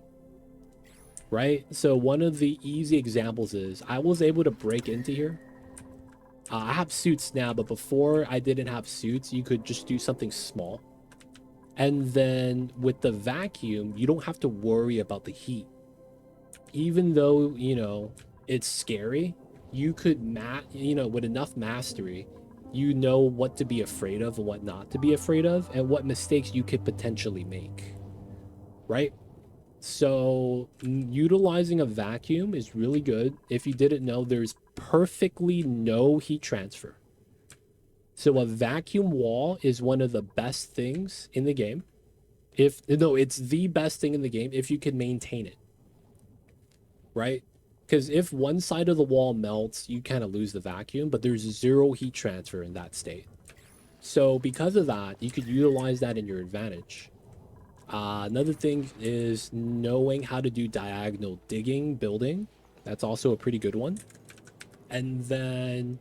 right? So one of the easy examples is I was able to break into here. I have suits now, but before I didn't have suits, you could just do something small. And then with the vacuum, you don't have to worry about the heat. Even though, it's scary, you could with enough mastery, you know what to be afraid of and what not to be afraid of, and what mistakes you could potentially make, right? So utilizing a vacuum is really good. If you didn't know, there's perfectly no heat transfer. So a vacuum wall is one of the best things in the game. If no, it's the best thing in the game if you can maintain it, right? Because if one side of the wall melts, you kind of lose the vacuum, but there's zero heat transfer in that state. So because of that, you could utilize that in your advantage. Another thing is knowing how to do diagonal digging, building. That's also a pretty good one. And then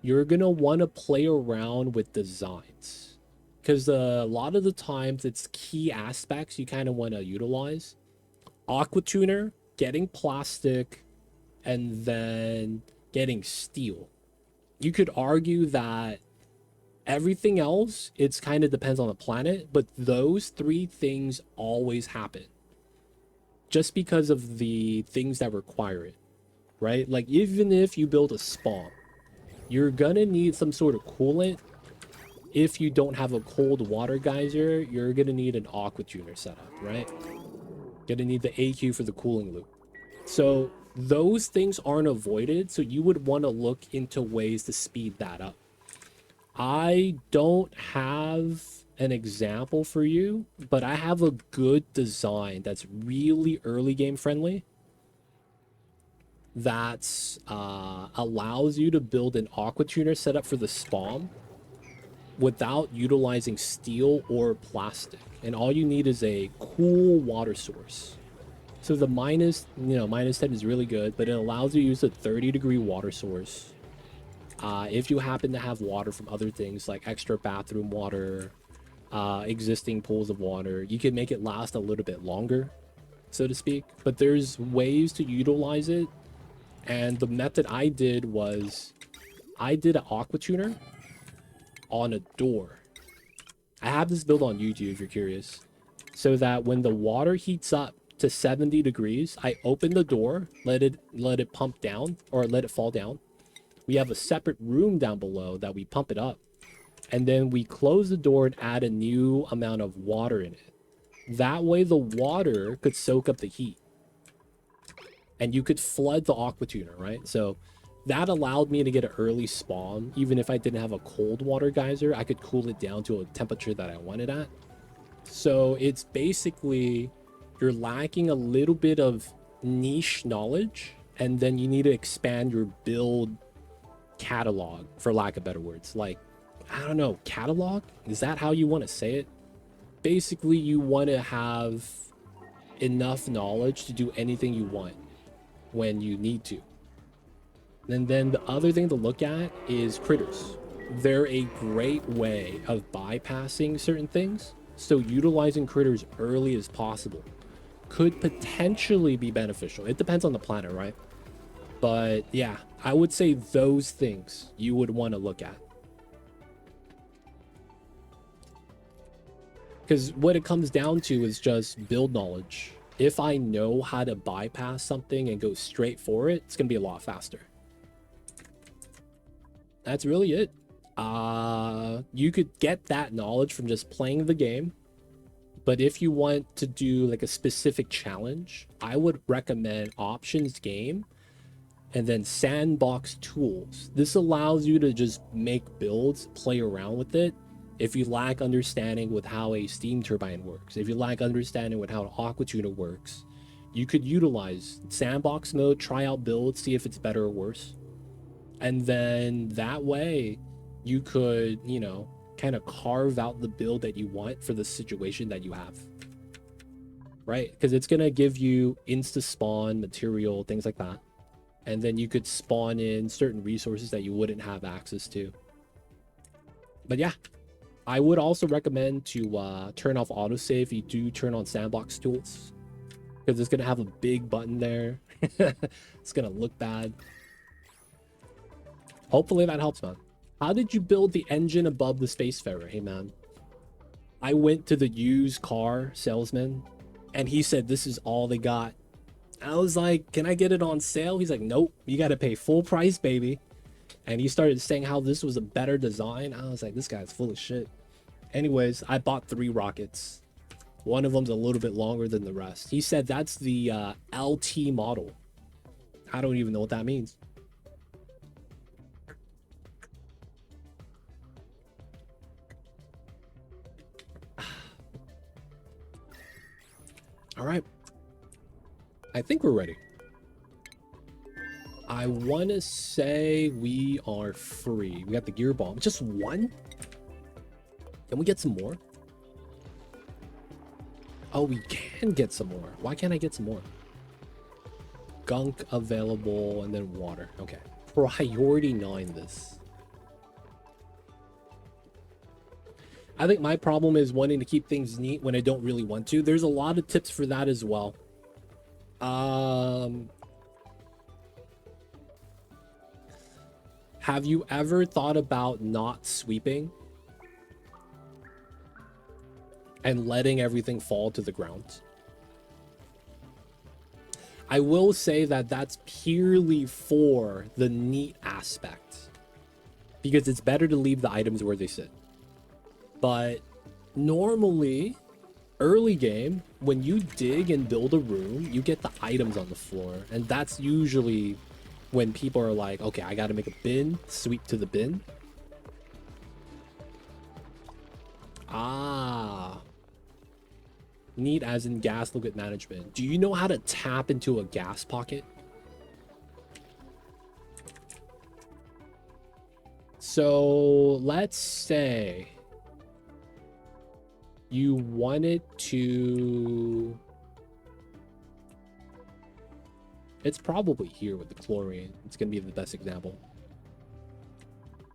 you're going to want to play around with designs. Because a lot of the times it's key aspects you kind of want to utilize. Aqua tuner, getting plastic, and then getting steel. You could argue that Everything else, it's kind of depends on the planet, but those three things always happen just because of the things that require it, right? Like even if you build a spawn, you're gonna need some sort of coolant. If you don't have a cold water geyser, you're gonna need an aqua tuner setup, right? Gonna need the AQ for the cooling loop. So those things aren't avoided, so you would want to look into ways to speed that up. I don't have an example for you, but I have a good design that's really early game friendly that allows you to build an aqua tuner setup for the spawn without utilizing steel or plastic. And all you need is a cool water source. So the minus 10 is really good, but it allows you to use a 30-degree water source. If you happen to have water from other things like extra bathroom water, existing pools of water, you can make it last a little bit longer, so to speak. But there's ways to utilize it. And the method I did was I did an aqua tuner on a door. I have this build on YouTube if you're curious. So that when the water heats up to 70 degrees, I open the door, let it pump down or let it fall down. We have a separate room down below that we pump it up. And then we close the door and add a new amount of water in it. That way the water could soak up the heat. And you could flood the aqua tuner, right? So that allowed me to get an early spawn. Even if I didn't have a cold water geyser, I could cool it down to a temperature that I wanted at. So it's basically you're lacking a little bit of niche knowledge, and then you need to expand your build catalog, for lack of better words. Like, I don't know, catalog? Is that how you want to say it? Basically, you want to have enough knowledge to do anything you want when you need to. And then the other thing to look at is critters. They're a great way of bypassing certain things. So utilizing critters early as possible could potentially be beneficial. It depends on the planet, right? But yeah, I would say those things you would want to look at. Because what it comes down to is just build knowledge. If I know how to bypass something and go straight for it, it's going to be a lot faster. That's really it. You could get that knowledge from just playing the game. But if you want to do like a specific challenge, I would recommend Options Game and then Sandbox Tools. This allows you to just make builds, play around with it. If you lack understanding with how a steam turbine works, if you lack understanding with how an aqua tuner works, you could utilize sandbox mode, try out builds, see if it's better or worse. And then that way you could, you know, kind of carve out the build that you want for the situation that you have. Right? Because it's going to give you insta spawn material, things like that. And then you could spawn in certain resources that you wouldn't have access to. But yeah, I would also recommend to turn off autosave if you do turn on sandbox tools. Because it's going to have a big button there. It's going to look bad. Hopefully that helps, man. How did you build the engine above the Spacefarer? Hey, man. I went to the used car salesman, and he said this is all they got. I was like, can I get it on sale? He's like, nope, you got to pay full price, baby. And he started saying how this was a better design. I was like, this guy's full of shit. Anyways, I bought 3 rockets. One of them's a little bit longer than the rest. He said that's the LT model. I don't even know what that means. All right. I think we're ready. I want to say we are free. We got the gear bomb. Just one? Can we get some more? Oh, we can get some more. Why can't I get some more? Gunk available and then water. Okay. Priority 9 this. I think my problem is wanting to keep things neat when I don't really want to. There's a lot of tips for that as well. Have you ever thought about not sweeping? and letting everything fall to the ground. I will say that that's purely for the neat aspect, because it's better to leave the items where they sit. But normally, early game, when you dig and build a room, you get the items on the floor, and that's usually when people are like, okay, I gotta make a bin, sweep to the bin. Ah. Neat as in gas liquid management. Do you know how to tap into a gas pocket? So let's say you wanted to... It's probably here with the chlorine. It's going to be the best example.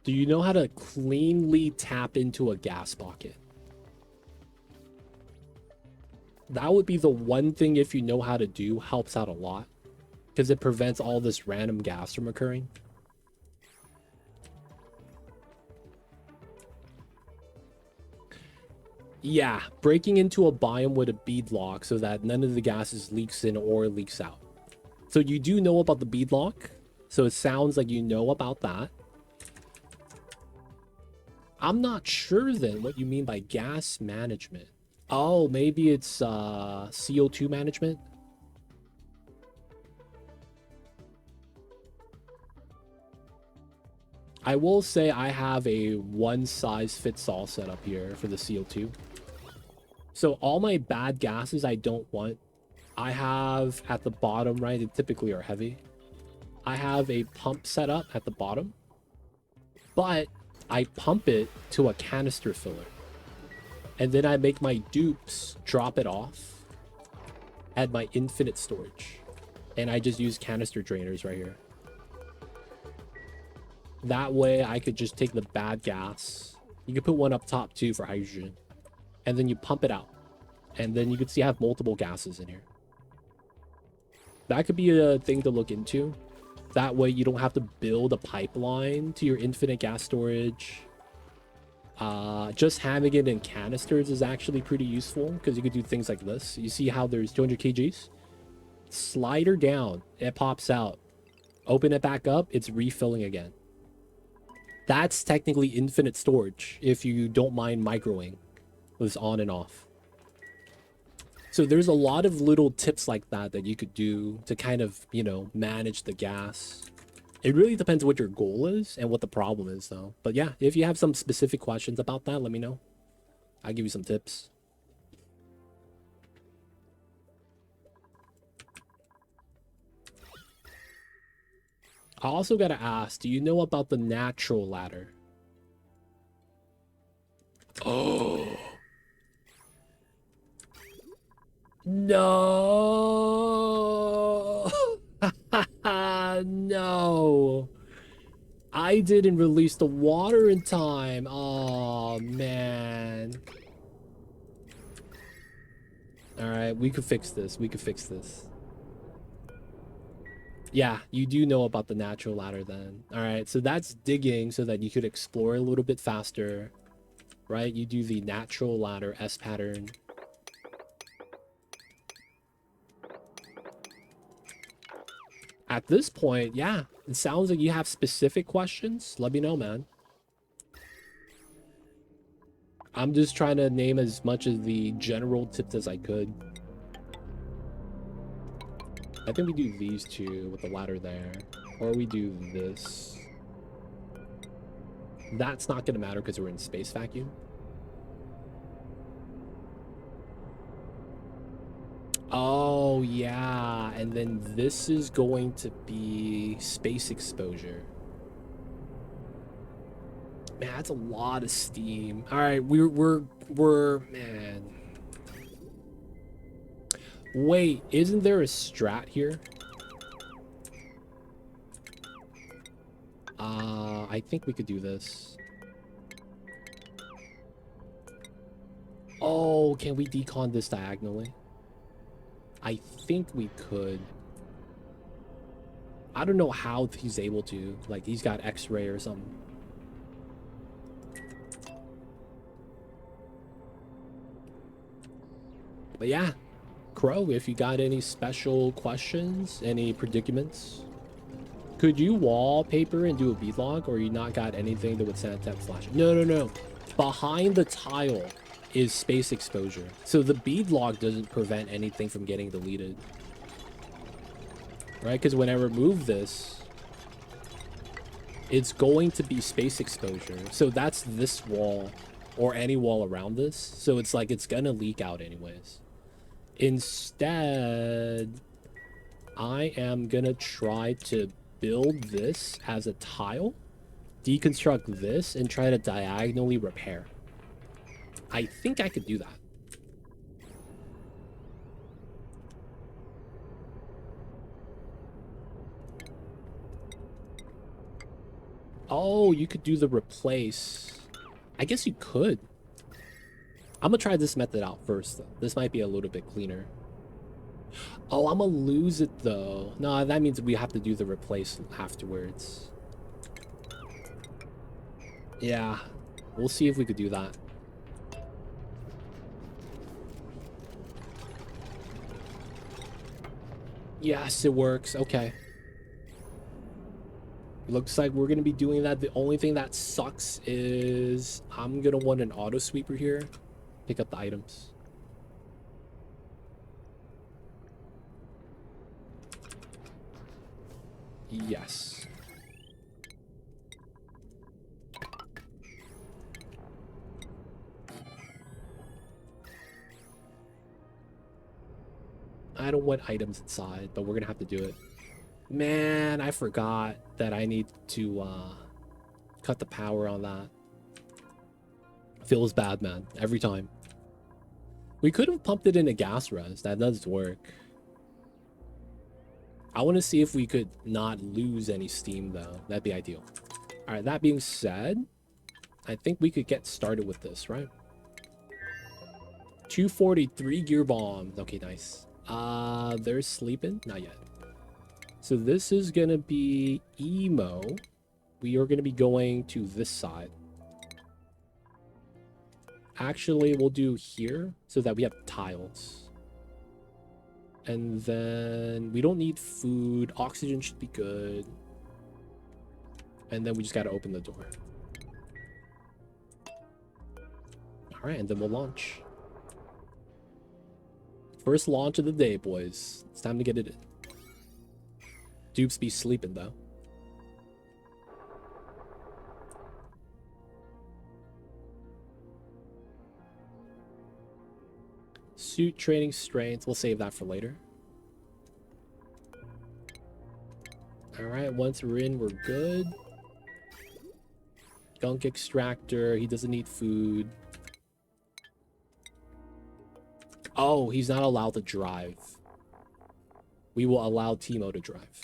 Do you know how to cleanly tap into a gas pocket? That would be the one thing, if you know how to do, helps out a lot, because it prevents all this random gas from occurring. Yeah, breaking into a biome with a beadlock so that none of the gases leaks in or leaks out. So you do know about the beadlock, so it sounds like you know about that. I'm not sure then what you mean by gas management. Oh, maybe it's CO2 management? I will say I have a one-size-fits-all setup here for the CO2. So all my bad gases I don't want, I have at the bottom, right? They typically are heavy. I have a pump set up at the bottom, but I pump it to a canister filler. And then I make my dupes drop it off at my infinite storage. And I just use canister drainers right here. That way I could just take the bad gas. You could put one up top too for hydrogen. And then you pump it out. And then you could see I have multiple gases in here. That could be a thing to look into. That way you don't have to build a pipeline to your infinite gas storage. Just having it in canisters is actually pretty useful, because you could do things like this. You see how there's 200 kgs? Slide her down, it pops out. Open it back up, it's refilling again. That's technically infinite storage if you don't mind microwing this on and off. So there's a lot of little tips like that that you could do to kind of, you know, manage the gas. It really depends what your goal is and what the problem is, though. But yeah, if you have some specific questions about that, let me know. I'll give you some tips. I also gotta ask, do you know about the natural ladder? Oh. No. No. I didn't release the water in time. Oh, man. All right, we could fix this. We could fix this. Yeah, you do know about the natural ladder then. All right, so that's digging so that you could explore a little bit faster, right? You do the natural ladder S pattern. At this point, yeah, it sounds like you have specific questions. Let me know, man. I'm just trying to name as much of the general tips as I could. I think we do these two with the ladder there. Or we do this. That's not going to matter because we're in space vacuum. Oh, yeah. And then this is going to be space exposure. Man, that's a lot of steam. All right, we're man. Wait, isn't there a strat here? I think we could do this. Oh, can we decon this diagonally? I think we could. I don't know how he's able to. Like, he's got X-ray or something. But yeah, Crow, if you got any special questions, any predicaments, could you wallpaper and do a beadlog, or you not got anything that would send a temp flash? No, no, no. Behind the tile is space exposure. So the beadlog doesn't prevent anything from getting deleted. Right? Because when I remove this, it's going to be space exposure. So that's this wall or any wall around this. So it's like it's gonna leak out anyways. Instead, I am gonna try to build this as a tile, deconstruct this, and try to diagonally repair. I think I could do that. Oh, you could do the replace. I guess you could. I'm gonna try this method out first, though. This might be a little bit cleaner. Oh, I'm gonna lose it, though. No, that means we have to do the replace afterwards. Yeah, we'll see if we could do that. Yes, it works. Okay. Looks like we're going to be doing that. The only thing that sucks is I'm going to want an auto sweeper here. Pick up the items. Yes. I don't want items inside, but we're going to have to do it. Man, I forgot that I need to cut the power on that. Feels bad, man. Every time. We could have pumped it in a gas res. That does work. I want to see if we could not lose any steam, though. That'd be ideal. All right, that being said, I think we could get started with this, right? 243 gear bomb. Okay, nice. They're sleeping? Not yet. So this is going to be emo. We are going to be going to this side. Actually, we'll do here so that we have tiles. And then we don't need food. Oxygen should be good. And then we just got to open the door. All right, and then we'll launch. First launch of the day, boys. It's time to get it in. Dupes be sleeping, though. Suit training strength. We'll save that for later. Alright, once we're in, we're good. Gunk extractor. He doesn't need food. Oh, he's not allowed to drive. We will allow Timo to drive.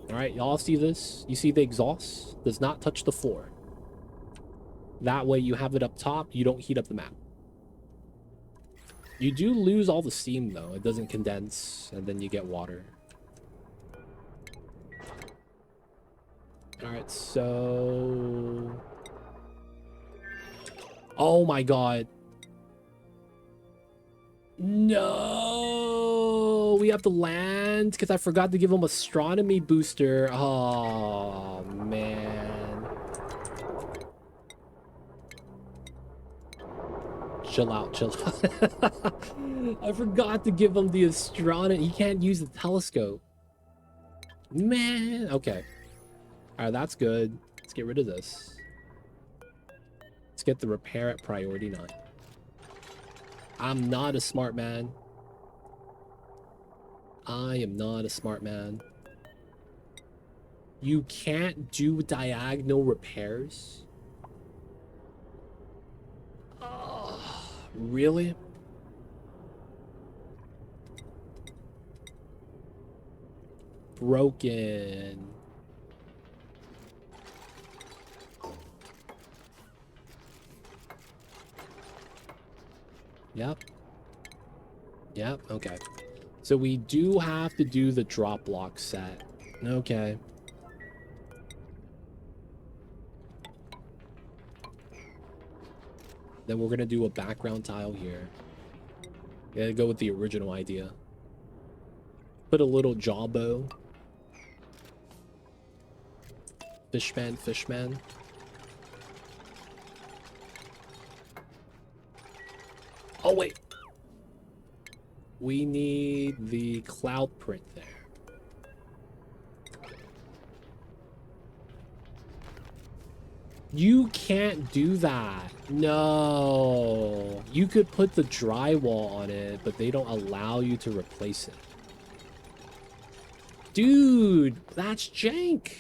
Alright, y'all see this? You see the exhaust? Does not touch the floor. That way you have it up top, you don't heat up the map. You do lose all the steam, though. It doesn't condense, and then you get water. Alright, so... Oh my god. No, we have to land because I forgot to give him astronomy booster. Oh man. Chill out, chill out. I forgot to give him the astronomy. He can't use the telescope. Man, okay. All right, that's good. Let's get rid of this. Let's get the repair at priority 9. I'm not a smart man. I am not a smart man. You can't do diagonal repairs? Oh, really? Broken. Yep. Yep, okay. So we do have to do the drop block set. Okay. Then we're gonna do a background tile here. Yeah, go with the original idea. Put a little jawbow. Fishman, fishman. Oh, wait. We need the cloud print there. You can't do that. No. You could put the drywall on it, but they don't allow you to replace it. Dude, that's jank.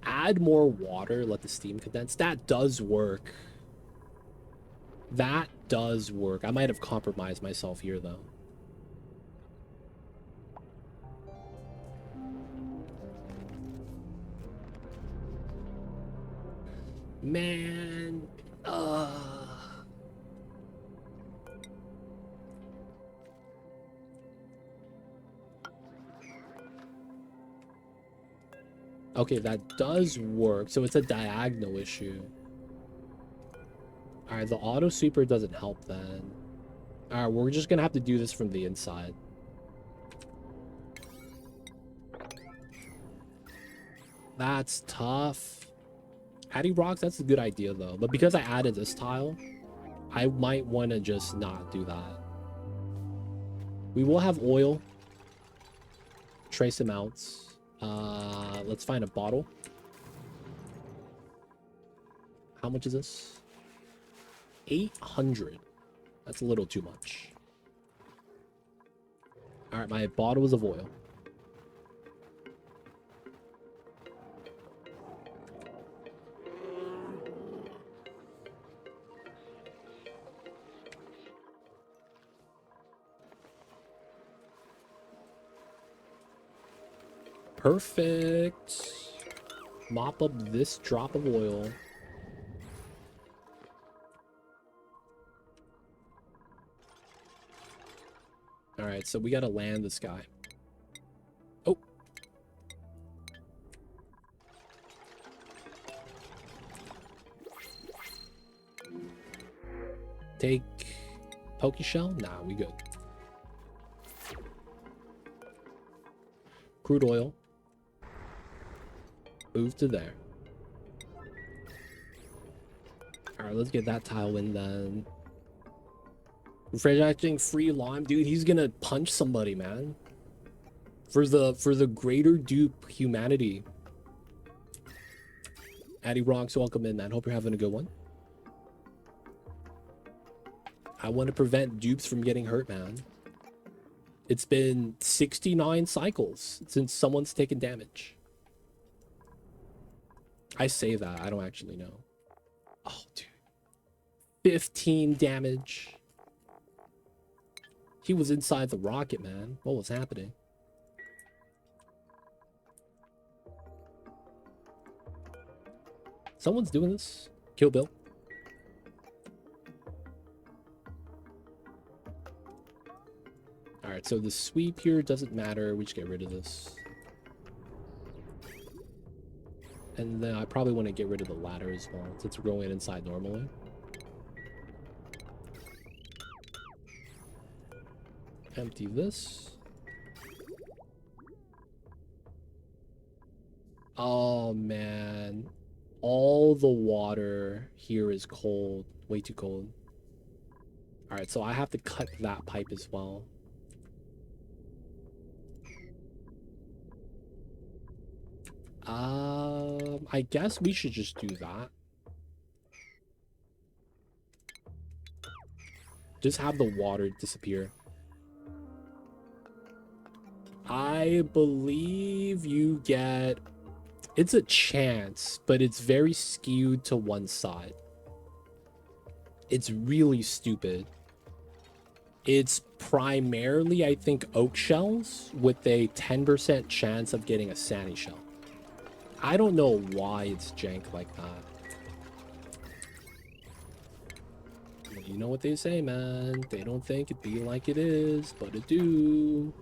Add more water, let the steam condense. That does work. That does work. I might have compromised myself here, though. Man. Okay, that does work. So it's a diagonal issue. Alright, the auto sweeper doesn't help then. Alright, we're just gonna have to do this from the inside. That's tough. Adding rocks, that's a good idea though. But because I added this tile, I might want to just not do that. We will have oil. Trace amounts. Let's find a bottle. How much is this? 800. That's a little too much. All right, my bottles of oil. Perfect. Mop up this drop of oil. All right, so we got to land this guy. Oh. Take Poke Shell? Nah, we good. Crude oil. Move to there. All right, let's get that tile in then. Refrigerating free lime, dude. He's gonna punch somebody, man. For the greater dupe humanity. Addy Rocks, welcome in, man. Hope you're having a good one. I want to prevent dupes from getting hurt, man. It's been 69 cycles since someone's taken damage. I say that, I don't actually know. Oh, dude. 15 damage. He was inside the rocket, man. What was happening? Someone's doing this. Kill Bill. Alright, so the sweep here doesn't matter. We just get rid of this. And then I probably want to get rid of the ladder as well, since we're going inside normally. Empty this. Oh, man. All the water here is cold. Way too cold. Alright, so I have to cut that pipe as well. I guess we should just do that. Just have the water disappear. I believe you get... It's a chance, but it's very skewed to one side. It's really stupid. It's primarily, I think, oak shells with a 10% chance of getting a sandy shell. I don't know why it's jank like that. You know what they say, man. They don't think it be like it is, but it do.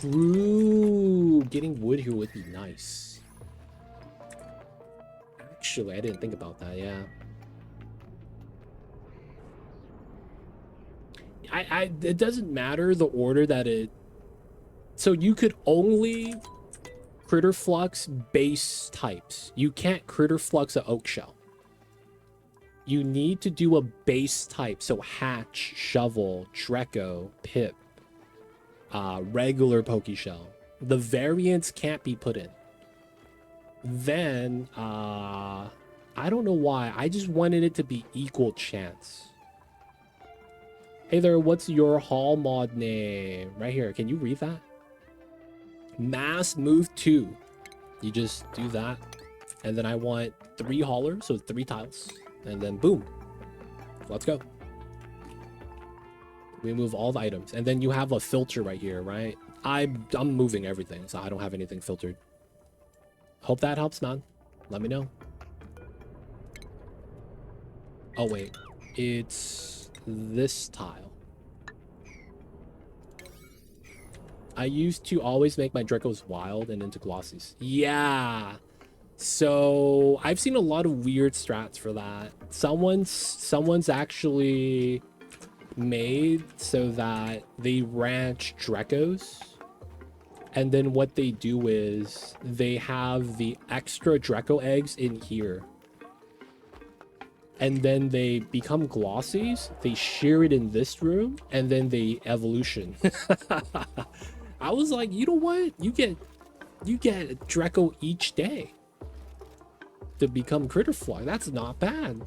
True. Getting wood here would be nice. Actually, I didn't think about that, yeah. It doesn't matter the order that it... So you could only critter flux base types. You can't critter flux an oak shell. You need to do a base type. So hatch, shovel, Dreco, pip, regular Pokeshell. The variants can't be put in. Then, I don't know why. I just wanted it to be equal chance. Hey there, what's your hall mod name? Right here. Can you read that? Mass move 2. You just do that. And then I want 3 haulers, so 3 tiles. And then boom. Let's go. We move all the items. And then you have a filter right here, right? I'm moving everything, so I don't have anything filtered. Hope that helps, man. Let me know. Oh, wait. It's this tile. I used to always make my Dracos wild and into glossies. Yeah. So I've seen a lot of weird strats for that. Someone's actually made so that they ranch Dracos. And then what they do is they have the extra Dreco eggs in here. And then they become glossies. They shear it in this room. And then they evolution. I was like, you know what? You get Dreco each day to become critter fly. That's not bad.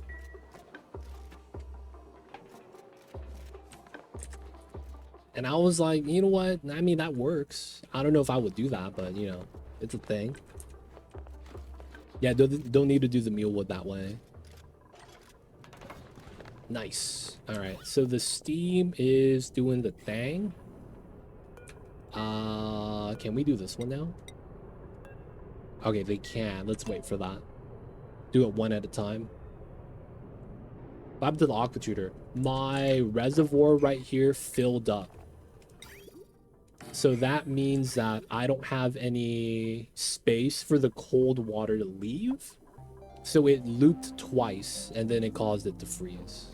And I was like, you know what? I mean, that works. I don't know if I would do that, but you know, it's a thing. Yeah, don't need to do the mulewood that way. Nice. All right, so the steam is doing the thing. Can we do this one now? Okay, they can. Let's wait for that. Do it one at a time. What happened to the aqua tutor? My reservoir right here filled up. So that means that I don't have any space for the cold water to leave. So it looped twice, and then it caused it to freeze.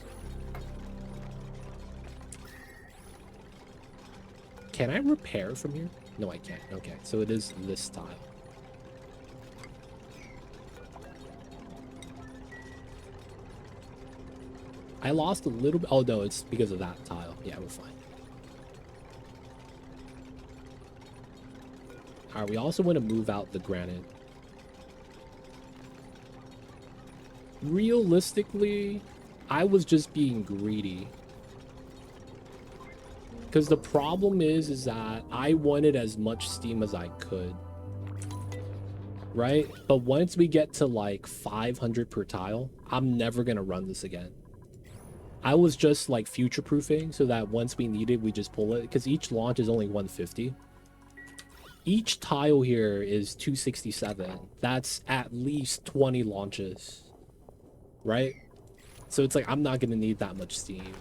Can I repair from here? No, I can't. Okay, so it is this tile. I lost a little bit. Oh, no, it's because of that tile. Yeah, we're fine. All right, we also want to move out the granite. Realistically, I was just being greedy. Because the problem is that I wanted as much steam as I could. Right? But once we get to like 500 per tile, I'm never going to run this again. I was just like future-proofing so that once we need it, we just pull it. Because each launch is only 150. Each tile here is 267. That's at least 20 launches. Right? So it's like, I'm not going to need that much steam.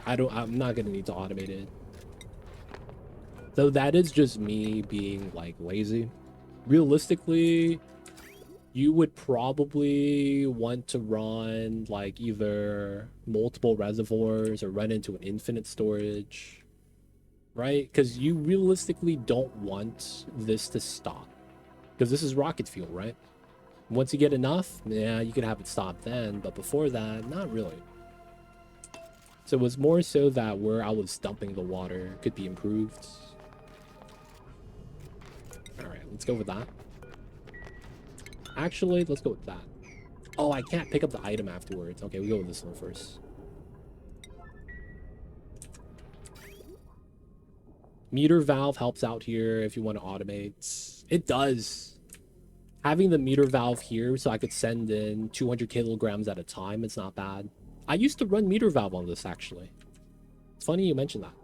I'm not going to need to automate it. Though that is just me being like lazy. Realistically, you would probably want to run like either multiple reservoirs or run into an infinite storage, right? Because you realistically don't want this to stop, because this is rocket fuel, right? Once you get enough, yeah, you can have it stop then, but before that, not really. So it was more so that where I was dumping the water could be improved. All right, let's go with that. Actually, let's go with that. Oh, I can't pick up the item afterwards. Okay, we go with this one first. Meter valve helps out here if you want to automate. It does. Having the meter valve here so I could send in 200 kilograms at a time, it's not bad. I used to run meter valve on this, actually. It's funny you mentioned that.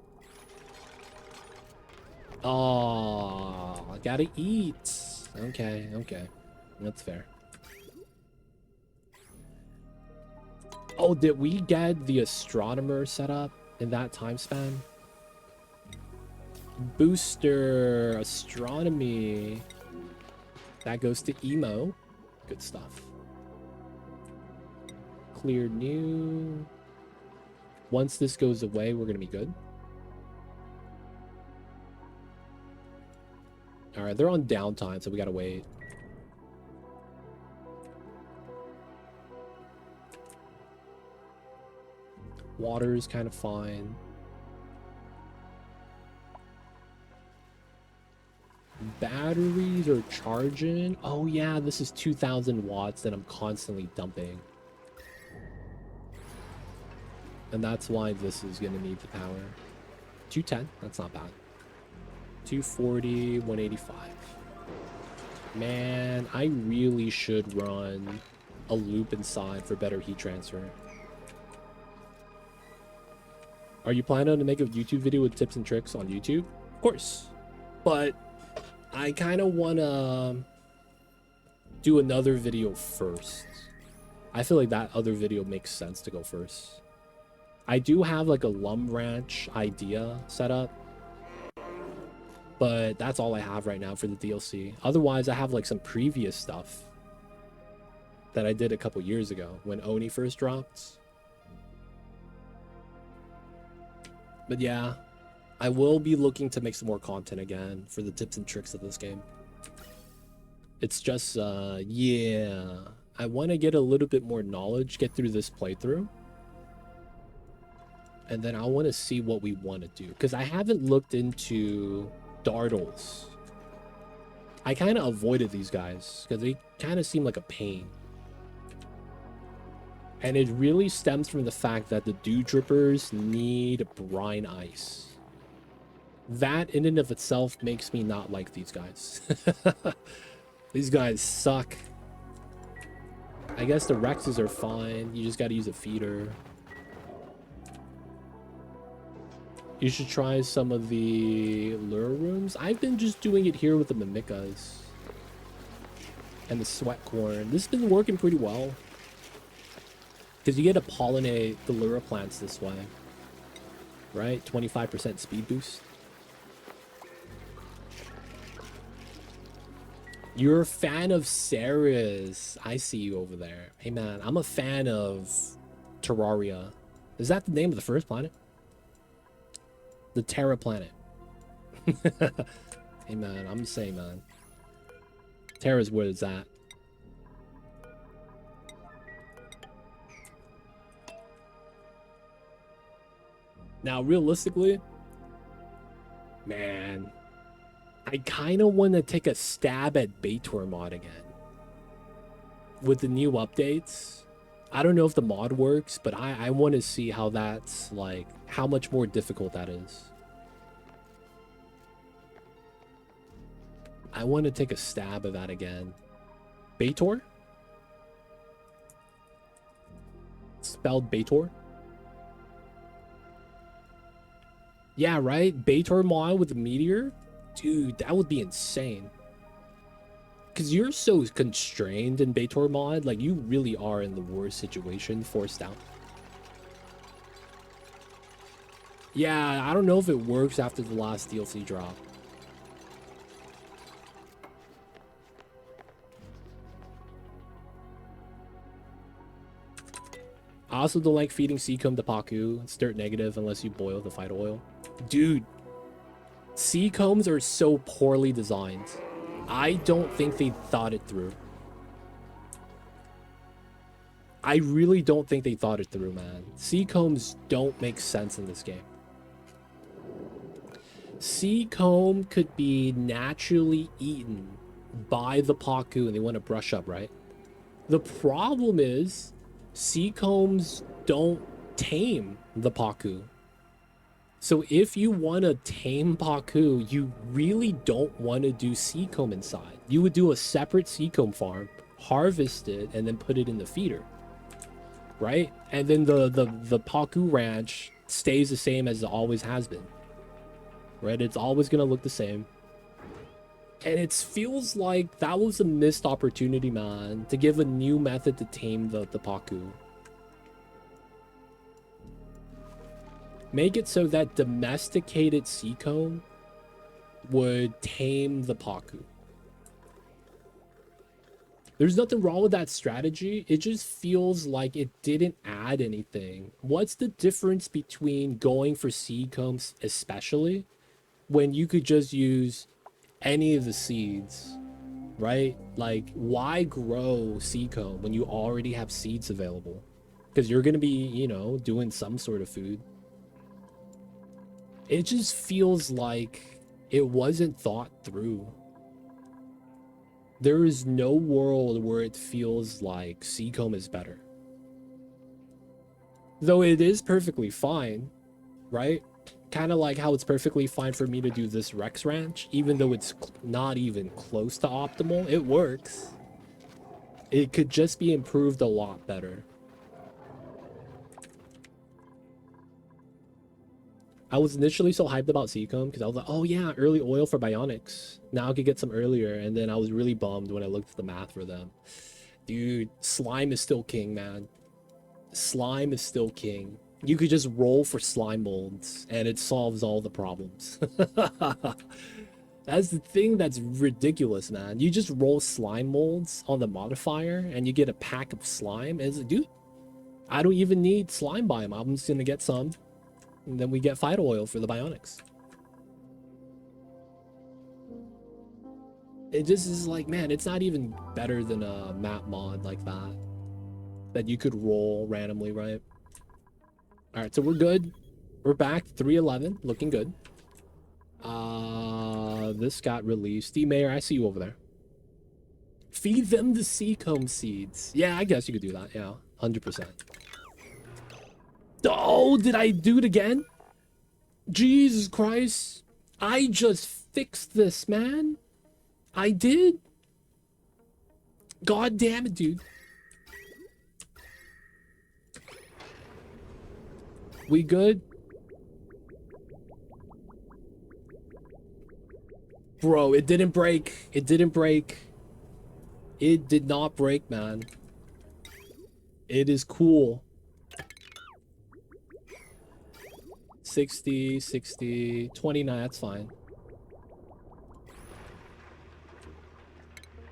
Oh, I gotta eat. Okay, okay. That's fair. Oh, did we get the astronomer set up in that time span? Booster astronomy. That goes to emo. Good stuff. Clear new. Once this goes away, we're gonna be good. All right, they're on downtime, so we gotta wait. Water is kind of fine. Batteries are charging. Oh yeah, this is 2,000 watts that I'm constantly dumping. And that's why this is gonna need the power. 210, that's not bad. 240, 185. Man, I really should run a loop inside for better heat transfer. Are you planning to make a YouTube video with tips and tricks on YouTube? Of course. But I kind of want to do another video first. I feel like that other video makes sense to go first. I do have like a Lum Ranch idea set up, but that's all I have right now for the DLC. Otherwise, I have like some previous stuff that I did a couple years ago when Oni first dropped. But yeah, I will be looking to make some more content again for the tips and tricks of this game. It's just, yeah, I want to get a little bit more knowledge, get through this playthrough. And then I want to see what we want to do. Because I haven't looked into Dartles. I kind of avoided these guys because they kind of seem like a pain. And it really stems from the fact that the Dew Drippers need brine ice. That in and of itself makes me not like these guys. These guys suck. I guess the Rexes are fine. You just got to use a feeder. You should try some of the lure rooms. I've been just doing it here with the Mimikas and the Sweat Corn. This has been working pretty well. Because you get to pollinate the lure plants this way. Right? 25% speed boost. You're a fan of Ceres. I see you over there. Hey man, I'm a fan of Terraria. Is that the name of the first planet? The Terra planet. Hey man, I'm just saying, man. Terra's where it's at. Now, realistically, man, I kind of want to take a stab at Meteor mod again. With the new updates. I don't know if the mod works, but I want to see how that's, like, how much more difficult that is. I want to take a stab at that again. Meteor? Spelled Meteor? Yeah, right? Meteor mod with the Meteor? Dude, that would be insane. Because you're so constrained in Meteor mod, like, you really are in the worst situation, forced out. Yeah, I don't know if it works after the last DLC drop. I also don't like feeding Seacomb to Paku. It's dirt negative unless you boil the fight oil. Dude, Seacombs are so poorly designed. I don't think they thought it through. I really don't think they thought it through, man. Seacombs don't make sense in this game. Seacomb could be naturally eaten by the Paku and they want to brush up, right? The problem is Seacombs don't tame the Paku. So if you want to tame Paku, you really don't want to do Seacomb inside. You would do a separate Seacomb farm, harvest it, and then put it in the feeder. Right? And then the Paku ranch stays the same as it always has been. Right? It's always going to look the same. And it feels like that was a missed opportunity, man, to give a new method to tame the Paku. Make it so that domesticated Seacomb would tame the Paku. There's nothing wrong with that strategy. It just feels like it didn't add anything. What's the difference between going for seed combs, especially when you could just use any of the seeds, right? Like, why grow seed comb when you already have seeds available? Because you're going to be, you know, doing some sort of food. It just feels like it wasn't thought through. There is no world where it feels like Seacomb is better. Though it is perfectly fine, right? Kind of like how it's perfectly fine for me to do this Rex Ranch, even though it's not even close to optimal. It works. It could just be improved a lot better. I was initially so hyped about Seacomb because I was like, oh yeah, early oil for Bionics. Now I could get some earlier. And then I was really bummed when I looked at the math for them. Dude, slime is still king, man. Slime is still king. You could just roll for slime molds and it solves all the problems. That's the thing that's ridiculous, man. You just roll slime molds on the modifier and you get a pack of slime. And it's like, dude, I don't even need slime biome. I'm just going to get some. And then we get fight oil for the Bionics. It just is like, man, it's not even better than a map mod like that. That you could roll randomly, right? Alright, so we're good. We're back. 311. Looking good. This got released. D-Mayor, I see you over there. Feed them the Seacomb seeds. Yeah, I guess you could do that. Yeah, 100%. Oh, did I do it again? Jesus Christ. I just fixed this, man. I did. God damn it, dude. We good? Bro, it didn't break. It didn't break. It did not break, man. It is cool. 60, 60, 29, that's fine.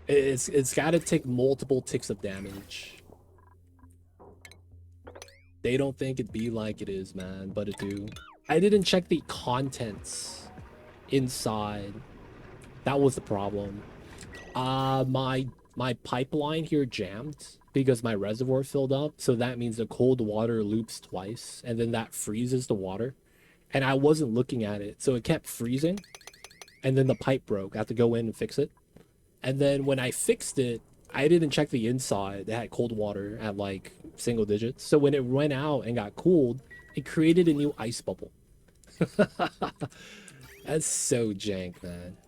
It's got to take multiple ticks of damage. They don't think it be like it is, man, but it do. I didn't check the contents inside. That was the problem. My pipeline here jammed because my reservoir filled up, so that means the cold water loops twice, and then that freezes the water. And I wasn't looking at it, so it kept freezing. And then the pipe broke. I had to go in and fix it. And then when I fixed it, I didn't check the inside. It had cold water at like single digits. So when it went out and got cooled, it created a new ice bubble. That's so jank, man.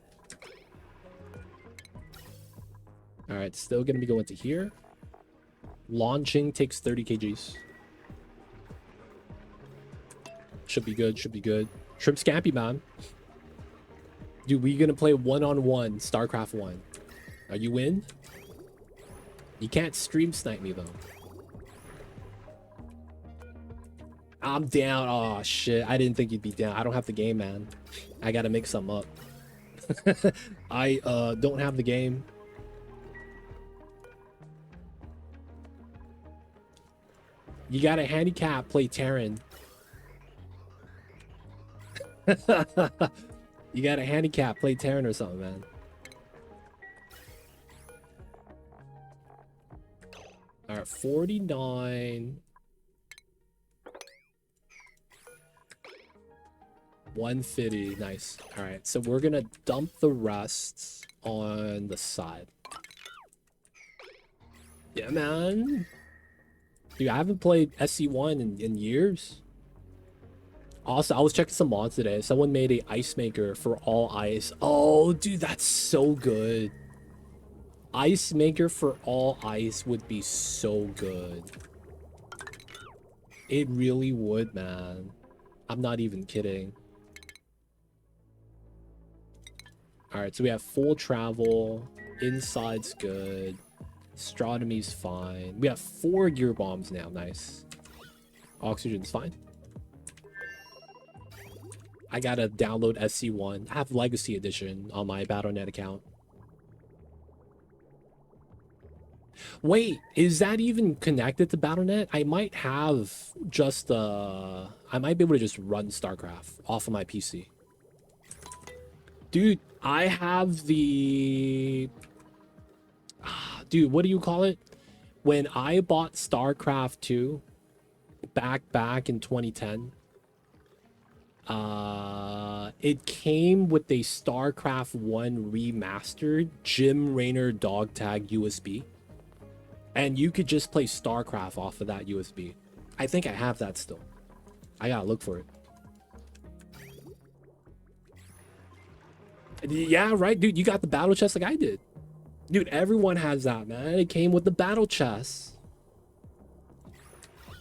All right, still gonna be going to here. Launching takes 30 kgs. Should be good, should be good. Shrimp Scampy, man. Dude, we gonna play one-on-one StarCraft 1. Are you in? You can't stream snipe me, though. I'm down. Oh, shit. I didn't think you'd be down. I don't have the game, man. I gotta make something up. I don't have the game. You gotta handicap play Terran. You got a handicap, play Terran or something, man. All right, 49. 150, nice. All right, so we're gonna dump the rest on the side. Yeah, man. Dude, I haven't played SC1 in years. Also, I was checking some mods today. Someone made a ice maker for all ice. Oh, dude, that's so good. Ice maker for all ice would be so good. It really would, man. I'm not even kidding. All right, so we have full travel. Inside's good. Astronomy's fine. We have 4 gear bombs now. Nice. Oxygen's fine. I gotta download SC1. I have Legacy Edition on my Battle.net account. Wait, is that even connected to Battle.net? I might have just I might be able to just run StarCraft off of my PC. Dude, I have the dude, what do you call it? When I bought StarCraft 2 back in 2010, it came with a StarCraft 1 remastered Jim Raynor dog tag USB. And you could just play StarCraft off of that USB. I think I have that still. I gotta look for it. Yeah, right, dude. You got the battle chest like I did. Dude, everyone has that, man. It came with the battle chest.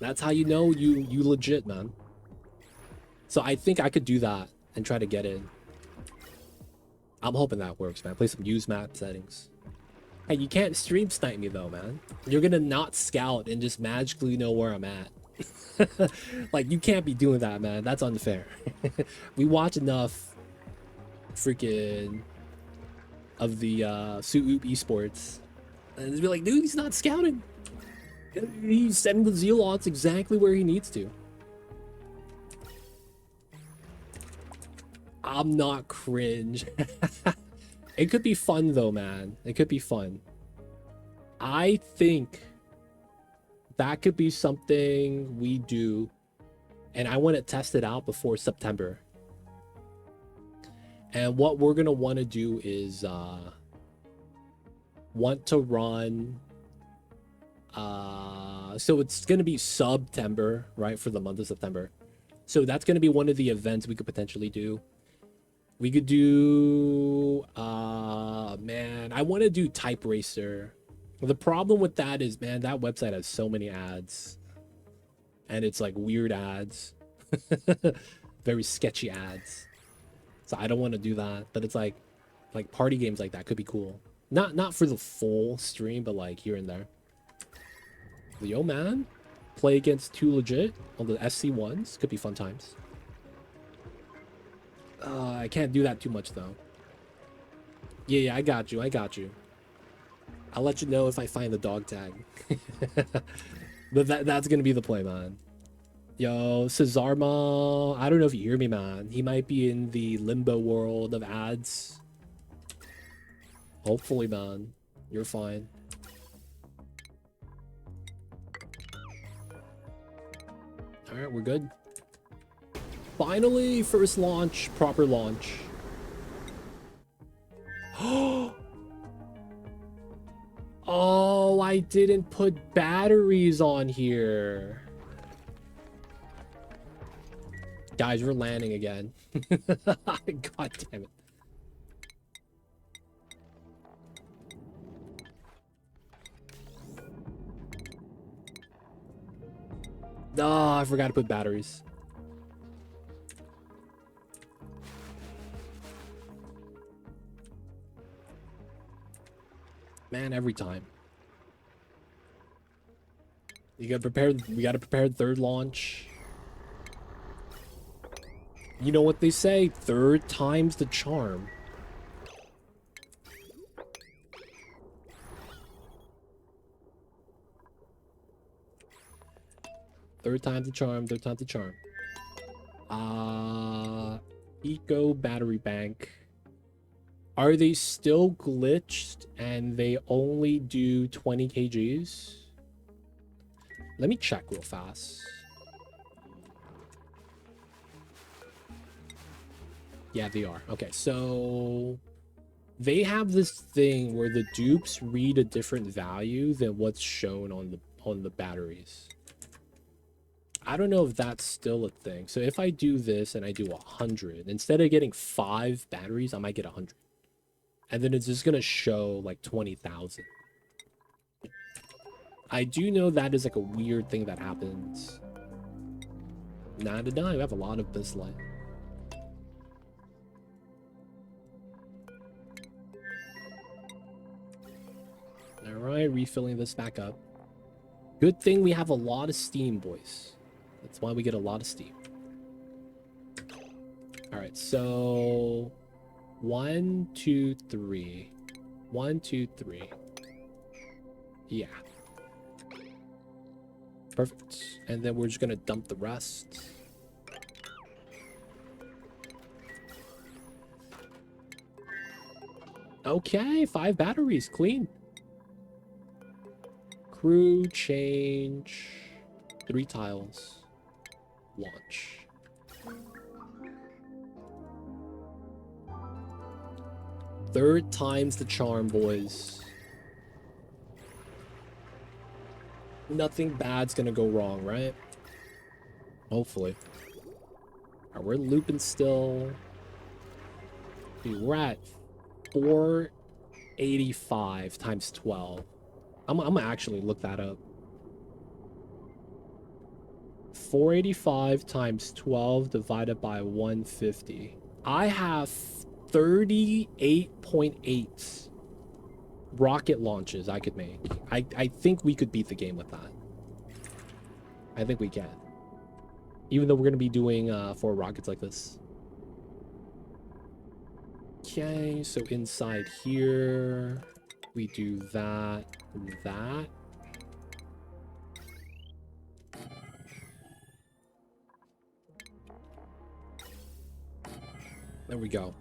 That's how you know you legit, man. So I think I could do that and try to get in. I'm hoping that works, man. Play some use map settings. Hey, you can't stream snipe me though, man. You're gonna not scout and just magically know where I'm at. Like, you can't be doing that, man. That's unfair. We watch enough freaking of the Suit esports and just be like, dude, he's not scouting. He's sending the Zealots exactly where he needs to. I'm not cringe. It could be fun though, man. It could be fun. I think that could be something we do, and I want to test it out before September. And what we're gonna want to do is want to run so it's gonna be September, right, for the month of September. So that's gonna be one of the events we could potentially do. We could do man, I want to do Type Racer. The problem with that is, man, that website has so many ads, and it's like weird ads. Very sketchy ads. So I don't want to do that, but it's like party games like that could be cool. Not for the full stream, but like here and there. Yo, man, play against 2 legit on the SC1s could be fun times. I can't do that too much though. Yeah, I got you. I'll let you know if I find the dog tag. But that's gonna be the play, man. Yo, Cesarma, I don't know if you hear me, man. He might be in the limbo world of ads. Hopefully, man. You're fine. Alright, we're good. Finally, first launch, proper launch. Oh, I didn't put batteries on here. Guys, we're landing again. God damn it. Oh, I forgot to put batteries. Man, every time. You gotta prepare, we gotta prepare third launch. You know what they say, third time's the charm. Third time's the charm, third time's the charm. Eco battery bank. Are they still glitched and they only do 20 kgs? Let me check real fast. Yeah, they are. Okay, so they have this thing where the dupes read a different value than what's shown on the batteries. I don't know if that's still a thing. So if I do this and I do 100, instead of getting 5 batteries, I might get 100. And then it's just gonna show like 20,000. I do know that is like a weird thing that happens. Not a dime. I have a lot of this light. Alright, refilling this back up. Good thing we have a lot of steam, boys. That's why we get a lot of steam. Alright, right, so 1, 2, 3. 1, 2, 3. Yeah. Perfect. And then we're just gonna dump the rest. Okay, 5 batteries, clean. Crew change. 3 tiles. Launch. Third time's the charm, boys. Nothing bad's gonna go wrong, right? Hopefully. Alright, we're looping still. Dude, we're at 485 times 12. I'm gonna actually look that up. 485 times 12 divided by 150. I have 38.8 rocket launches I could make. I think we could beat the game with that. I think we can. Even though we're going to be doing 4 rockets like this. Okay, so inside here, we do that and that. There we go.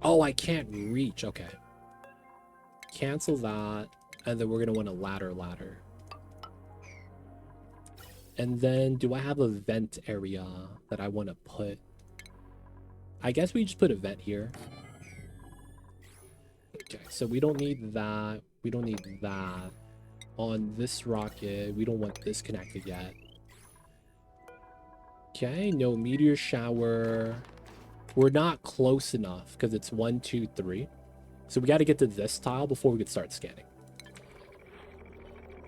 Oh, I can't reach. Okay. Cancel that. And then we're going to want a ladder. And then do I have a vent area that I want to put? I guess we just put a vent here. Okay, so we don't need that. We don't need that. On this rocket, we don't want this connected yet. Okay, no meteor shower. We're not close enough because it's 1, 2, 3. So we got to get to this tile before we can start scanning.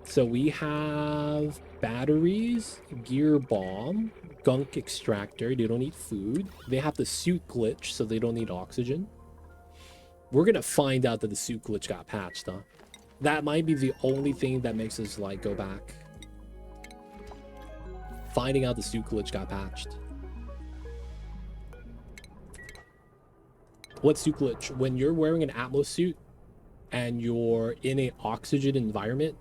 So we have batteries, gear bomb, gunk extractor. They don't need food. They have the suit glitch, so they don't need oxygen. We're going to find out that the suit glitch got patched, huh? That might be the only thing that makes us, like, go back. Finding out the suit glitch got patched. What suit glitch? When you're wearing an Atmos suit and you're in an oxygen environment,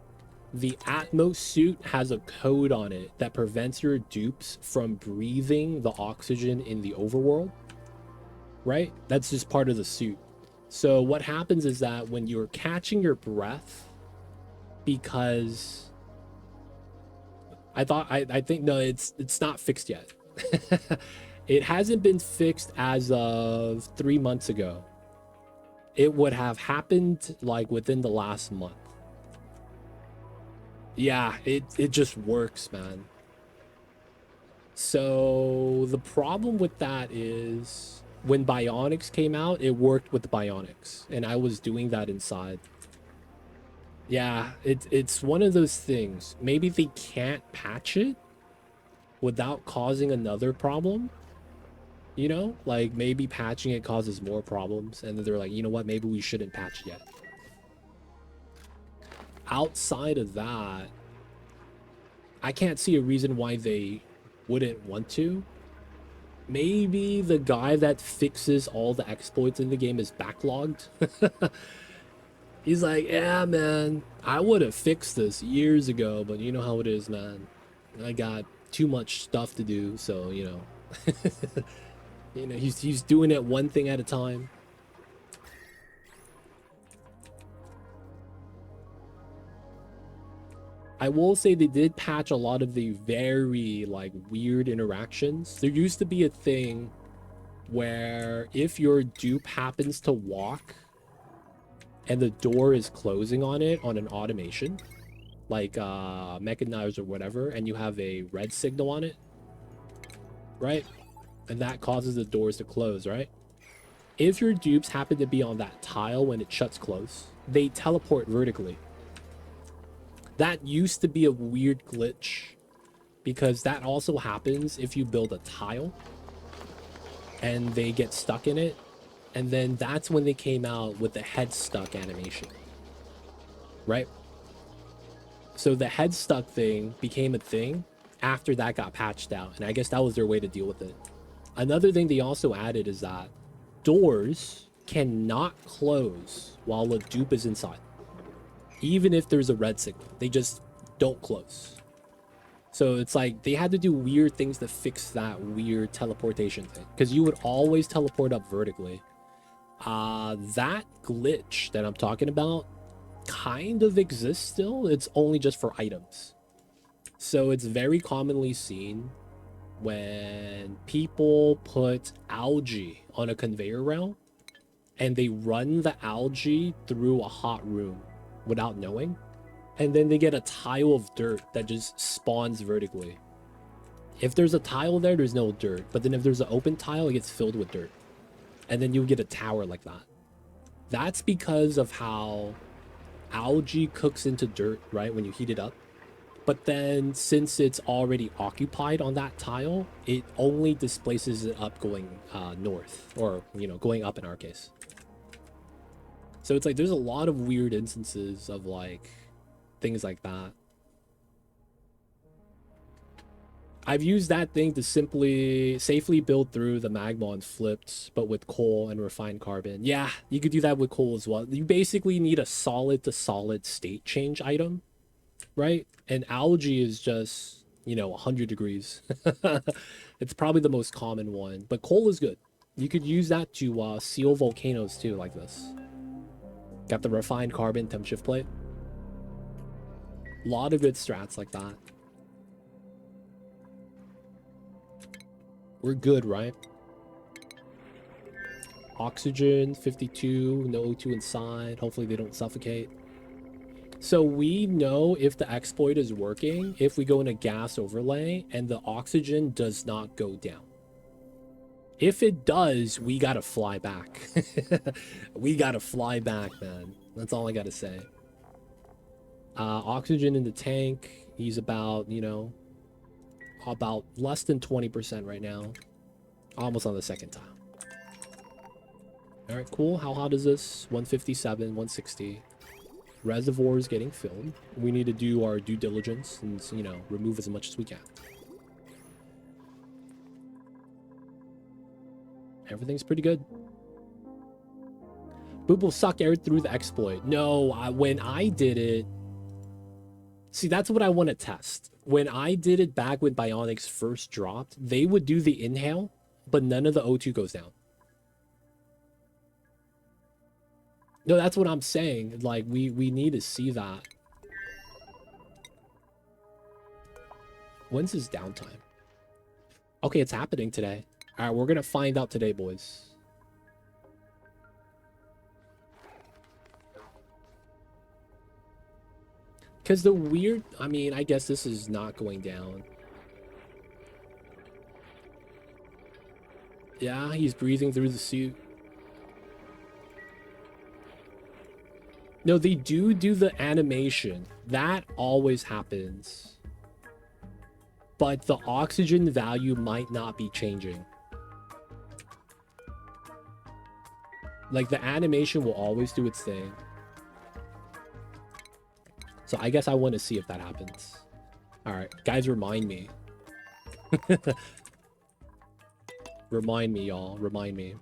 the Atmos suit has a code on it that prevents your dupes from breathing the oxygen in the overworld, right? That's just part of the suit. So what happens is that when you're catching your breath, because I think no, it's not fixed yet. It hasn't been fixed as of 3 months ago. It would have happened like within the last month. Yeah, it just works, man. So the problem with that is when Bionics came out, it worked with the Bionics, and I was doing that inside. Yeah, it's one of those things. Maybe they can't patch it without causing another problem. You know, like maybe patching it causes more problems, and then they're like, you know what, maybe we shouldn't patch it yet. Outside of that, I can't see a reason why they wouldn't want to. Maybe the guy that fixes all the exploits in the game is backlogged. He's like, yeah, man, I would have fixed this years ago, but you know how it is, man. I got too much stuff to do, so, you know. You know, he's doing it one thing at a time. I will say they did patch a lot of the very, like, weird interactions. There used to be a thing where if your dupe happens to walk and the door is closing on it on an automation, like mechanized or whatever, and you have a red signal on it, right? And that causes the doors to close, right? If your dupes happen to be on that tile when it shuts close, they teleport vertically. That used to be a weird glitch because that also happens if you build a tile and they get stuck in it. And then that's when they came out with the head stuck animation, right? So the head stuck thing became a thing after that got patched out. And I guess that was their way to deal with it. Another thing they also added is that doors cannot close while a dupe is inside. Even if there's a red signal, they just don't close. So it's like they had to do weird things to fix that weird teleportation thing. Because you would always teleport up vertically. That glitch that I'm talking about kind of exists still. It's only just for items. So it's very commonly seen when people put algae on a conveyor rail and they run the algae through a hot room without knowing, and then they get a tile of dirt that just spawns vertically. If there's a tile there, there's no dirt, but then if there's an open tile, it gets filled with dirt, and then you get a tower like that. That's because of how algae cooks into dirt, right, when you heat it up. But then since it's already occupied on that tile, it only displaces it up going north, or, you know, going up in our case. So it's like there's a lot of weird instances of like things like that. I've used that thing to safely build through the magma on flipped, but with coal and refined carbon. Yeah, you could do that with coal as well. You basically need a solid to solid state change item, right? And algae is just, you know, 100 degrees. It's probably the most common one, but coal is good. You could use that to seal volcanoes too, like this. Got the refined carbon temp shift plate. A lot of good strats like that. We're good, right? Oxygen, 52, no O2 inside. Hopefully they don't suffocate. So we know if the exploit is working if we go in a gas overlay and the oxygen does not go down. If it does, we gotta fly back. We gotta fly back, man. That's all I gotta say. Oxygen in the tank. He's about, you know, about less than 20% right now. Almost on the second tile. All right, cool. How hot is this? 157, 160. Reservoir is getting filled. We need to do our due diligence and, you know, remove as much as we can. Everything's pretty good. Boop will suck air through the exploit. No, when I did it... See, that's what I want to test. When I did it back when Bionics first dropped, they would do the inhale, but none of the O2 goes down. No, that's what I'm saying. Like, we need to see that. When's his downtime? Okay, it's happening today. All right, we're going to find out today, boys. Because the weird... I mean, I guess this is not going down. Yeah, he's breathing through the suit. No, they do the animation. That always happens. But the oxygen value might not be changing. Like, the animation will always do its thing. So I guess I want to see if that happens. Alright, guys, remind me. Remind me, y'all. Remind me.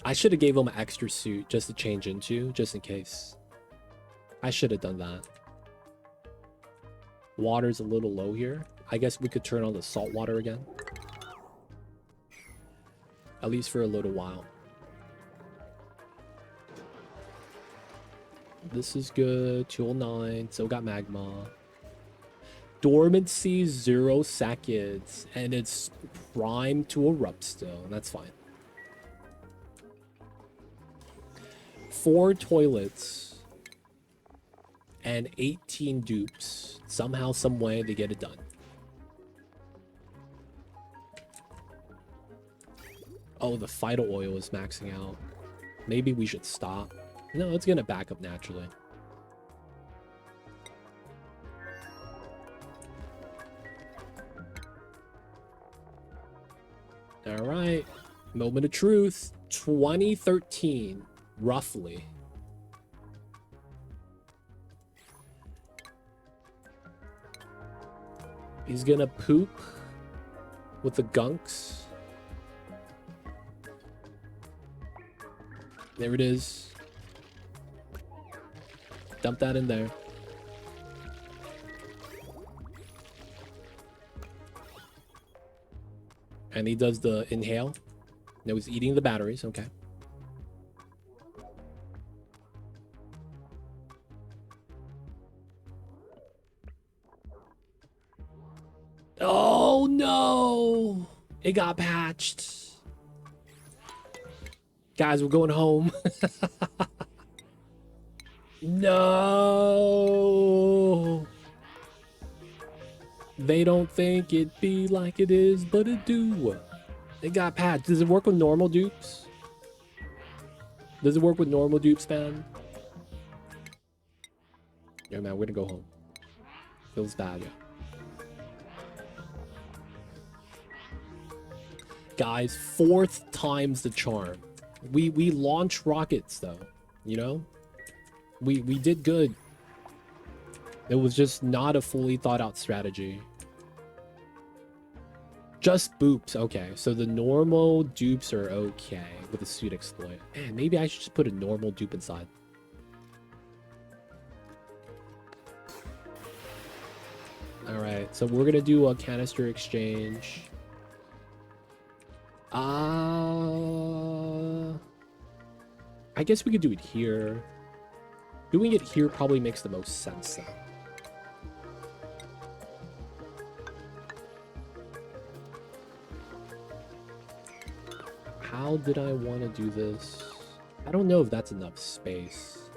I should have gave him an extra suit just to change into, just in case. I should have done that. Water's a little low here. I guess we could turn on the salt water again. At least for a little while. This is good. 209. Still got magma. Dormancy 0 seconds. And it's primed to erupt still. That's fine. 4 toilets. And 18 dupes. Somehow, some way, they get it done. Oh, the Phyto oil is maxing out. Maybe we should stop. No, it's gonna back up naturally. All right. Moment of truth. 2013, roughly. He's gonna poop with the gunks. There it is. Dump that in there. And he does the inhale. Now he's eating the batteries. Okay. Oh no! It got patched. Guys, we're going home. No! They don't think it be like it is, but it do. It got patched. Does it work with normal dupes? Does it work with normal dupes, man? Yeah, man, we're gonna go home. Feels bad, yeah. Guys, 4th time's the charm. We launch rockets though, you know? We did good. It was just not a fully thought out strategy. Just boops. Okay, so the normal dupes are okay with the suit exploit. Man, maybe I should just put a normal dupe inside. Alright, so we're gonna do a canister exchange. I guess we could do it here. Doing it here probably makes the most sense, though. How did I want to do this? I don't know if that's enough space.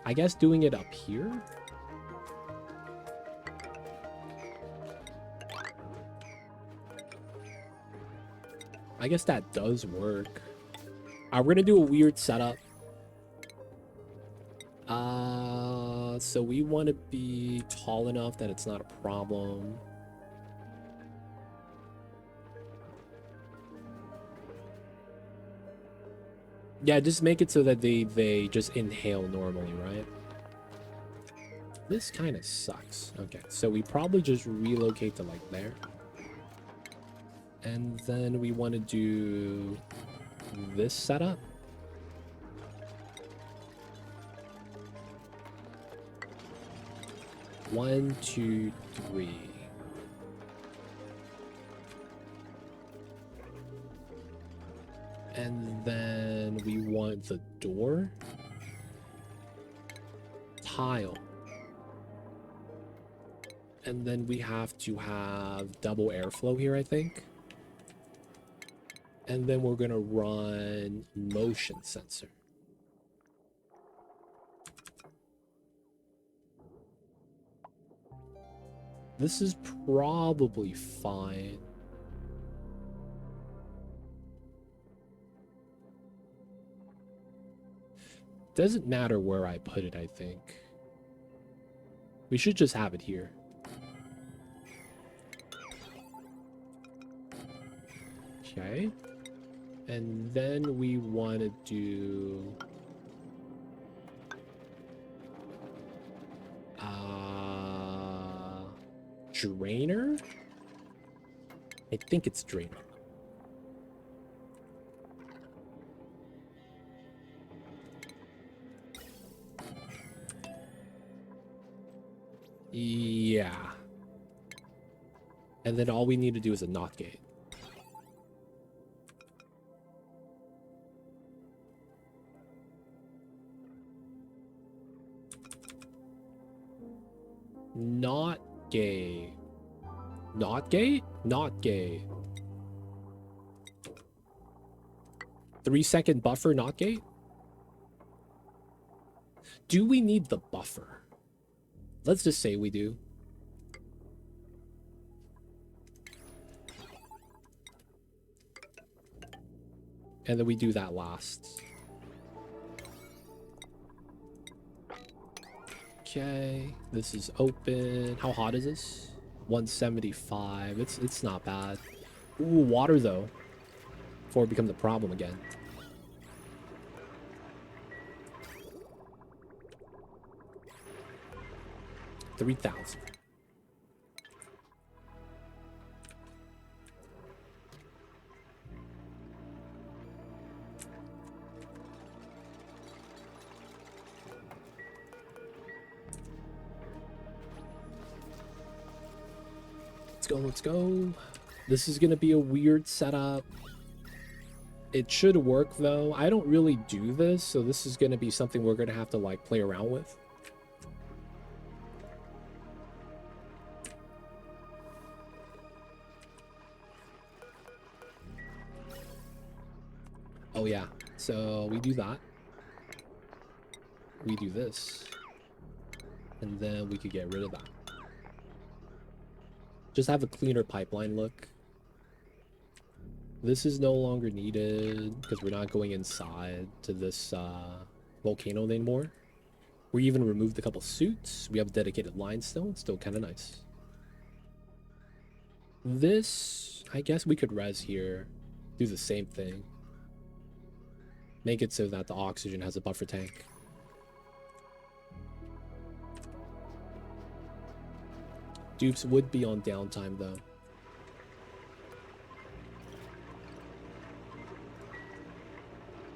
I guess doing it up here? I guess that does work. We're gonna do a weird setup. So we want to be tall enough that it's not a problem. Yeah, just make it so that they just inhale normally, right? This kind of sucks. Okay, so we probably just relocate to like there. And then we want to do this setup. One, two, three. And then we want the door. Tile. And then we have to have double airflow here, I think. And then we're gonna run motion sensor. This is probably fine. Doesn't matter where I put it, I think. We should just have it here. Okay. And then we want to do... drainer? I think it's drainer. Yeah. And then all we need to do is a NOT gate. Not gay. Not gay? Not gay. 3-second buffer, not gate? Do we need the buffer? Let's just say we do. And then we do that last. Okay, this is open. How hot is this? 175. It's not bad. Ooh, water though. Before it becomes a problem again. $3,000. Let's go, let's go. This is gonna be a weird setup. It should work though. I don't really do this, so this is gonna be something we're gonna have to like play around with. Oh yeah, so we do that. We do this. And then we could get rid of that. Just have a cleaner pipeline look. This is no longer needed because we're not going inside to this volcano anymore. We even removed a couple suits. We have a dedicated limestone. Still kind of nice. This, I guess we could res here. Do the same thing. Make it so that the oxygen has a buffer tank. Dupes would be on downtime though.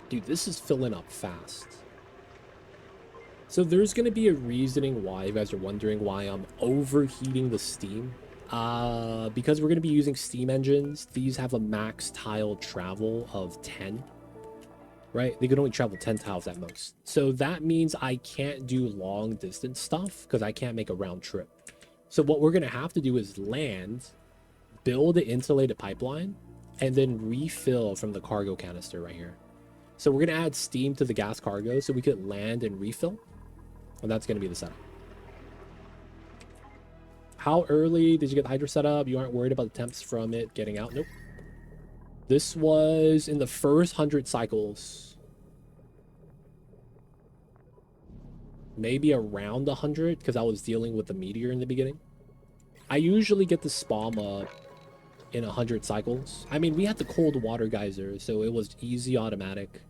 Dude, this is filling up fast. So there's going to be a reasoning why you guys are wondering why I'm overheating the steam. Because we're going to be using steam engines. These have a max tile travel of 10. Right? They can only travel 10 tiles at most. So that means I can't do long distance stuff because I can't make a round trip. So what we're going to have to do is land, build an insulated pipeline, and then refill from the cargo canister right here. So we're going to add steam to the gas cargo so we could land and refill. And that's going to be the setup. How early did you get the hydro set up? You aren't worried about the temps from it getting out? Nope. This was in the first 100 cycles. Maybe around 100 because I was dealing with the Meteor in the beginning. I usually get the spawn up in 100 cycles. I mean, we had the cold water geyser, so it was easy automatic.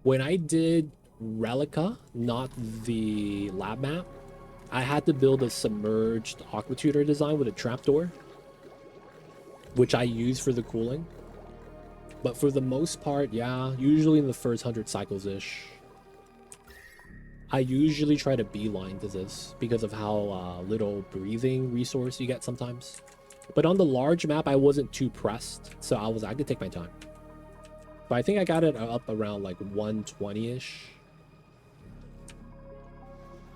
When I did Relica, not the lab map, I had to build a submerged aqua tutor design with a trapdoor, which I use for the cooling. But for the most part, yeah, usually in the first 100 cycles-ish. I usually try to beeline to this because of how little breathing resource you get sometimes. But on the large map, I wasn't too pressed, so I could take my time. But I think I got it up around like 120-ish.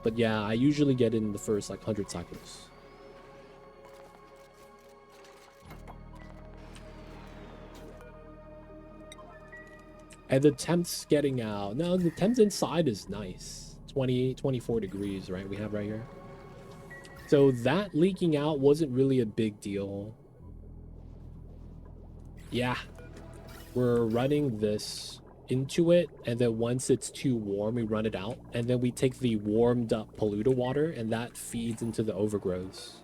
But yeah, I usually get it in the first like 100 cycles. And the temp's getting out. No, the temp inside is nice. 24 degrees, right? We have right here. So that leaking out wasn't really a big deal. Yeah. We're running this into it, and then once it's too warm, we run it out. And then we take the warmed up polluted water, and that feeds into the overgrowths.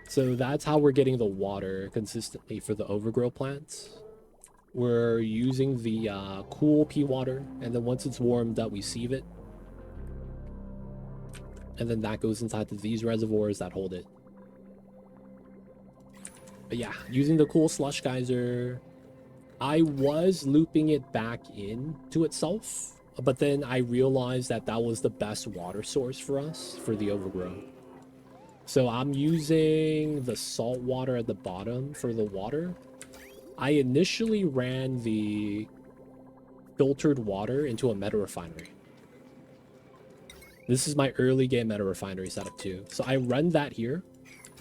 So that's how we're getting the water consistently for the overgrow plants. We're using the cool pea water, and then once it's warmed up, we sieve it. And then that goes inside to these reservoirs that hold it. But yeah, using the cool slush geyser, I was looping it back into itself, but then I realized that that was the best water source for us for the overgrow. So I'm using the salt water at the bottom for the water. I initially ran the filtered water into a meta refinery. This is my early game meta refinery setup too. So I run that here,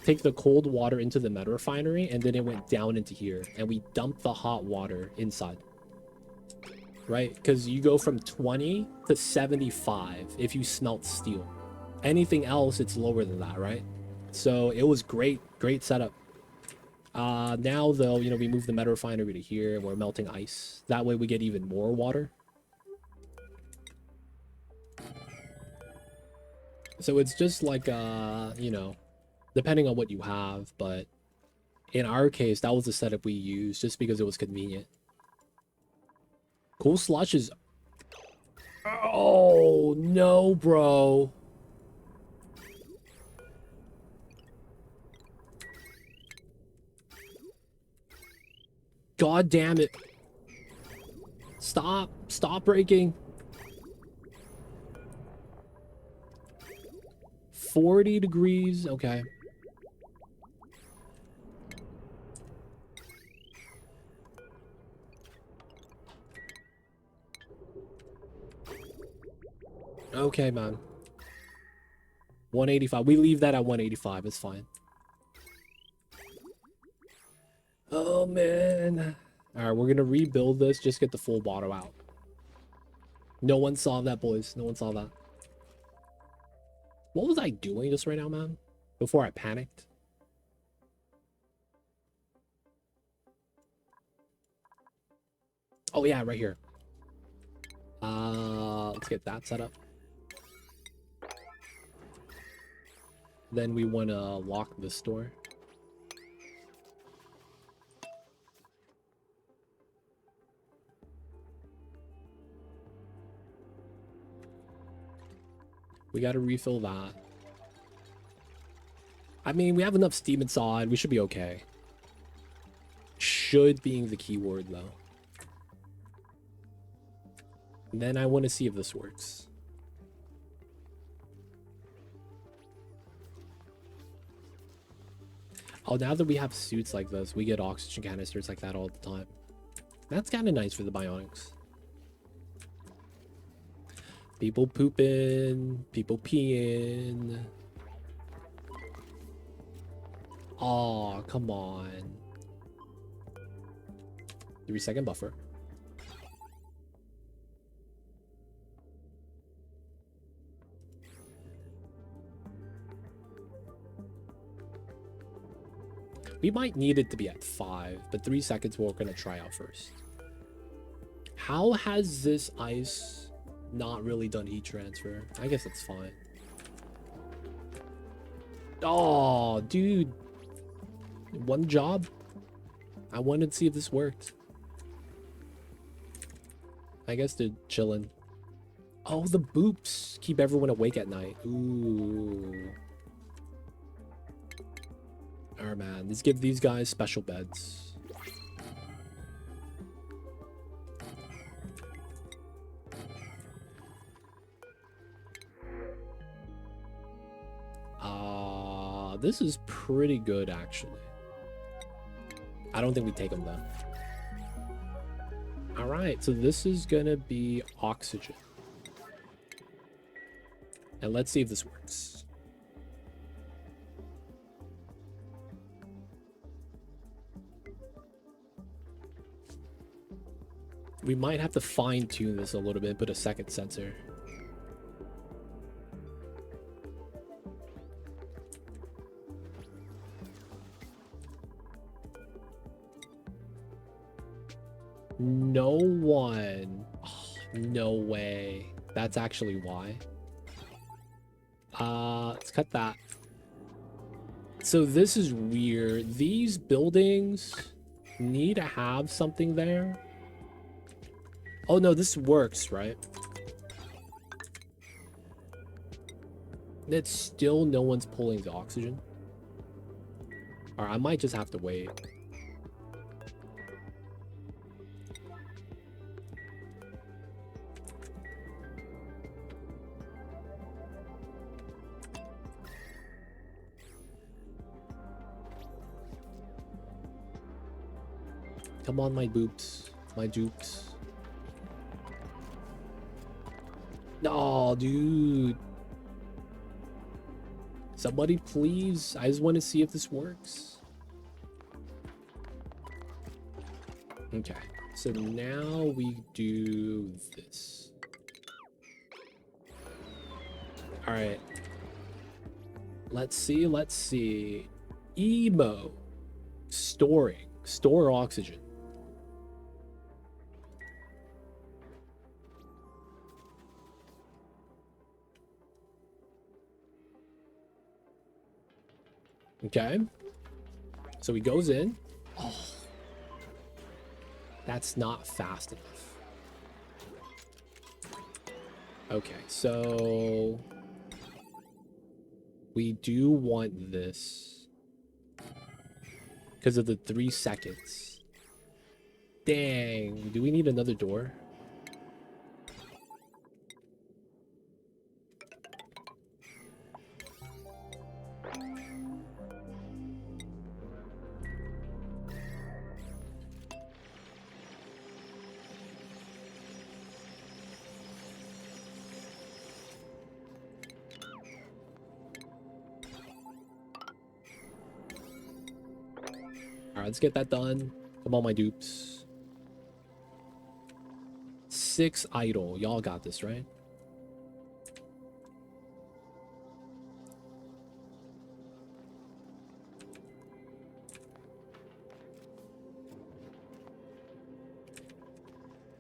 take the cold water into the meta refinery, and then it went down into here, and we dump the hot water inside. Right? Because you go from 20 to 75 if you smelt steel. Anything else, it's lower than that, right? So it was great setup. Now though, you know, we move the meta refinery to here and we're melting ice. That way we get even more water. So it's just like, you know, depending on what you have, but in our case, that was the setup we used just because it was convenient. Cool Slush is... Oh, no, bro. God damn it. Stop. Stop breaking. 40 degrees. Okay. Okay, man. 185. We leave that at 185. It's fine. Oh, man. All right, we're going to rebuild this. Just get the full bottle out. No one saw that, boys. No one saw that. What was I doing just right now, man? Before I panicked? Oh, yeah, right here. Let's get that set up. Then we want to lock this door. We got to refill that. I mean, we have enough steam inside. We should be okay. Should being the key word, though. And then I want to see if this works. Oh, now that we have suits like this, we get oxygen canisters like that all the time. That's kind of nice for the bionics. People pooping, people peeing. Oh, come on. 3-second buffer. We might need it to be at 5, but 3 seconds we're going to try out first. How has this ice not really done heat transfer? I guess it's fine. Oh, dude. One job. I wanted to see if this worked. I guess they're chilling. Oh, the boops keep everyone awake at night. Ooh. Oh man, let's give these guys special beds. This is pretty good actually. I don't think we take them though. All right, so this is gonna be oxygen. And let's see if this works. We might have to fine tune this a little bit, put a second sensor. No one. Oh, no way. That's actually why. Let's cut that. So this is weird. These buildings need to have something there. Oh no, this works, right? It's still no one's pulling the oxygen. Alright, I might just have to wait. Come on, my boops. My dupes. No, dude. Somebody please. I just want to see if this works. Okay. So now we do this. All right. Let's see. Let's see. Emo. Storing. Store oxygen. Okay. So he goes in. Oh. That's not fast enough. Okay, so we do want this because of the 3 seconds. Dang, do we need another door? Alright, let's get that done. Come on, my dupes. 6 idle. Y'all got this, right?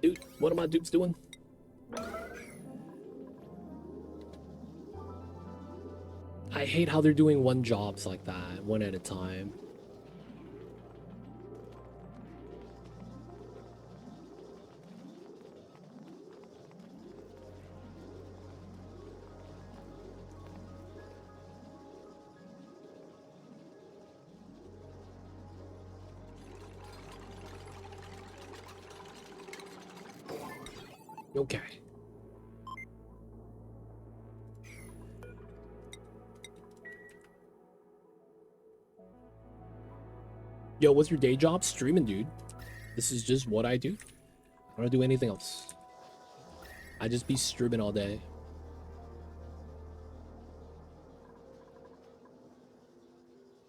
Dude, what are my dupes doing? I hate how they're doing one jobs like that, one at a time. Okay. Yo, what's your day job? Streaming, dude. This is just what I do. I don't do anything else. I just be streaming all day.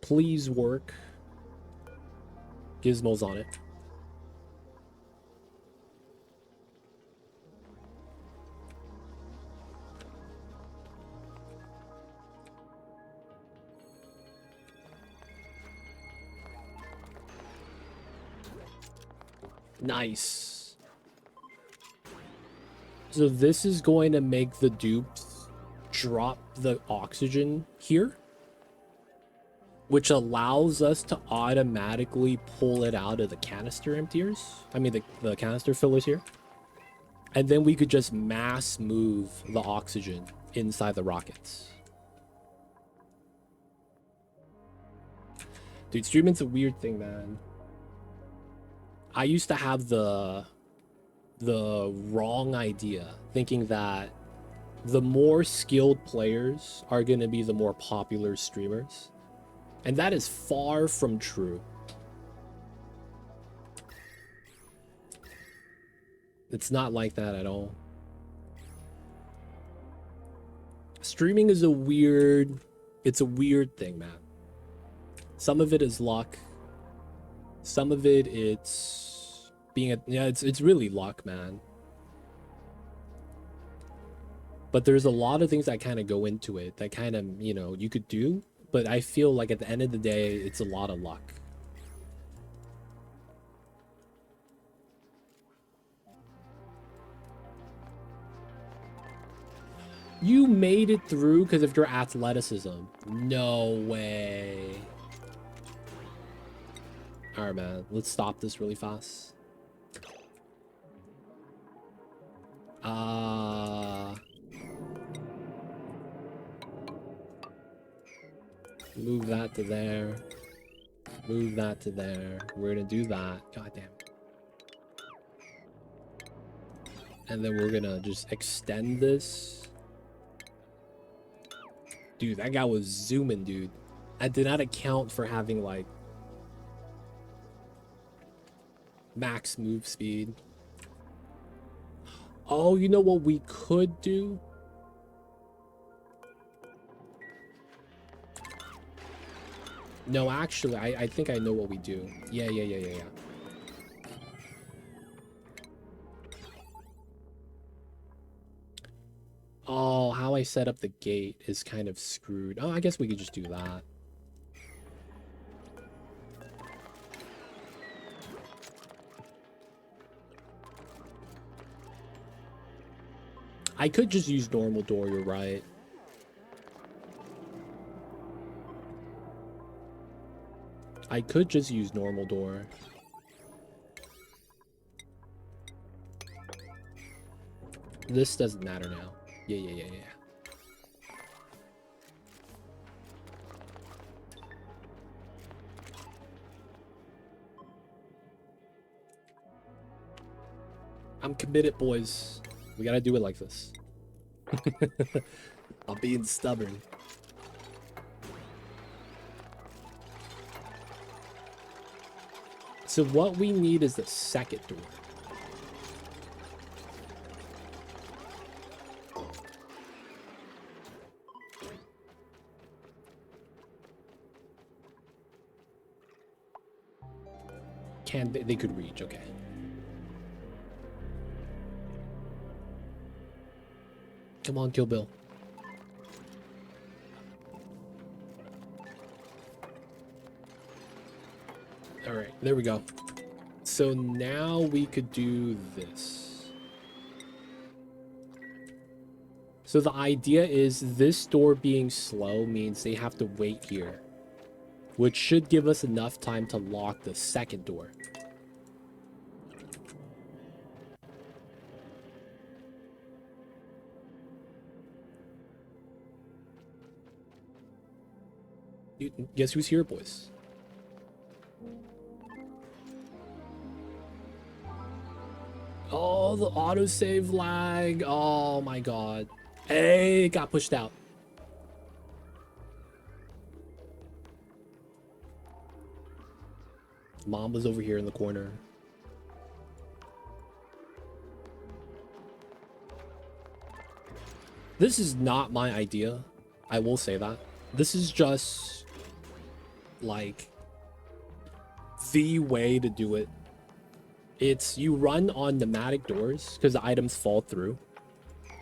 Please work. Gizmos on it. Nice. So this is going to make the dupes drop the oxygen here, which allows us to automatically pull it out of the canister emptiers. I mean, the canister fillers here. And then we could just mass move the oxygen inside the rockets. Dude, streaming's a weird thing, man. I used to have the wrong idea, thinking that the more skilled players are going to be the more popular streamers. And that is far from true. It's not like that at all. Streaming is it's a weird thing, man. Some of it is luck. Some of it, it's it's really luck, man. But there's a lot of things that kind of go into it that kind of, you could do. But I feel like at the end of the day, it's a lot of luck. You made it through because of your athleticism. No way. Alright, man. Let's stop this really fast. Move that to there. Move that to there. We're gonna do that. God damn. And then we're gonna just extend this. Dude, that guy was zooming, dude. I did not account for having, like, max move speed. Oh, you know what we could do? No, actually, I think I know what we do. Yeah. Oh, how I set up the gate is kind of screwed. Oh, I guess we could just do that. I could just use normal door, you're right. I could just use normal door. This doesn't matter now. Yeah. I'm committed, boys. We gotta do it like this. I'm being stubborn. So what we need is the second door. They could reach, okay. Come on, Kill Bill. All right, there we go. So now we could do this. So the idea is this door being slow means they have to wait here, which should give us enough time to lock the second door. Guess who's here, boys? Oh, the autosave lag. Oh my god. Hey, it got pushed out. Mamba's over here in the corner. This is not my idea. I will say that. This is just like the way to do it. It's you run on pneumatic doors because the items fall through,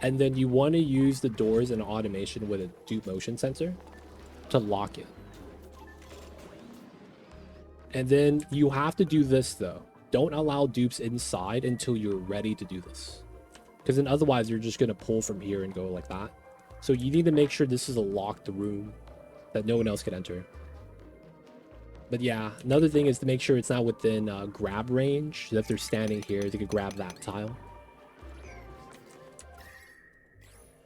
and then you want to use the doors and automation with a dupe motion sensor to lock it. And then you have to do this though. Don't allow dupes inside until you're ready to do this, because then otherwise you're just going to pull from here and go like that. So you need to make sure this is a locked room that no one else can enter. But yeah, another thing is to make sure it's not within grab range. That if they're standing here, they could grab that tile.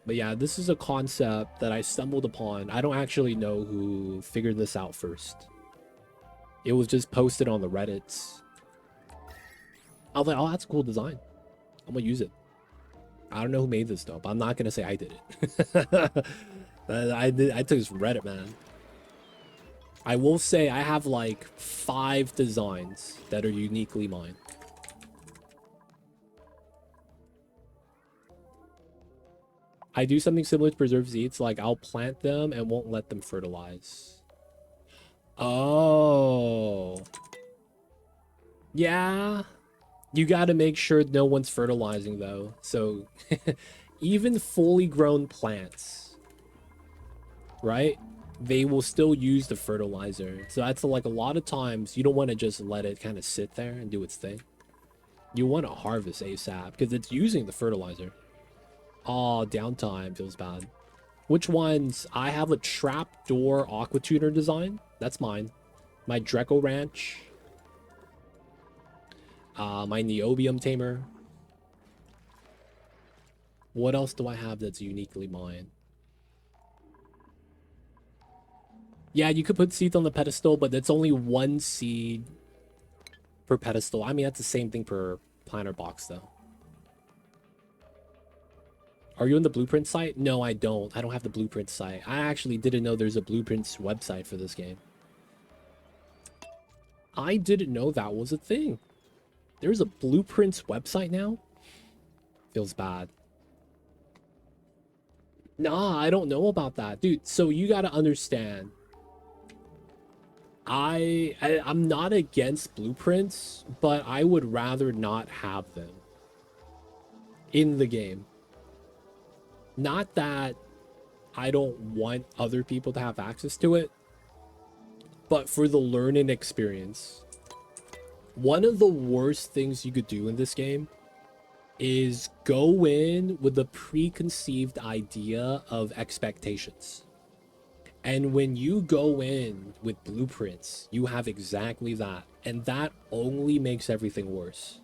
But yeah, this is a concept that I stumbled upon. I don't actually know who figured this out first. It was just posted on the Reddits. I was like, oh, that's a cool design. I'm gonna use it. I don't know who made this though, but I'm not gonna say I did it. I took this from Reddit, man. I will say I have like 5 designs that are uniquely mine. I do something similar to preserve seeds, like I'll plant them and won't let them fertilize. Oh. Yeah. You gotta make sure no one's fertilizing though. So even fully grown plants, right? They will still use the fertilizer. So that's like a lot of times you don't want to just let it kind of sit there and do its thing. You want to harvest ASAP because it's using the fertilizer. Oh, downtime feels bad. Which ones? I have a trapdoor aqua tuner design. That's mine. My Dreco Ranch. My Neobium Tamer. What else do I have that's uniquely mine? Yeah, you could put seeds on the pedestal, but that's only 1 seed per pedestal. I mean, that's the same thing per planter box, though. Are you on the Blueprint site? No, I don't. I don't have the Blueprint site. I actually didn't know there's a Blueprints website for this game. I didn't know that was a thing. There's a Blueprints website now? Feels bad. Nah, I don't know about that. Dude, so you gotta understand. I'm not against blueprints, but I would rather not have them in the game. Not that I don't want other people to have access to it, but for the learning experience. One of the worst things you could do in this game is go in with a preconceived idea of expectations And when you go in with blueprints, you have exactly that. And that only makes everything worse.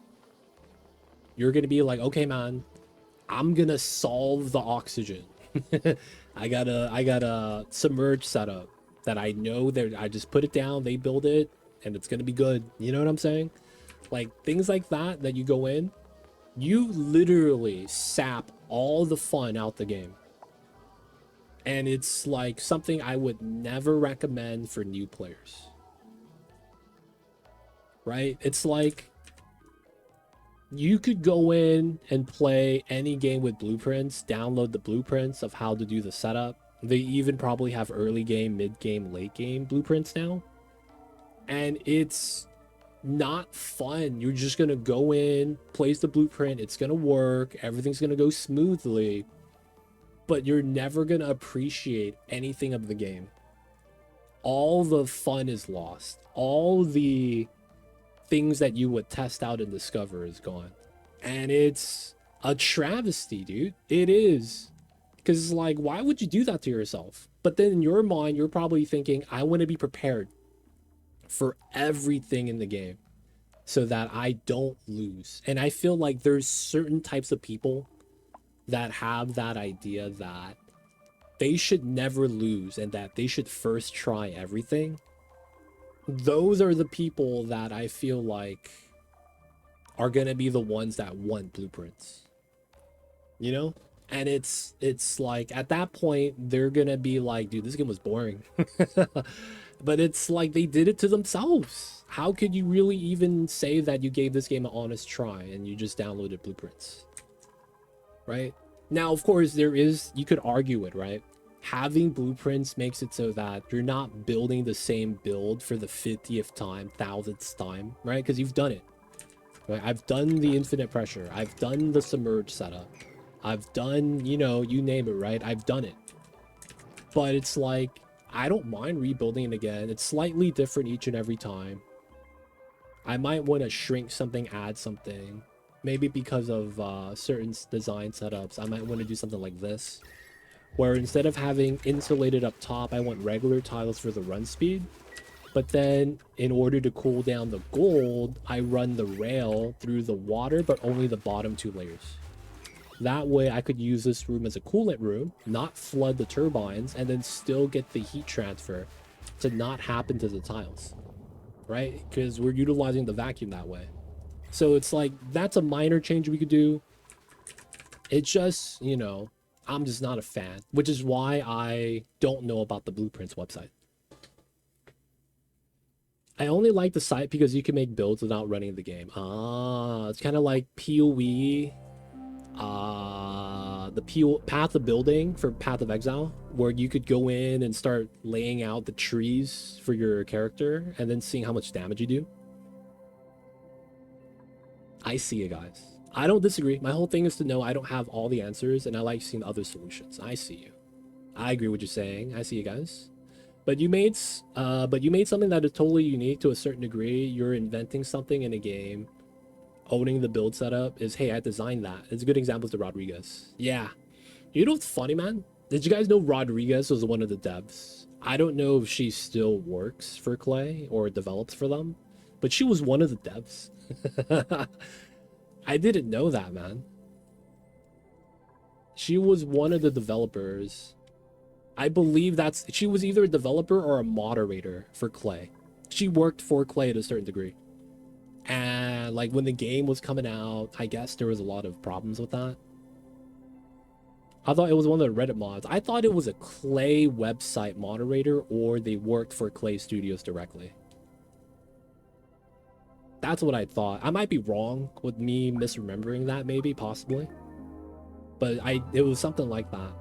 You're going to be like, okay, man, I'm going to solve the oxygen. I got a submerge setup that I know that I just put it down, they build it, and it's going to be good. You know what I'm saying? Like things like that you go in, you literally sap all the fun out the game. And it's like something I would never recommend for new players. Right? It's like you could go in and play any game with blueprints, download the blueprints of how to do the setup. They even probably have early game, mid game, late game blueprints now. And it's not fun. You're just going to go in, place the blueprint, it's going to work, everything's going to go smoothly, but you're never going to appreciate anything of the game. All the fun is lost. All the things that you would test out and discover is gone. And it's a travesty, dude. It is. Because it's like, why would you do that to yourself? But then in your mind, you're probably thinking, I want to be prepared for everything in the game so that I don't lose. And I feel like there's certain types of people that have that idea that they should never lose and that they should first try everything. Those are the people that I feel like are going to be the ones that want blueprints. You know? And it's like at that point they're going to be like, dude, this game was boring. But it's like they did it to themselves. How could you really even say that you gave this game an honest try and you just downloaded blueprints? Right? Now, of course, you could argue it, right? Having blueprints makes it so that you're not building the same build for the 50th time, 1000th time, right? Because you've done it. Right? I've done the infinite pressure. I've done the submerge setup. I've done, you know, you name it, right? I've done it. But it's like, I don't mind rebuilding it again. It's slightly different each and every time. I might want to shrink something, add something. Maybe because of certain design setups, I might want to do something like this. Where instead of having insulated up top, I want regular tiles for the run speed. But then, in order to cool down the gold, I run the rail through the water, but only the bottom 2 layers. That way, I could use this room as a coolant room, not flood the turbines, and then still get the heat transfer to not happen to the tiles. Right? Because we're utilizing the vacuum that way. So it's like, that's a minor change we could do. It's just, you know, I'm just not a fan, which is why I don't know about the Blueprints website. I only like the site because you can make builds without running the game. Ah, it's kind of like PoE, the Path of Building for Path of Exile, where you could go in and start laying out the trees for your character and then seeing how much damage you do. I see it, guys. I don't disagree. My whole thing is to know I don't have all the answers, and I like seeing other solutions. I see you. I agree with what you're saying. I see you guys. But you made something that is totally unique to a certain degree. You're inventing something in a game. Owning the build setup is, hey, I designed that. It's a good example to Rodriguez. Yeah. You know what's funny, man? Did you guys know Rodriguez was one of the devs? I don't know if she still works for Clay or develops for them, but she was one of the devs. I didn't know that, man. She was one of the developers. I believe she was either a developer or a moderator for Clay. She worked for Clay to a certain degree. And like when the game was coming out, I guess there was a lot of problems with that. I thought it was one of the Reddit mods. I thought it was a Clay website moderator or they worked for Clay Studios directly. That's what I thought. I might be wrong with me misremembering that, maybe, possibly. But it was something like that.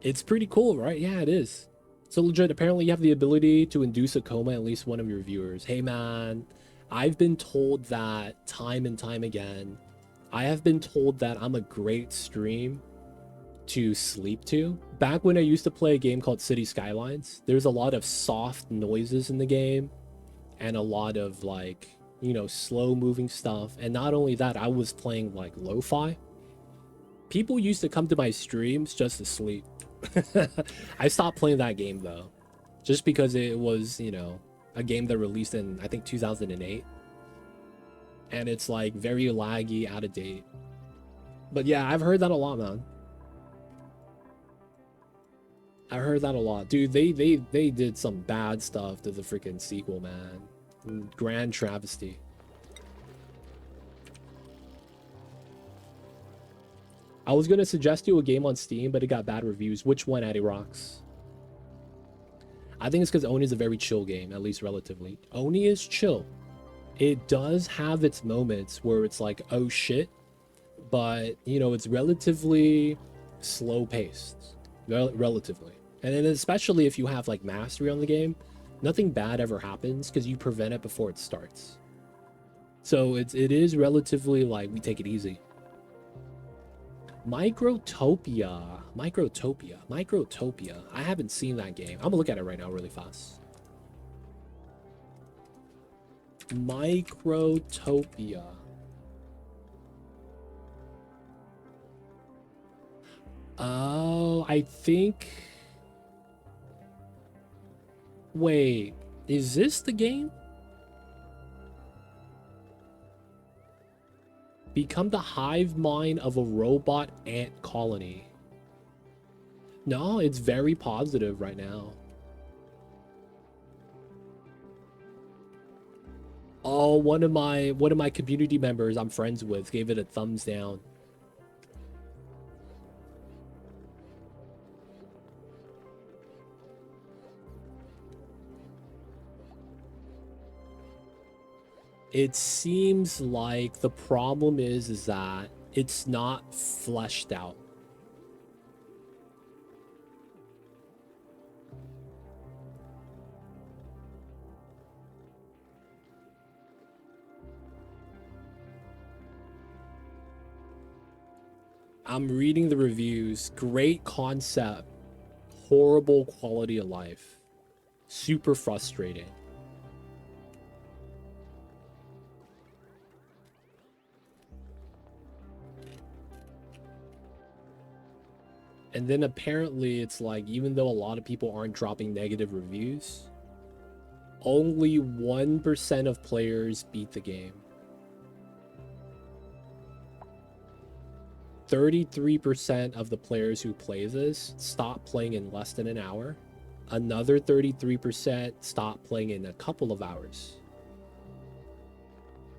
It's pretty cool, right? Yeah, it is. So legit, apparently you have the ability to induce a coma at least one of your viewers. Hey man, I've been told that time and time again. I have been told that I'm a great stream to sleep to. Back when I used to play a game called City Skylines, there's a lot of soft noises in the game and a lot of like, you know, slow moving stuff. And not only that, I was playing like lo-fi. People used to come to my streams just to sleep. I stopped playing that game though, just because it was, you know, a game that released in I think 2008, and it's like very laggy, out of date. But yeah, I've heard that a lot, man. I heard that a lot, dude. They did some bad stuff to the freaking sequel, man. Grand travesty. I was gonna suggest you a game on Steam, but it got bad reviews. Which one, Addy Rocks? I think it's because Oni is a very chill game, at least relatively. Oni is chill. It does have its moments where it's like, oh shit, but you know, it's relatively slow paced, relatively. And then especially if you have like mastery on the game, nothing bad ever happens because you prevent it before it starts. So it is relatively like, we take it easy. Microtopia. I haven't seen that game. I'm gonna look at it right now really fast. Microtopia. Oh, I think... Wait, is this the game? Become the hive mind of a robot ant colony. No, it's very positive right now. Oh, one of my community members I'm friends with gave it a thumbs down. It seems like the problem is that it's not fleshed out. I'm reading the reviews. Great concept. Horrible quality of life. Super frustrating. And then apparently it's like, even though a lot of people aren't dropping negative reviews, only 1% of players beat the game. 33% of the players who play this stop playing in less than an hour. Another 33% stop playing in a couple of hours,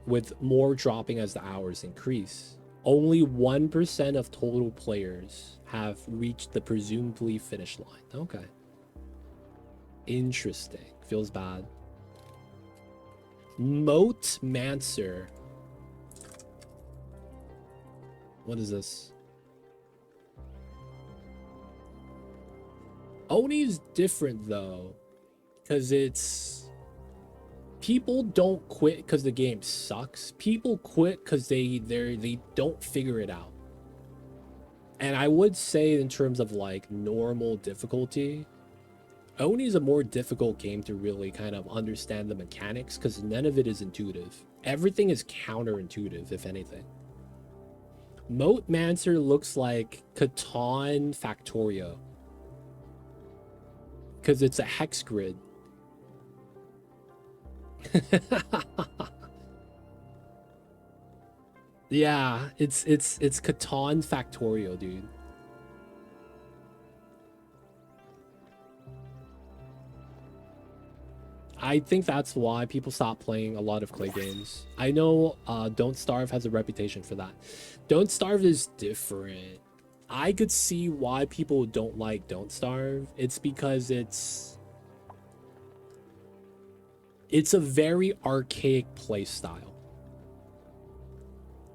with more dropping as the hours increase. Only 1% of total players have reached the presumably finish line. Okay. Interesting. Feels bad. Moat Mancer. What is this? Oni's different though, because it's... People don't quit because the game sucks. People quit because they don't figure it out. And I would say in terms of like normal difficulty, Oni is a more difficult game to really kind of understand the mechanics because none of it is intuitive. Everything is counterintuitive, if anything. Moat Mancer looks like Catan Factorio because it's a hex grid. Yeah, it's Catan Factorio, dude. I think that's why people stop playing a lot of clay games. I know Don't Starve has a reputation for that. Don't Starve is different. I could see why people don't like Don't Starve. It's because it's a very archaic play style,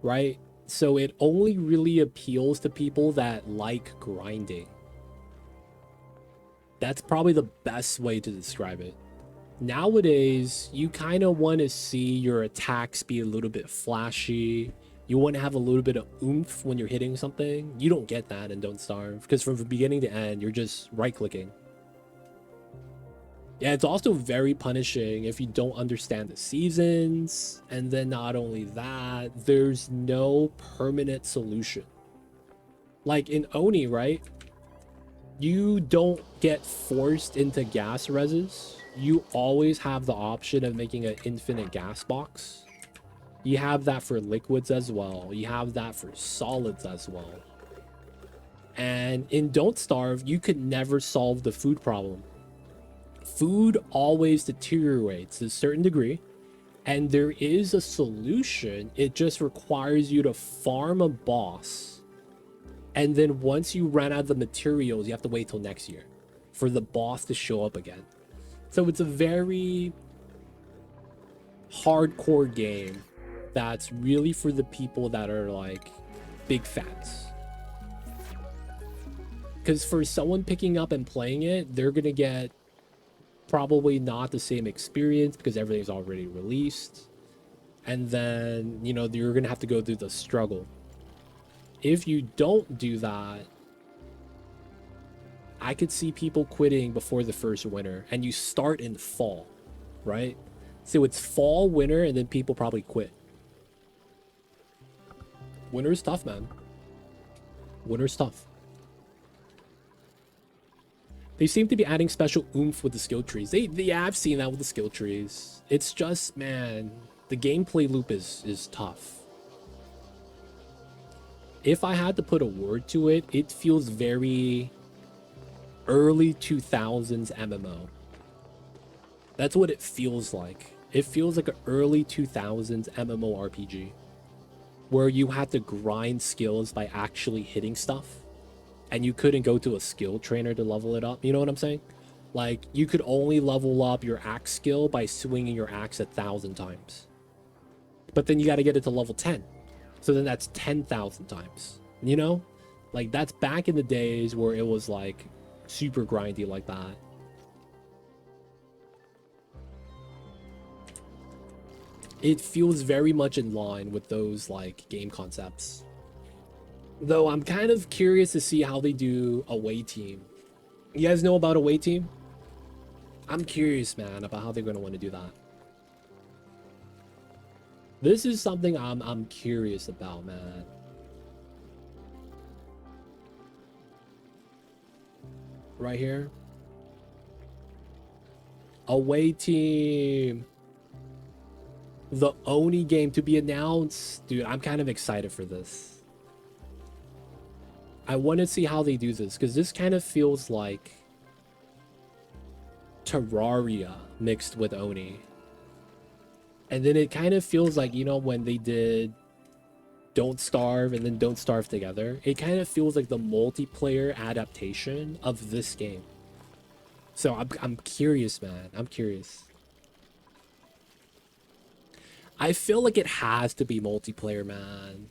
right? So it only really appeals to people that like grinding. That's probably the best way to describe it. Nowadays, you kind of want to see your attacks be a little bit flashy. You want to have a little bit of oomph when you're hitting something. You don't get that in Don't Starve, because from beginning to end, you're just right-clicking. Yeah, it's also very punishing if you don't understand the seasons. And then not only that, there's no permanent solution. Like in Oni, right? You don't get forced into gas reses. You always have the option of making an infinite gas box. You have that for liquids as well. You have that for solids as well. And in Don't Starve, you could never solve the food problem. Food always deteriorates to a certain degree, and there is a solution. It just requires you to farm a boss, and then once you run out of the materials, you have to wait till next year for the boss to show up again. So it's a very hardcore game that's really for the people that are like big fans. Because for someone picking up and playing it, they're gonna get probably not the same experience because everything's already released. And then, you know, you're gonna have to go through the struggle. If you don't do that, I could see people quitting before the first winter, and you start in fall, right? So it's fall, winter, and then people probably quit. Winter is tough, man. Winter is tough. They seem to be adding special oomph with the skill trees. Yeah, I've seen that with the skill trees. It's just, man, the gameplay loop is tough. If I had to put a word to it, it feels very early 2000s MMO. That's what it feels like. It feels like an early 2000s MMORPG where you had to grind skills by actually hitting stuff, and you couldn't go to a skill trainer to level it up. You know what I'm saying? Like, you could only level up your axe skill by swinging your axe 1,000 times. But then you got to get it to level 10. So then that's 10,000 times. You know? Like, that's back in the days where it was, like, super grindy like that. It feels very much in line with those, like, game concepts. Though I'm kind of curious to see how they do away team. You guys know about away team? I'm curious, man, about how they're going to want to do that. This is something I'm curious about, man. Right here. Away team. The Oni game to be announced. Dude, I'm kind of excited for this. I want to see how they do this, because this kind of feels like Terraria mixed with Oni. And then it kind of feels like, you know, when they did Don't Starve and then Don't Starve together, it kind of feels like the multiplayer adaptation of this game. So I'm curious, man. I'm curious. I feel like it has to be multiplayer, man.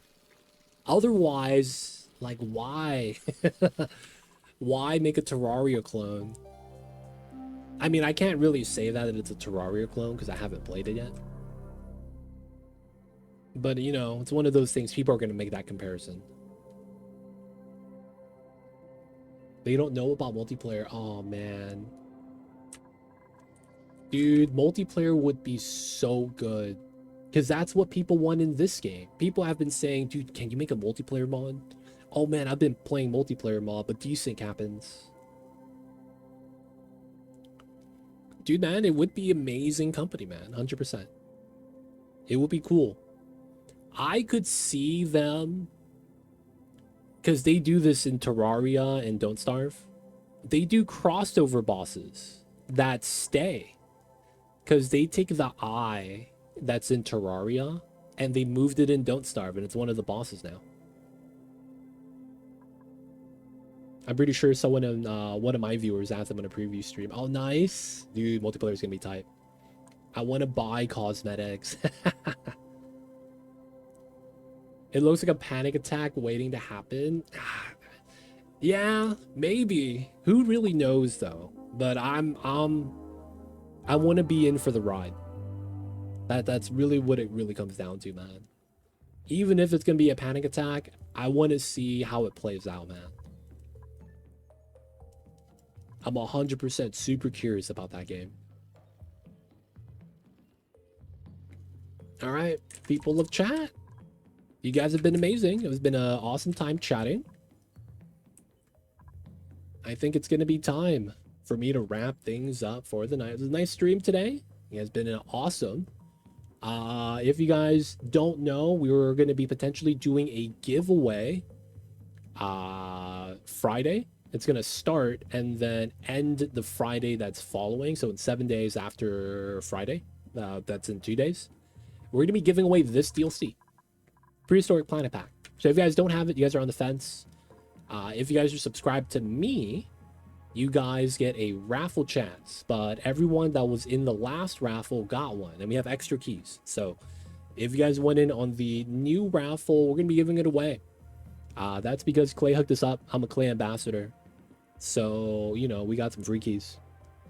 Otherwise, like, why? Why make a Terraria clone? I mean, I can't really say that it's a Terraria clone because I haven't played it yet. But, you know, it's one of those things. People are going to make that comparison. They don't know about multiplayer. Oh, man. Dude, multiplayer would be so good. Because that's what people want in this game. People have been saying, dude, can you make a multiplayer mod? Oh, man, I've been playing multiplayer mod, but desync happens. Dude, man, it would be amazing company, man. 100%. It would be cool. I could see them, because they do this in Terraria and Don't Starve. They do crossover bosses that stay, because they take the eye that's in Terraria and they moved it in Don't Starve, and it's one of the bosses now. I'm pretty sure someone in one of my viewers asked them on a preview stream. Oh, nice. Dude, multiplayer is gonna be tight. I want to buy cosmetics. It looks like a panic attack waiting to happen. Yeah, maybe. Who really knows though? But I want to be in for the ride. That's really what it really comes down to, man. Even if it's gonna be a panic attack, I want to see how it plays out, man. I'm 100% super curious about that game. All right, people of chat. You guys have been amazing. It's been an awesome time chatting. I think it's gonna be time for me to wrap things up for the night. It was a nice stream today. It has been awesome. If you guys don't know, we were going to be potentially doing a giveaway Friday. It's going to start and then end the Friday that's following. So it's 7 days after Friday. That's in 2 days. We're going to be giving away this DLC, Prehistoric Planet Pack. So if you guys don't have it, you guys are on the fence. If you guys are subscribed to me, you guys get a raffle chance, but everyone that was in the last raffle got one, and we have extra keys. So if you guys went in on the new raffle, we're gonna be giving it away. That's because Clay hooked us up. I'm a Clay ambassador, so you know we got some free keys.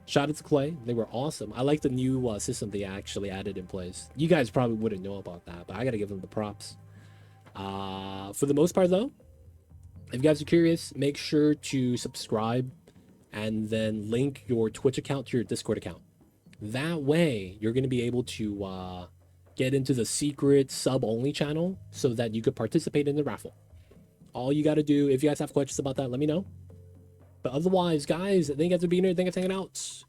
Shout out to Clay, they were awesome. I like the new system they actually added in place. You guys probably wouldn't know about that, but I gotta give them the props. For the most part though, if you guys are curious, make sure to subscribe and then link your Twitch account to your Discord account. That way, you're going to be able to get into the secret sub-only channel so that you could participate in the raffle. All you got to do, if you guys have questions about that, let me know. But otherwise, guys, thank you guys for being here. Thank you for hanging out.